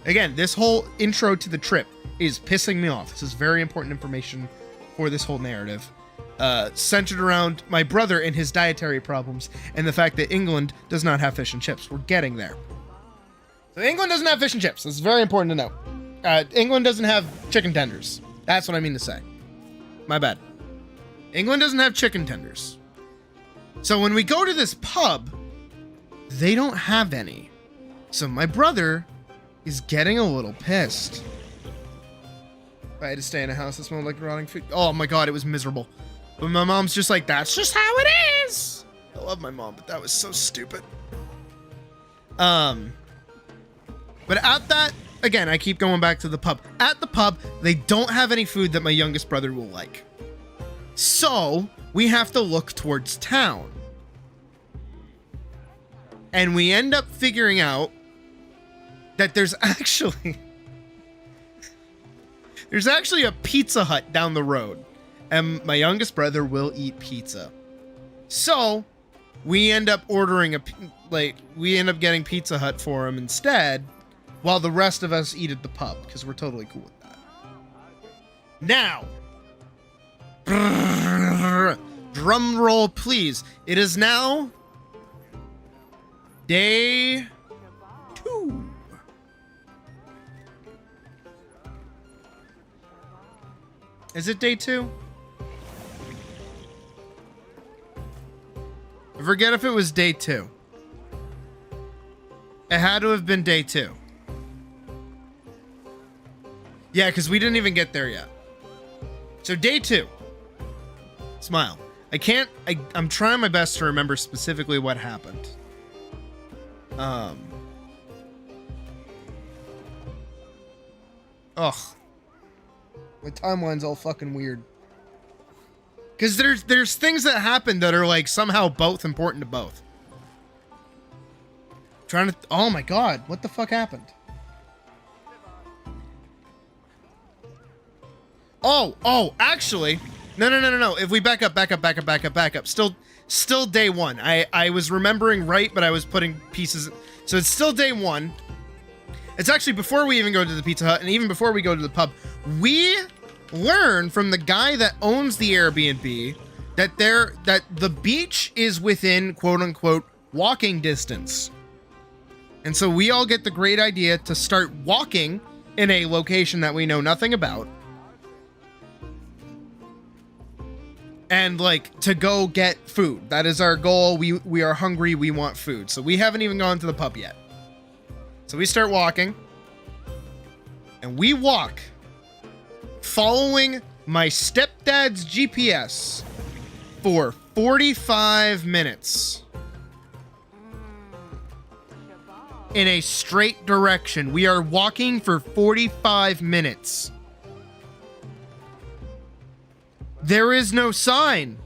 Again, this whole intro to the trip is pissing me off. This is very important information for this whole narrative. Centered around my brother and his dietary problems and the fact that England does not have fish and chips. We're getting there. So England doesn't have fish and chips. This is very important to know. England doesn't have chicken tenders. That's what I mean to say. My bad. England doesn't have chicken tenders. So when we go to this pub, they don't have any. So my brother is getting a little pissed. I had to stay in a house that smelled like rotting food. Oh my god, it was miserable. But my mom's just like, that's just how it is. I love my mom, but that was so stupid. But at that, again, I keep going back to the pub. At the pub, they don't have any food that my youngest brother will like. So we have to look towards town. And we end up figuring out that there's actually a Pizza Hut down the road, and my youngest brother will eat pizza. So we end up getting Pizza Hut for him instead, while the rest of us eat at the pub, because we're totally cool with that. Now, drum roll please. It is now day 2. Is it day 2? I forget if it was day 2. It had to have been day 2. Yeah, because we didn't even get there yet. So day 2. Smile. I'm trying my best to remember specifically what happened. Ugh. My timeline's all fucking weird. Because there's things that happen that are like somehow both important to both. Oh my god, what the fuck happened? Oh, actually, no. If we back up. Still day 1. I was remembering right, but I was putting pieces. So it's still day 1. It's actually before we even go to the Pizza Hut, and even before we go to the pub, we learn from the guy that owns the Airbnb that the beach is within quote unquote walking distance. And so we all get the great idea to start walking in a location that we know nothing about. And like to go get food. That is our goal. We are hungry, we want food. So we haven't even gone to the pub yet. So we start walking. And we walk following my stepdad's GPS for 45 minutes. In a straight direction. We are walking for 45 minutes. There is no sign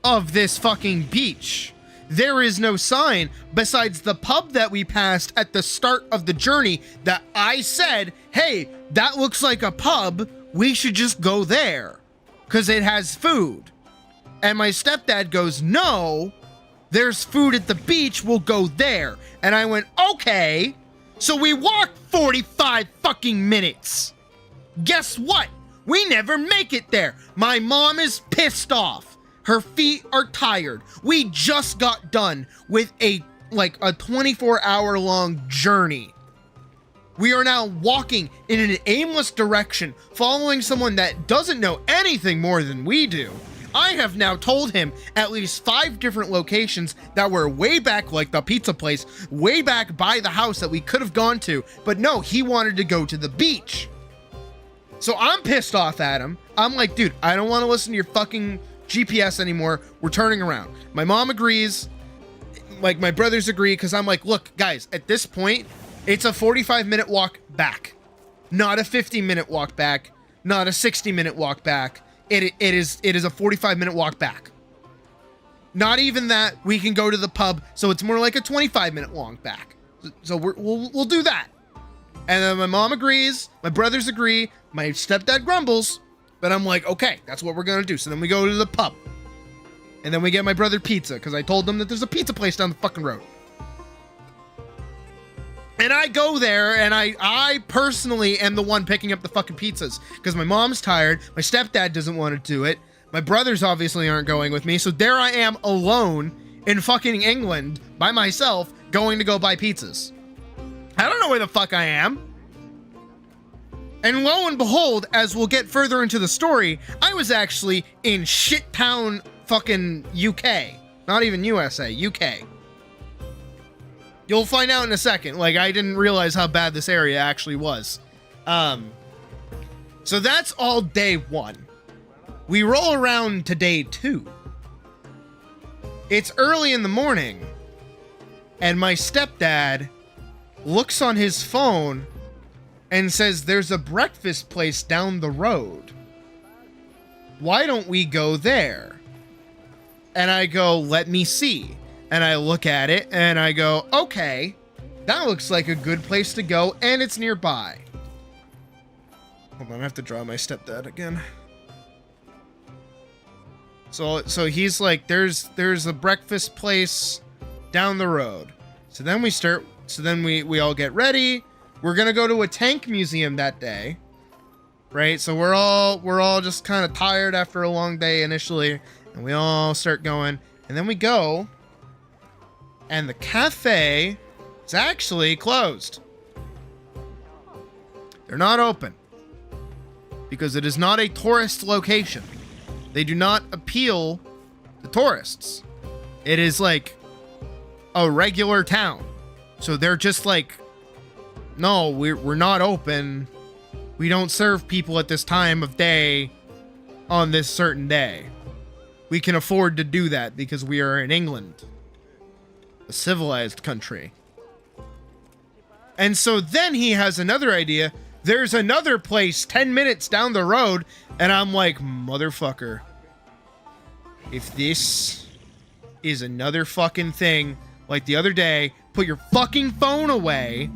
of this fucking beach. There is no sign besides the pub that we passed at the start of the journey that I said, hey, that looks like a pub. We should just go there because it has food. And my stepdad goes, no, there's food at the beach. We'll go there. And I went, okay. So we walked 45 fucking minutes. Guess what? We never make it there. My mom is pissed off. Her feet are tired. We just got done with a 24-hour long journey. We are now walking in an aimless direction, following someone that doesn't know anything more than we do. I have now told him at least 5 different locations that were way back, like the pizza place, way back by the house that we could have gone to. But no, he wanted to go to the beach. So I'm pissed off at him. I'm like, dude, I don't want to listen to your fucking GPS anymore. We're turning around. My mom agrees. Like, my brothers agree, because I'm like, look, guys, at this point, it's a 45-minute walk back. Not a 50-minute walk back. Not a 60-minute walk back. It is a 45-minute walk back. Not even that. We can go to the pub, so it's more like a 25-minute walk back. So we'll do that. And then my mom agrees, my brothers agree, my stepdad grumbles, but I'm like, okay, that's what we're gonna do. So then we go to the pub. And then we get my brother pizza, because I told them that there's a pizza place down the fucking road. And I go there, and I personally am the one picking up the fucking pizzas, because my mom's tired, my stepdad doesn't want to do it, my brothers obviously aren't going with me, so there I am alone in fucking England by myself going to go buy pizzas. I don't know where the fuck I am. And lo and behold, as we'll get further into the story, I was actually in shittown fucking UK. Not even USA, UK. You'll find out in a second. Like, I didn't realize how bad this area actually was. So that's all day 1. We roll around to day 2. It's early in the morning, and my stepdad looks on his phone and says there's a breakfast place down the road. Why don't we go there? And I go, let me see. And I look at it and I go, okay, that looks like a good place to go, and it's nearby. Hold on, I have to draw my stepdad again. So he's like, there's a breakfast place down the road. So then we all get ready. We're gonna go to a tank museum that day, right? So we're all just kind of tired after a long day initially, and we all start going, and then we go, and the cafe is actually closed. They're not open because it is not a tourist location. They do not appeal to tourists. It is like a regular town. So they're just like, no, we're not open. We don't serve people at this time of day on this certain day. We can afford to do that because we are in England, a civilized country. And so then he has another idea. There's another place 10 minutes down the road, and I'm like, motherfucker, if this is another fucking thing like the other day, put your fucking phone away.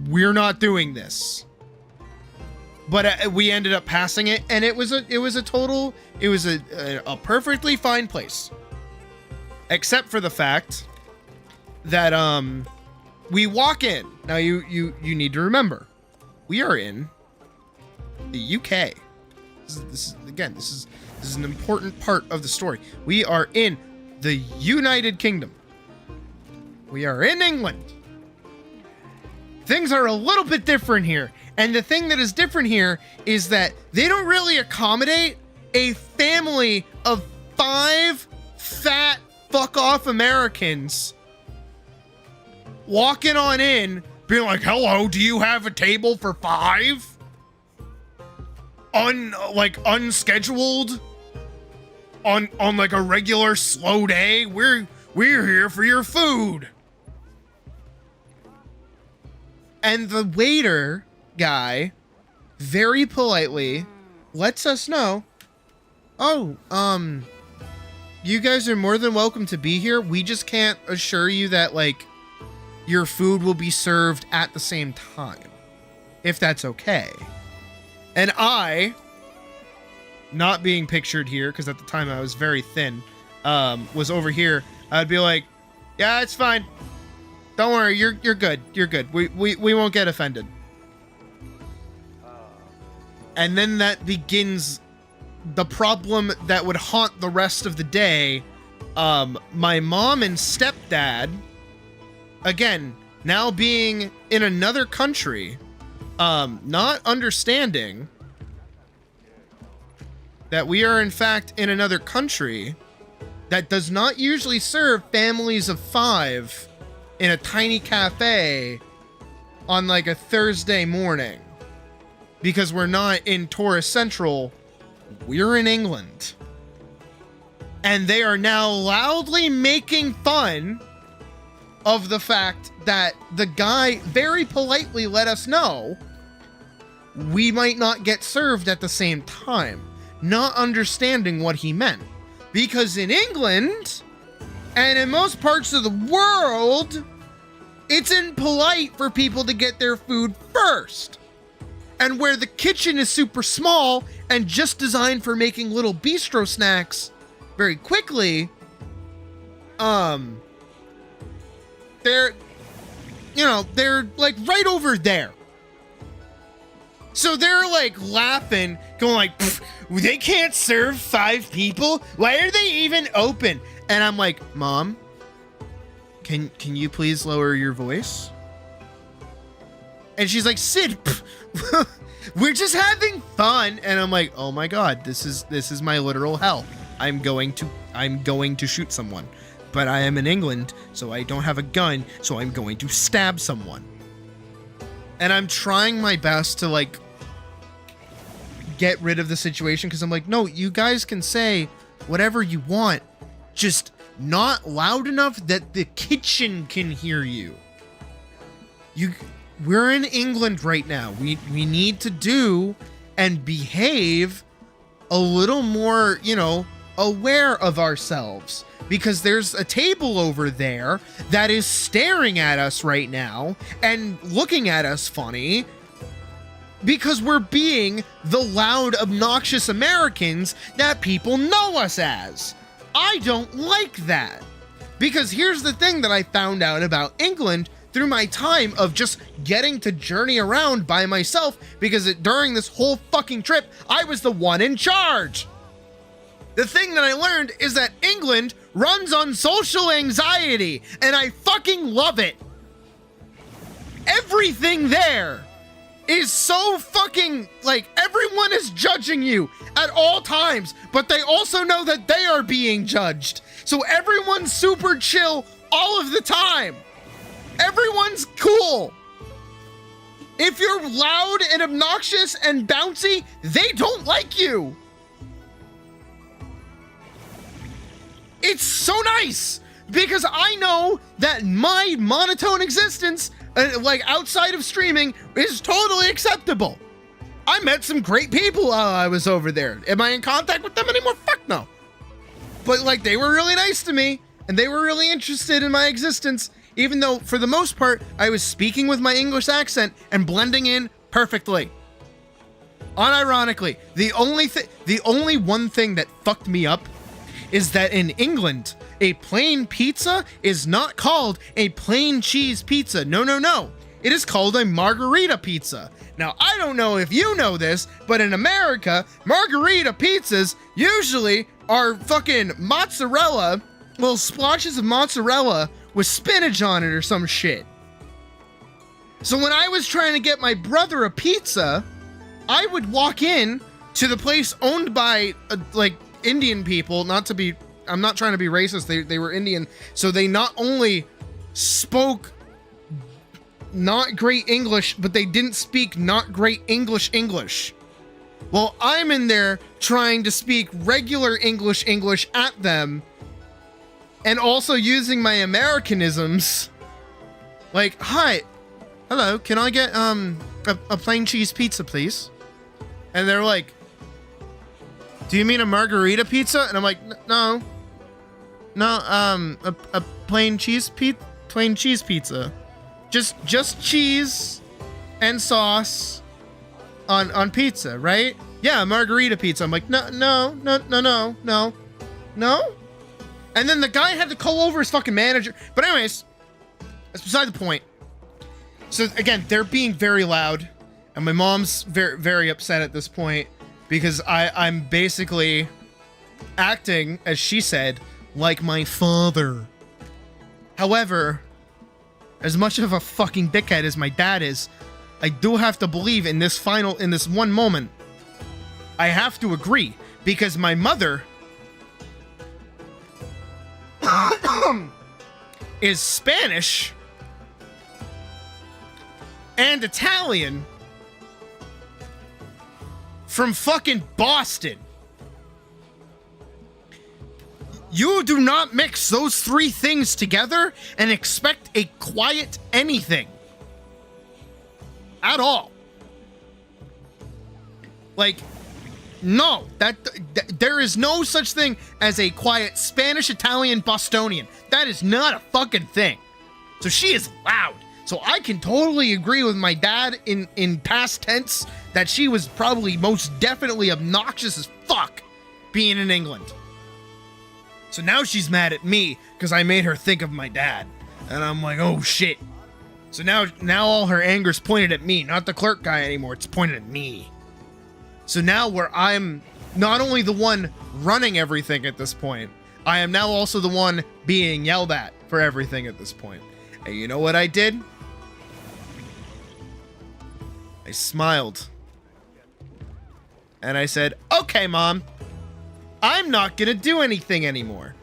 We're not doing this. But we ended up passing it, and it was a perfectly fine place, except for the fact that we walk in. Now you need to remember, we are in the UK. This is an important part of the story. We are in the United Kingdom. We are in England. Things are a little bit different here. And the thing that is different here is that they don't really accommodate a family of 5 fat fuck off Americans walking on in, being like, hello, do you have a table for 5? Unscheduled? On like a regular slow day? We're here for your food. And the waiter guy very politely lets us know, oh, you guys are more than welcome to be here. We just can't assure you that, like, your food will be served at the same time, if that's okay. And I, not being pictured here, because at the time I was very thin, was over here, I'd be like, yeah, it's fine. Don't worry, you're good. You're good. We won't get offended. And then that begins the problem that would haunt the rest of the day. My mom and stepdad, again, now being in another country, not understanding that we are in fact in another country that does not usually serve families of 5 in a tiny cafe on like a Thursday morning. Because we're not in Tourist Central, we're in England. And they are now loudly making fun of the fact that the guy very politely let us know we might not get served at the same time, not understanding what he meant. Because in England, and in most parts of the world, it's impolite for people to get their food first. And where the kitchen is super small and just designed for making little bistro snacks very quickly, they're like right over there. So they're like laughing, going like, they can't serve 5 people? Why are they even open? And I'm like, Mom, can you please lower your voice? And she's like, Sid, we're just having fun. And I'm like, oh my God, this is my literal hell. I'm going to shoot someone. But I am in England, so I don't have a gun, so I'm going to stab someone. And I'm trying my best to like get rid of the situation, because I'm like, no, you guys can say whatever you want, just not loud enough that the kitchen can hear you. We're in England right now. We need to do and behave a little more, aware of ourselves. Because there's a table over there that is staring at us right now and looking at us funny because we're being the loud, obnoxious Americans that people know us as. I don't like that. Because here's the thing that I found out about England through my time of just getting to journey around by myself, because during this whole fucking trip, I was the one in charge. The thing that I learned is that England runs on social anxiety, and I fucking love it. Everything there is so fucking, like, everyone is judging you at all times, but they also know that they are being judged. So everyone's super chill all of the time. Everyone's cool. If you're loud and obnoxious and bouncy, they don't like you. It's so nice because I know that my monotone existence, like outside of streaming, is totally acceptable. I met some great people while I was over there. Am I in contact with them anymore? Fuck no. But like, they were really nice to me and they were really interested in my existence, even though for the most part, I was speaking with my English accent and blending in perfectly. Unironically, the only one thing that fucked me up is that in England, a plain pizza is not called a plain cheese pizza. No, no, no. It is called a margarita pizza. Now, I don't know if you know this, but in America, margarita pizzas usually are fucking mozzarella, little splotches of mozzarella with spinach on it or some shit. So when I was trying to get my brother a pizza, I would walk in to the place owned by like Indian people, I'm not trying to be racist, they were Indian, so they not only spoke not great English, but they didn't speak not great English. Well, I'm in there trying to speak regular English at them, and also using my Americanisms, like, hi, hello, can I get a plain cheese pizza, please? And they're like, do you mean a margarita pizza? And I'm like, no, a plain cheese pizza, just cheese and sauce on pizza, right? Yeah, margarita pizza. I'm like, no. And then the guy had to call over his fucking manager. But anyways, that's beside the point. So again, they're being very loud, and my mom's very, very upset at this point because I'm basically acting, as she said, like my father. However, as much of a fucking dickhead as my dad is, I do have to believe in this one moment, I have to agree, because my mother is Spanish and Italian from fucking Boston. You do not mix those three things together and expect a quiet anything. At all. Like, no, that there is no such thing as a quiet Spanish, Italian, Bostonian. That is not a fucking thing. So she is loud. So I can totally agree with my dad in past tense that she was probably most definitely obnoxious as fuck being in England. So now she's mad at me because I made her think of my dad. And I'm like, oh shit. So now all her anger's pointed at me, not the clerk guy anymore. It's pointed at me. So now where I'm not only the one running everything at this point, I am now also the one being yelled at for everything at this point. And you know what I did? I smiled. And I said, okay, Mom, I'm not gonna do anything anymore.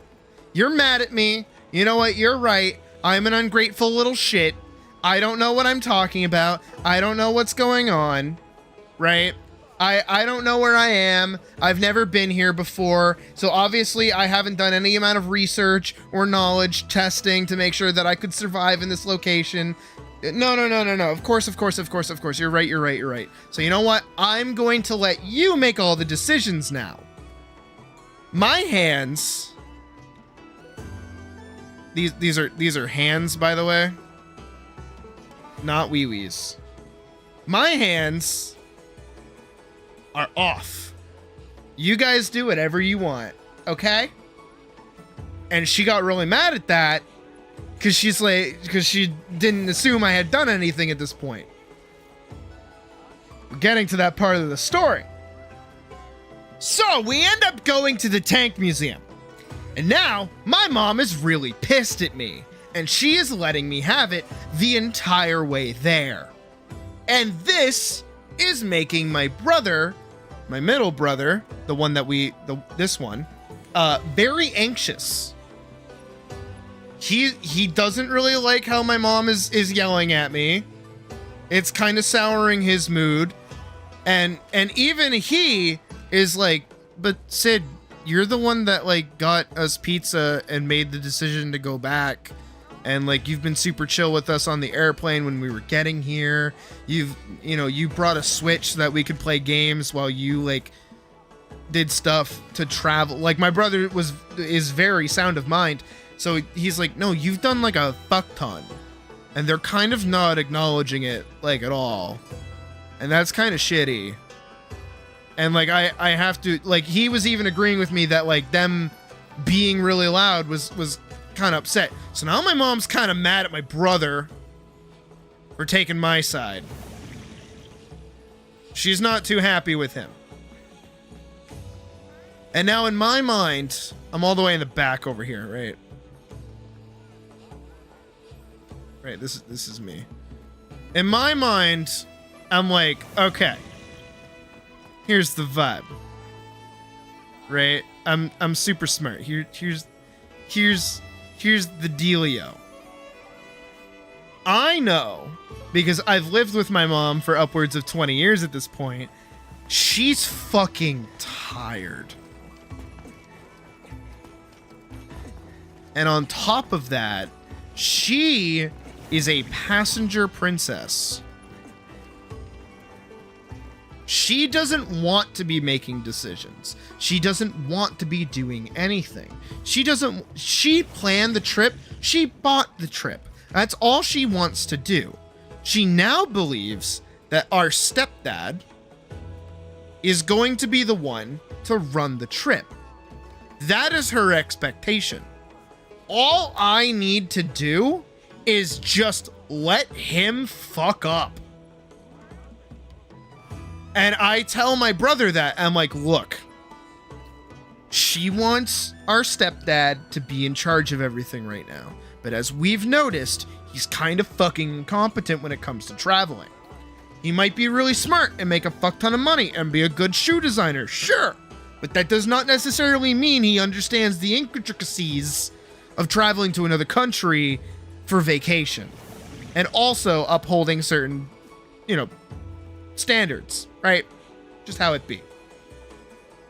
You're mad at me. You know what? You're right. I'm an ungrateful little shit. I don't know what I'm talking about. I don't know what's going on. Right? I don't know where I am. I've never been here before. So obviously I haven't done any amount of research or knowledge testing to make sure that I could survive in this location. No. Of course. You're right. So you know what? I'm going to let you make all the decisions now. My hands. These are hands, by the way. Not wee-wees. My hands are off. You guys do whatever you want, okay? And she got really mad at that because she didn't assume I had done anything at this point. We're getting to that part of the story. So we end up going to the Tank Museum. And now my mom is really pissed at me. And she is letting me have it the entire way there. And this is making my brother, my middle brother, the one that this one, very anxious. He doesn't really like how my mom is yelling at me. It's kind of souring his mood. And even he is like, but Sid, you're the one that like got us pizza and made the decision to go back. And like, you've been super chill with us on the airplane when we were getting here. You brought a Switch so that we could play games while you like did stuff to travel. Like, my brother is very sound of mind. So he's like, no, you've done like a fuck ton. And they're kind of not acknowledging it like at all. And that's kind of shitty. And like, I have to, like, he was even agreeing with me that like them being really loud was kind of upset. So now my mom's kind of mad at my brother for taking my side. She's not too happy with him. And now in my mind, I'm all the way in the back over here, right? Right, this is me. In my mind, I'm like, okay. Here's the vibe. Right? I'm super smart. Here's the dealio. I know, because I've lived with my mom for upwards of 20 years at this point, she's fucking tired. And on top of that, she is a passenger princess. She doesn't want to be making decisions. She doesn't want to be doing anything. She planned the trip. She bought the trip. That's all she wants to do. She now believes that our stepdad is going to be the one to run the trip. That is her expectation. All I need to do is just let him fuck up. And I tell my brother that. I'm like, look, she wants our stepdad to be in charge of everything right now. But as we've noticed, he's kind of fucking incompetent when it comes to traveling. He might be really smart and make a fuck ton of money and be a good shoe designer, sure. But that does not necessarily mean he understands the intricacies of traveling to another country for vacation. And also upholding certain, standards, right? Just how it be.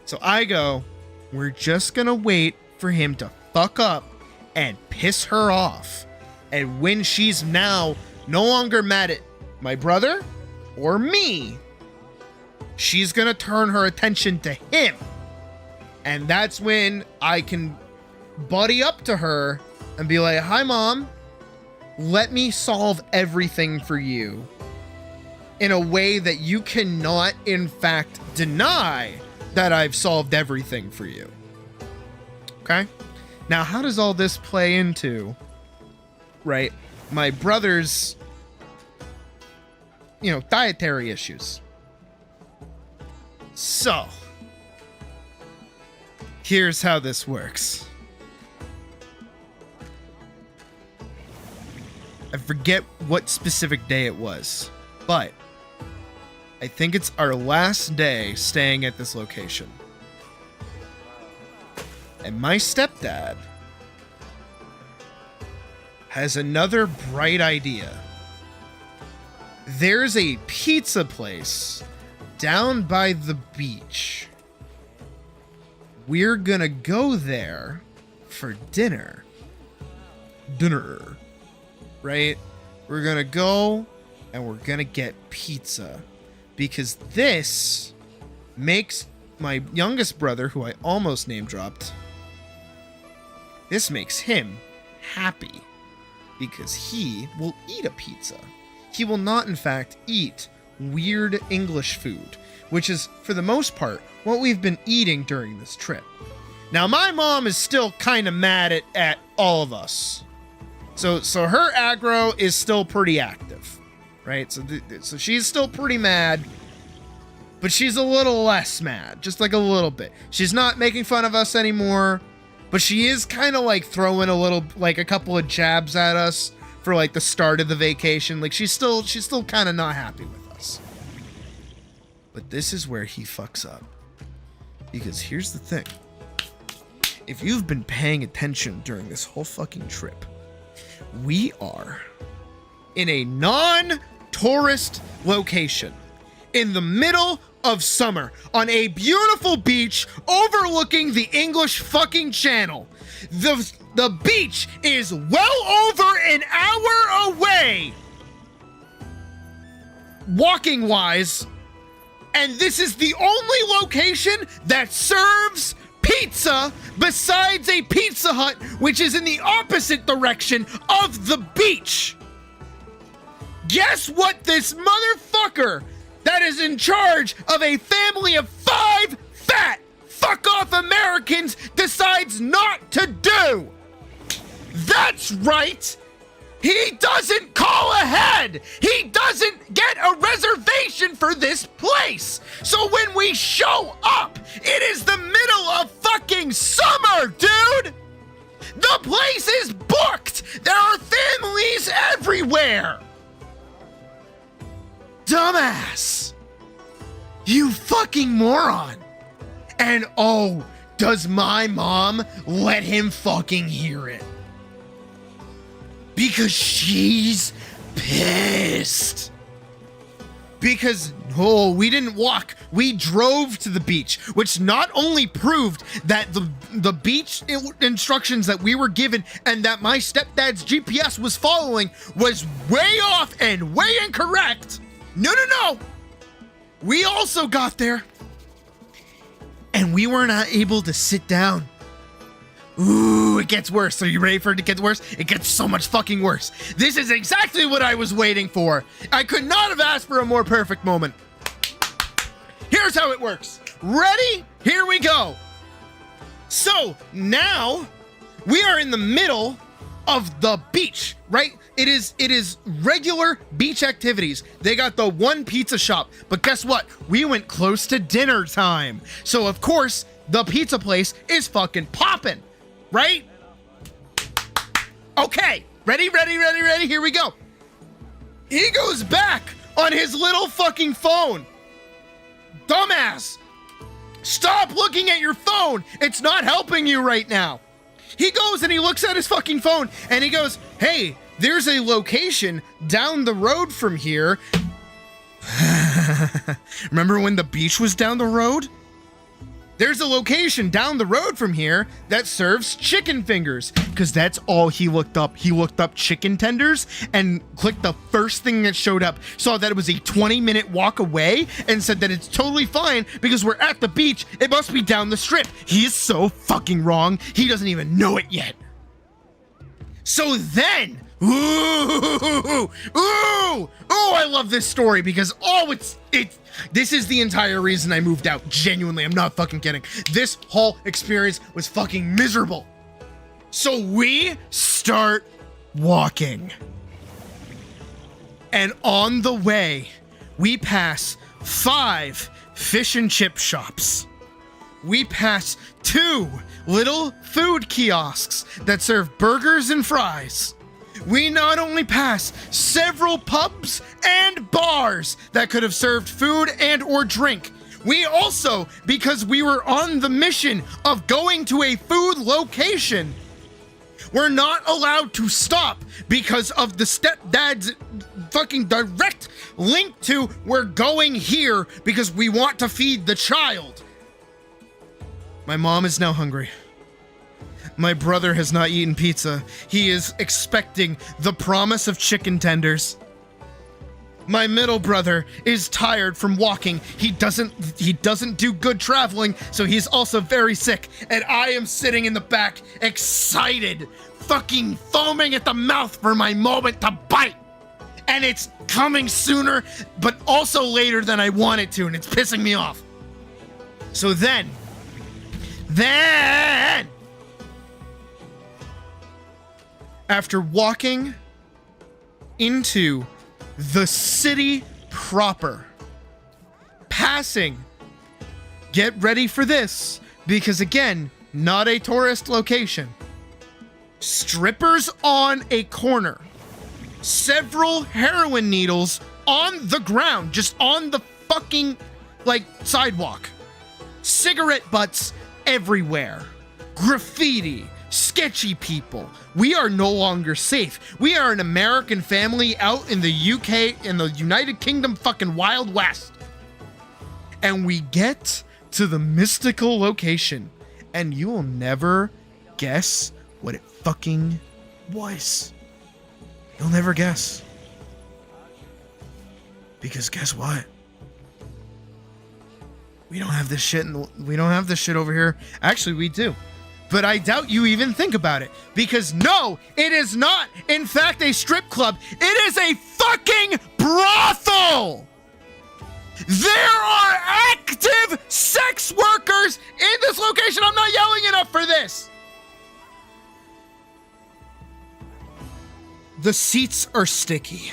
So I go, we're just gonna wait for him to fuck up and piss her off. And when she's now no longer mad at my brother or me, she's gonna turn her attention to him. And that's when I can buddy up to her and be like, hi mom, let me solve everything for you in a way that you cannot in fact deny that I've solved everything for you. Okay? Now, how does all this play into, right, my brother's, dietary issues? So, here's how this works. I forget what specific day it was, but I think it's our last day staying at this location. And my stepdad has another bright idea. There's a pizza place down by the beach. We're gonna go there for dinner. Right? We're gonna go and we're gonna get pizza. Because this makes my youngest brother, who I almost name dropped, this makes him happy. Because he will eat a pizza. He will not, in fact, eat weird English food, which is, for the most part, what we've been eating during this trip. Now, my mom is still kind of mad at all of us. So her aggro is still pretty active. Right? So she's still pretty mad, but she's a little less mad, just like a little bit. She's not making fun of us anymore, but she is kind of like throwing a couple of jabs at us for like the start of the vacation. Like she's still kind of not happy with us. But this is where he fucks up. Because here's the thing. If you've been paying attention during this whole fucking trip, we are in a non-tourist location in the middle of summer on a beautiful beach overlooking the English fucking Channel. The beach is well over an hour away, walking wise, and this is the only location that serves pizza besides a Pizza Hut, which is in the opposite direction of the beach. Guess what this motherfucker that is in charge of a family of 5 fat fuck off Americans decides chooses not to do. That's right. He doesn't call ahead. He doesn't get a reservation for this place. So when we show up, it is the middle of fucking summer, dude. The place is booked. There are families everywhere. Dumbass. You fucking moron. And oh, does my mom let him fucking hear it? Because she's pissed. Because, oh, we didn't walk. We drove to the beach, which not only proved that the beach instructions that we were given and that my stepdad's GPS was following was way off and way incorrect. No. We also got there and we were not able to sit down. Ooh, it gets worse. Are you ready for it to get worse? It gets so much fucking worse. This is exactly what I was waiting for. I could not have asked for a more perfect moment. Here's how it works. Ready? Here we go. So now we are in the middle of the beach, right? It is regular beach activities. They got the one pizza shop, but guess what? We went close to dinner time. So of course, the pizza place is fucking popping. Right? Okay, ready? Here we go. He goes back on his little fucking phone. Dumbass. Stop looking at your phone. It's not helping you right now. He goes and he looks at his fucking phone and he goes, hey, there's a location down the road from here. Remember when the beach was down the road? There's a location down the road from here that serves chicken fingers, because that's all he looked up. He looked up chicken tenders and clicked the first thing that showed up, saw that it was a 20-minute walk away, and said that it's totally fine because we're at the beach. It must be down the strip. He is so fucking wrong. He doesn't even know it yet. So then, I love this story because, this is the entire reason I moved out. Genuinely, I'm not fucking kidding. This whole experience was fucking miserable. So we start walking. And on the way, we pass 5 fish and chip shops. We pass 2 little food kiosks that serve burgers and fries. We not only pass several pubs and bars that could have served food and or drink. We also, because we were on the mission of going to a food location, we're not allowed to stop because of the stepdad's fucking direct link to we're going here because we want to feed the child. My mom is now hungry. My brother has not eaten pizza. He is expecting the promise of chicken tenders. My middle brother is tired from walking. He doesn't do good traveling, so he's also very sick. And I am sitting in the back, excited, fucking foaming at the mouth for my moment to bite. And it's coming sooner, but also later than I want it to, and it's pissing me off. So then, after walking into the city proper, passing, get ready for this, because again, not a tourist location. Strippers on a corner, several heroin needles on the ground, just on the fucking, sidewalk. Cigarette butts everywhere. Graffiti. Sketchy people. We are no longer safe. We are an American family out in the UK, in the United Kingdom fucking Wild West. And we get to the mystical location, and you will never guess what it fucking was. You'll never guess. Because guess what? We don't have this shit over here. Actually, we do. But I doubt you even think about it. Because no, it is not, in fact, a strip club. It is a fucking brothel! There are active sex workers in this location. I'm not yelling enough for this. The seats are sticky.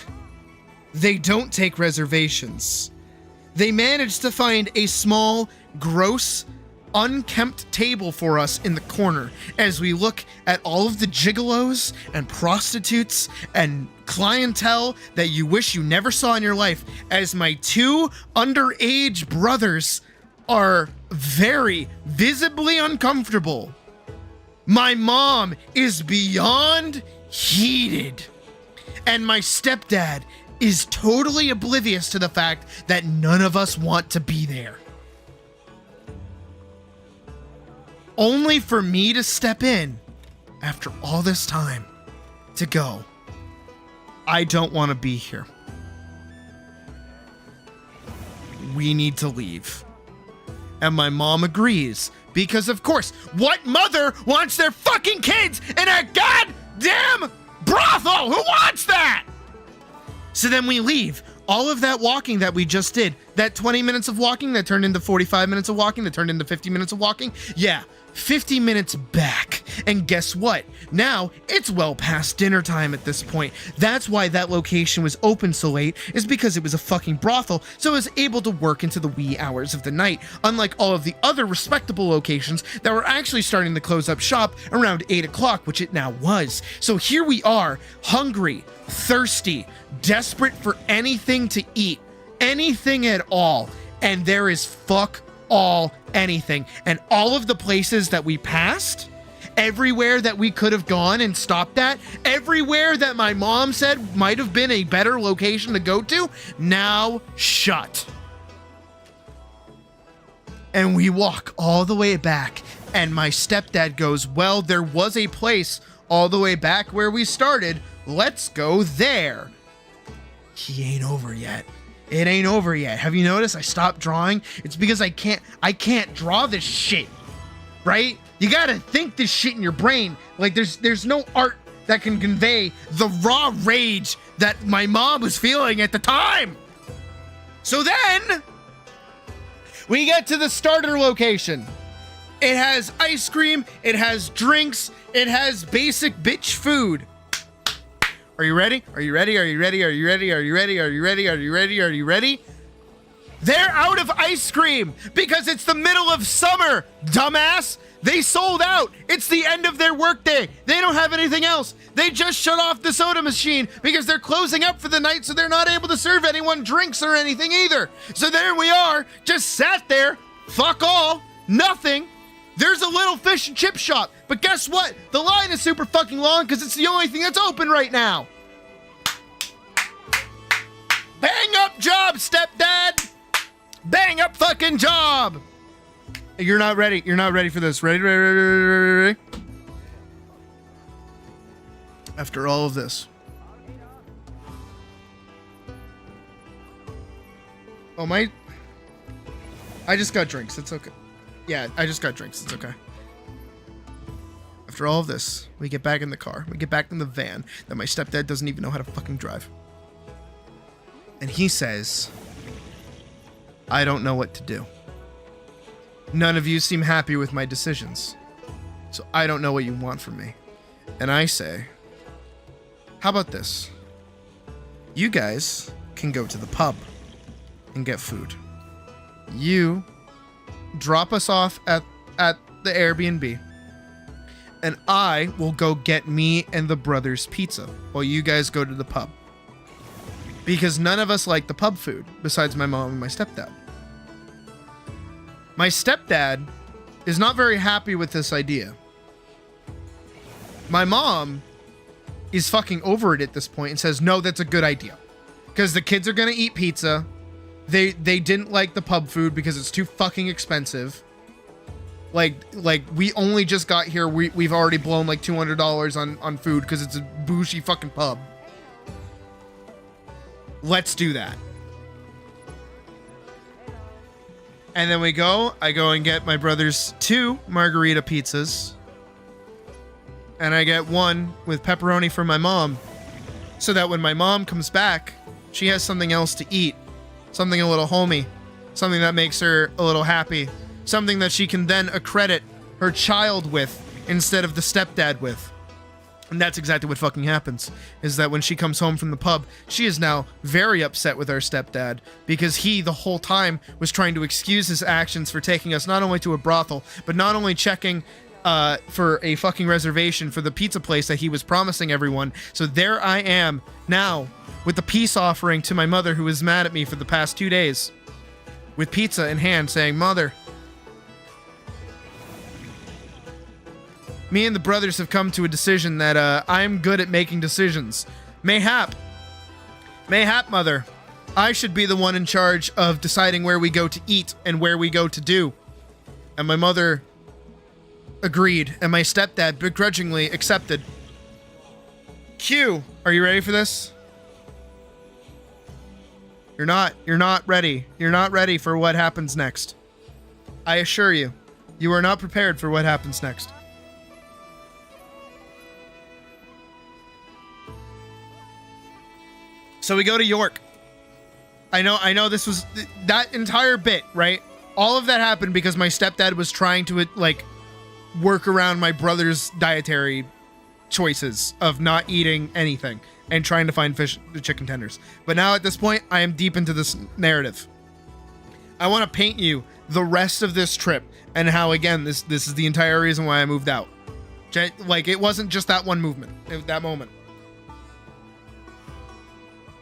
They don't take reservations. They managed to find a small, gross, unkempt table for us in the corner as we look at all of the gigolos and prostitutes and clientele that you wish you never saw in your life, as my two underage brothers are very visibly uncomfortable. My mom is beyond heated, and my stepdad is totally oblivious to the fact that none of us want to be there. Only for me to step in after all this time to go, I don't want to be here. We need to leave. And my mom agrees, because of course, what mother wants their fucking kids in a goddamn brothel? Who wants that? So then we leave. All of that walking that we just did, that 20 minutes of walking that turned into 45 minutes of walking, that turned into 50 minutes of walking. Yeah, 50 minutes back. And guess what? Now it's well past dinner time at this point. That's why that location was open so late, is because it was a fucking brothel, so it was able to work into the wee hours of the night, unlike all of the other respectable locations that were actually starting to close up shop around 8 o'clock, which it now was. So here we are, hungry, thirsty, desperate for anything to eat, anything at all, and there is fuck all anything. And all of the places that we passed, everywhere that we could have gone and stopped at, everywhere that my mom said might have been a better location to go to, now shut. And we walk all the way back, and my stepdad goes, well, there was a place all the way back where we started. Let's go there. He ain't over yet. It ain't over yet. Have you noticed I stopped drawing? It's because I can't draw this shit, right? You gotta think this shit in your brain. Like there's no art that can convey the raw rage that my mom was feeling at the time. So then we get to the starter location. It has ice cream, it has drinks, it has basic bitch food. Are you ready? Are you ready? Are you ready? Are you ready? Are you ready? Are you ready? Are you ready? Are you ready? They're out of ice cream because it's the middle of summer, dumbass. They sold out. It's the end of their workday. They don't have anything else. They just shut off the soda machine because they're closing up for the night, so they're not able to serve anyone drinks or anything either. So there we are, just sat there, fuck all, nothing. There's a little fish and chip shop, but guess what? The line is super fucking long because it's the only thing that's open right now. Bang up job, stepdad. Bang up fucking job. You're not ready. You're not ready for this. Ready? After all of this. Oh, I just got drinks. It's okay. Yeah, I just got drinks. It's okay. After all of this, we get back in the car. We get back in the van that my stepdad doesn't even know how to fucking drive. And he says, I don't know what to do. None of you seem happy with my decisions. So I don't know what you want from me. And I say, how about this? You guys can go to the pub and get food. You drop us off at the Airbnb, and I will go get me and the brothers pizza while you guys go to the pub. Because none of us like the pub food besides my mom and my stepdad. My stepdad is not very happy with this idea. My mom is fucking over it at this point and says, no, that's a good idea. Because the kids are going to eat pizza. They didn't like the pub food because it's too fucking expensive. Like we only just got here. We've already blown like $200 on food because it's a bougie fucking pub. Let's do that. And then I go and get my brother's 2 margarita pizzas. And I get 1 with pepperoni for my mom. So that when my mom comes back, she has something else to eat. Something a little homey. Something that makes her a little happy. Something that she can then accredit her child with instead of the stepdad with. And that's exactly what fucking happens, is that when she comes home from the pub, she is now very upset with our stepdad because he, the whole time, was trying to excuse his actions for taking us not only to a brothel, but not only checking for a fucking reservation for the pizza place that he was promising everyone. So there I am now with the peace offering to my mother, who was mad at me for the past 2 days, with pizza in hand, saying, "Mother, me and the brothers have come to a decision that I'm good at making decisions. Mayhap, mother, I should be the one in charge of deciding where we go to eat and where we go to do." And my mother agreed, and my stepdad begrudgingly accepted. Q, are you ready for this? You're not ready. You're not ready for what happens next. I assure you, you are not prepared for what happens next. So we go to York. I know this was that entire bit, right? All of that happened because my stepdad was trying to like work around my brother's dietary choices of not eating anything and trying to find chicken tenders. But now at this point, I am deep into this narrative. I want to paint you the rest of this trip and how, again, this is the entire reason why I moved out. Like, it wasn't just that one movement, that moment.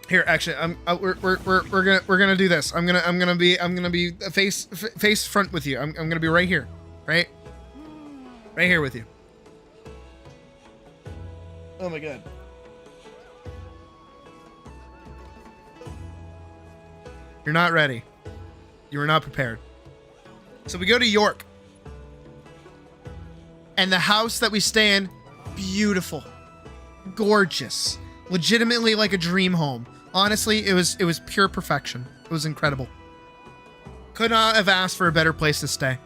Here, actually, we're gonna do this. I'm gonna be face front with you. I'm gonna be right here, right here with you. Oh my god. You're not ready. You were not prepared. So we go to York. And the house that we stay in, beautiful. Gorgeous. Legitimately like a dream home. Honestly, it was pure perfection. It was incredible. Could not have asked for a better place to stay.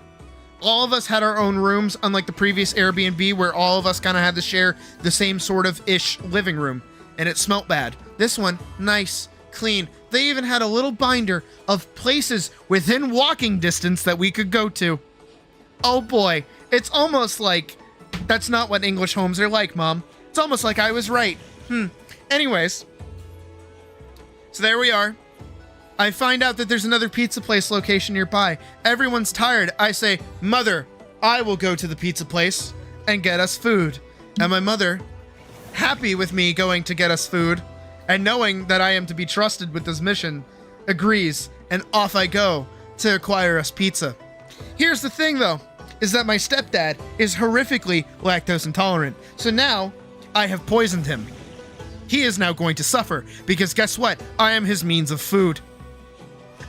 All of us had our own rooms, unlike the previous Airbnb where all of us kind of had to share the same sort of ish living room, and it smelt bad. This one, nice, clean. They even had a little binder of places within walking distance that we could go to. Oh boy, it's almost like that's not what English homes are like, Mom. It's almost like I was right. Anyways, so there we are. I find out that there's another pizza place location nearby. Everyone's tired. I say, "Mother, I will go to the pizza place and get us food." And my mother, happy with me going to get us food and knowing that I am to be trusted with this mission, agrees, and off I go to acquire us pizza. Here's the thing though, is that my stepdad is horrifically lactose intolerant. So now I have poisoned him. He is now going to suffer because guess what? I am his means of food.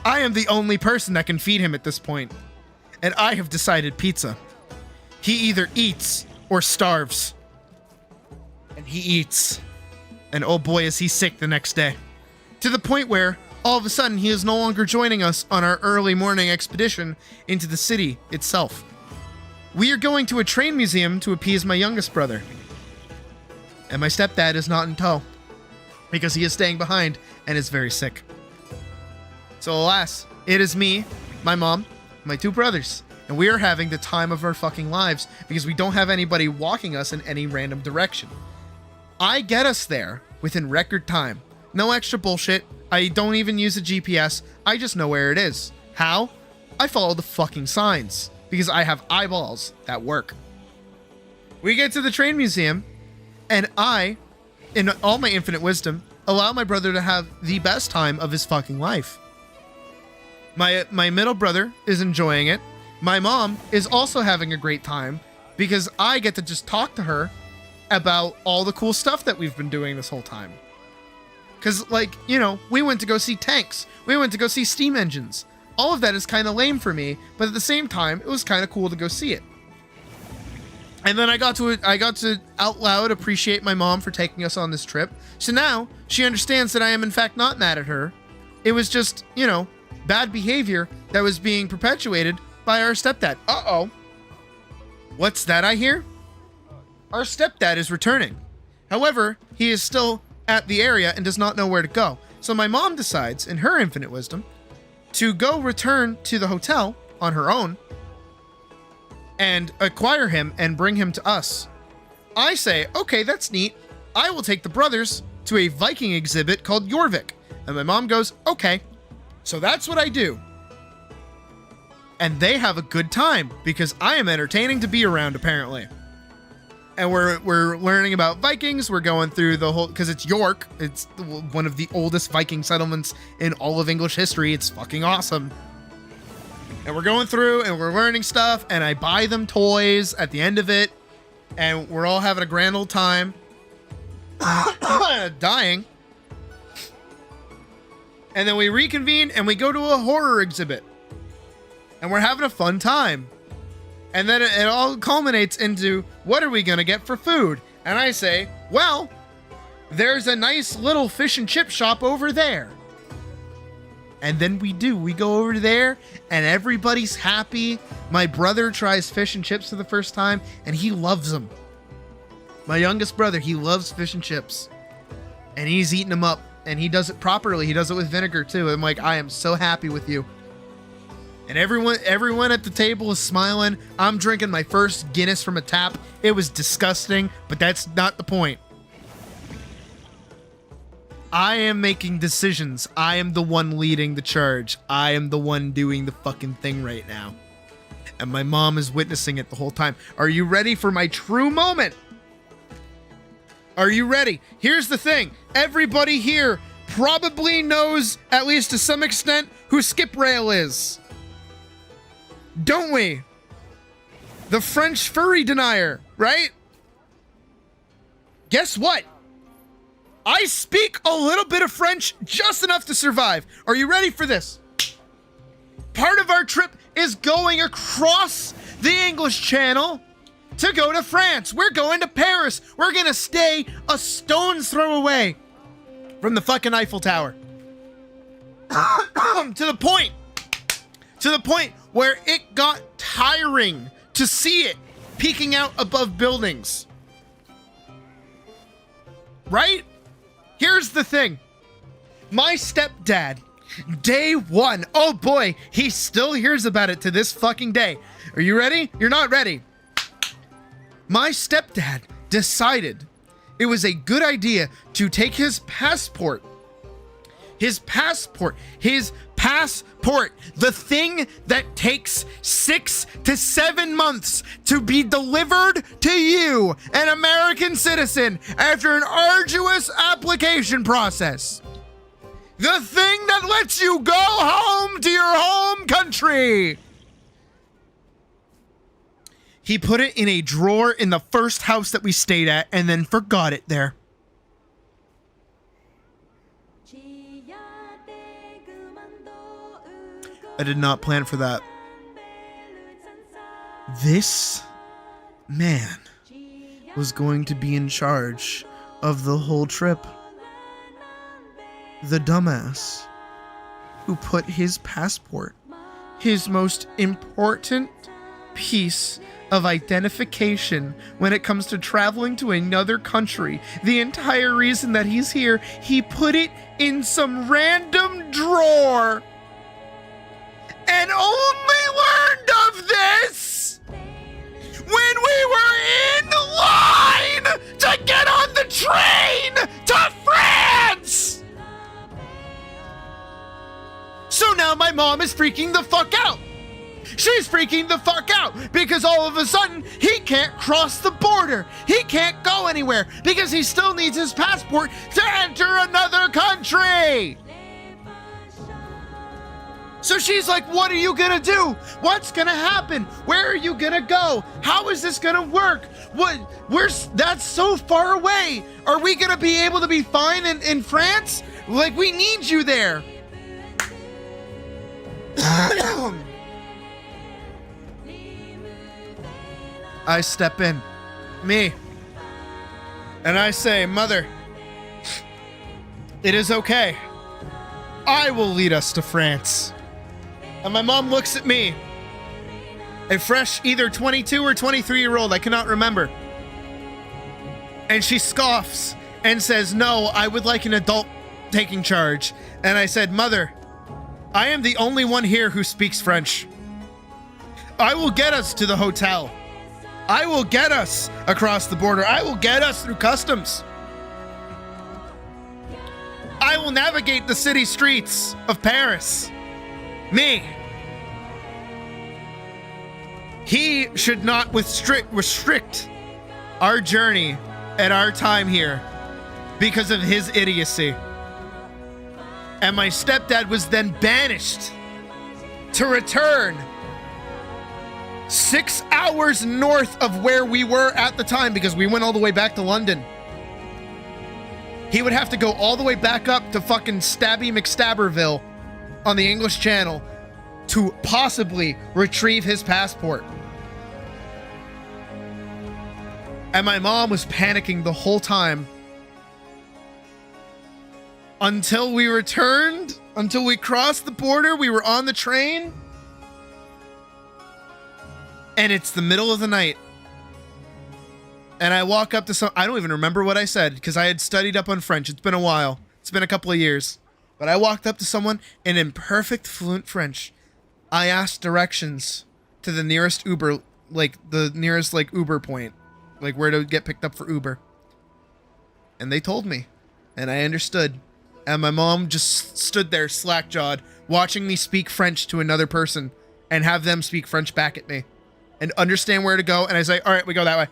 I am the only person that can feed him at this point. And I have decided pizza. He either eats or starves. And he eats. And oh boy, is he sick the next day. To the point where, all of a sudden, he is no longer joining us on our early morning expedition into the city itself. We are going to a train museum to appease my youngest brother. And my stepdad is not in tow. Because he is staying behind and is very sick. So alas, it is me, my mom, my two brothers, and we are having the time of our fucking lives because we don't have anybody walking us in any random direction. I get us there within record time. No extra bullshit. I don't even use a GPS. I just know where it is. How? I follow the fucking signs because I have eyeballs that work. We get to the train museum and I, in all my infinite wisdom, allow my brother to have the best time of his fucking life. My middle brother is enjoying it. My mom is also having a great time because I get to just talk to her about all the cool stuff that we've been doing this whole time. Because, like, you know, we went to go see tanks. We went to go see steam engines. All of that is kind of lame for me, but at the same time, it was kind of cool to go see it. And then I got to out loud appreciate my mom for taking us on this trip. So now she understands that I am in fact not mad at her. It was just, you know, bad behavior that was being perpetuated by our stepdad. Uh-oh. What's that I hear? Our stepdad is returning. However, he is still at the area and does not know where to go. So my mom decides, in her infinite wisdom, to go return to the hotel on her own and acquire him and bring him to us. I say, okay, that's neat. I will take the brothers to a Viking exhibit called Jorvik. And my mom goes, okay. So that's what I do. And they have a good time because I am entertaining to be around, apparently. And we're learning about Vikings. We're going through the whole, because it's York. It's one of the oldest Viking settlements in all of English history. It's fucking awesome. And we're going through and we're learning stuff, and I buy them toys at the end of it, and we're all having a grand old time. Dying. And then we reconvene and we go to a horror exhibit. And we're having a fun time. And then it all culminates into, what are we going to get for food? And I say, well, there's a nice little fish and chip shop over there. And then we go over there and everybody's happy. My brother tries fish and chips for the first time and he loves them. My youngest brother, he loves fish and chips. And he's eating them up, and he does it properly. He does it with vinegar too. I'm like, I am so happy with you. And everyone at the table is smiling. I'm drinking my first Guinness from a tap. It was disgusting, but that's not the point. I am making decisions. I am the one leading the charge. I am the one doing the fucking thing right now. And my mom is witnessing it the whole time. Are you ready for my true moment? Are you ready? Here's the thing. Everybody here probably knows, at least to some extent, who Skip Rail is. Don't we? The French furry denier, right? Guess what? I speak a little bit of French, just enough to survive. Are you ready for this? Part of our trip is going across the English Channel to go to France. We're going to Paris. We're gonna stay a stone's throw away from the fucking Eiffel Tower. To the point where it got tiring to see it peeking out above buildings. Right? Here's the thing. My stepdad, day one, oh boy, he still hears about it to this fucking day. Are you ready? You're not ready. My stepdad decided it was a good idea to take his passport, the thing that takes 6 to 7 months to be delivered to you, an American citizen, after an arduous application process. The thing that lets you go home to your home country. He put it in a drawer in the first house that we stayed at and then forgot it there. I did not plan for that. This man was going to be in charge of the whole trip. The dumbass who put his passport, his most important piece of identification when it comes to traveling to another country, the entire reason that he's here, he put it in some random drawer. And only learned of this when we were in line to get on the train to France! So now my mom is freaking the fuck out. She's freaking the fuck out because all of a sudden he can't cross the border. He can't go anywhere because he still needs his passport to enter another country. So she's like, what are you gonna do? What's gonna happen? Where are you gonna go? How is this gonna work? That's so far away. Are we gonna be able to be fine in France? Like, we need you there. I step in, me, and I say, Mother, it is okay. I will lead us to France. And my mom looks at me, a fresh either 22 or 23-year-old, I cannot remember. And she scoffs and says, no, I would like an adult taking charge. And I said, Mother, I am the only one here who speaks French. I will get us to the hotel. I will get us across the border. I will get us through customs. I will navigate the city streets of Paris. Me. He should not restrict our journey and our time here because of his idiocy. And my stepdad was then banished to return 6 hours north of where we were at the time because we went all the way back to London. He would have to go all the way back up to fucking Stabby McStabberville on the English Channel to possibly retrieve his passport. And my mom was panicking the whole time until we returned, until we crossed the border. We were on the train. And it's the middle of the night. And I walk up to some, I don't even remember what I said because I had studied up on French. It's been a while. It's been a couple of years. But I walked up to someone and in perfect fluent French, I asked directions to the nearest Uber, like the nearest like Uber point, like where to get picked up for Uber. And they told me and I understood. And my mom just stood there slack-jawed watching me speak French to another person and have them speak French back at me and understand where to go. And I say, all right, we go that way.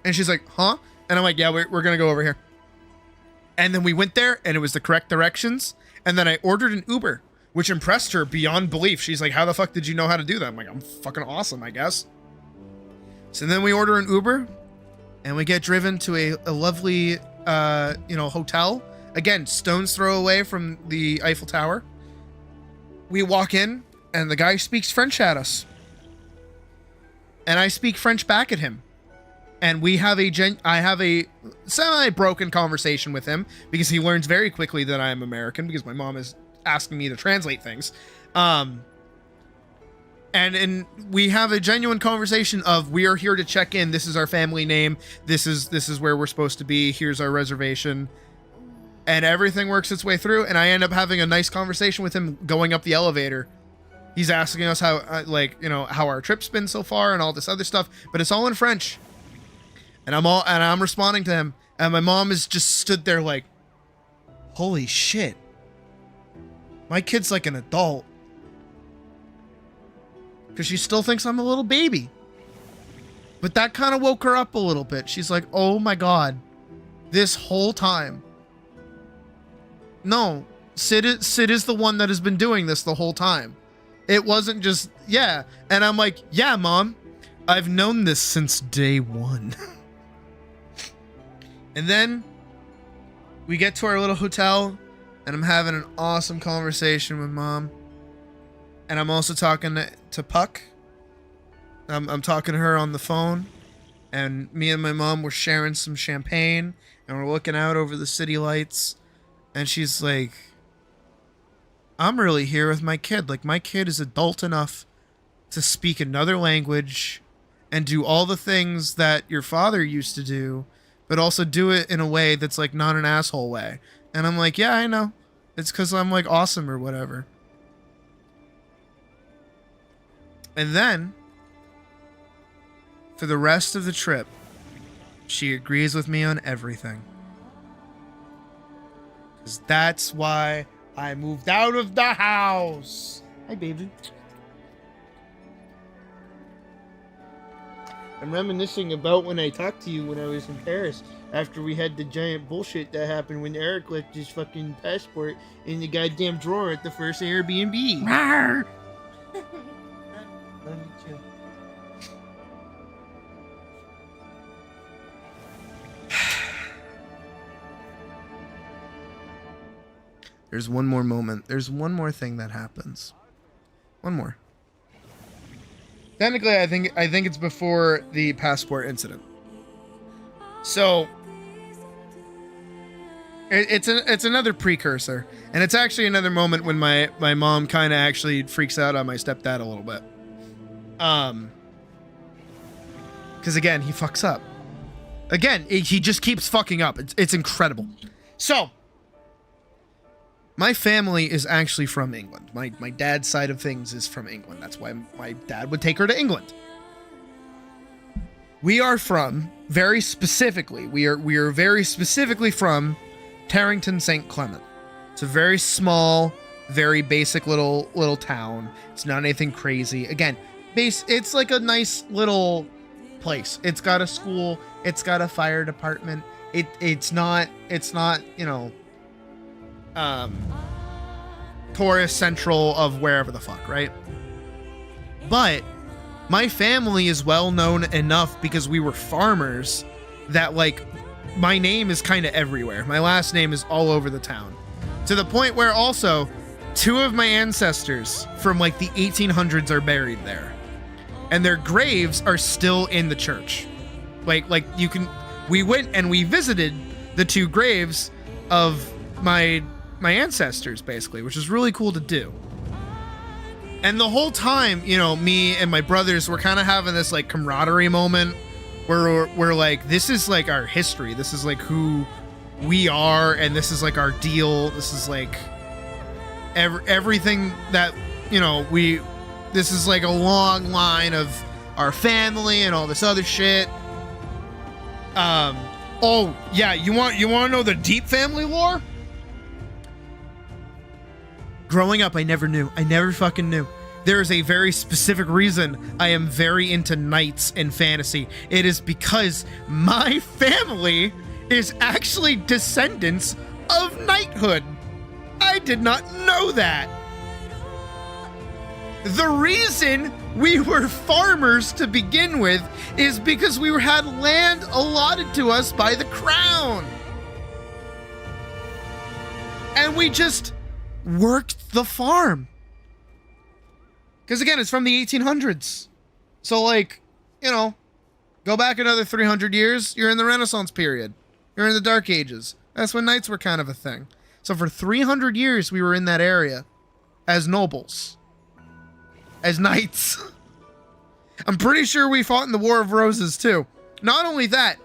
And she's like, huh? And I'm like, yeah, we're going to go over here. And then we went there and it was the correct directions. And then I ordered an Uber, which impressed her beyond belief. She's like, how the fuck did you know how to do that? I'm like, I'm fucking awesome, I guess. So then we order an Uber and we get driven to a lovely, hotel. Again, stone's throw away from the Eiffel Tower. We walk in and the guy speaks French at us. And I speak French back at him. And we have I have a semi-broken conversation with him because he learns very quickly that I am American because my mom is asking me to translate things. And we have a genuine conversation of, we are here to check in. This is our family name. This is where we're supposed to be. Here's our reservation. And everything works its way through. And I end up having a nice conversation with him going up the elevator. He's asking us how our trip's been so far and all this other stuff, but it's all in French. And I'm responding to him, and my mom is just stood there like, holy shit. My kid's like an adult. Because she still thinks I'm a little baby. But that kind of woke her up a little bit. She's like, oh my God, this whole time. No, Sid is the one that has been doing this the whole time. It wasn't just, yeah. And I'm like, yeah, Mom, I've known this since day one. And then we get to our little hotel and I'm having an awesome conversation with Mom. And I'm also talking to Puck. I'm talking to her on the phone. And me and my mom were sharing some champagne and we're looking out over the city lights. And she's like, I'm really here with my kid. Like, my kid is adult enough to speak another language and do all the things that your father used to do, but also do it in a way that's like not an asshole way. And I'm like, yeah, I know. It's because I'm like awesome or whatever. And then for the rest of the trip, she agrees with me on everything. Because that's why I moved out of the house. Hi, baby. I'm reminiscing about when I talked to you when I was in Paris after we had the giant bullshit that happened when Eric left his fucking passport in the goddamn drawer at the first Airbnb. Love you too. There's one more moment. There's one more thing that happens. One more. Technically, I think it's before the passport incident. So it's another precursor, and it's actually another moment when my mom kind of actually freaks out on my stepdad a little bit. Because again, he fucks up. Again, he just keeps fucking up. It's incredible. So my family is actually from England. My dad's side of things is from England. That's why my dad would take her to England. We are from, very specifically, we are very specifically from Tarrington St. Clement. It's a very small, very basic little town. It's not anything crazy. Again, it's like a nice little place. It's got a school, it's got a fire department. It's not, you know, tourist central of wherever the fuck, right? But my family is well known enough because we were farmers that, like, my name is kind of everywhere. My last name is all over the town. To the point where also 2 of my ancestors from like the 1800s are buried there. And their graves are still in the church. Like you can, we went and we visited the 2 graves of my ancestors, basically, which is really cool to do. And the whole time, you know, me and my brothers were kind of having this like camaraderie moment where we're like, this is like our history. This is like who we are, and this is like our deal. This is like everything that, you know, this is like a long line of our family and all this other shit. Oh yeah, you want to know the deep family lore? Growing up, I never knew. I never fucking knew. There is a very specific reason I am very into knights and fantasy. It is because my family is actually descendants of knighthood. I did not know that. The reason we were farmers to begin with is because we had land allotted to us by the crown. And we just worked the farm. Because again, it's from the 1800s. So like, you know, go back another 300 years, you're in the Renaissance period. You're in the Dark Ages. That's when knights were kind of a thing. So for 300 years, we were in that area as nobles. As knights. I'm pretty sure we fought in the War of Roses too. Not only that,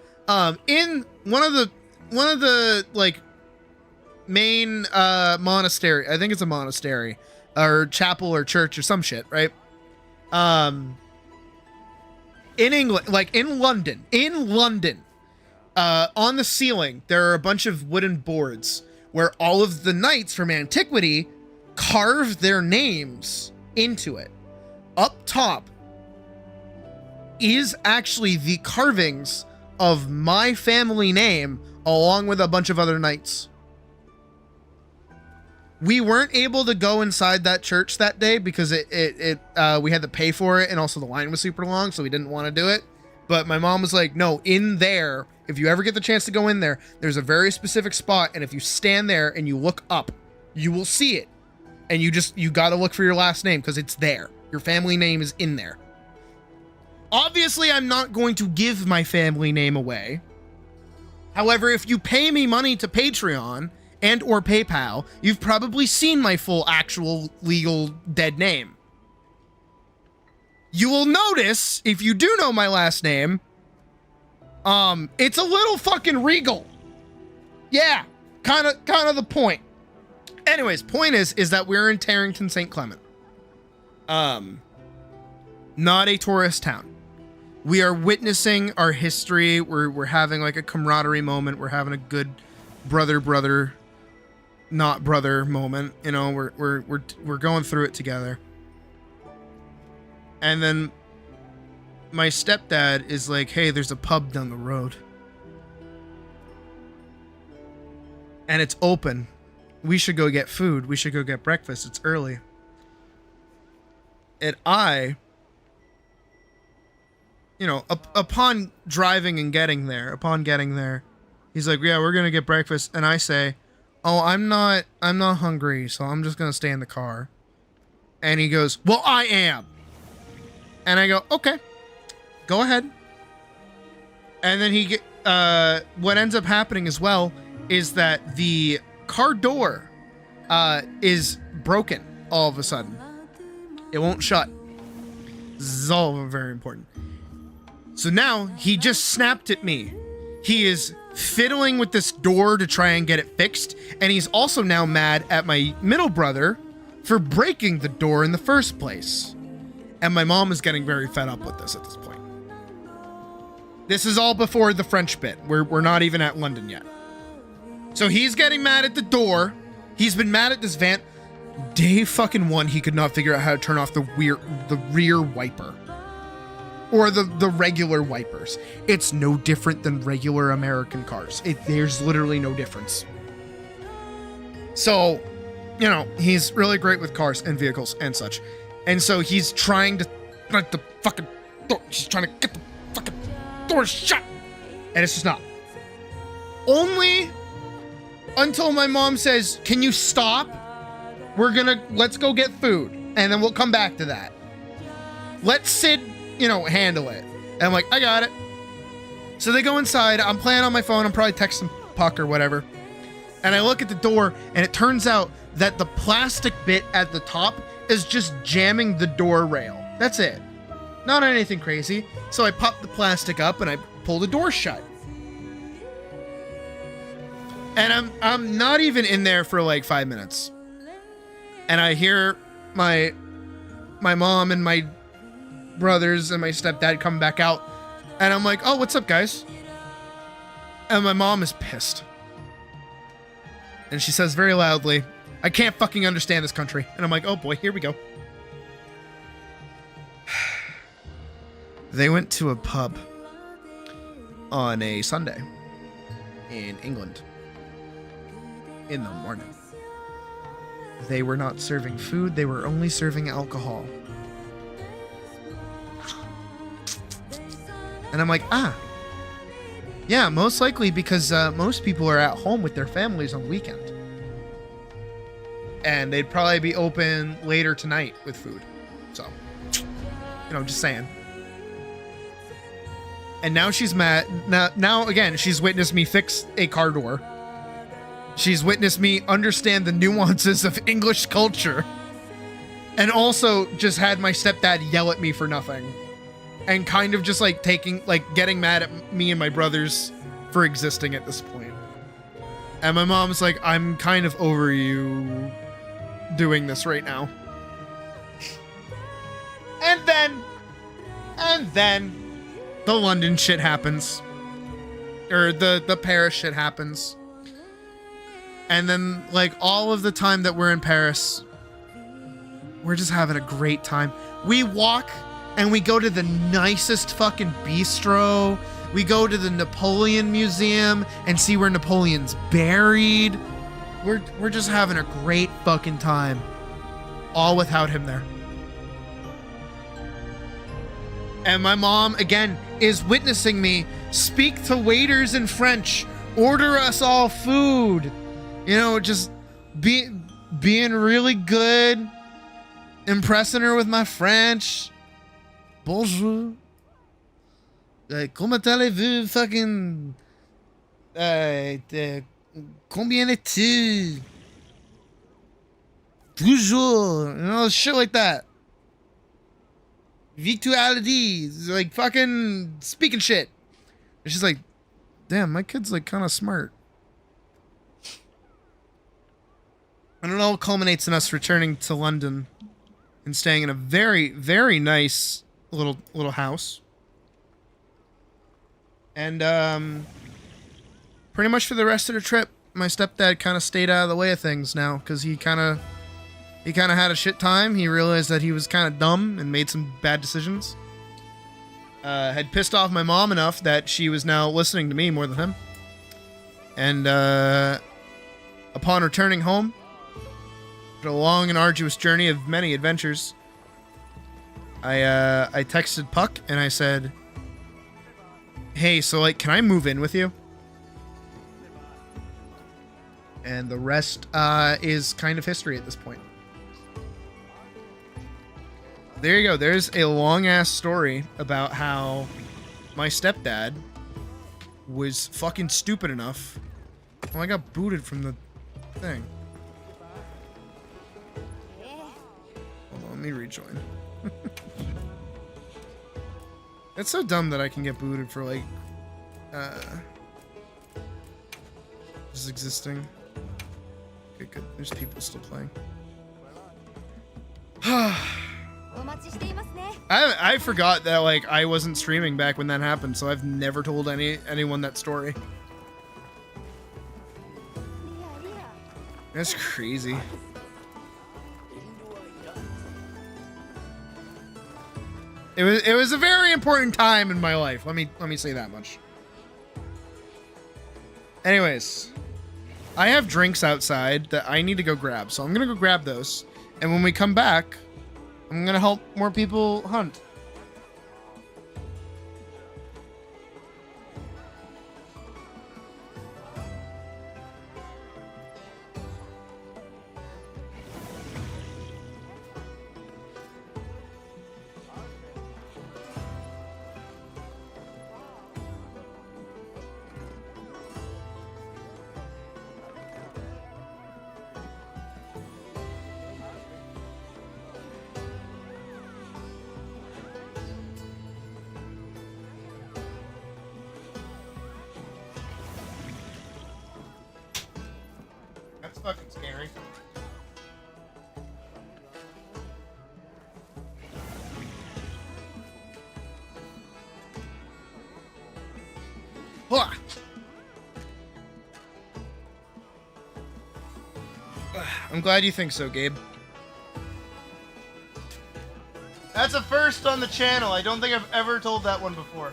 in one of the like main monastery, I think it's a monastery or chapel or church or some shit, right? In England, like in London, on the ceiling, there are a bunch of wooden boards where all of the knights from antiquity carved their names into it. Up top is actually the carvings of my family name along with a bunch of other knights. We weren't able to go inside that church that day because we had to pay for it, and also the line was super long, so we didn't want to do it. But my mom was like, no, in there, if you ever get the chance to go in there, there's a very specific spot, and if you stand there and you look up, you will see it. And you gotta look for your last name because it's there. Your family name is in there. Obviously, I'm not going to give my family name away. However, if you pay me money to Patreon and or PayPal, you've probably seen my full actual legal dead name. You will notice, if you do know my last name, it's a little fucking regal. Yeah, kind of the point. Anyways, point is that we're in Tarrington St. Clement. Not a tourist town. We are witnessing our history. We're having like a camaraderie moment. We're having a good brother, not brother moment. You know, we're going through it together. And then my stepdad is like, hey, there's a pub down the road. And it's open. We should go get food. We should go get breakfast. It's early. And I, you know, upon driving and getting there, he's like, yeah, we're going to get breakfast. And I say, oh, I'm not hungry, so I'm just going to stay in the car. And he goes, well, I am. And I go, okay, go ahead. And then what ends up happening as well is that the car door is broken all of a sudden. It won't shut. This is all very important. So now he just snapped at me. He is fiddling with this door to try and get it fixed. And he's also now mad at my middle brother for breaking the door in the first place. And my mom is getting very fed up with this at this point. This is all before the French bit. We're not even at London yet. So he's getting mad at the door. He's been mad at this van. Day fucking 1, he could not figure out how to turn off the rear wiper. Or the regular wipers. It's no different than regular American cars. There's literally no difference. So, you know, he's really great with cars and vehicles and such. And so he's trying to get the fucking door. He's trying to get the fucking door shut. And it's just not. Only until my mom says, can you stop? Let's go get food. And then we'll come back to that. Let Sid, you know, handle it. And I'm like, I got it. So they go inside. I'm playing on my phone. I'm probably texting Puck or whatever. And I look at the door, and it turns out that the plastic bit at the top is just jamming the door rail. That's it. Not anything crazy. So I pop the plastic up, and I pull the door shut. And I'm not even in there for like 5 minutes. And I hear my mom and my brothers and my stepdad come back out. And I'm like, oh, what's up, guys? And my mom is pissed. And she says very loudly, I can't fucking understand this country. And I'm like, oh boy, here we go. They went to a pub on a Sunday in England in the morning. They were not serving food, they were only serving alcohol. And I'm like, yeah, most likely because most people are at home with their families on the weekend. And they'd probably be open later tonight with food. So, you know, just saying. And now she's mad. Now again, she's witnessed me fix a car door. She's witnessed me understand the nuances of English culture. And also just had my stepdad yell at me for nothing. And kind of just like getting mad at me and my brothers for existing at this point. And my mom's like, I'm kind of over you doing this right now. And then the London shit happens. Or the Paris shit happens. And then like all of the time that we're in Paris, we're just having a great time. We walk and we go to the nicest fucking bistro. We go to the Napoleon Museum and see where Napoleon's buried. We're just having a great fucking time. All without him there. And my mom, again, is witnessing me speak to waiters in French, order us all food. You know, just being really good, impressing her with my French. Bonjour. Comment allez-vous? Fucking. Combien es-tu? Toujours. You know, shit like that. Victuality. Like fucking speaking shit. And she's like, damn, my kid's like kind of smart. And it all culminates in us returning to London and staying in a very, very nice little house. And pretty much for the rest of the trip, my stepdad kind of stayed out of the way of things now because he kind of had a shit time. He realized that he was kind of dumb and made some bad decisions. Had pissed off my mom enough that she was now listening to me more than him. And upon returning home, after a long and arduous journey of many adventures, I texted Puck and I said, hey, so like, can I move in with you? And the rest is kind of history at this point. There you go. There's a long-ass story about how my stepdad was fucking stupid enough. Oh, I got booted from the thing. Hold on, let me rejoin. It's so dumb that I can get booted for, like, just existing. Okay, good. There's people still playing. お待ちしていますね I forgot that like I wasn't streaming back when that happened, so I've never told anyone that story. That's crazy. It was a very important time in my life. Let me say that much. Anyways, I have drinks outside that I need to go grab, so I'm gonna go grab those, and when we come back, I'm gonna help more people hunt. That's fucking scary. Hua! I'm glad you think so, Gabe. That's a first on the channel. I don't think I've ever told that one before.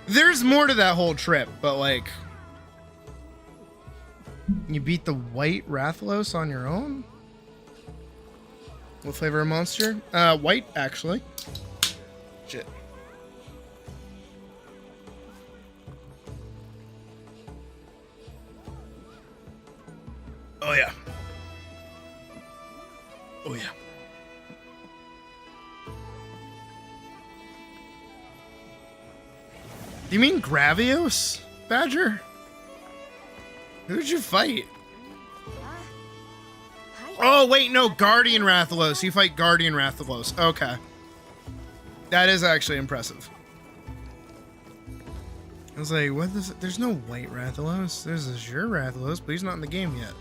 There's more to that whole trip, but like, you beat the white Rathalos on your own? What flavor of monster? White, actually. Shit. Oh yeah. Oh yeah. You mean Gravios, Badger? Who'd you fight? Oh, wait, no, Guardian Rathalos. You fight Guardian Rathalos. Okay. That is actually impressive. I was like, what is it? There's no white Rathalos. There's Azure Rathalos, but he's not in the game yet.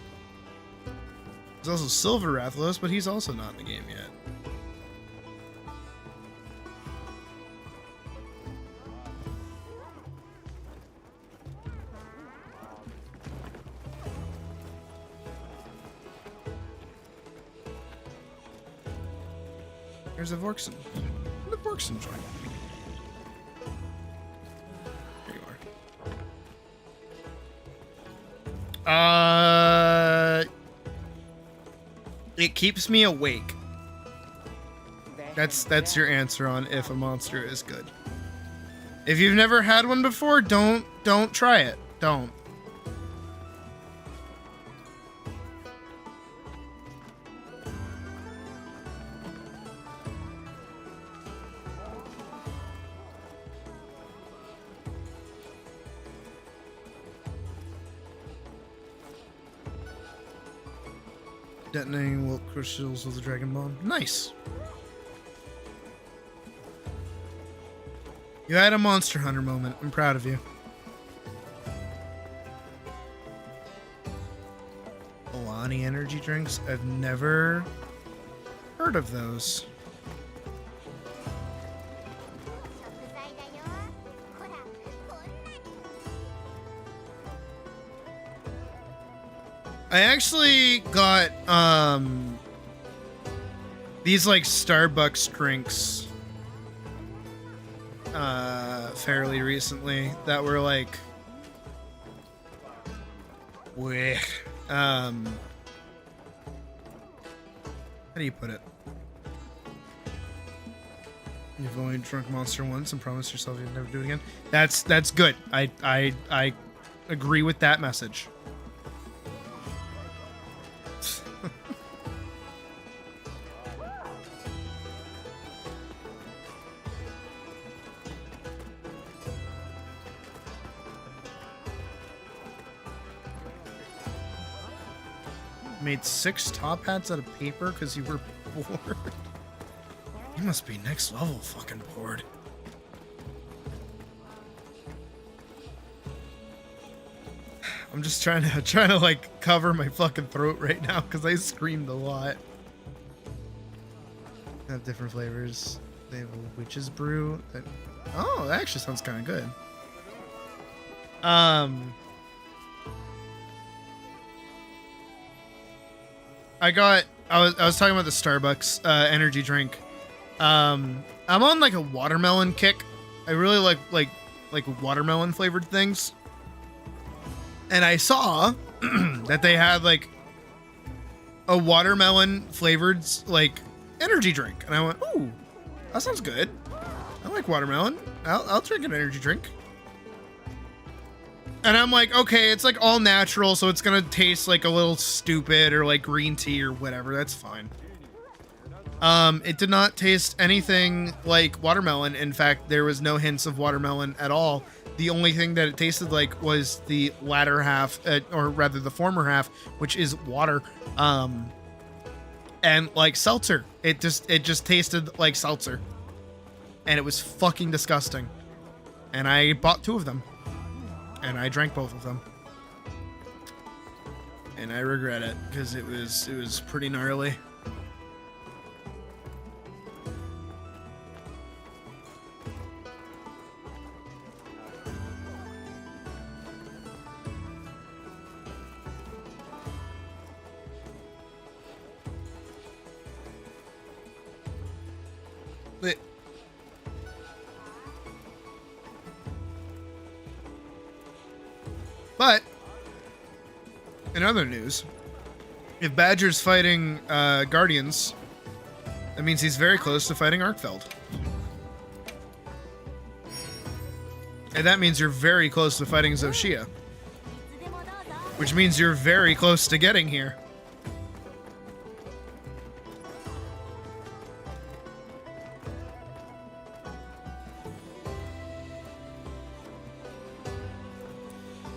There's also Silver Rathalos, but he's also not in the game yet. There's a Vorkson. The Vorkson joint. There you are. It keeps me awake. That's your answer on if a monster is good. If you've never had one before, don't try it. Don't. Detonating Wilt crystals with a dragon bomb. Nice. You had a Monster Hunter moment. I'm proud of you. Alani energy drinks. I've never heard of those. I actually got these like Starbucks drinks fairly recently that were like how do you put it? You've only drunk Monster once and promised yourself you'd never do it again. That's good. I agree with that message. Made 6 top hats out of paper because you were bored. You must be next level fucking bored. I'm just trying to like cover my fucking throat right now because I screamed a lot. They have different flavors. They have a witch's brew. Oh, that actually sounds kind of good. I was talking about the Starbucks energy drink. I'm on like a watermelon kick. I really like watermelon flavored things. And I saw that they had like a watermelon flavored like energy drink, and I went, "Ooh, that sounds good. I like watermelon. I'll drink an energy drink." And I'm like, okay, it's like all natural, so it's gonna taste like a little stupid or like green tea or whatever. That's fine. It did not taste anything like watermelon. In fact, there was no hints of watermelon at all. The only thing that it tasted like was the latter half, or rather the former half, which is water, and like seltzer. It just tasted like seltzer, and it was fucking disgusting. And I bought 2 of them, and I drank both of them, and I regret it because it was pretty gnarly. But in other news, if Badger's fighting Guardians, that means he's very close to fighting Arkfeld. And that means you're very close to fighting Zoshia. Which means you're very close to getting here.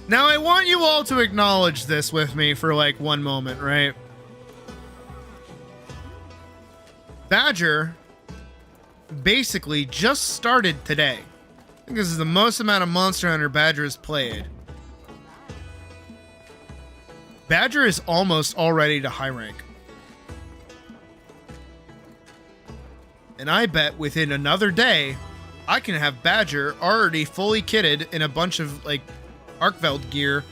Now, I want you all to acknowledge this with me for like one moment, right? Badger basically just started today. I think this is the most amount of Monster Hunter Badger has played. Badger is almost already to high rank. And I bet within another day, I can have Badger already fully kitted in a bunch of like Arkfeld gear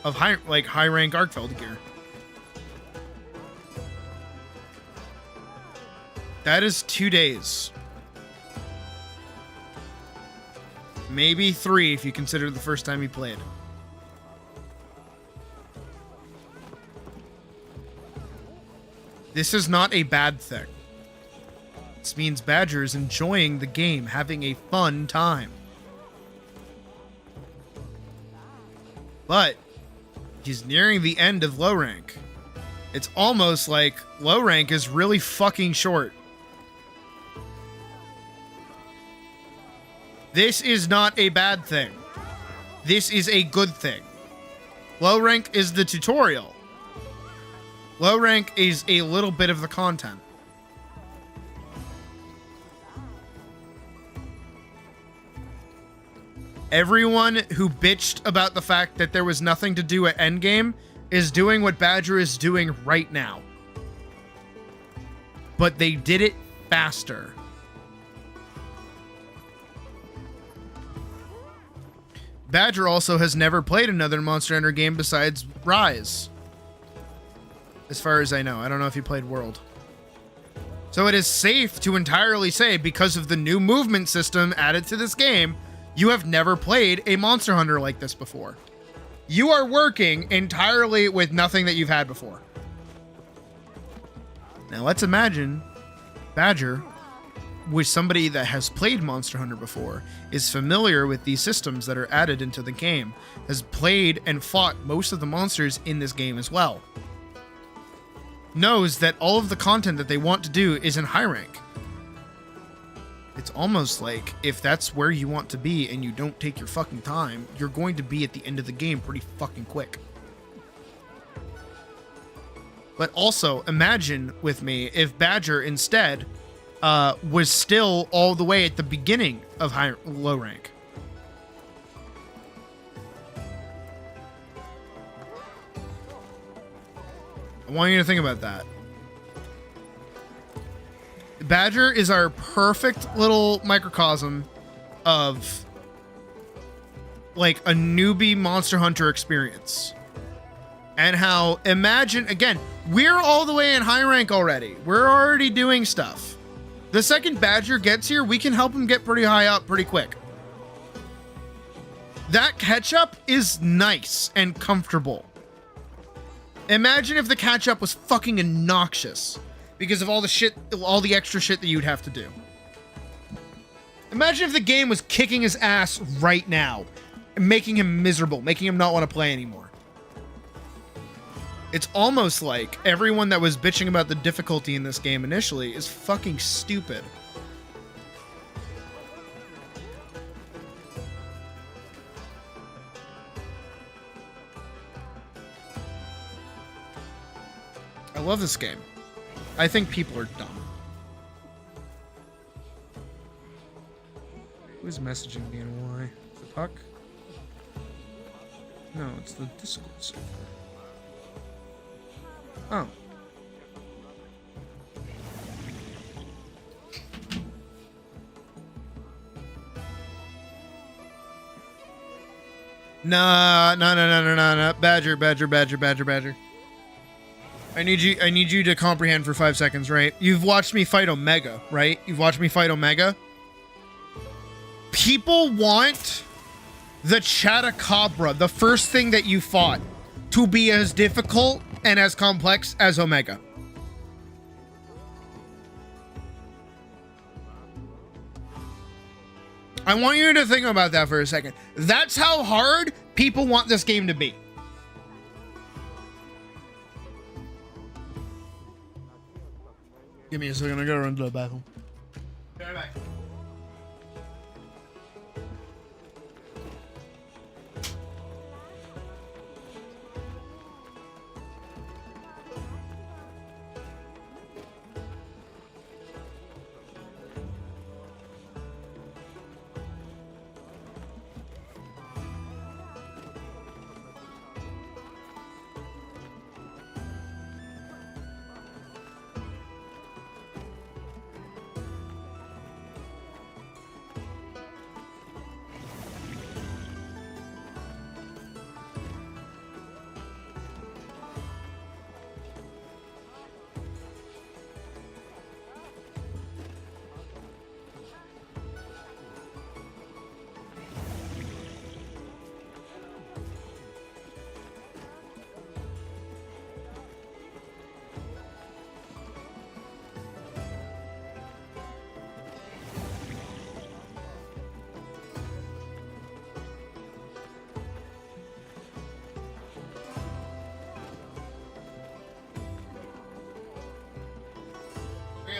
of high rank Arkfeld gear. That is 2 days. Maybe 3 if you consider the first time he played. This is not a bad thing. This means Badger is enjoying the game, having a fun time. But he's nearing the end of low rank. It's almost like low rank is really fucking short. This is not a bad thing. This is a good thing. Low rank is the tutorial. Low rank is a little bit of the content. Everyone who bitched about the fact that there was nothing to do at endgame is doing what Badger is doing right now. But they did it faster. Badger also has never played another Monster Hunter game besides Rise. As far as I know. I don't know if he played World. So it is safe to entirely say, because of the new movement system added to this game, you have never played a Monster Hunter like this before. You are working entirely with nothing that you've had before. Now let's imagine Badger, with somebody that has played Monster Hunter before, is familiar with these systems that are added into the game, has played and fought most of the monsters in this game as well, knows that all of the content that they want to do is in high rank. It's almost like if that's where you want to be and you don't take your fucking time, you're going to be at the end of the game pretty fucking quick. But also, imagine with me if Badger instead was still all the way at the beginning of low rank. I want you to think about that. Badger is our perfect little microcosm of like a newbie Monster Hunter experience. And how, imagine, again, we're all the way in high rank already. We're already doing stuff. The second Badger gets here, we can help him get pretty high up pretty quick. That catch-up is nice and comfortable. Imagine if the catch-up was fucking obnoxious because of all the shit, all the extra shit that you'd have to do. Imagine if the game was kicking his ass right now and making him miserable, making him not want to play anymore. It's almost like everyone that was bitching about the difficulty in this game initially is fucking stupid. I love this game. I think people are dumb. Who's messaging me and why? Is it Puck? No, it's the Discord server. Oh. No. Badger. I need you to comprehend for 5 seconds, right? You've watched me fight Omega, right? You've watched me fight Omega. People want the Chatacabra, the first thing that you fought, to be as difficult and as complex as Omega. I want you to think about that for a second. That's how hard people want this game to be. Give me a second, I gotta run to the bathroom. Be right back.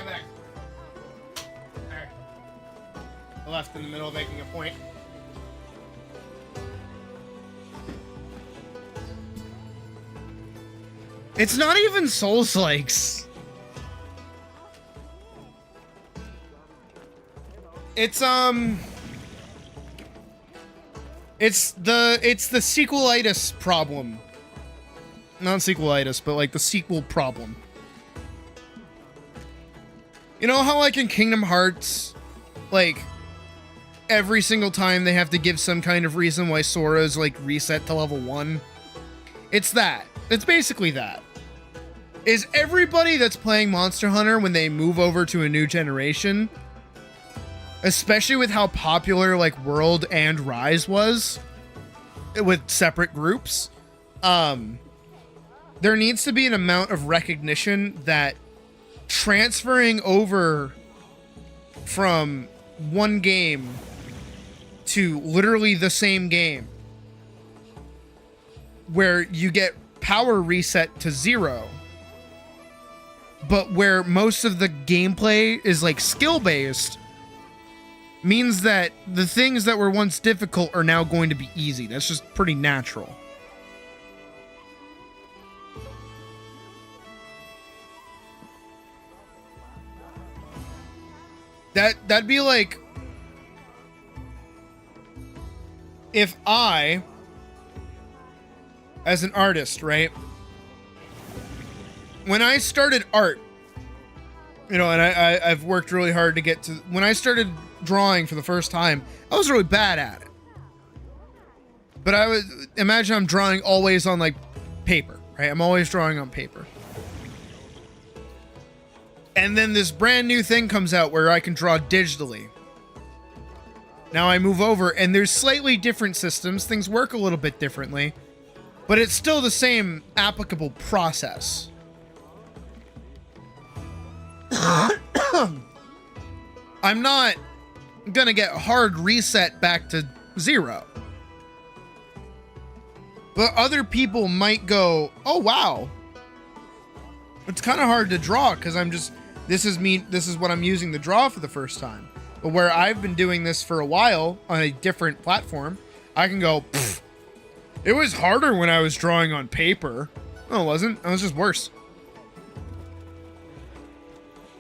Back. Alright. I left in the middle of making a point. It's not even Souls-likes. It's the sequelitis problem. Not sequelitis, but like the sequel problem. You know how like in Kingdom Hearts, like every single time they have to give some kind of reason why Sora's like reset to level 1? It's that. It's basically that. Is everybody that's playing Monster Hunter when they move over to a new generation, especially with how popular like World and Rise was with separate groups, there needs to be an amount of recognition that transferring over from one game to literally the same game where you get power reset to 0, but where most of the gameplay is like skill based, means that the things that were once difficult are now going to be easy. That's just pretty natural. That'd be like if I, as an artist, right, when I started art, you know, and I've worked really hard to get to, when I started drawing for the first time, I was really bad at it. But I would imagine I'm drawing always on like paper, right? I'm always drawing on paper. And then this brand new thing comes out where I can draw digitally. Now I move over and there's slightly different systems. Things work a little bit differently, but it's still the same applicable process. I'm not gonna get hard reset back to 0. But other people might go, oh wow, it's kind of hard to draw because I'm just, this is what I'm using to draw for the first time. But where I've been doing this for a while on a different platform, I can go, it was harder when I was drawing on paper. No, it wasn't. It was just worse.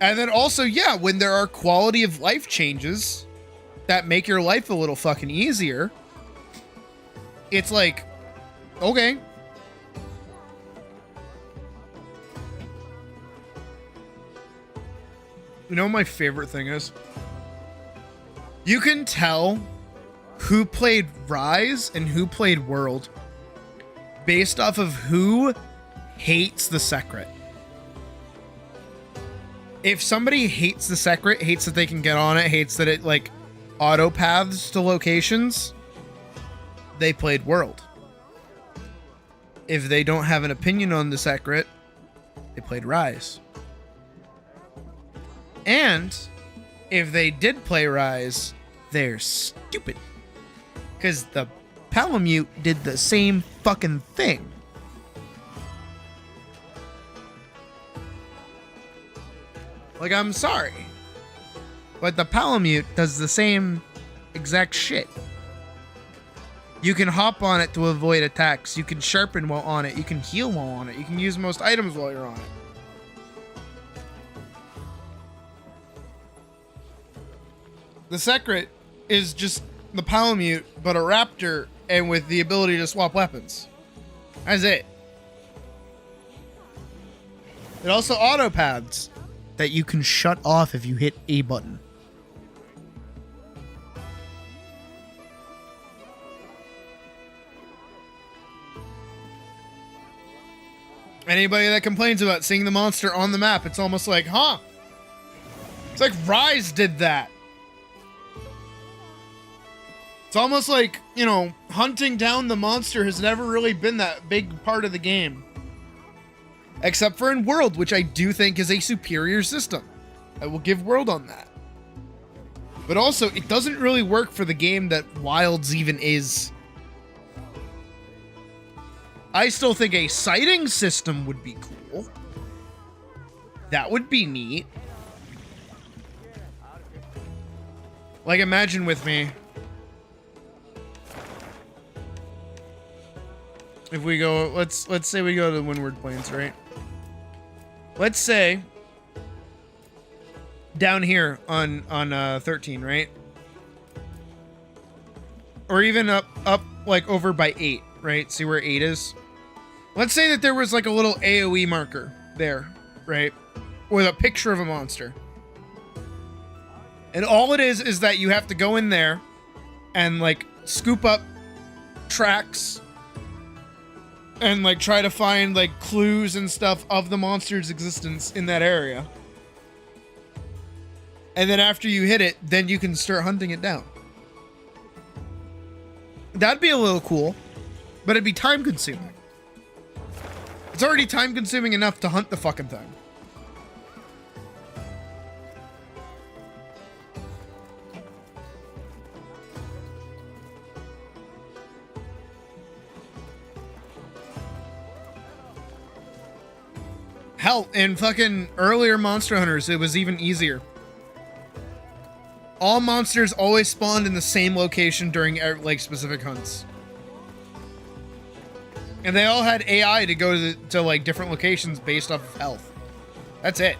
And then also, yeah, when there are quality of life changes that make your life a little fucking easier, it's like, okay. You know what my favorite thing is? You can tell who played Rise and who played World based off of who hates the secret. If somebody hates the secret, hates that they can get on it, hates that it like auto paths to locations, they played World. If they don't have an opinion on the secret, they played Rise. And if they did play Rise, they're stupid. Because the Palamute did the same fucking thing. Like, I'm sorry, but the Palamute does the same exact shit. You can hop on it to avoid attacks. You can sharpen while on it. You can heal while on it. You can use most items while you're on it. The secret is just the Palamute, but a raptor and with the ability to swap weapons. That's it. It also auto paths that you can shut off if you hit A button. Anybody that complains about seeing the monster on the map, it's almost like, huh? It's like Rise did that. It's almost like, you know, hunting down the monster has never really been that big part of the game. Except for in World, which I do think is a superior system. I will give World on that. But also, it doesn't really work for the game that Wilds even is. I still think a sighting system would be cool. That would be neat. Like, imagine with me, if we go, let's say we go to the Windward Plains, right? Let's say down here on 13, right? Or even up like over by 8, right? See where 8 is? Let's say that there was like a little AoE marker there, right? With a picture of a monster. And all it is that you have to go in there and like scoop up tracks and like try to find like clues and stuff of the monster's existence in that area. And then after you hit it, then you can start hunting it down. That'd be a little cool, but it'd be time consuming. It's already time consuming enough to hunt the fucking thing. Hell, in fucking earlier Monster Hunters, it was even easier. All monsters always spawned in the same location during like specific hunts. And they all had AI to go to like different locations based off of health. That's it.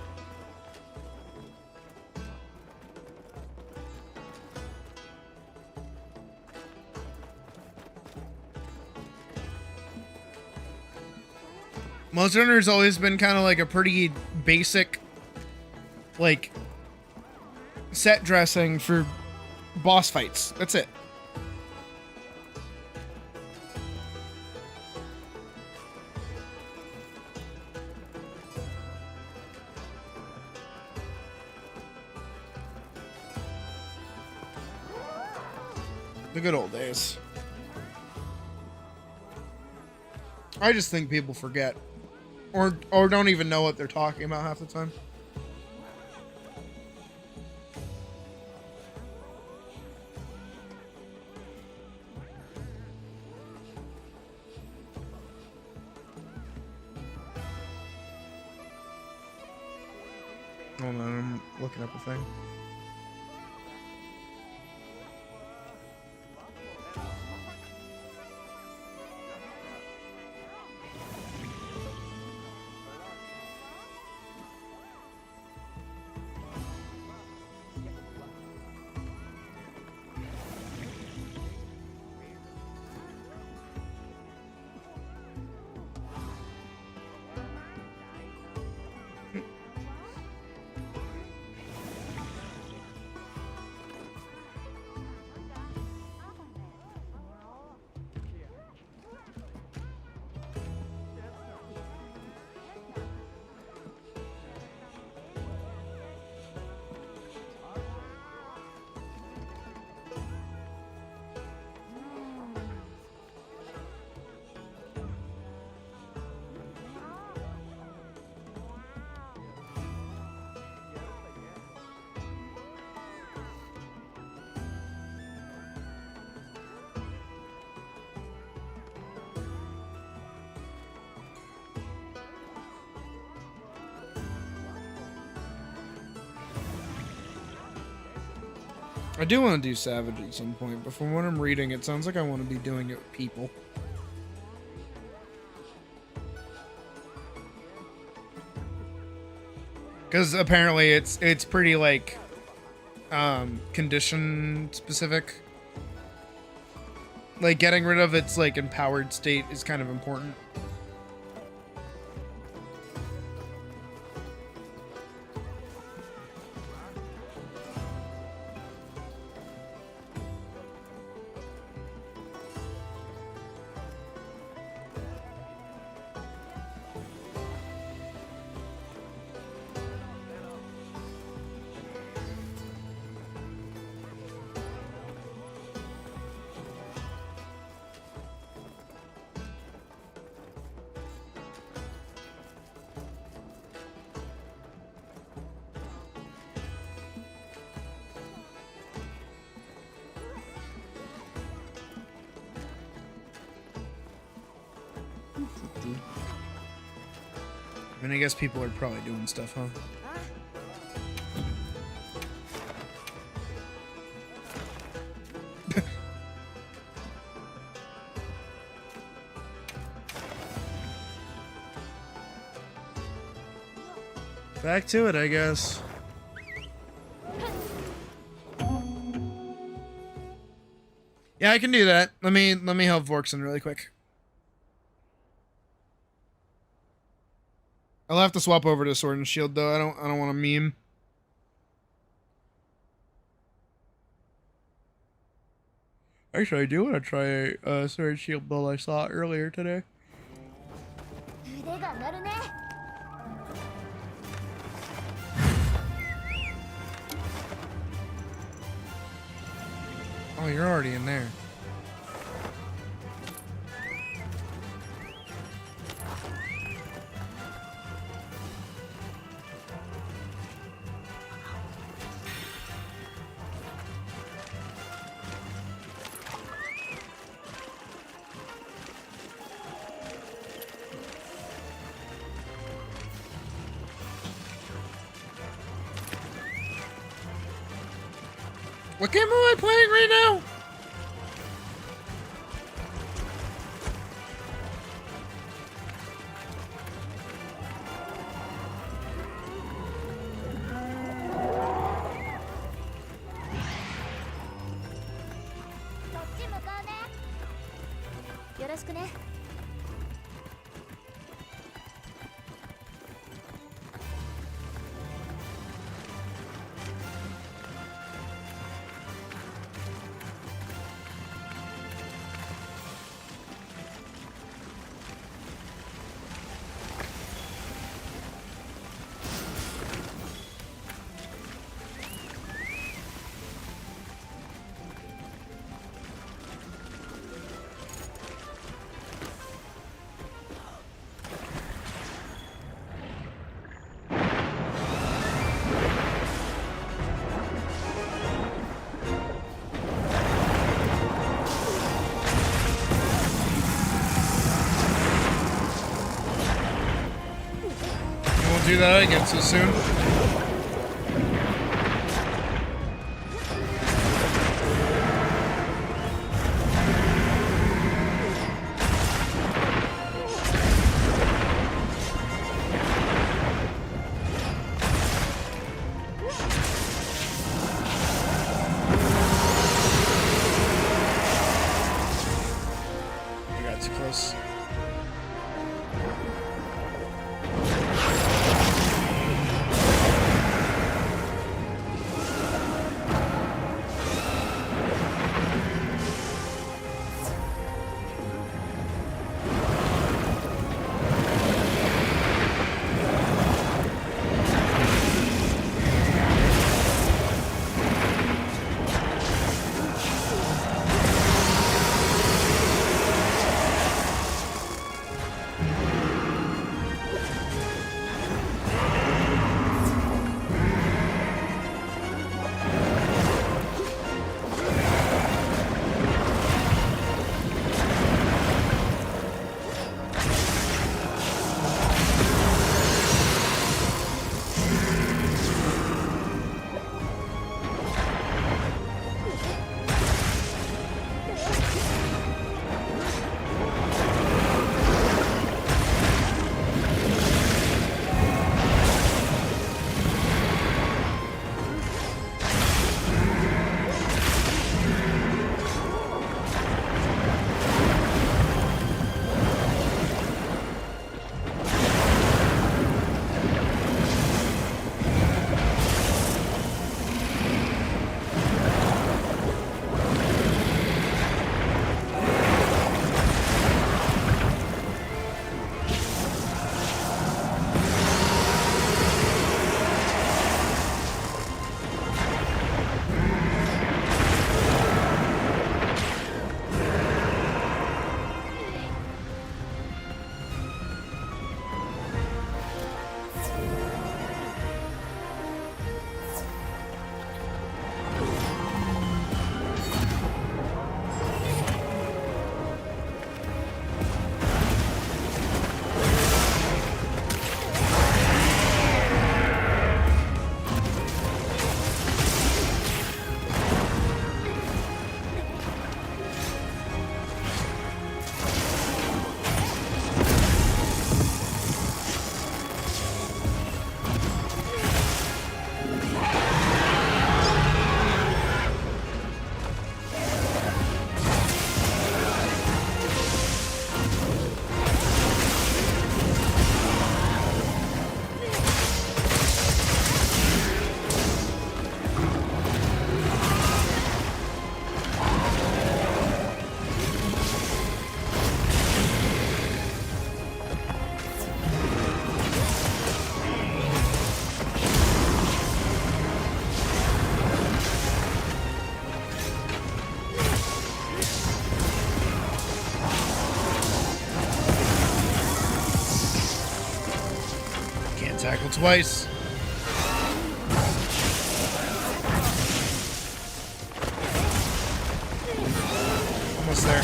Monster Hunter has always been kind of like a pretty basic, like, set dressing for boss fights. That's it. The good old days. I just think people forget. Or don't even know what they're talking about half the time. Hold on, I'm looking up a thing. I do want to do Savage at some point, but from what I'm reading, it sounds like I want to be doing it with people. Because apparently it's pretty, like, condition specific. Like, getting rid of its, like, empowered state is kind of important. I mean, I guess people are probably doing stuff, huh? Back to it, I guess. Yeah, I can do that. Let me help Vorkson really quick. I'll have to swap over to Sword and Shield though. I don't want to meme. Actually, I do want to try a Sword and Shield build I saw earlier today. Oh, you're already in there. What game am I playing right now? do that again so soon. Tackle twice. Almost there.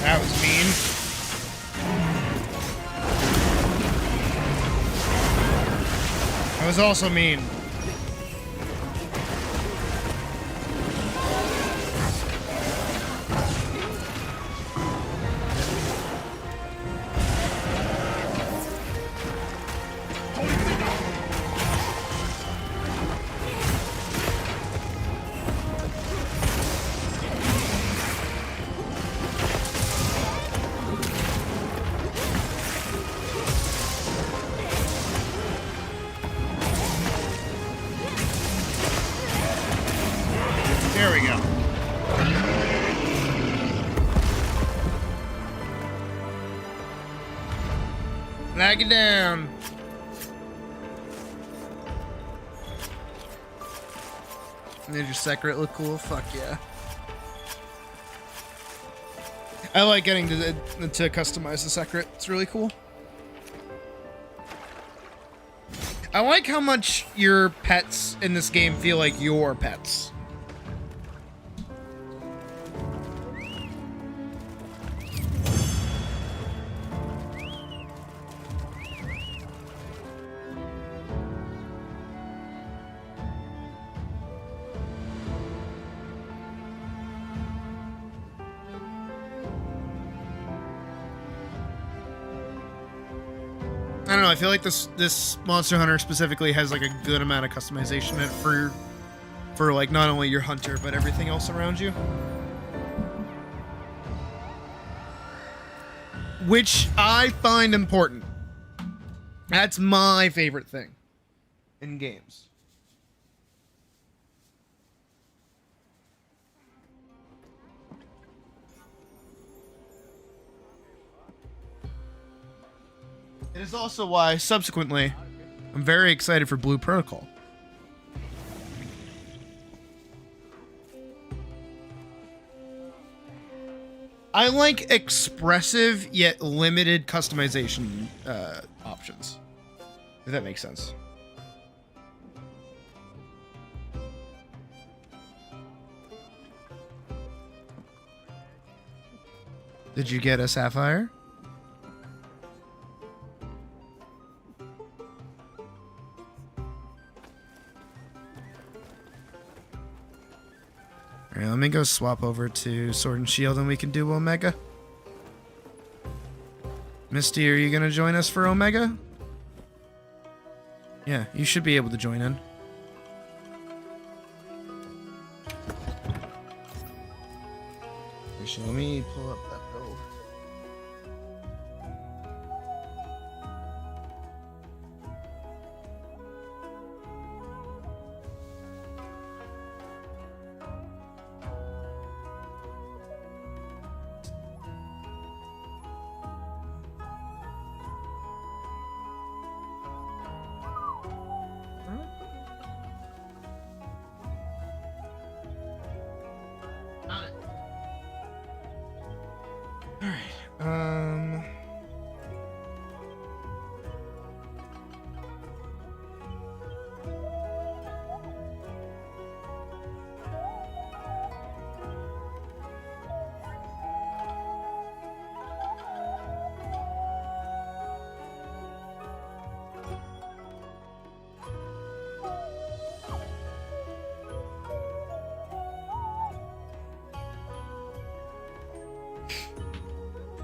That was mean. That was also mean. There we go. Knock it down. Did your secret look cool? Fuck yeah. I like getting to customize the secret. It's really cool. I like how much your pets in this game feel like your pets. I don't know. I feel like this Monster Hunter specifically has like a good amount of customization in it for like not only your hunter but everything else around you, which I find important. That's my favorite thing in games. It is also why, subsequently, I'm very excited for Blue Protocol. I like expressive yet limited customization options, if that makes sense. Did you get a sapphire? Alright, let me go swap over to Sword and Shield and we can do Omega. Misty, are you gonna join us for Omega? Yeah, you should be able to join in. Actually, let me pull up that build.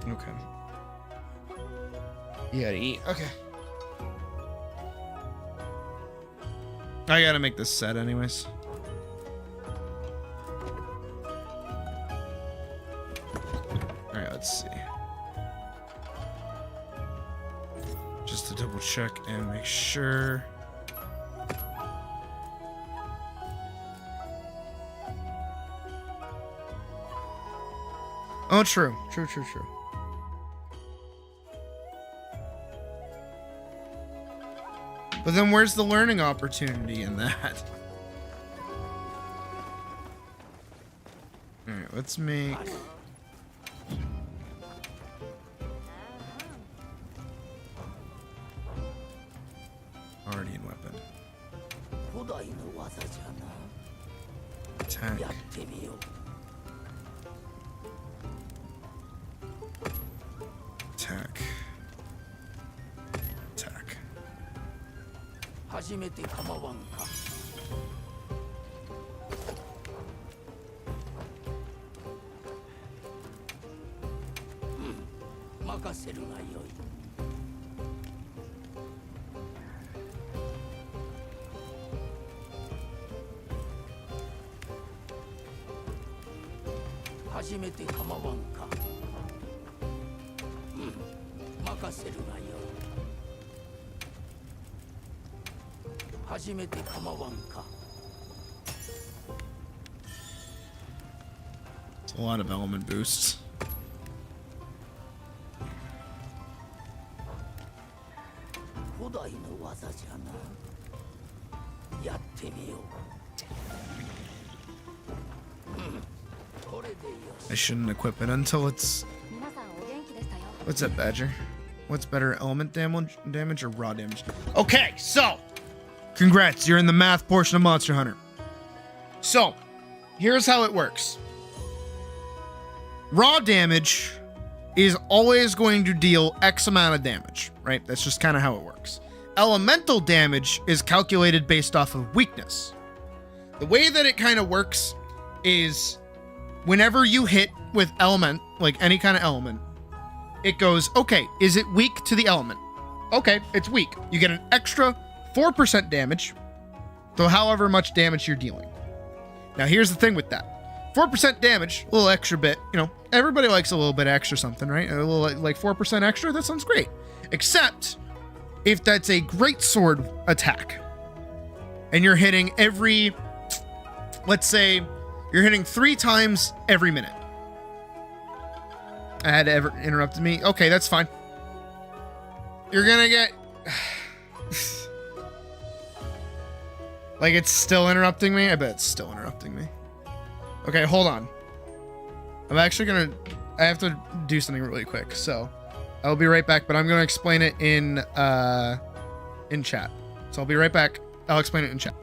Okay. You gotta eat. Okay. I gotta make this set anyways. Alright, let's see. Just to double check and make sure. Oh, true. True. But then where's the learning opportunity in that? Alright, let's make... Guardian weapon. Attack. Attack. Attack. 初めて構わんか。任せるがよい。初めて構わんか。任せるがよい。初めて構わんか。 A lot of element boosts. I shouldn't equip it until it's... What's up, Badger? What's better, element damage or raw damage? Okay, so... Congrats, you're in the math portion of Monster Hunter. So, here's how it works. Raw damage is always going to deal X amount of damage, right? That's just kind of how it works. Elemental damage is calculated based off of weakness. The way that it kind of works is whenever you hit with element, like any kind of element, it goes, okay, is it weak to the element? Okay, it's weak. You get an extra 4% damage, so however much damage you're dealing. Now here's the thing with that. 4% damage, a little extra bit, you know, everybody likes a little bit extra something, right? A little like 4% extra, that sounds great. Except if that's a great sword attack and you're hitting every, let's say you're hitting 3 times every minute. I had to ever interrupted me. Okay, that's fine. You're gonna get like it's still interrupting me. I bet it's still interrupting me. Okay, hold on. I'm actually gonna, I have to do something really quick, so I'll be right back, but I'm gonna explain it in chat. So I'll be right back. I'll explain it in chat.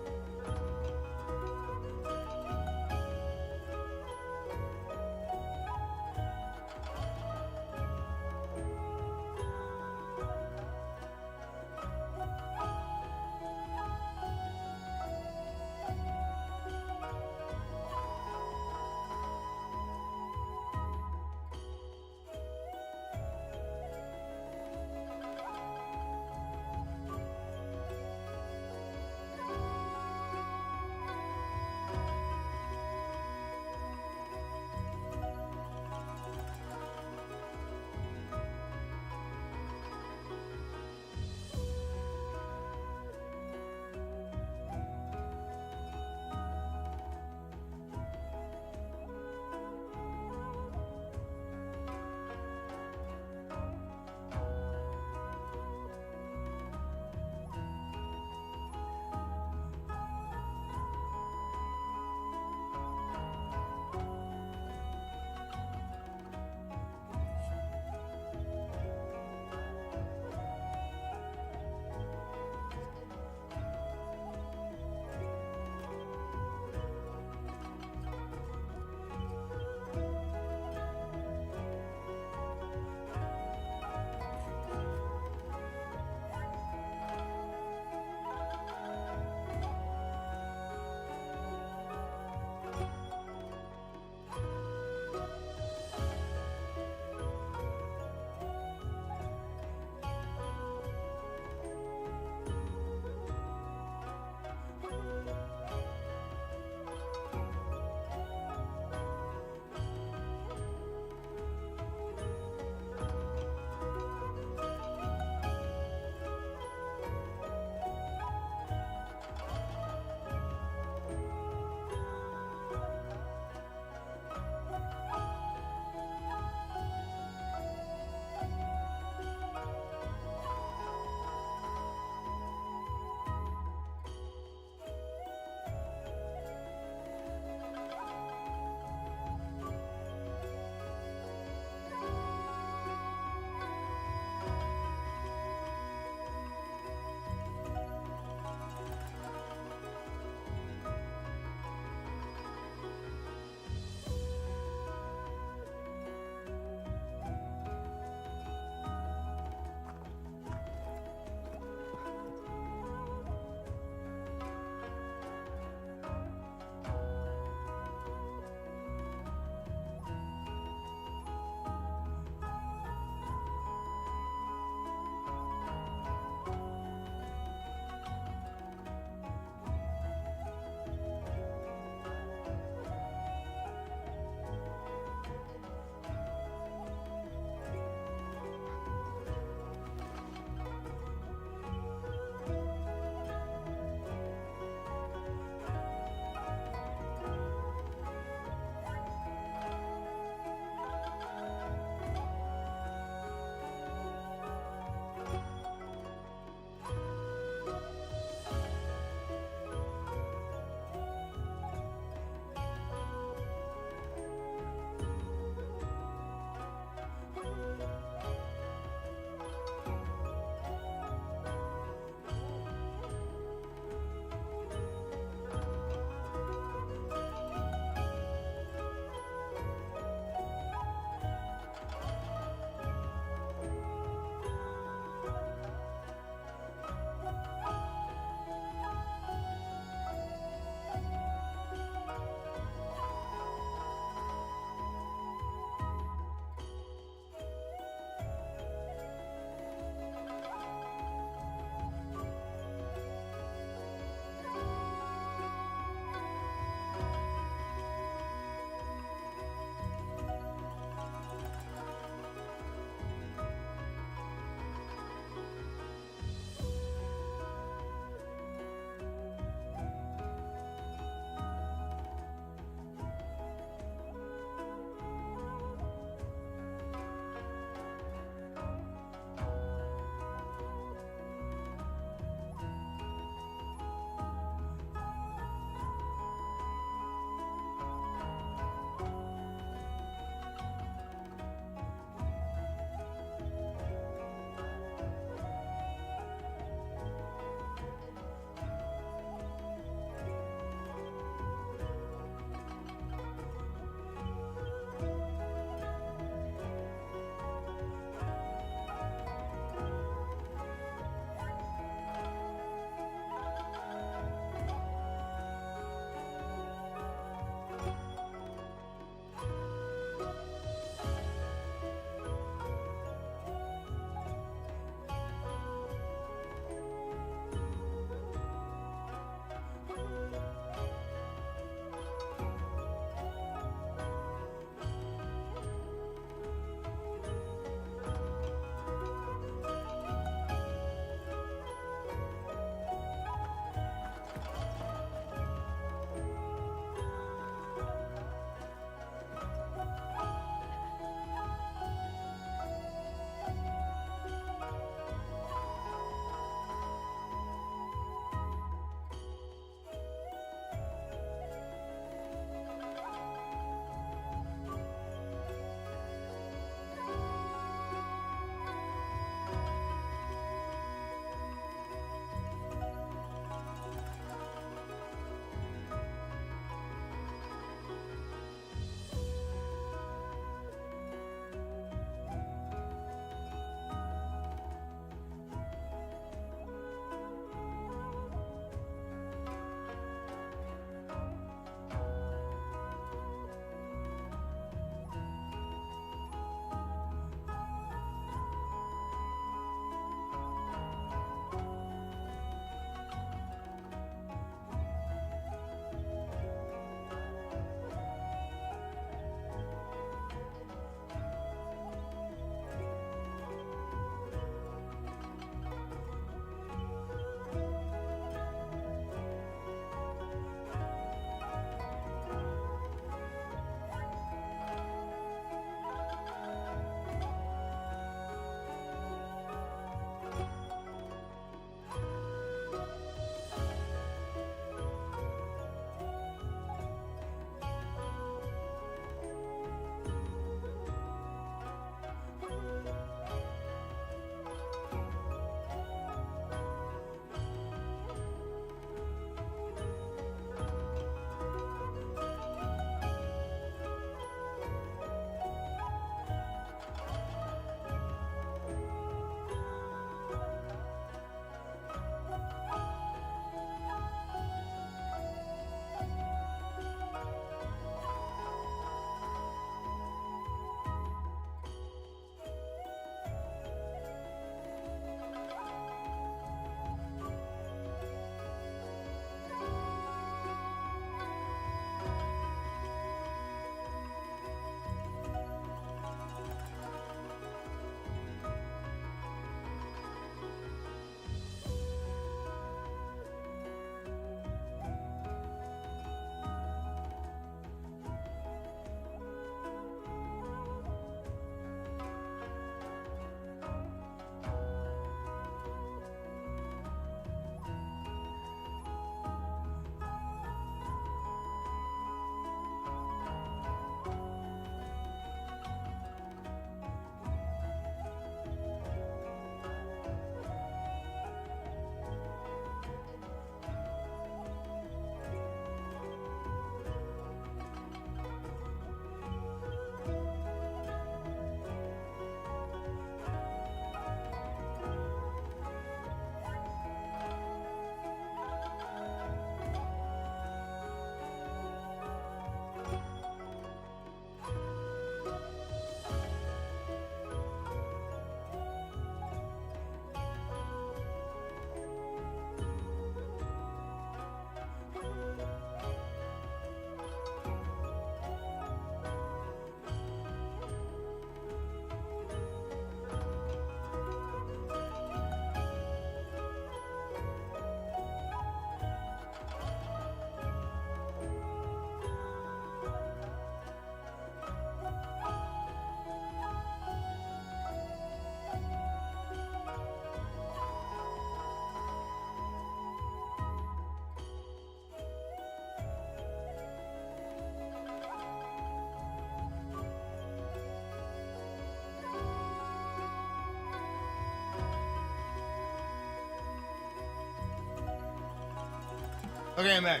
Okay, I'm back.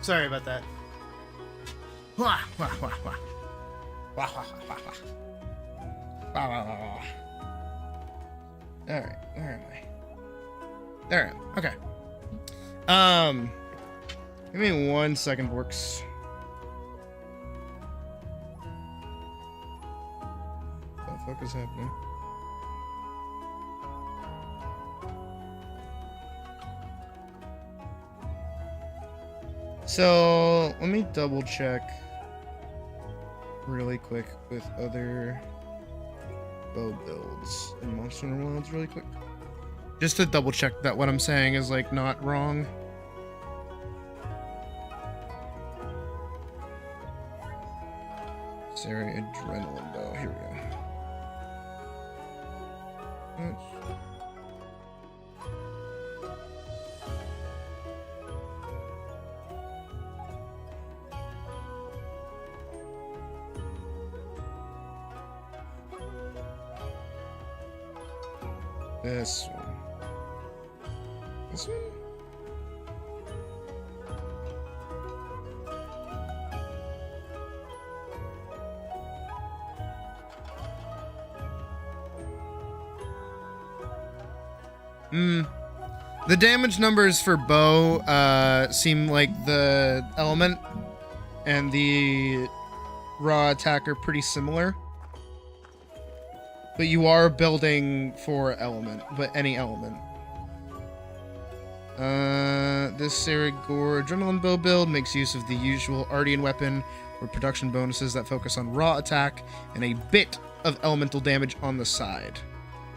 Sorry about that. Wah, wah, wah, wah. Wah, wah, wah, wah, wah. Wah, wah, wah, wah. Alright, where am I? There I am. Okay. Give me 1 second, works. What the fuck is happening? So let me double check really quick with other bow builds in Monster Hunter Wilds really quick. Just to double check that what I'm saying is like not wrong. Sorry, adrenaline bow. Here we go. This one. This one? The damage numbers for bow seem like the element and the raw attack are pretty similar. But you are building for element, but any element. This Saragor Adrenaline Bow build makes use of the usual Ardian weapon with production bonuses that focus on raw attack and a bit of elemental damage on the side.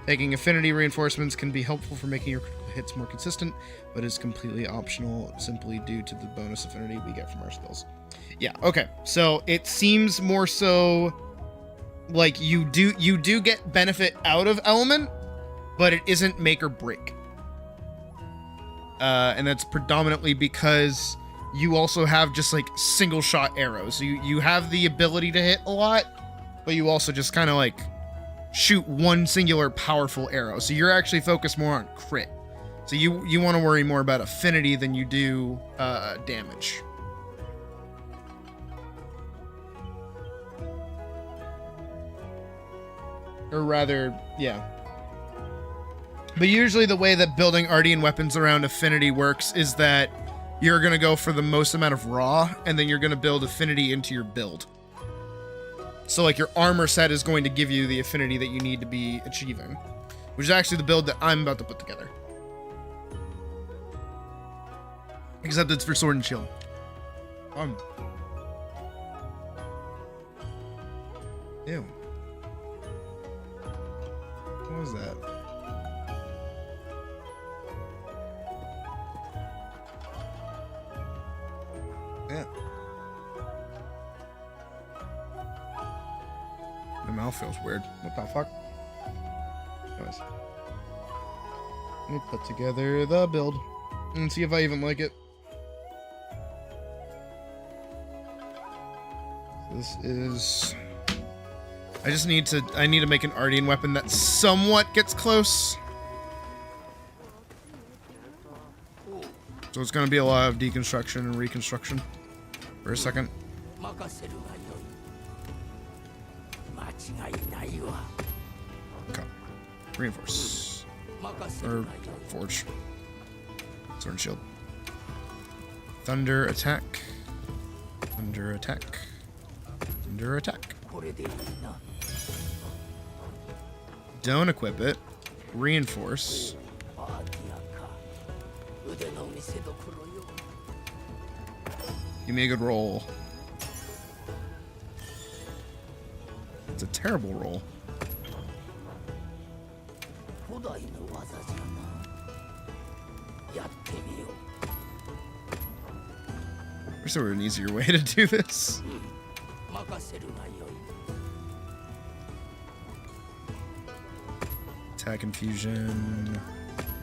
Taking affinity reinforcements can be helpful for making your critical hits more consistent, but is completely optional simply due to the bonus affinity we get from our skills. Yeah, okay. So it seems more so like you do get benefit out of element, but it isn't make or break. And that's predominantly because you also have just like single shot arrows. So you have the ability to hit a lot, but you also just kind of like shoot one singular powerful arrow. So you're actually focused more on crit. So you want to worry more about affinity than you do damage. Or rather, yeah. But usually the way that building Ardian weapons around affinity works is that you're going to go for the most amount of raw, and then you're going to build affinity into your build. So like your armor set is going to give you the affinity that you need to be achieving, which is actually the build that I'm about to put together. Except it's for sword and shield. Ew. What was that? Yeah. My mouth feels weird. What the fuck? Anyways. Let me put together the build and see if I even like it. This is... I need to make an Ardian weapon that somewhat gets close. So it's going to be a lot of deconstruction and reconstruction for a second. Okay. Reinforce. Or forge. Sword and shield. Thunder attack. Thunder attack. Thunder attack. Don't equip it. Reinforce. Give me a good roll. It's a terrible roll. Wish there were an easier way to do this. Attack infusion.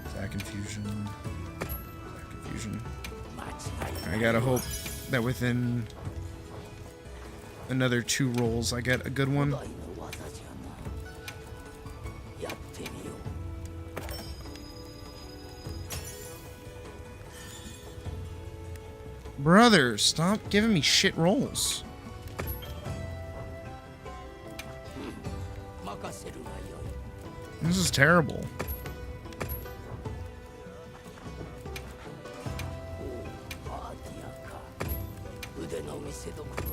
Attack infusion. Attack infusion. I gotta hope that within another 2 rolls I get a good one. Brother, stop giving me shit rolls. This is terrible.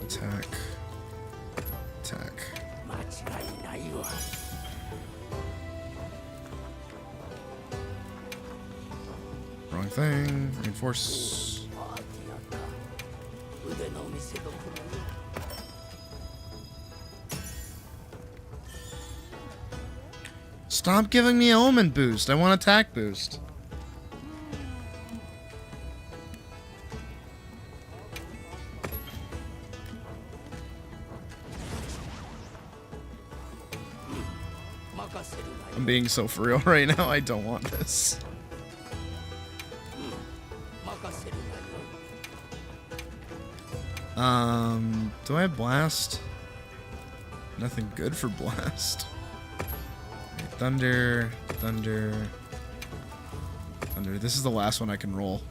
Attack. Attack. Wrong thing. Reinforce. Stop giving me omen boost. I want attack boost. I'm being so for real right now. I don't want this. Do I have blast? Nothing good for blast. Okay, thunder, thunder, thunder. This is the last one I can roll.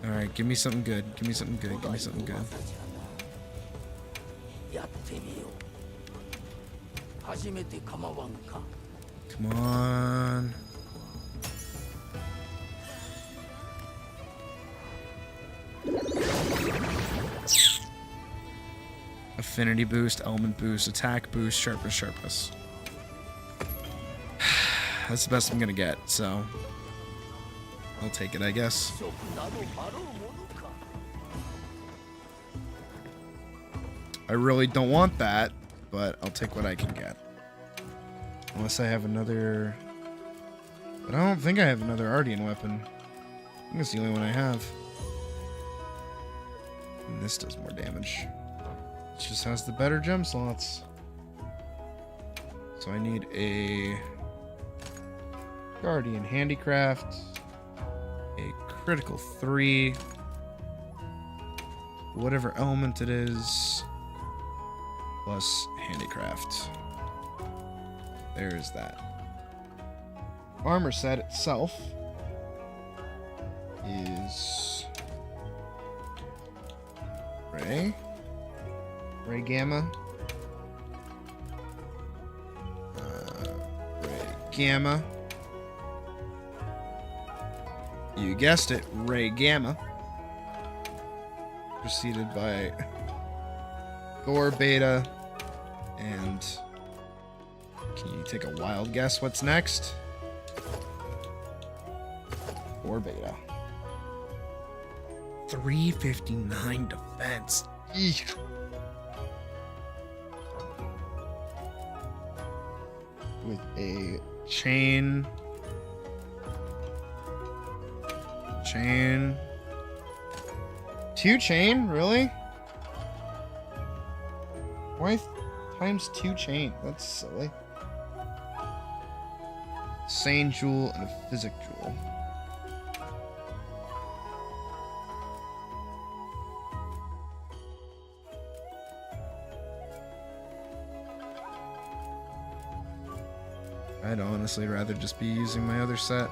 Alright, give me something good. Give me something good. Give me something good. Come on. Affinity boost, element boost, attack boost, sharpness, sharpness. That's the best I'm gonna get, so I'll take it, I guess. I really don't want that, but I'll take what I can get. Unless I have another... But I don't think I have another Ardian weapon. I think it's the only one I have. And this does more damage. It just has the better gem slots. So I need a Guardian Handicraft, a critical 3, whatever element it is, plus Handicraft. There's that. Armor set itself is Ray Gamma, Ray Gamma. You guessed it, Ray Gamma. Preceded by Gore Beta, and can you take a wild guess what's next? Gore Beta. 359 defense. Eek. With a chain. 2 chain? Really? Why times 2 chain? That's silly. Sane Jewel and a Physic Jewel. I'd honestly rather just be using my other set.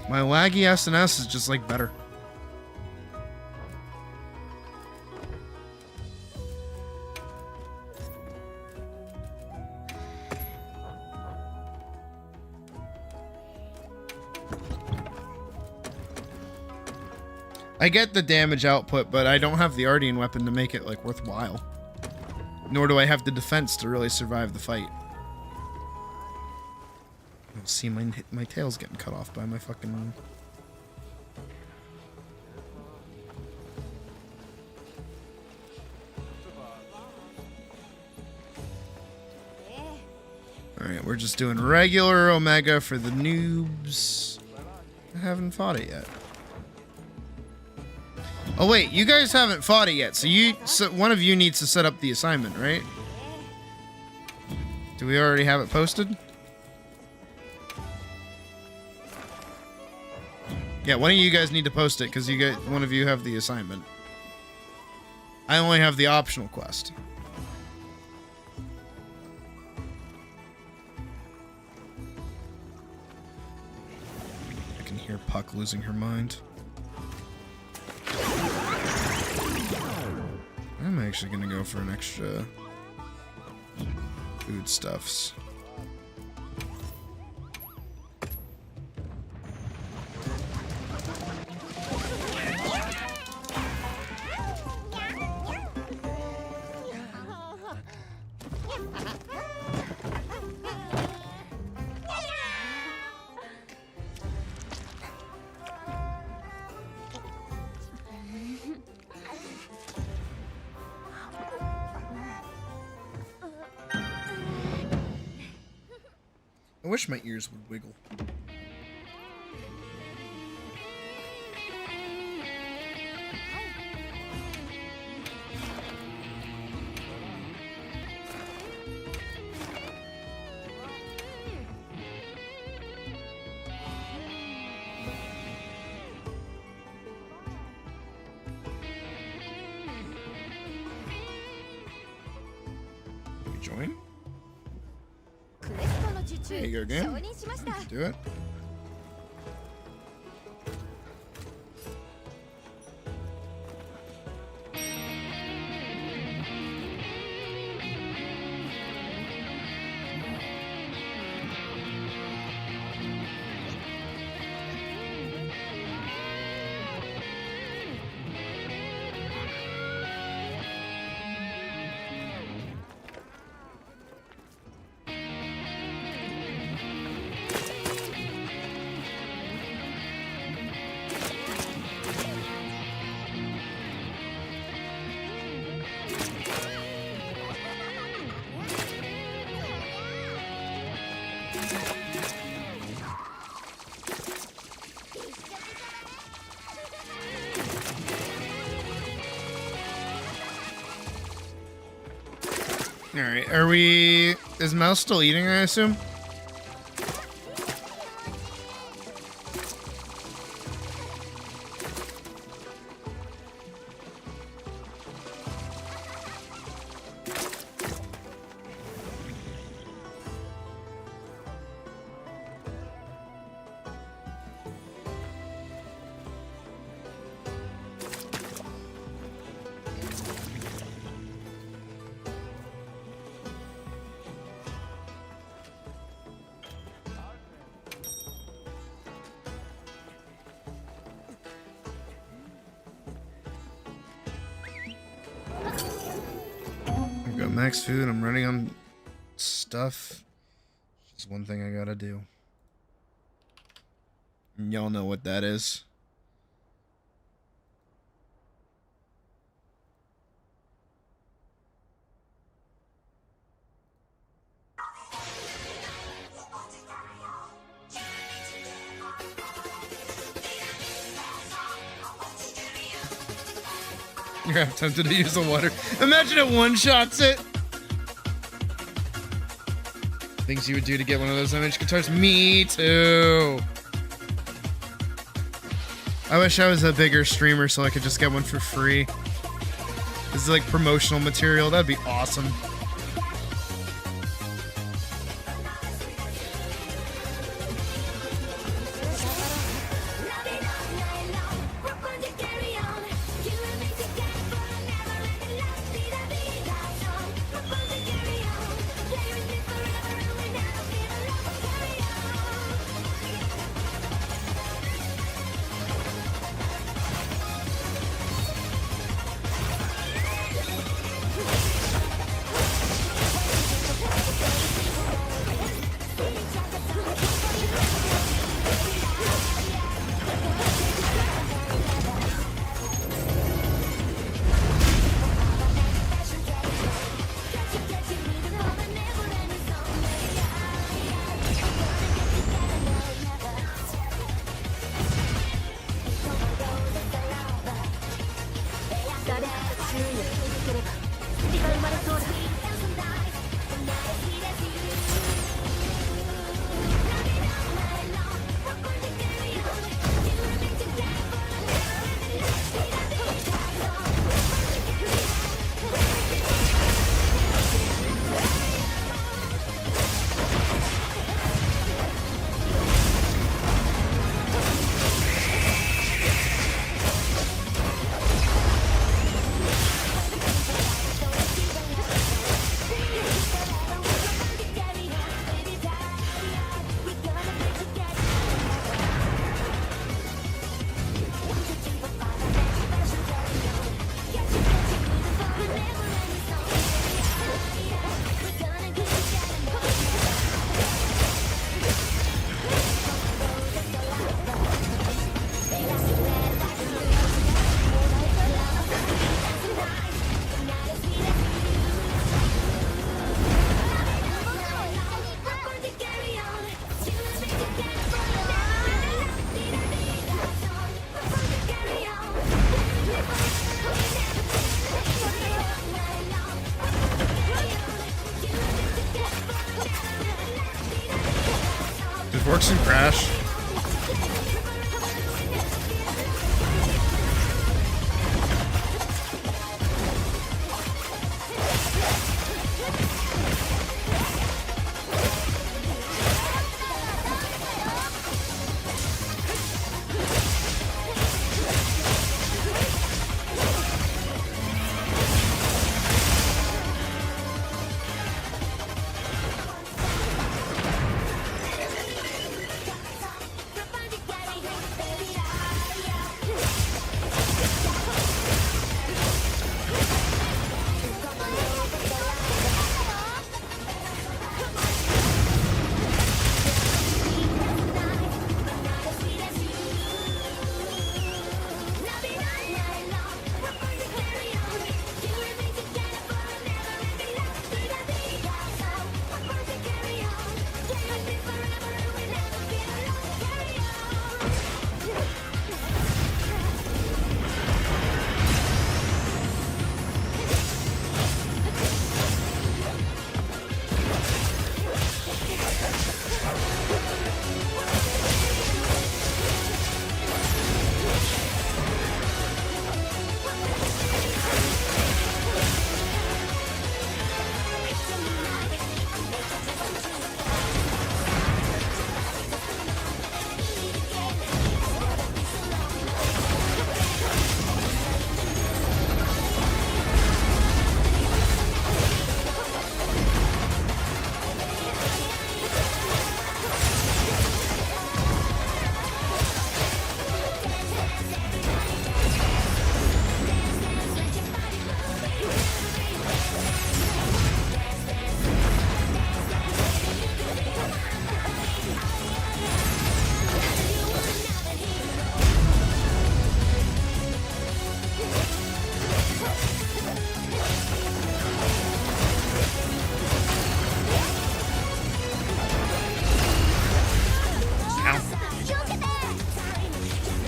My laggy SNS is just like better. I get the damage output, but I don't have the Ardian weapon to make it like worthwhile. Nor do I have the defense to really survive the fight. You'll see my tail's getting cut off by my fucking... Alright, we're just doing regular Omega for the noobs. I haven't fought it yet. Oh wait, you guys haven't fought it yet, so one of you needs to set up the assignment, right? Do we already have it posted? Yeah, one of you guys need to post it because one of you have the assignment. I only have the optional quest. hear Puck losing her mind. I'm actually gonna go for an extra foodstuffs. I wish my ears would wiggle. Can we join? There you go, game. Let's do it. Alright, are we... Is Mouse still eating, I assume? I've got max food, I'm running on stuff. Just one thing I gotta do. And y'all know what that is. You're tempted to use the water. Imagine it one-shots it. Things you would do to get one of those image guitars. Me too. I wish I was a bigger streamer so I could just get one for free. This is like promotional material. That'd be awesome.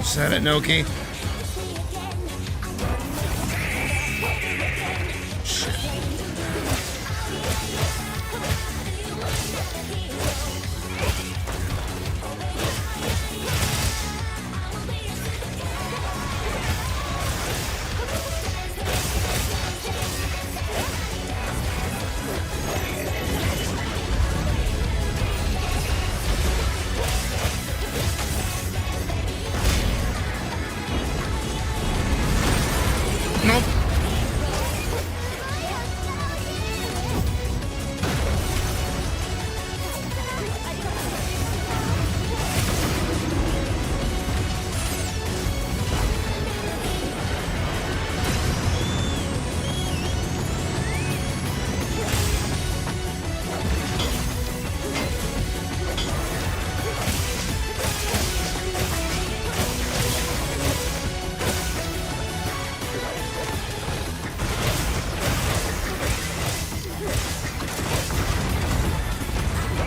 Set it, Noki. Nope.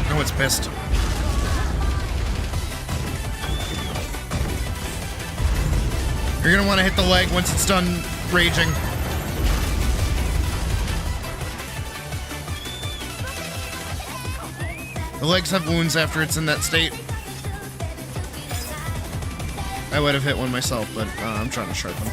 No one's pissed. You're gonna want to hit the leg once it's done raging. The legs have wounds after it's in that state. I would have hit one myself, but I'm trying to sharpen.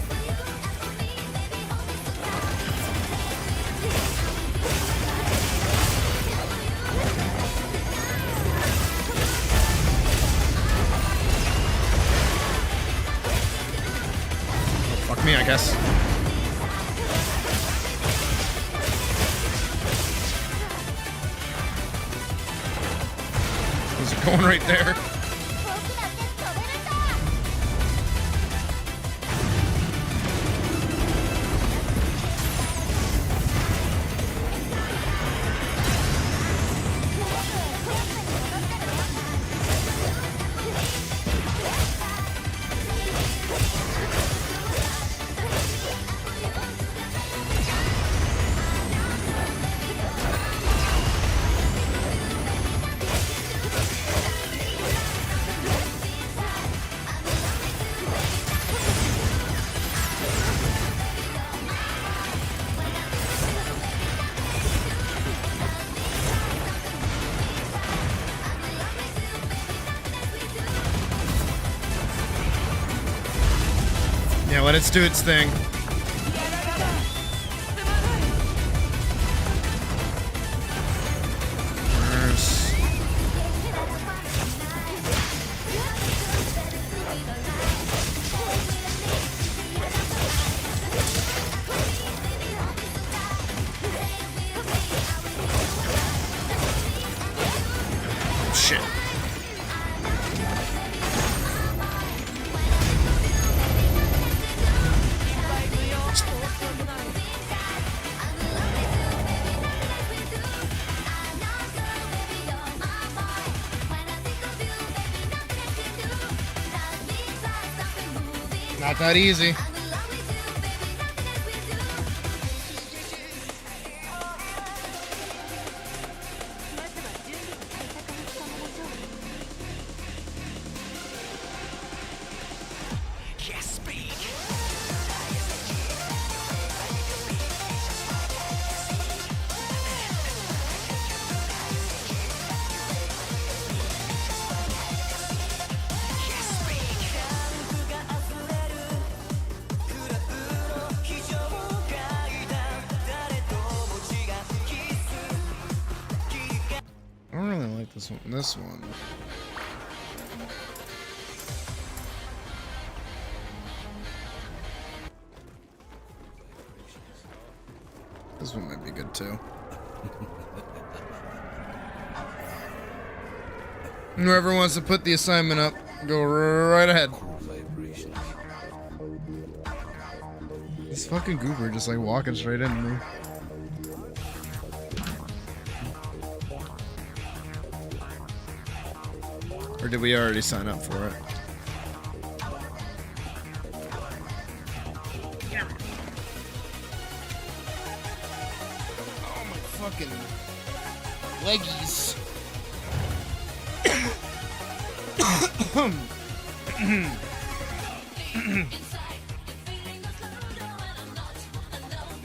Fuck me, I guess. Is it going right there? Yeah, let it do its thing. Shit. Not that easy. I don't really like this one. This one. This one might be good too. Whoever wants to put the assignment up, go right ahead. This fucking goober just like walking straight into me. Or did we already sign up for it? Oh my fucking leggies.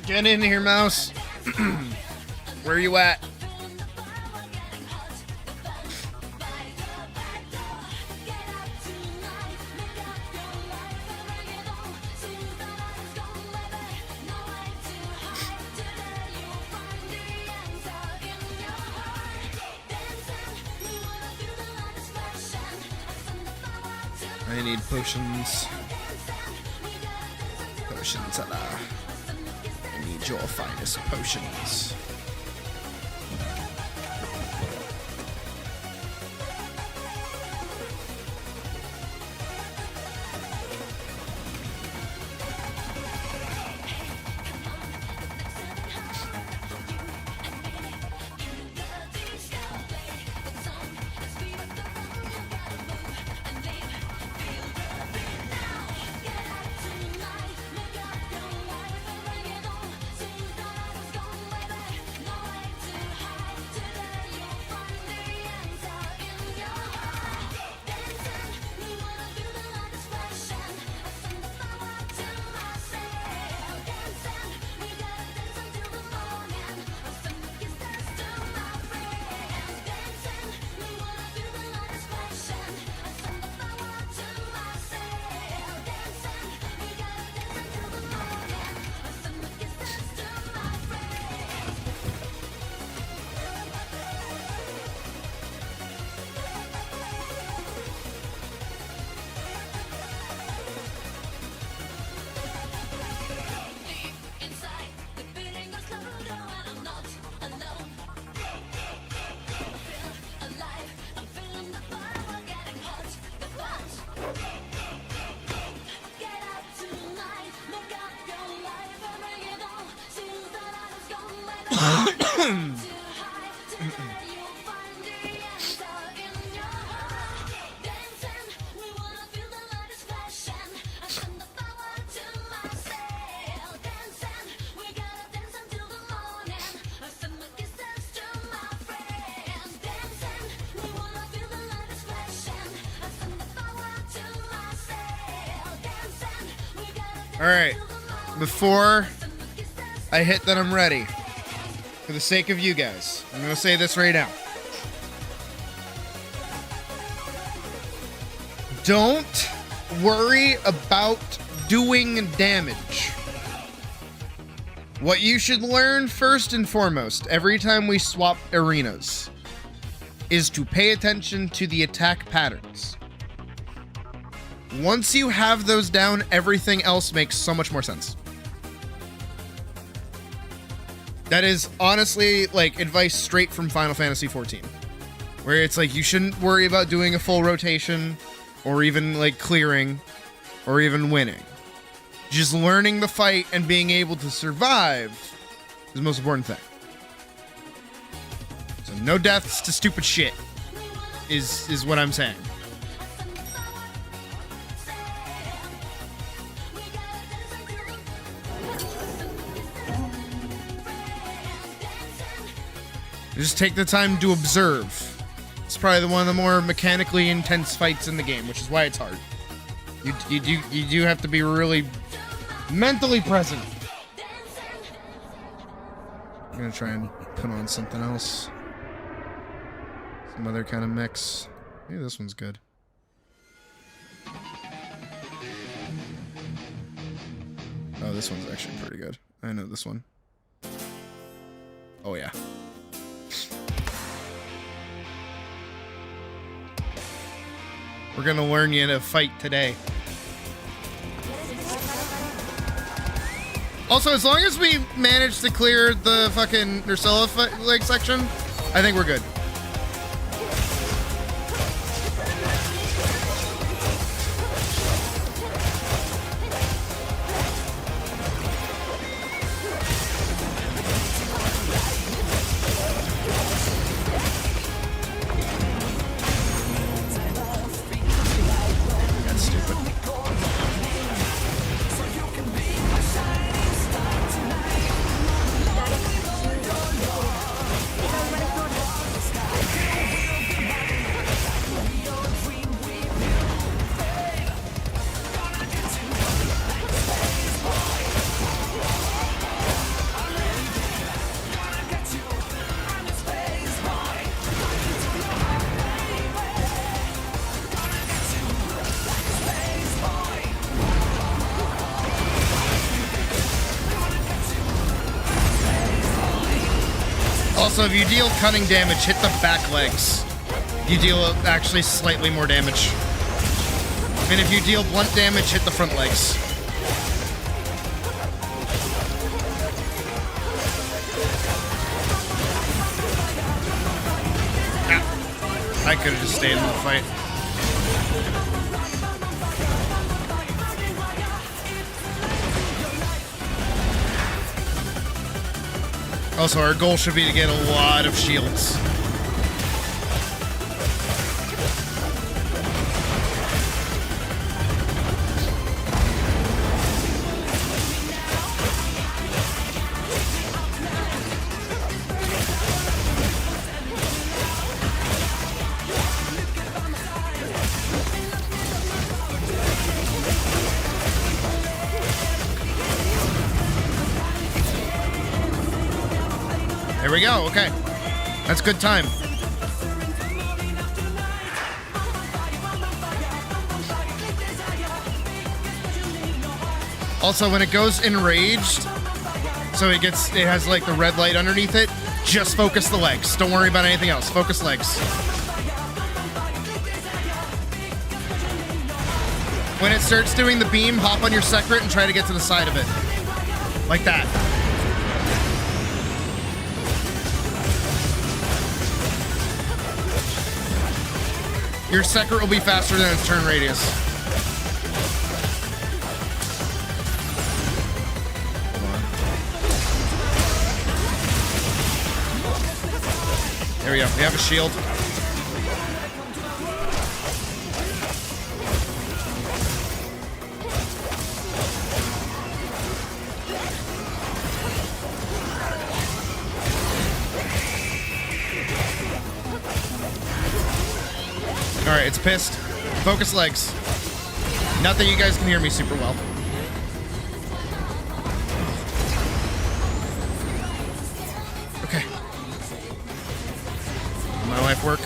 Get in here, mouse. Where are you at? I need potions. Potions, I need your finest potions. Alright, before I hit that I'm ready, for the sake of you guys, I'm going to say this right now. Don't worry about doing damage. What you should learn first and foremost, every time we swap arenas, is to pay attention to the attack patterns. Once you have those down, everything else makes so much more sense. That is honestly like advice straight from Final Fantasy XIV, where it's like you shouldn't worry about doing a full rotation or even like clearing or even winning. Just learning the fight and being able to survive is the most important thing. So no deaths to stupid shit is what I'm saying. Just take the time to observe. It's probably one of the more mechanically intense fights in the game, which is why it's hard. You do have to be really mentally present. I'm gonna try and put on something else. Some other kind of mix. Maybe this one's good. Oh, this one's actually pretty good. I know this one. Oh yeah. We're gonna learn you to fight today. Also, as long as we manage to clear the fucking Ursula leg section, I think we're good. Also, if you deal cutting damage, hit the back legs. You deal actually slightly more damage. And if you deal blunt damage, hit the front legs. Ah, I could have just stayed in the fight. Also, our goal should be to get a lot of shields. There we go, okay. That's good time. Also, when it goes enraged, so it has like the red light underneath it, just focus the legs. Don't worry about anything else. Focus legs. When it starts doing the beam, hop on your secret and try to get to the side of it. Like that. Your secret will be faster than its turn radius. There we go. We have a shield. Alright, it's pissed. Focus legs. Not that you guys can hear me super well. Okay. My life work.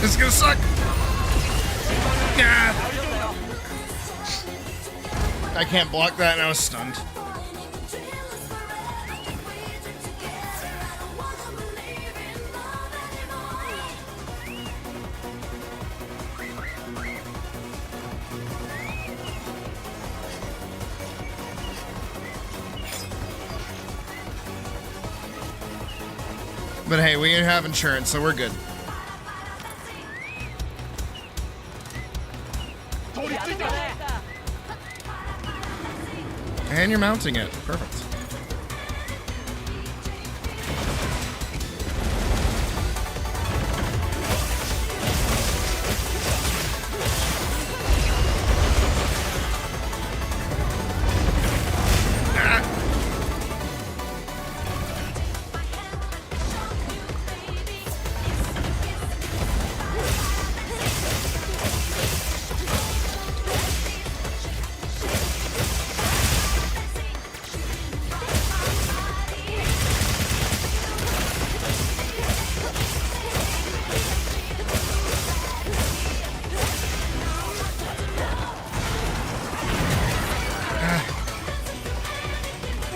This is gonna suck. Yeah. I can't block that and I was stunned. But hey, we have insurance, so we're good. And you're mounting it. Perfect.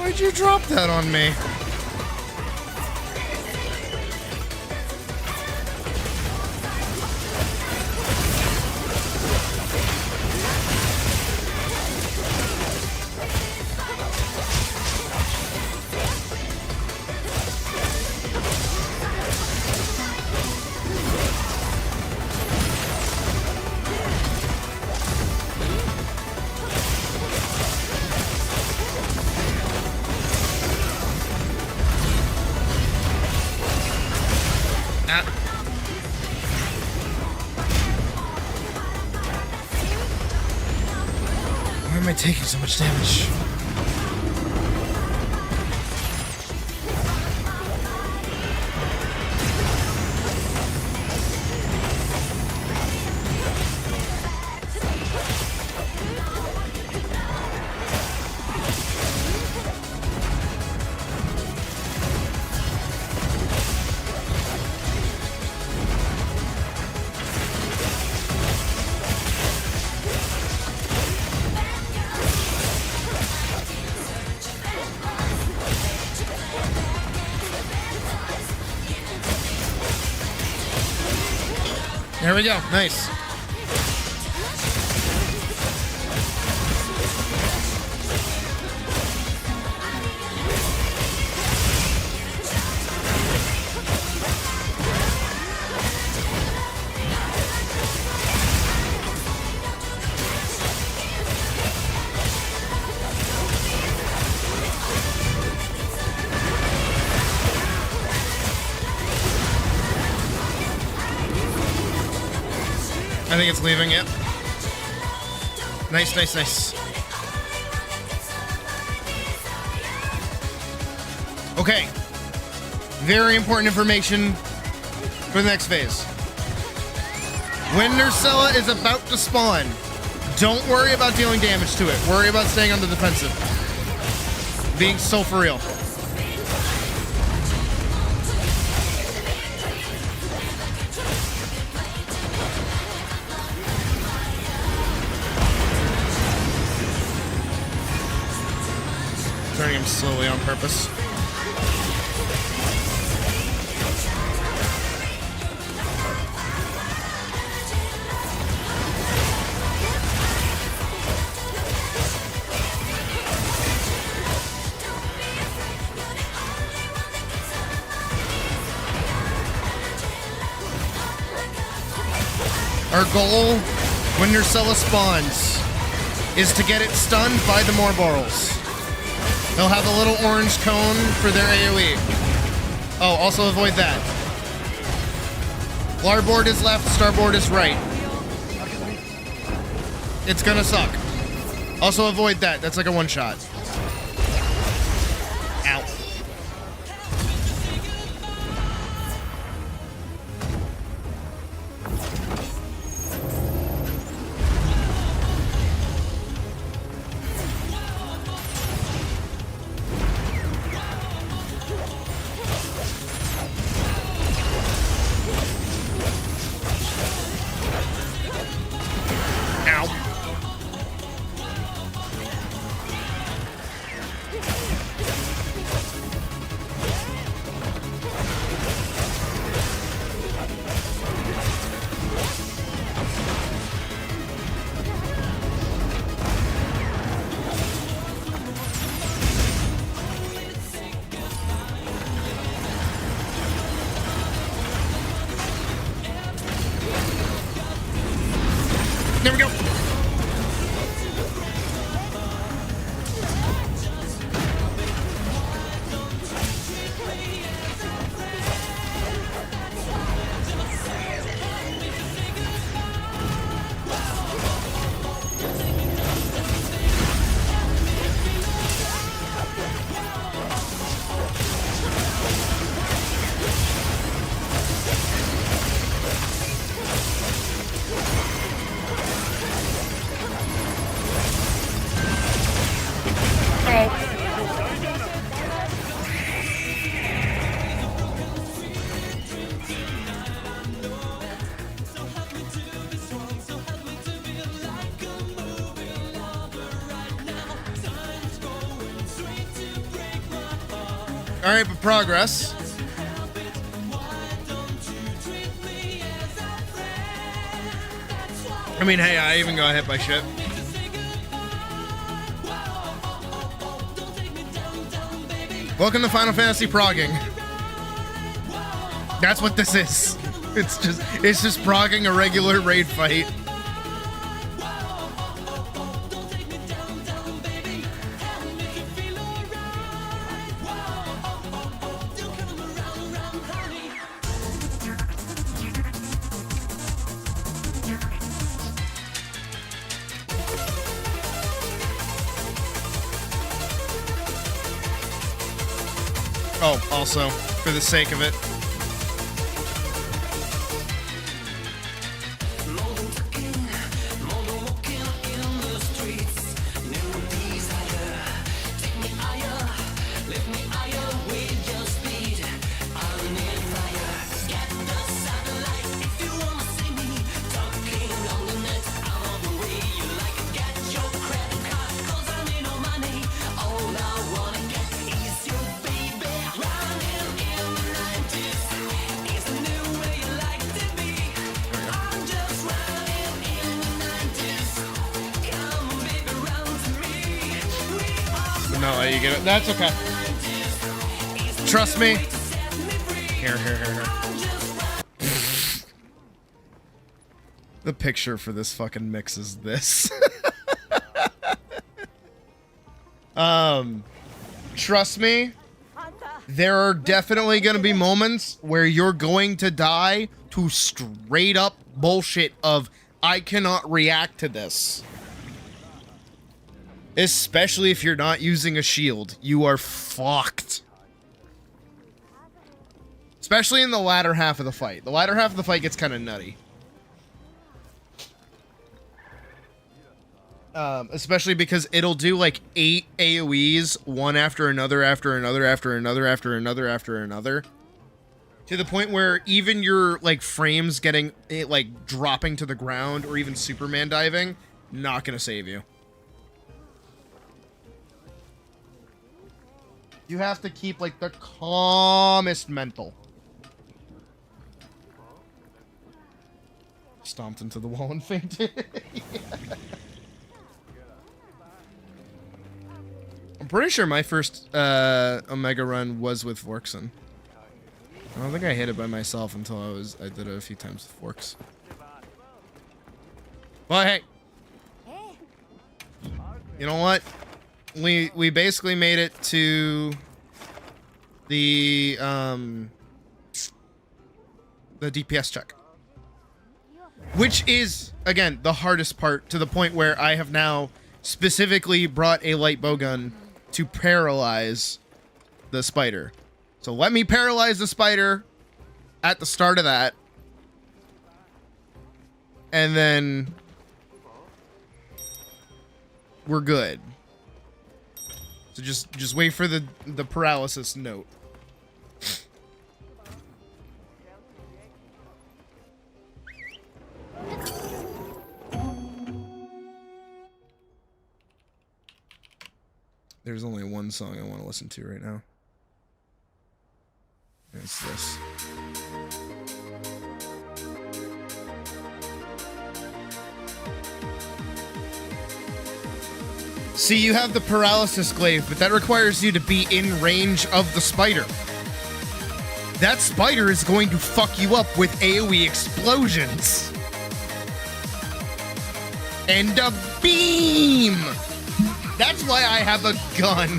Why'd you drop that on me? Why am I taking so much damage? There we go. Nice. I think it's leaving, yep. Nice, nice, nice. Okay. Very important information for the next phase. When Nursella is about to spawn, don't worry about dealing damage to it. Worry about staying on the defensive. Being so for real. Turning him slowly on purpose. Our goal when Nursella spawns is to get it stunned by the Morborals. They'll have a little orange cone for their AoE. Oh, also avoid that. Larboard is left, starboard is right. It's gonna suck. Also avoid that. That's like a one-shot. Ow. Alright, but progress. I mean, hey, I even got hit by shit. Welcome to Final Fantasy progging. That's what this is. It's just progging a regular raid fight. Oh, also, for the sake of it. No, you get it. That's okay. Trust me. Here. The picture for this fucking mix is this. Trust me. There are definitely gonna be moments where you're going to die to straight up bullshit of I cannot react to this. Especially if you're not using a shield. You are fucked. Especially in the latter half of the fight. The latter half of the fight gets kind of nutty. Especially because it'll do like 8 AoEs, one after another, after another, after another, after another, after another. To the point where even your like frames getting it like dropping to the ground or even Superman diving, not gonna save you. You have to keep, like, the calmest mental. Stomped into the wall and fainted. Yeah. I'm pretty sure my first Omega run was with Vorkson. I don't think I hit it by myself until I did it a few times with Forks. Well, hey. You know what? We basically made it to the DPS check, which is again the hardest part, to the point where I have now specifically brought a light bowgun to paralyze the spider. So let me paralyze the spider at the start of that, and then we're good. So just wait for the paralysis note. There's only one song I want to listen to right now. And it's this. See, you have the paralysis glaive, but that requires you to be in range of the spider. That spider is going to fuck you up with AoE explosions. And a beam! That's why I have a gun.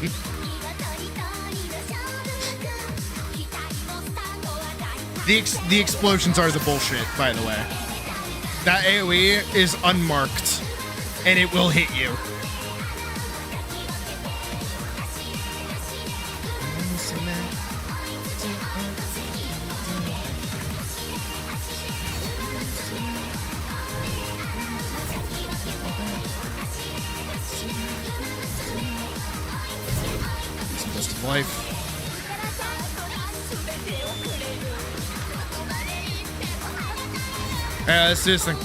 The explosions are the bullshit, by the way. That AoE is unmarked, and it will hit you. Life. Yeah, let's do this thing.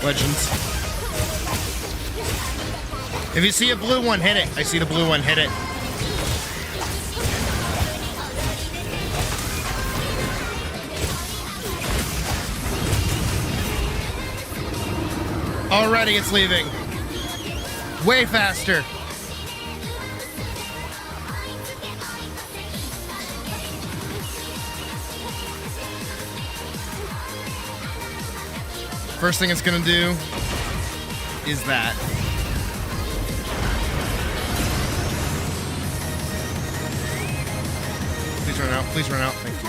Legends. If you see a blue one, hit it. I see the blue one, hit it. Already it's leaving. Way faster. First thing it's gonna do is that. Please run out. Please run out. Thank you.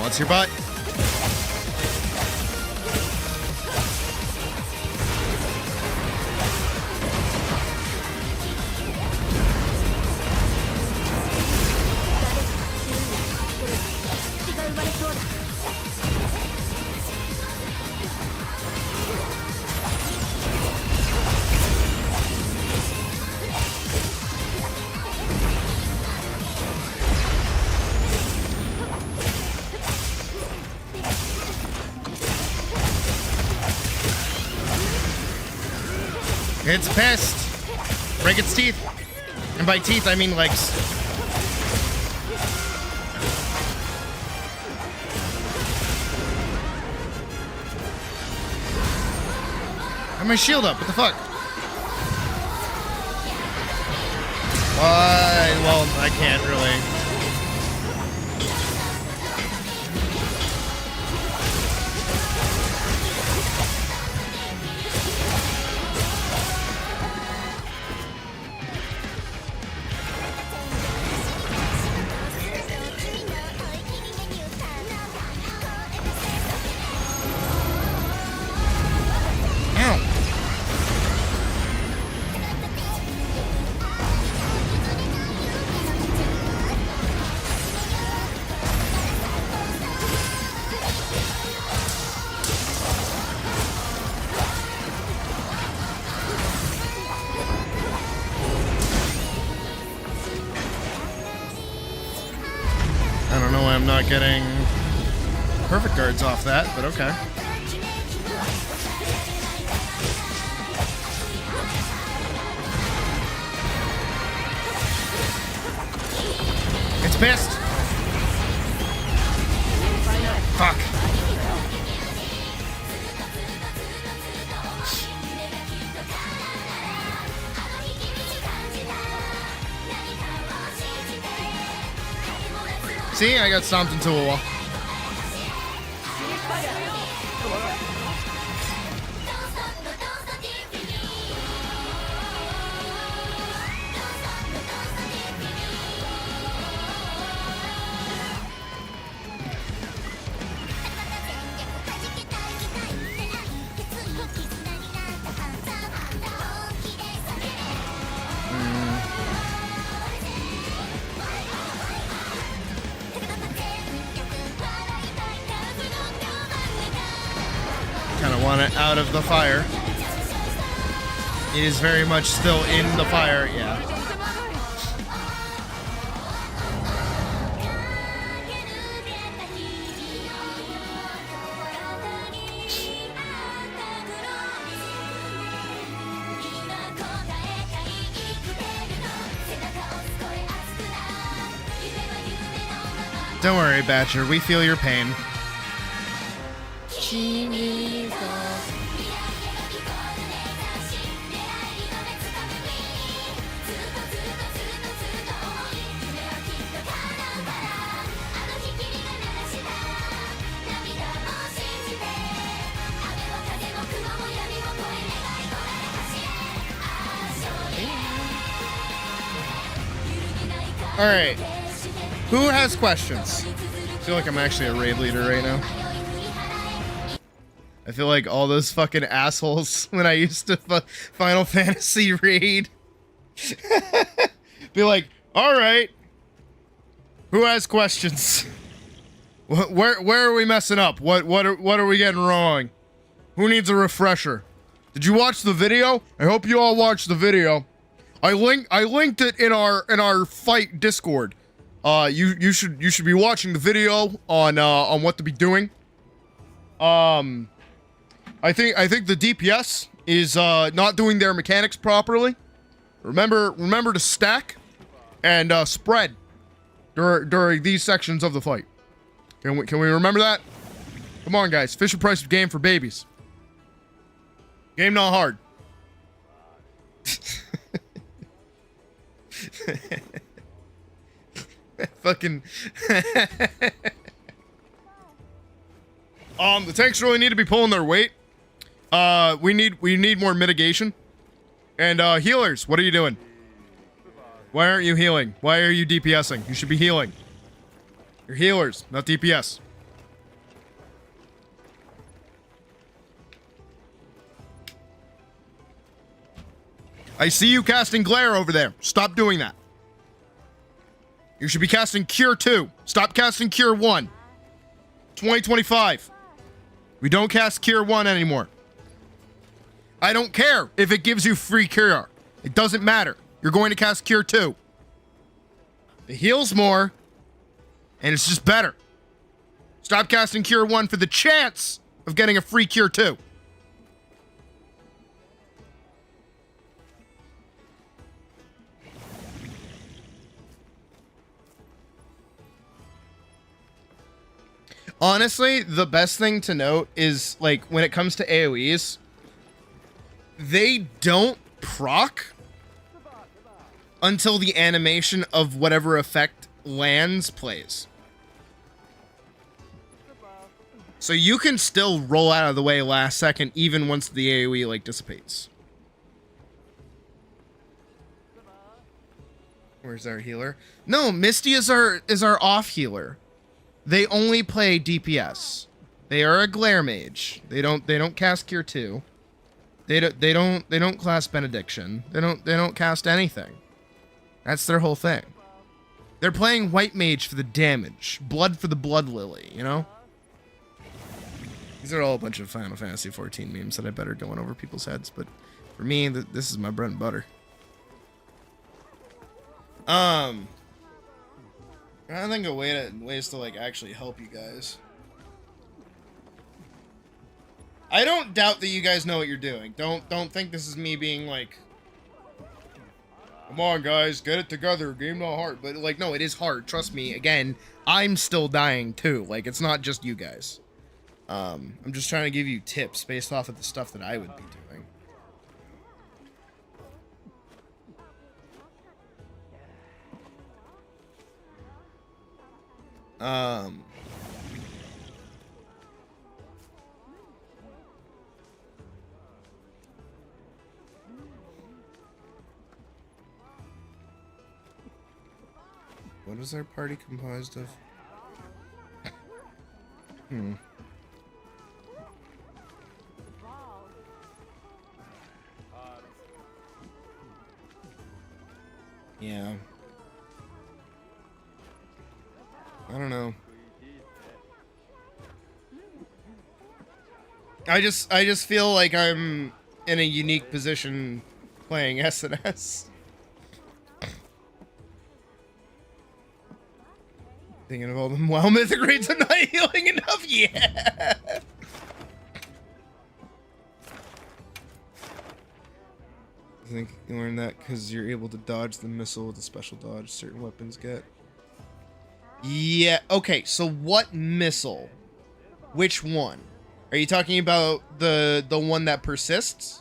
What's your butt? It's pissed. Break its teeth. And by teeth, I mean legs. I have my shield up. What the fuck? Well, I can't really. I don't know why I'm not getting perfect guards off that, but okay. It's pissed. Fuck. See, I got stomped into a wall. Kind of want it out of the fire. It is very much still in the fire, yeah. Don't worry, Batcher, we feel your pain. All right. Who has questions? I feel like I'm actually a raid leader right now. I feel like all those fucking assholes when I used to Final Fantasy raid. Be like, all right. Who has questions? Where are we messing up? What are we getting wrong? Who needs a refresher? Did you watch the video? I hope you all watched the video. I linked it in our fight Discord. You should be watching the video on what to be doing. I think the DPS is not doing their mechanics properly. Remember to stack and spread during these sections of the fight. Can we remember that? Come on, guys. Fisher Price of game for babies. Game not hard. Fucking. The tanks really need to be pulling their weight. We need more mitigation. And healers, what are you doing? Why aren't you healing? Why are you DPSing? You should be healing. You're healers, not DPS. I see you casting Glare over there. Stop doing that. You should be casting Cure 2. Stop casting Cure 1. 2025. We don't cast Cure 1 anymore. I don't care if it gives you free Cure. It doesn't matter. You're going to cast Cure 2. It heals more, and it's just better. Stop casting Cure 1 for the chance of getting a free Cure 2. Honestly, the best thing to note is, like, when it comes to AoEs, they don't proc until the animation of whatever effect lands plays. So you can still roll out of the way last second even once the AoE, like, dissipates. Where's our healer? No, Misty is our off healer. They only play DPS. They are a glare mage. They don't cast Cure 2. They don't class Benediction. They don't cast anything. That's their whole thing. They're playing white mage for the damage, blood for the blood lily, you know? These are all a bunch of Final Fantasy 14 memes that I better going over people's heads, but for me, this is my bread and butter. I think of ways to like actually help you guys. I don't doubt that you guys know what you're doing. Don't think this is me being like, come on guys, get it together. Game not hard, but like no, it is hard. Trust me. Again, I'm still dying too. Like it's not just you guys. I'm just trying to give you tips based off of the stuff that I would be doing. What is our party comprised of? Yeah. I don't know. I just feel like I'm in a unique position playing SNS. Thinking of all them WoW mythic raids, I'm not healing enough. Yeah. I think you learned that because you're able to dodge the missile with a special dodge certain weapons get. Yeah. Okay. So what missile? Which one? Are you talking about the one that persists?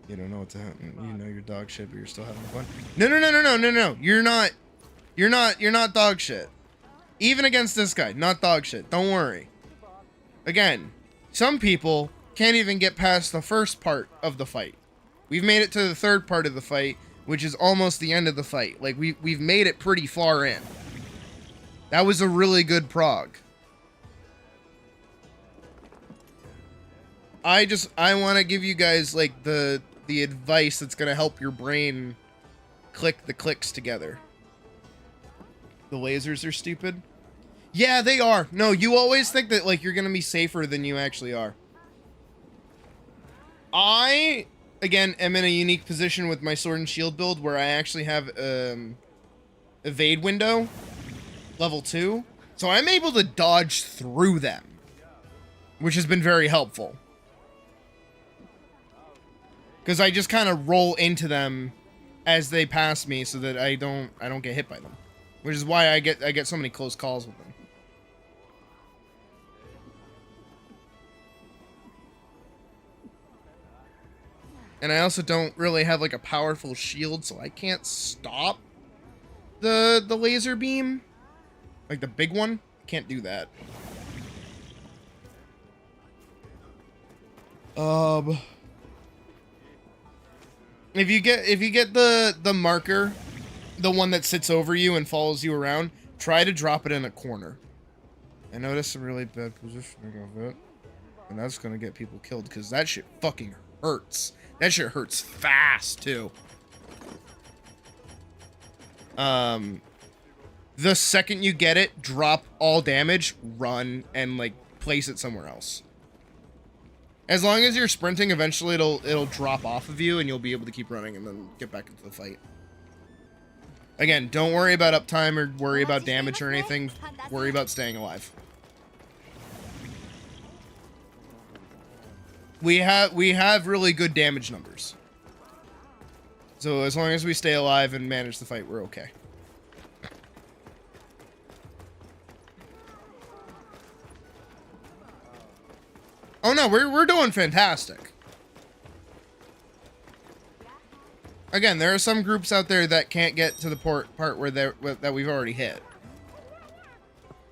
You don't know what's happening. You know you're dog shit, but you're still having fun. No. You're not dog shit. Even against this guy, not dog shit. Don't worry. Again, some people can't even get past the first part of the fight. We've made it to the third part of the fight, which is almost the end of the fight. Like we've made it pretty far in. That was a really good prog. I want to give you guys like the the advice that's going to help your brain click the clicks together. The lasers are stupid. Yeah, they are. No, you always think that, like, you're going to be safer than you actually are. I, again, am in a unique position with my sword and shield build where I actually have evade window, level 2. So I'm able to dodge through them, which has been very helpful. Because I just kind of roll into them as they pass me so that I don't get hit by them. Which is why I get so many close calls with them. And I also don't really have like a powerful shield, so I can't stop the laser beam. Like the big one. Can't do that. If you get the marker, the one that sits over you and follows you around, try to drop it in a corner. I noticed a really bad positioning of it. And that's gonna get people killed because that shit fucking hurts. That shit hurts fast too. The second you get it, drop all damage, run, and like place it somewhere else. As long as you're sprinting, eventually it'll drop off of you and you'll be able to keep running and then get back into the fight. Again, don't worry about uptime or worry about damage or anything. Worry about staying alive. We have really good damage numbers. So as long as we stay alive and manage the fight, we're okay. Oh no, we're doing fantastic. Again, there are some groups out there that can't get to the part where that we've already hit.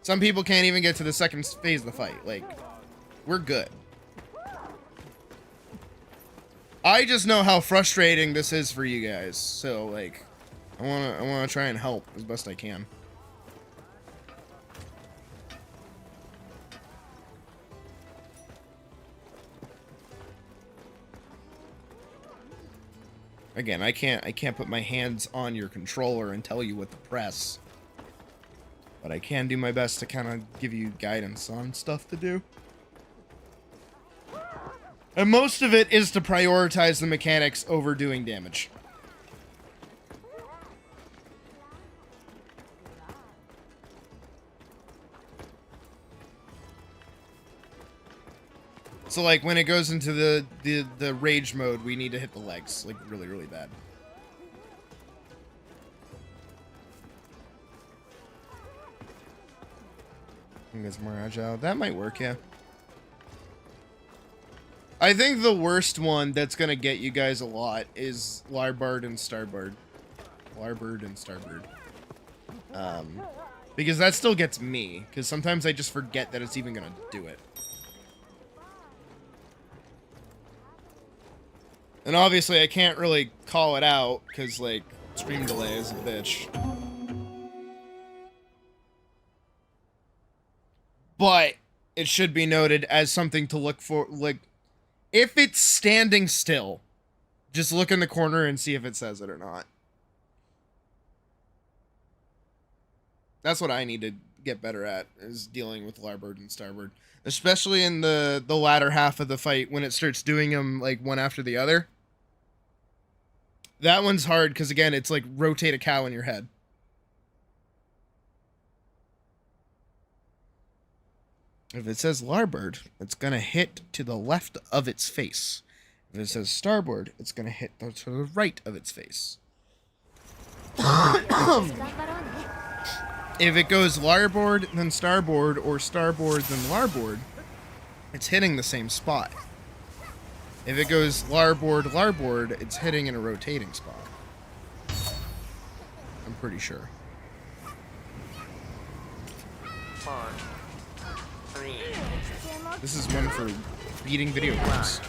Some people can't even get to the second phase of the fight. Like, we're good. I just know how frustrating this is for you guys, so like, I wanna try and help as best I can. Again, I can't put my hands on your controller and tell you what to press, but I can do my best to kind of give you guidance on stuff to do. And most of it is to prioritize the mechanics over doing damage. So like when it goes into the rage mode, we need to hit the legs like really, really bad. I think it's more agile. That might work, yeah. I think the worst one that's gonna get you guys a lot is Larboard and Starboard. Larboard and Starboard. Because that still gets me, because sometimes I just forget that it's even gonna do it. And obviously I can't really call it out, because like, stream delay is a bitch. But it should be noted as something to look for, like, if it's standing still, just look in the corner and see if it says it or not. That's what I need to get better at, is dealing with Larboard and Starboard. Especially in the latter half of the fight, when it starts doing them, like, one after the other. That one's hard, because, again, it's like rotate a cow in your head. If it says Larboard, it's going to hit to the left of its face. If it says Starboard, it's going to hit to the right of its face. If it goes Larboard, then Starboard, or Starboard, then Larboard, it's hitting the same spot. If it goes Larboard, Larboard, it's hitting in a rotating spot. I'm pretty sure. This is one for beating video games.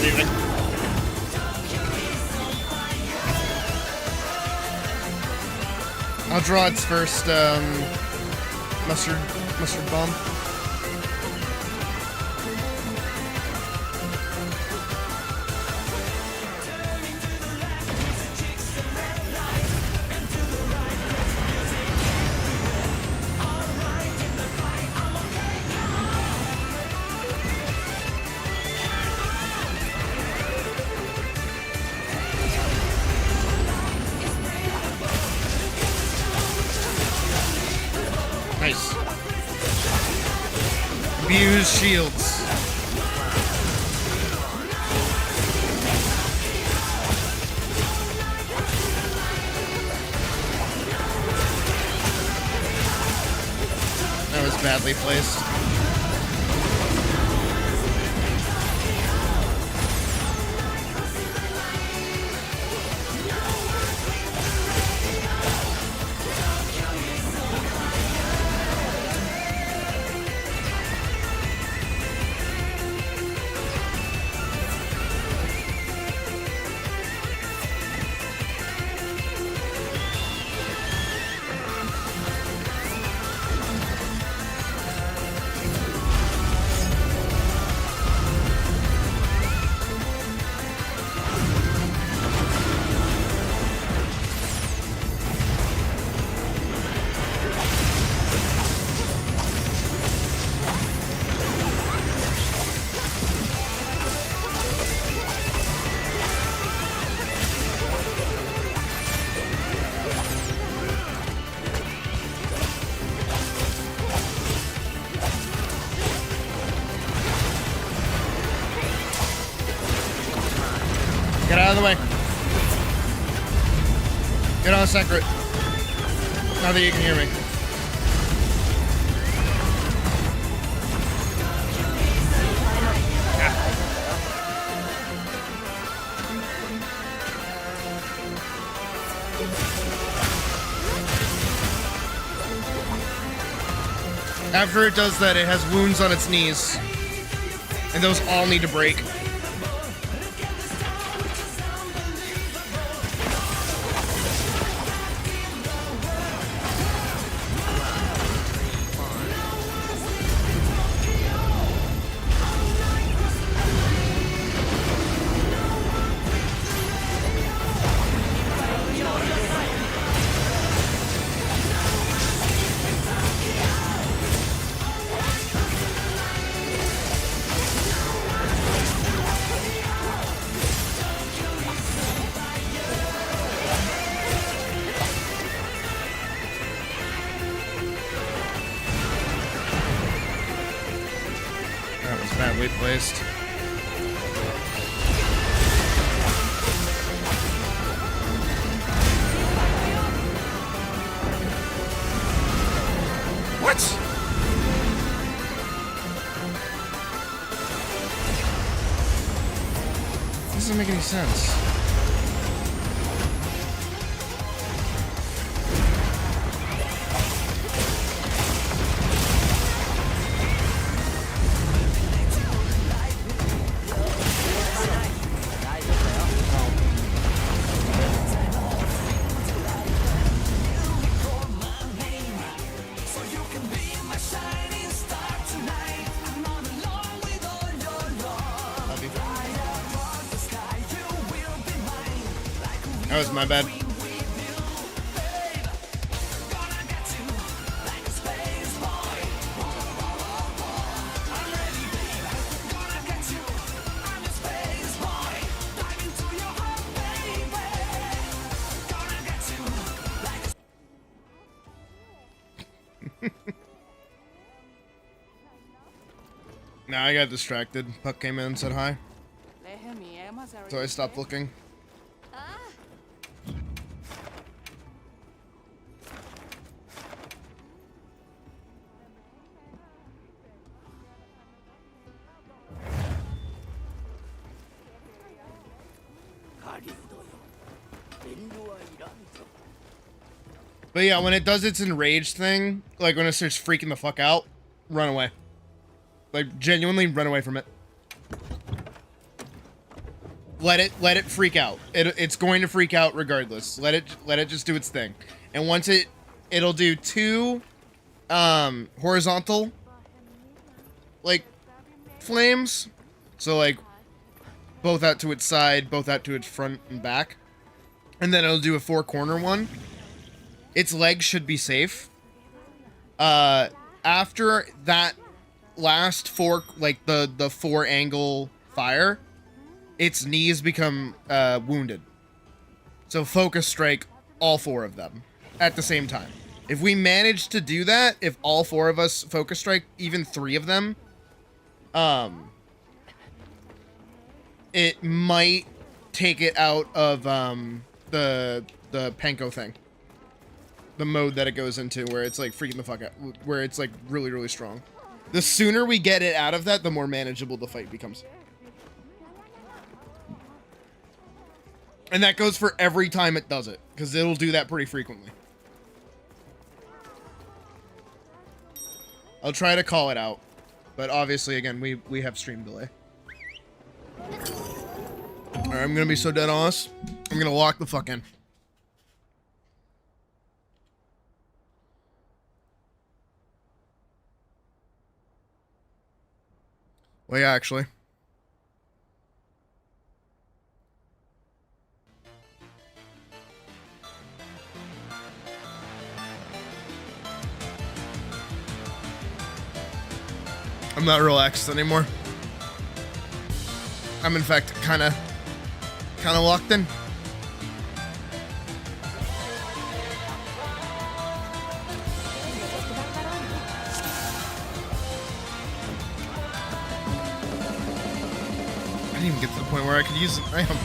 leaving. I'll draw its first mustard bomb. Nice. Abuse shields. That was badly placed. Get out of the way. Get on secret. Now that you can hear me. After it does that, it has wounds on its knees. And those all need to break. Badly placed. What? This doesn't make any sense. That was my bad. Nah, I got distracted. Puck came in and said hi. So I stopped looking. But yeah, when it does its enraged thing, like when it starts freaking the fuck out, run away. Like, genuinely run away from it. let it freak out. It's going to freak out regardless. Let it just do its thing. And once it'll do 2 horizontal like flames. So like both out to its side, both out to its front and back. And then it'll do a 4-corner one. Its legs should be safe. After that last 4, like the 4-angle fire, its knees become wounded. So focus strike all 4 of them at the same time. If we manage to do that, if all 4 of us focus strike, even 3 of them, it might take it out of the Panko thing. The mode that it goes into where it's like freaking the fuck out, where it's like really, really strong. The sooner we get it out of that, the more manageable the fight becomes. And that goes for every time it does it, because it'll do that pretty frequently. I'll try to call it out, but obviously, again, we have stream delay. Alright, I'm gonna be so dead honest. I'm gonna lock the fuck in. Well, yeah, actually. I'm not relaxed anymore. I'm in fact kind of locked in. I didn't even get to the point where I could use the item.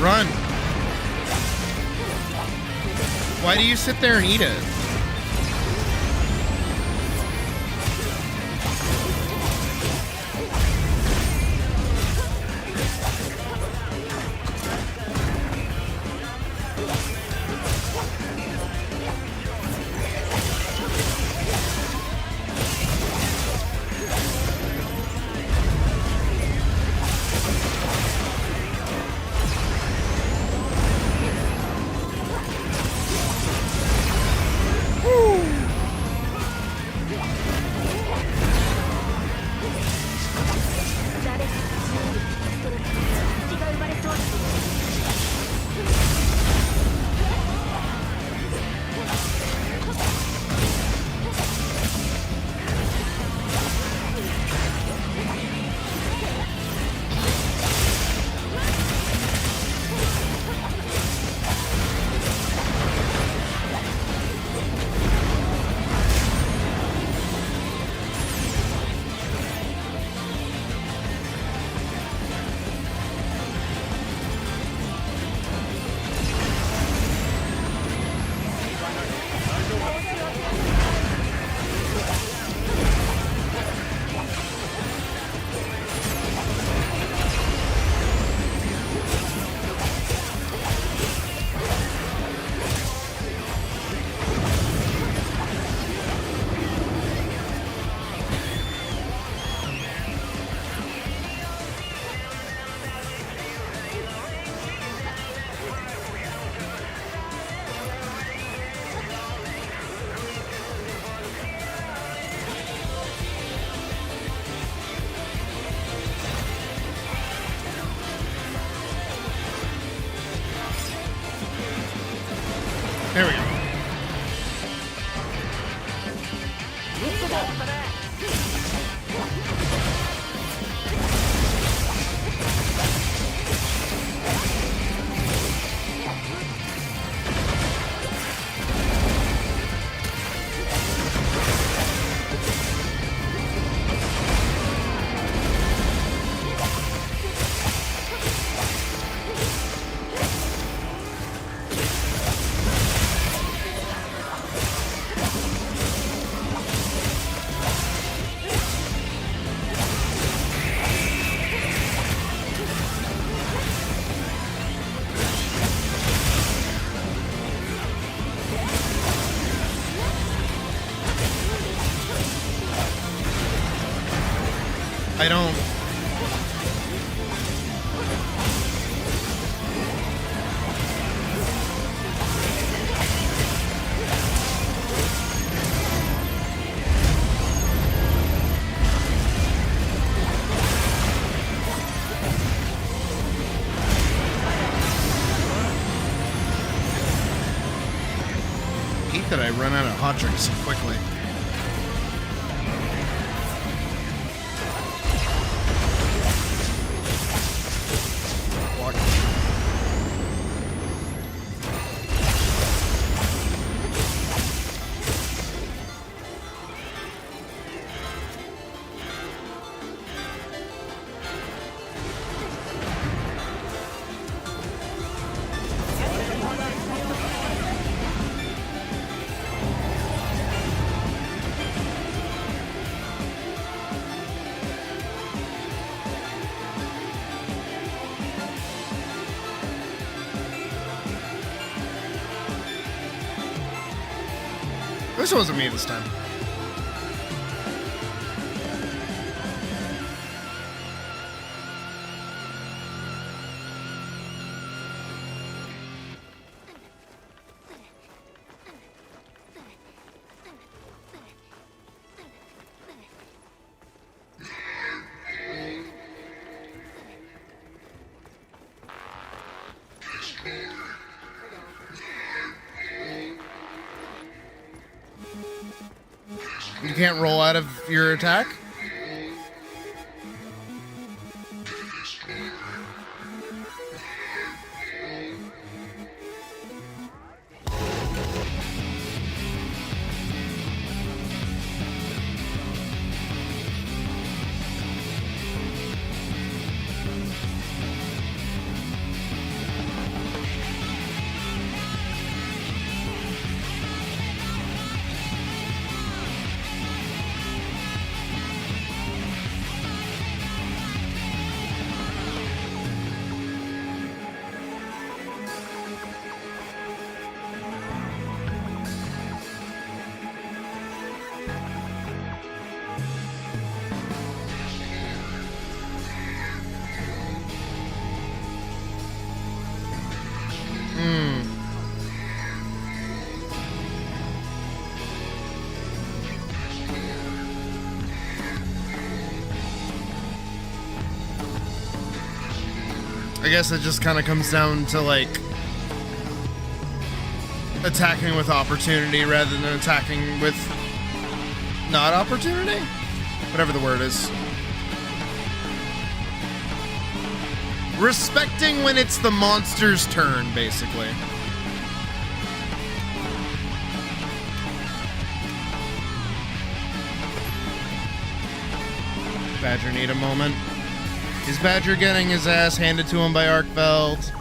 Run! Why do you sit there and eat it? There we go. hate that I run out of hot drinks so quickly. This wasn't me this time. You can't roll out of your attack? I guess it just kind of comes down to, like, attacking with opportunity rather than attacking with not opportunity? Whatever the word is. Respecting when it's the monster's turn, basically. Badger need a moment. Is Badger getting his ass handed to him by Arkfeld?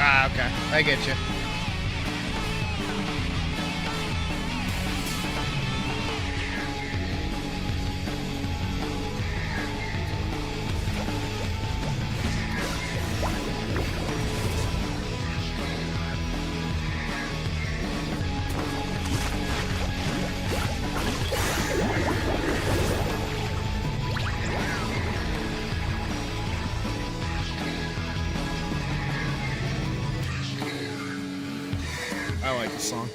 Ah, okay. I get you. I like the song.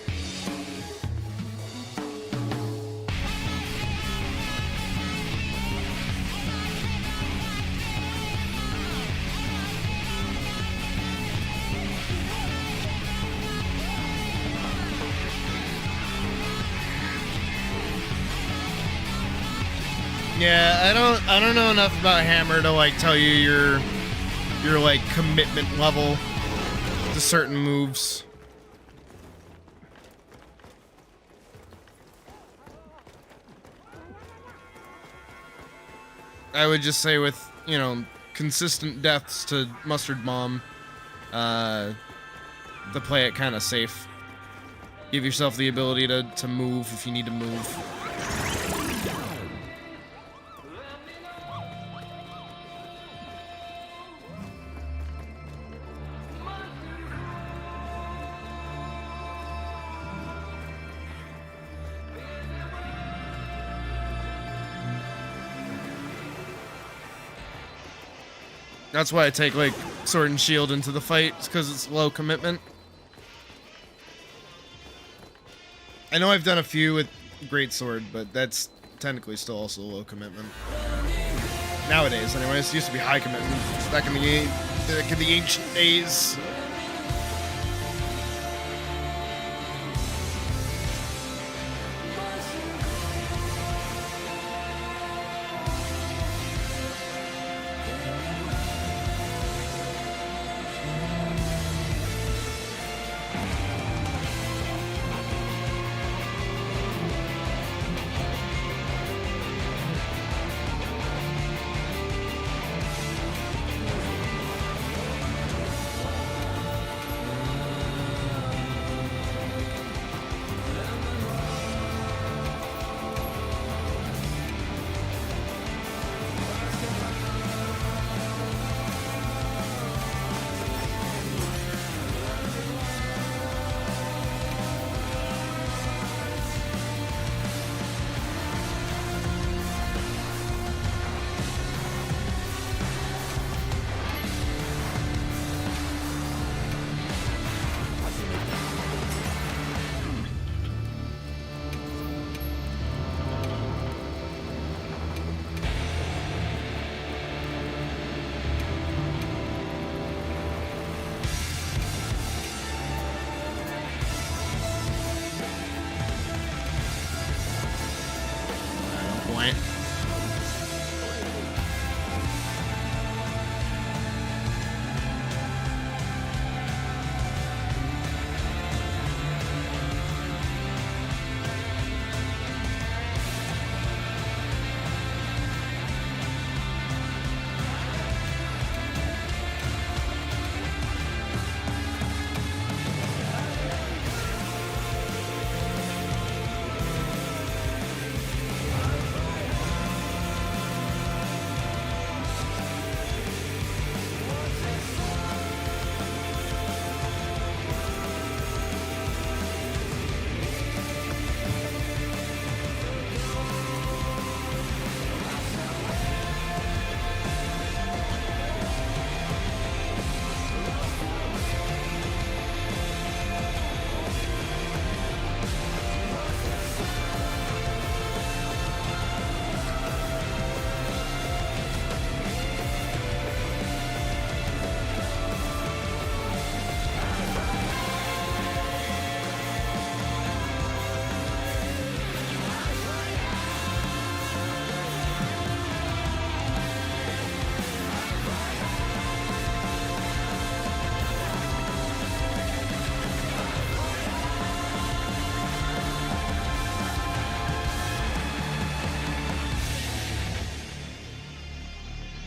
Yeah, I don't know enough about Hammer to like tell you your like commitment level to certain moves. I would just say with, you know, consistent deaths to Mustard Bomb, to play it kind of safe. Give yourself the ability to move if you need to move. That's why I take, like, Sword and Shield into the fight, because it's low commitment. I know I've done a few with Great Sword, but that's technically still also low commitment. Nowadays, anyways. It used to be high commitment back in the ancient days.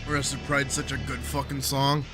Arrested Pride's such a good fucking song.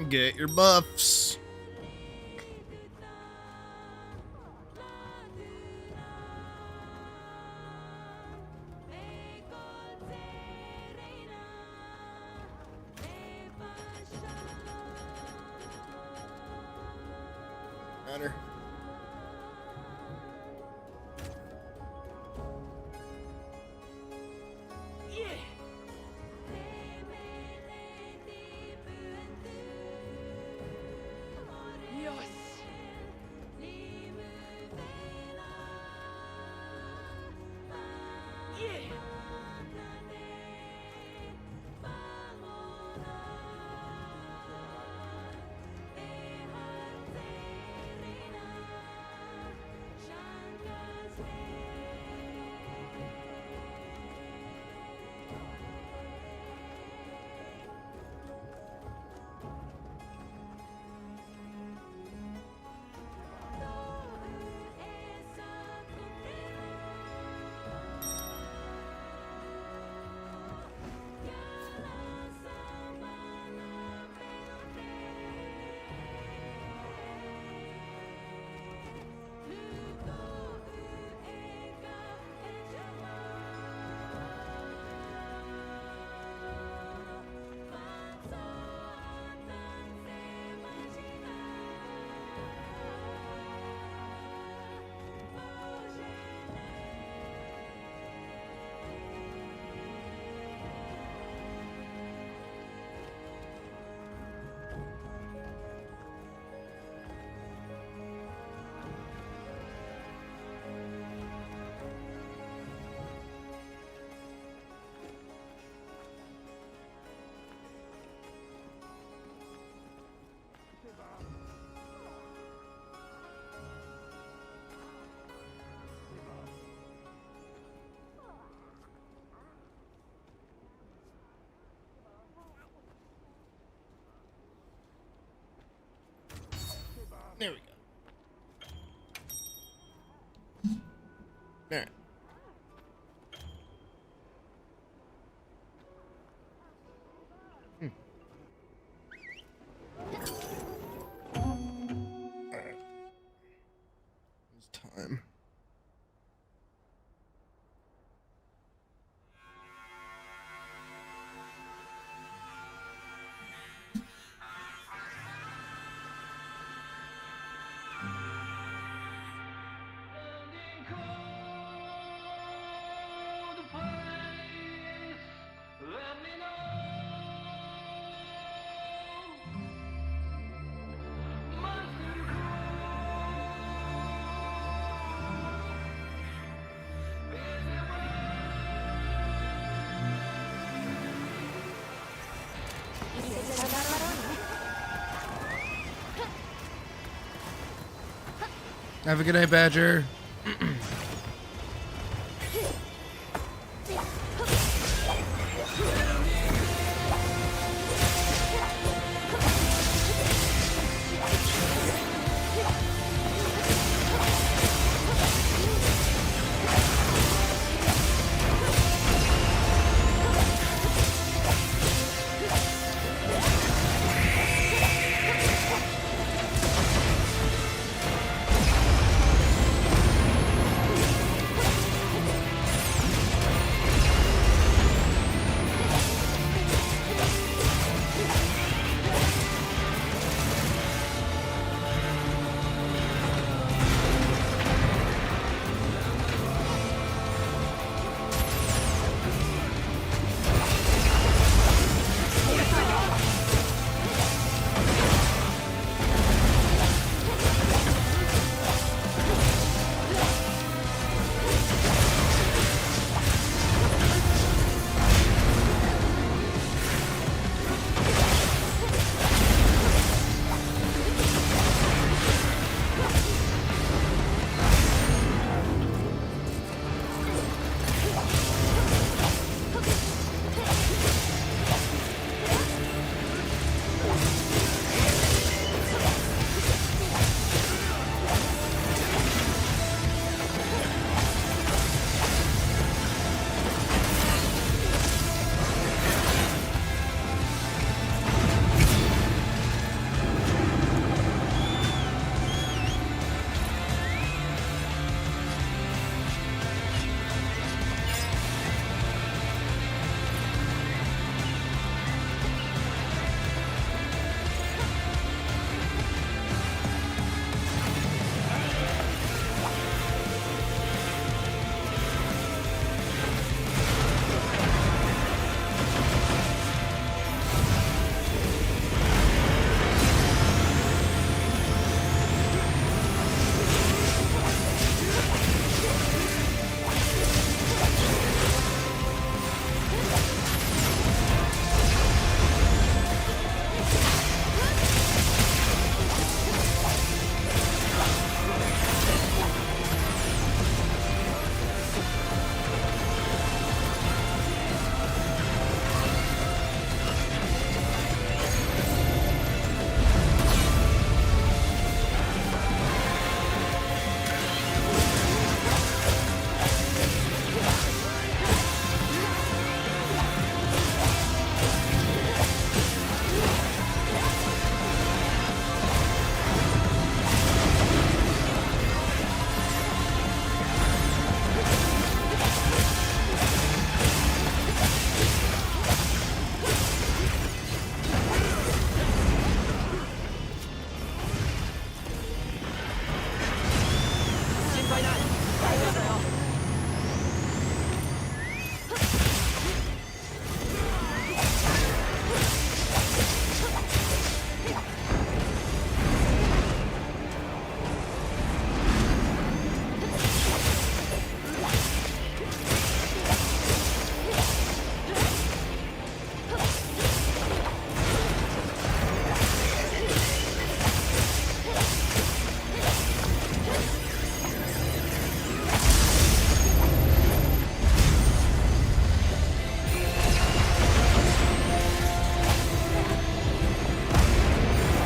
Get your buffs. matter. There we go. Alright. Alright. It's time. Have a good night, Badger.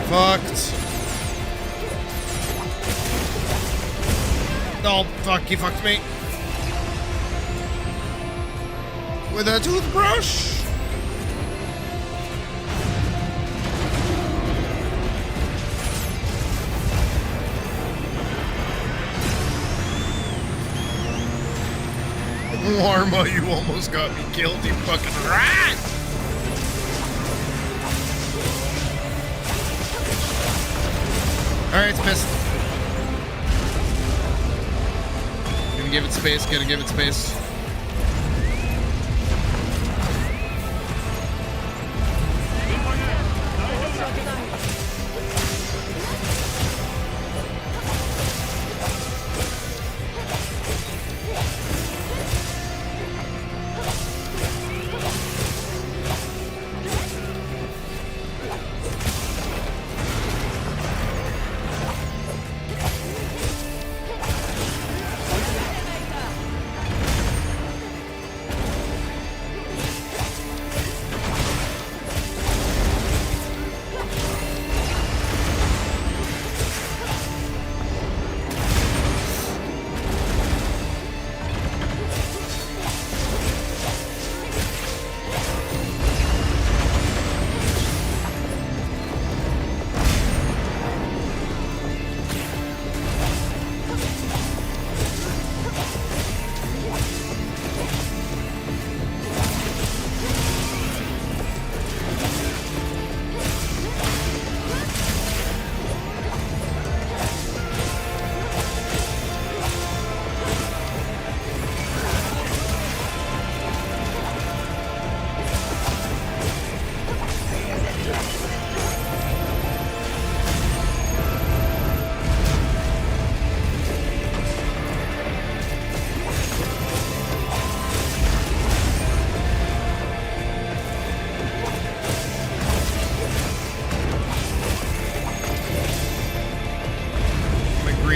Fucked. Oh, fuck, he fucked me. With a toothbrush. Warma, you almost got me killed, you fucking rat! Alright, it's pissed. Gonna give it space, gotta give it space.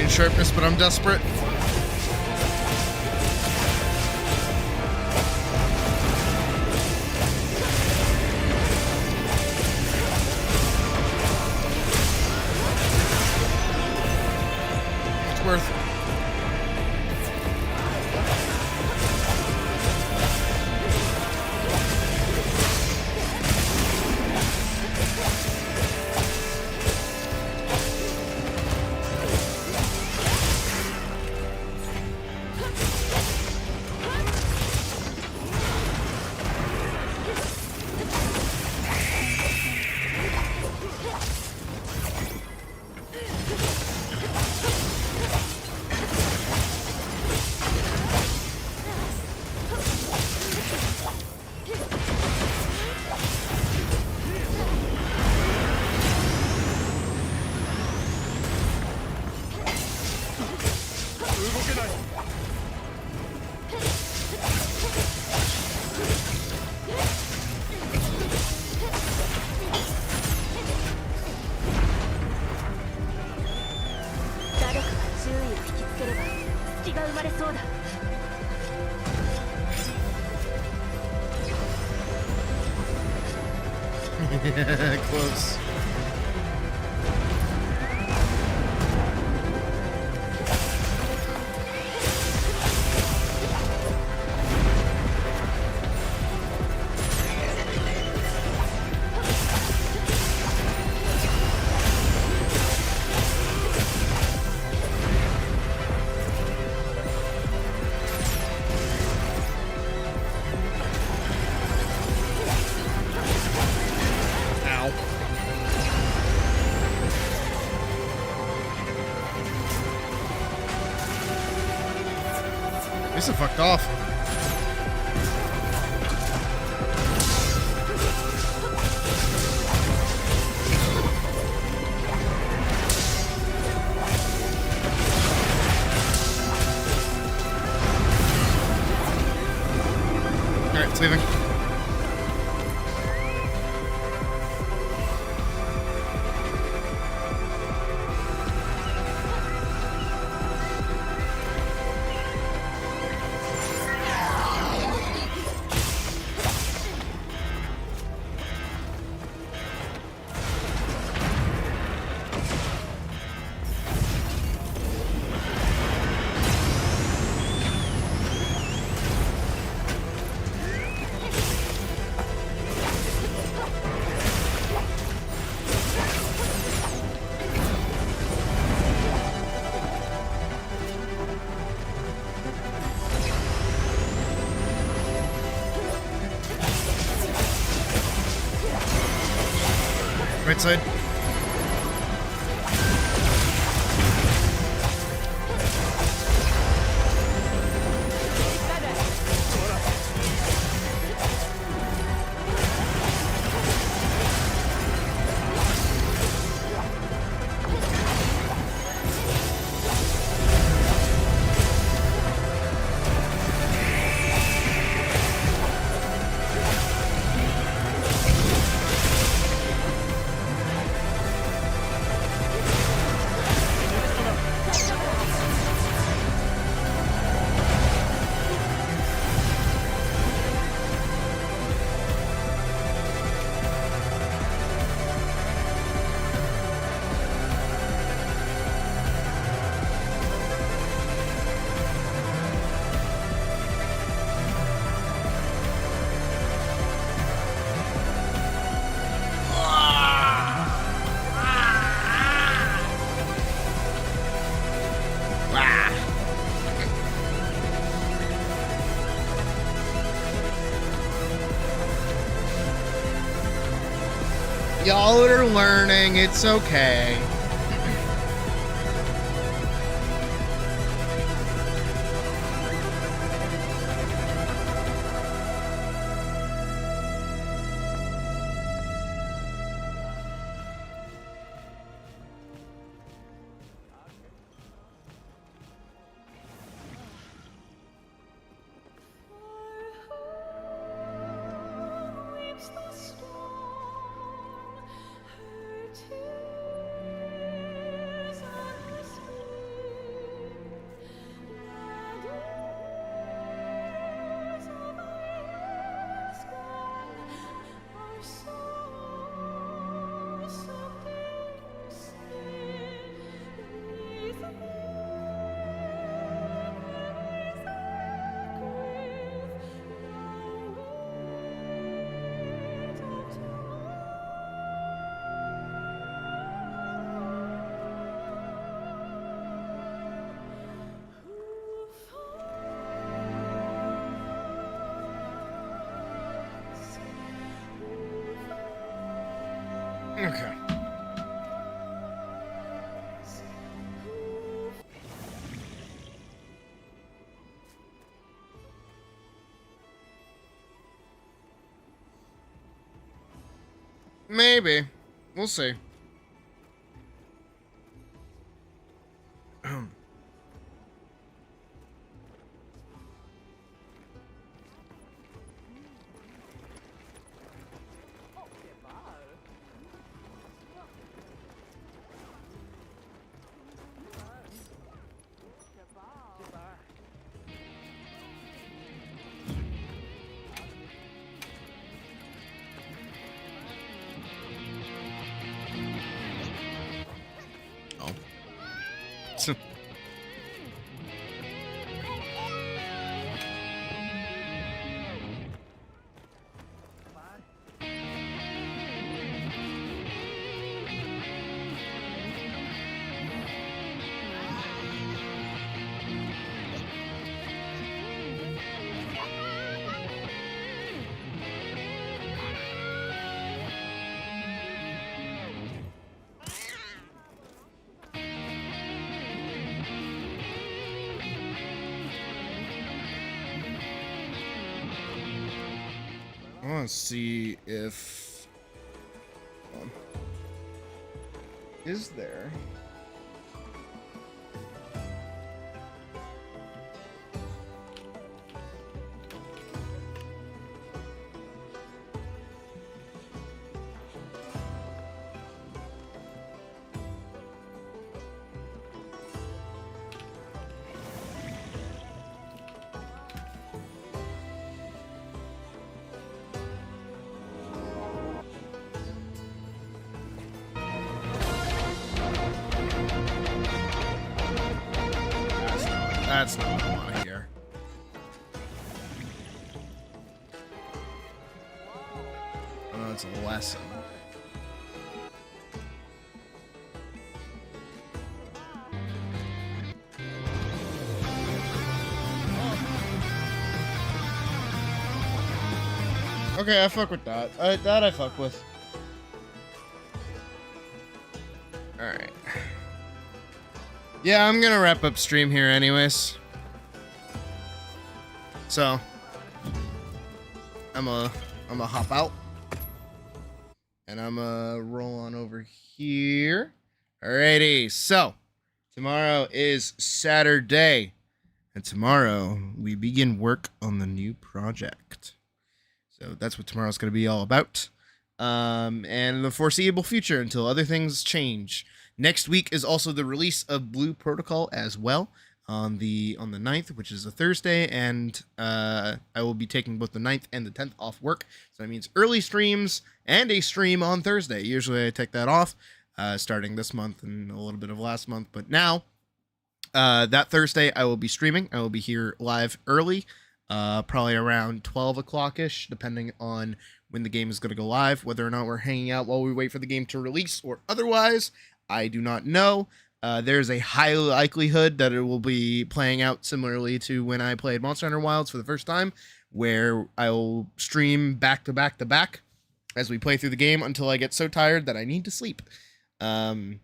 Sharpness, but I'm desperate. It's worth it. Close. This is fucked off. Alright, it's leaving. Right side. Y'all are learning, it's okay. Okay. Maybe. We'll see. I want to see if is there That's not what I want to hear. Oh, it's a lesson. Okay, I fuck with that. That I fuck with. Yeah, I'm gonna wrap up stream here anyways. So I'm a hop out. And I'm gonna roll on over here. Alrighty, so tomorrow is Saturday. And tomorrow we begin work on the new project. So that's what tomorrow's gonna be all about. And the foreseeable future until other things change. Next week is also the release of Blue Protocol as well on the 9th, which is a Thursday, and I will be taking both the 9th and the 10th off work. So that means early streams and a stream on Thursday. Usually I take that off starting this month and a little bit of last month, but now that Thursday I will be streaming. I will be here live early, probably around 12 o'clock-ish, depending on when the game is going to go live. Whether or not we're hanging out while we wait for the game to release or otherwise, I do not know. There's a high likelihood that it will be playing out similarly to when I played Monster Hunter Wilds for the first time, where I will stream back to back to back as we play through the game until I get so tired that I need to sleep. So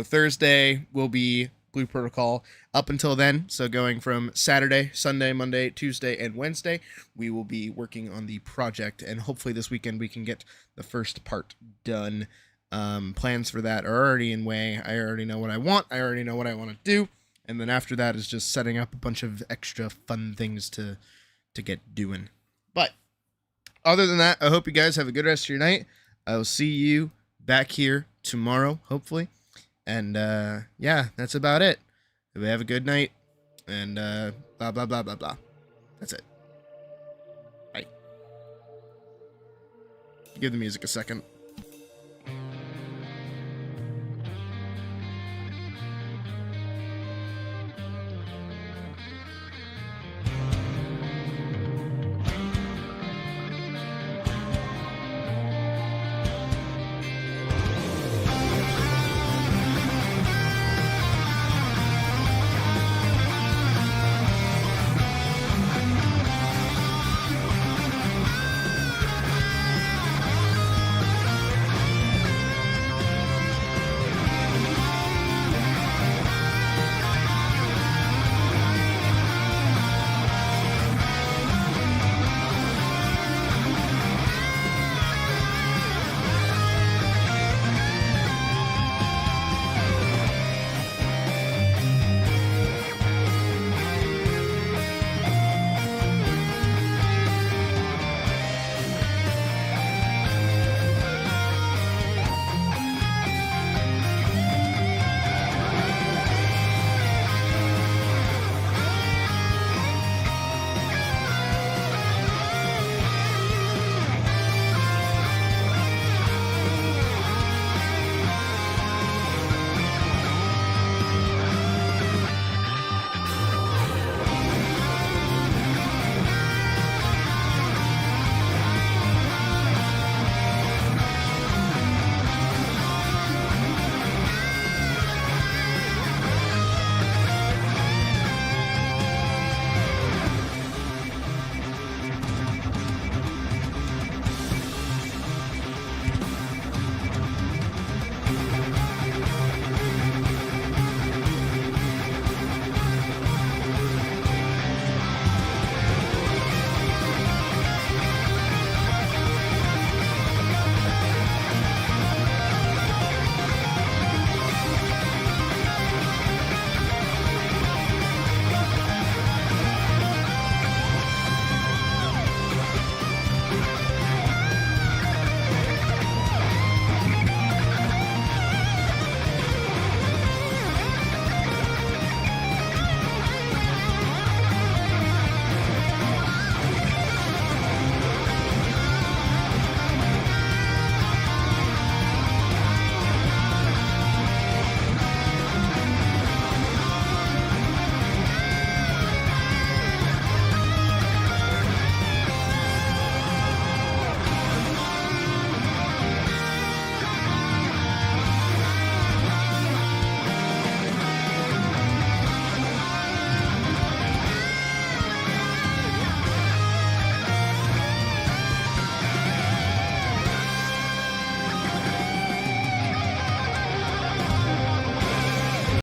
Thursday will be Blue Protocol up until then. So going from Saturday, Sunday, Monday, Tuesday, and Wednesday, we will be working on the project, and hopefully this weekend we can get the first part done. Plans for that are already in way. I already know what I want. I already know what I want to do. And then after that is just setting up a bunch of extra fun things to get doing. But other than that, I hope you guys have a good rest of your night. I will see you back here tomorrow, hopefully. And yeah, that's about it. Have a good night. And blah, blah, blah, blah, blah. That's it. Bye. Give the music a second.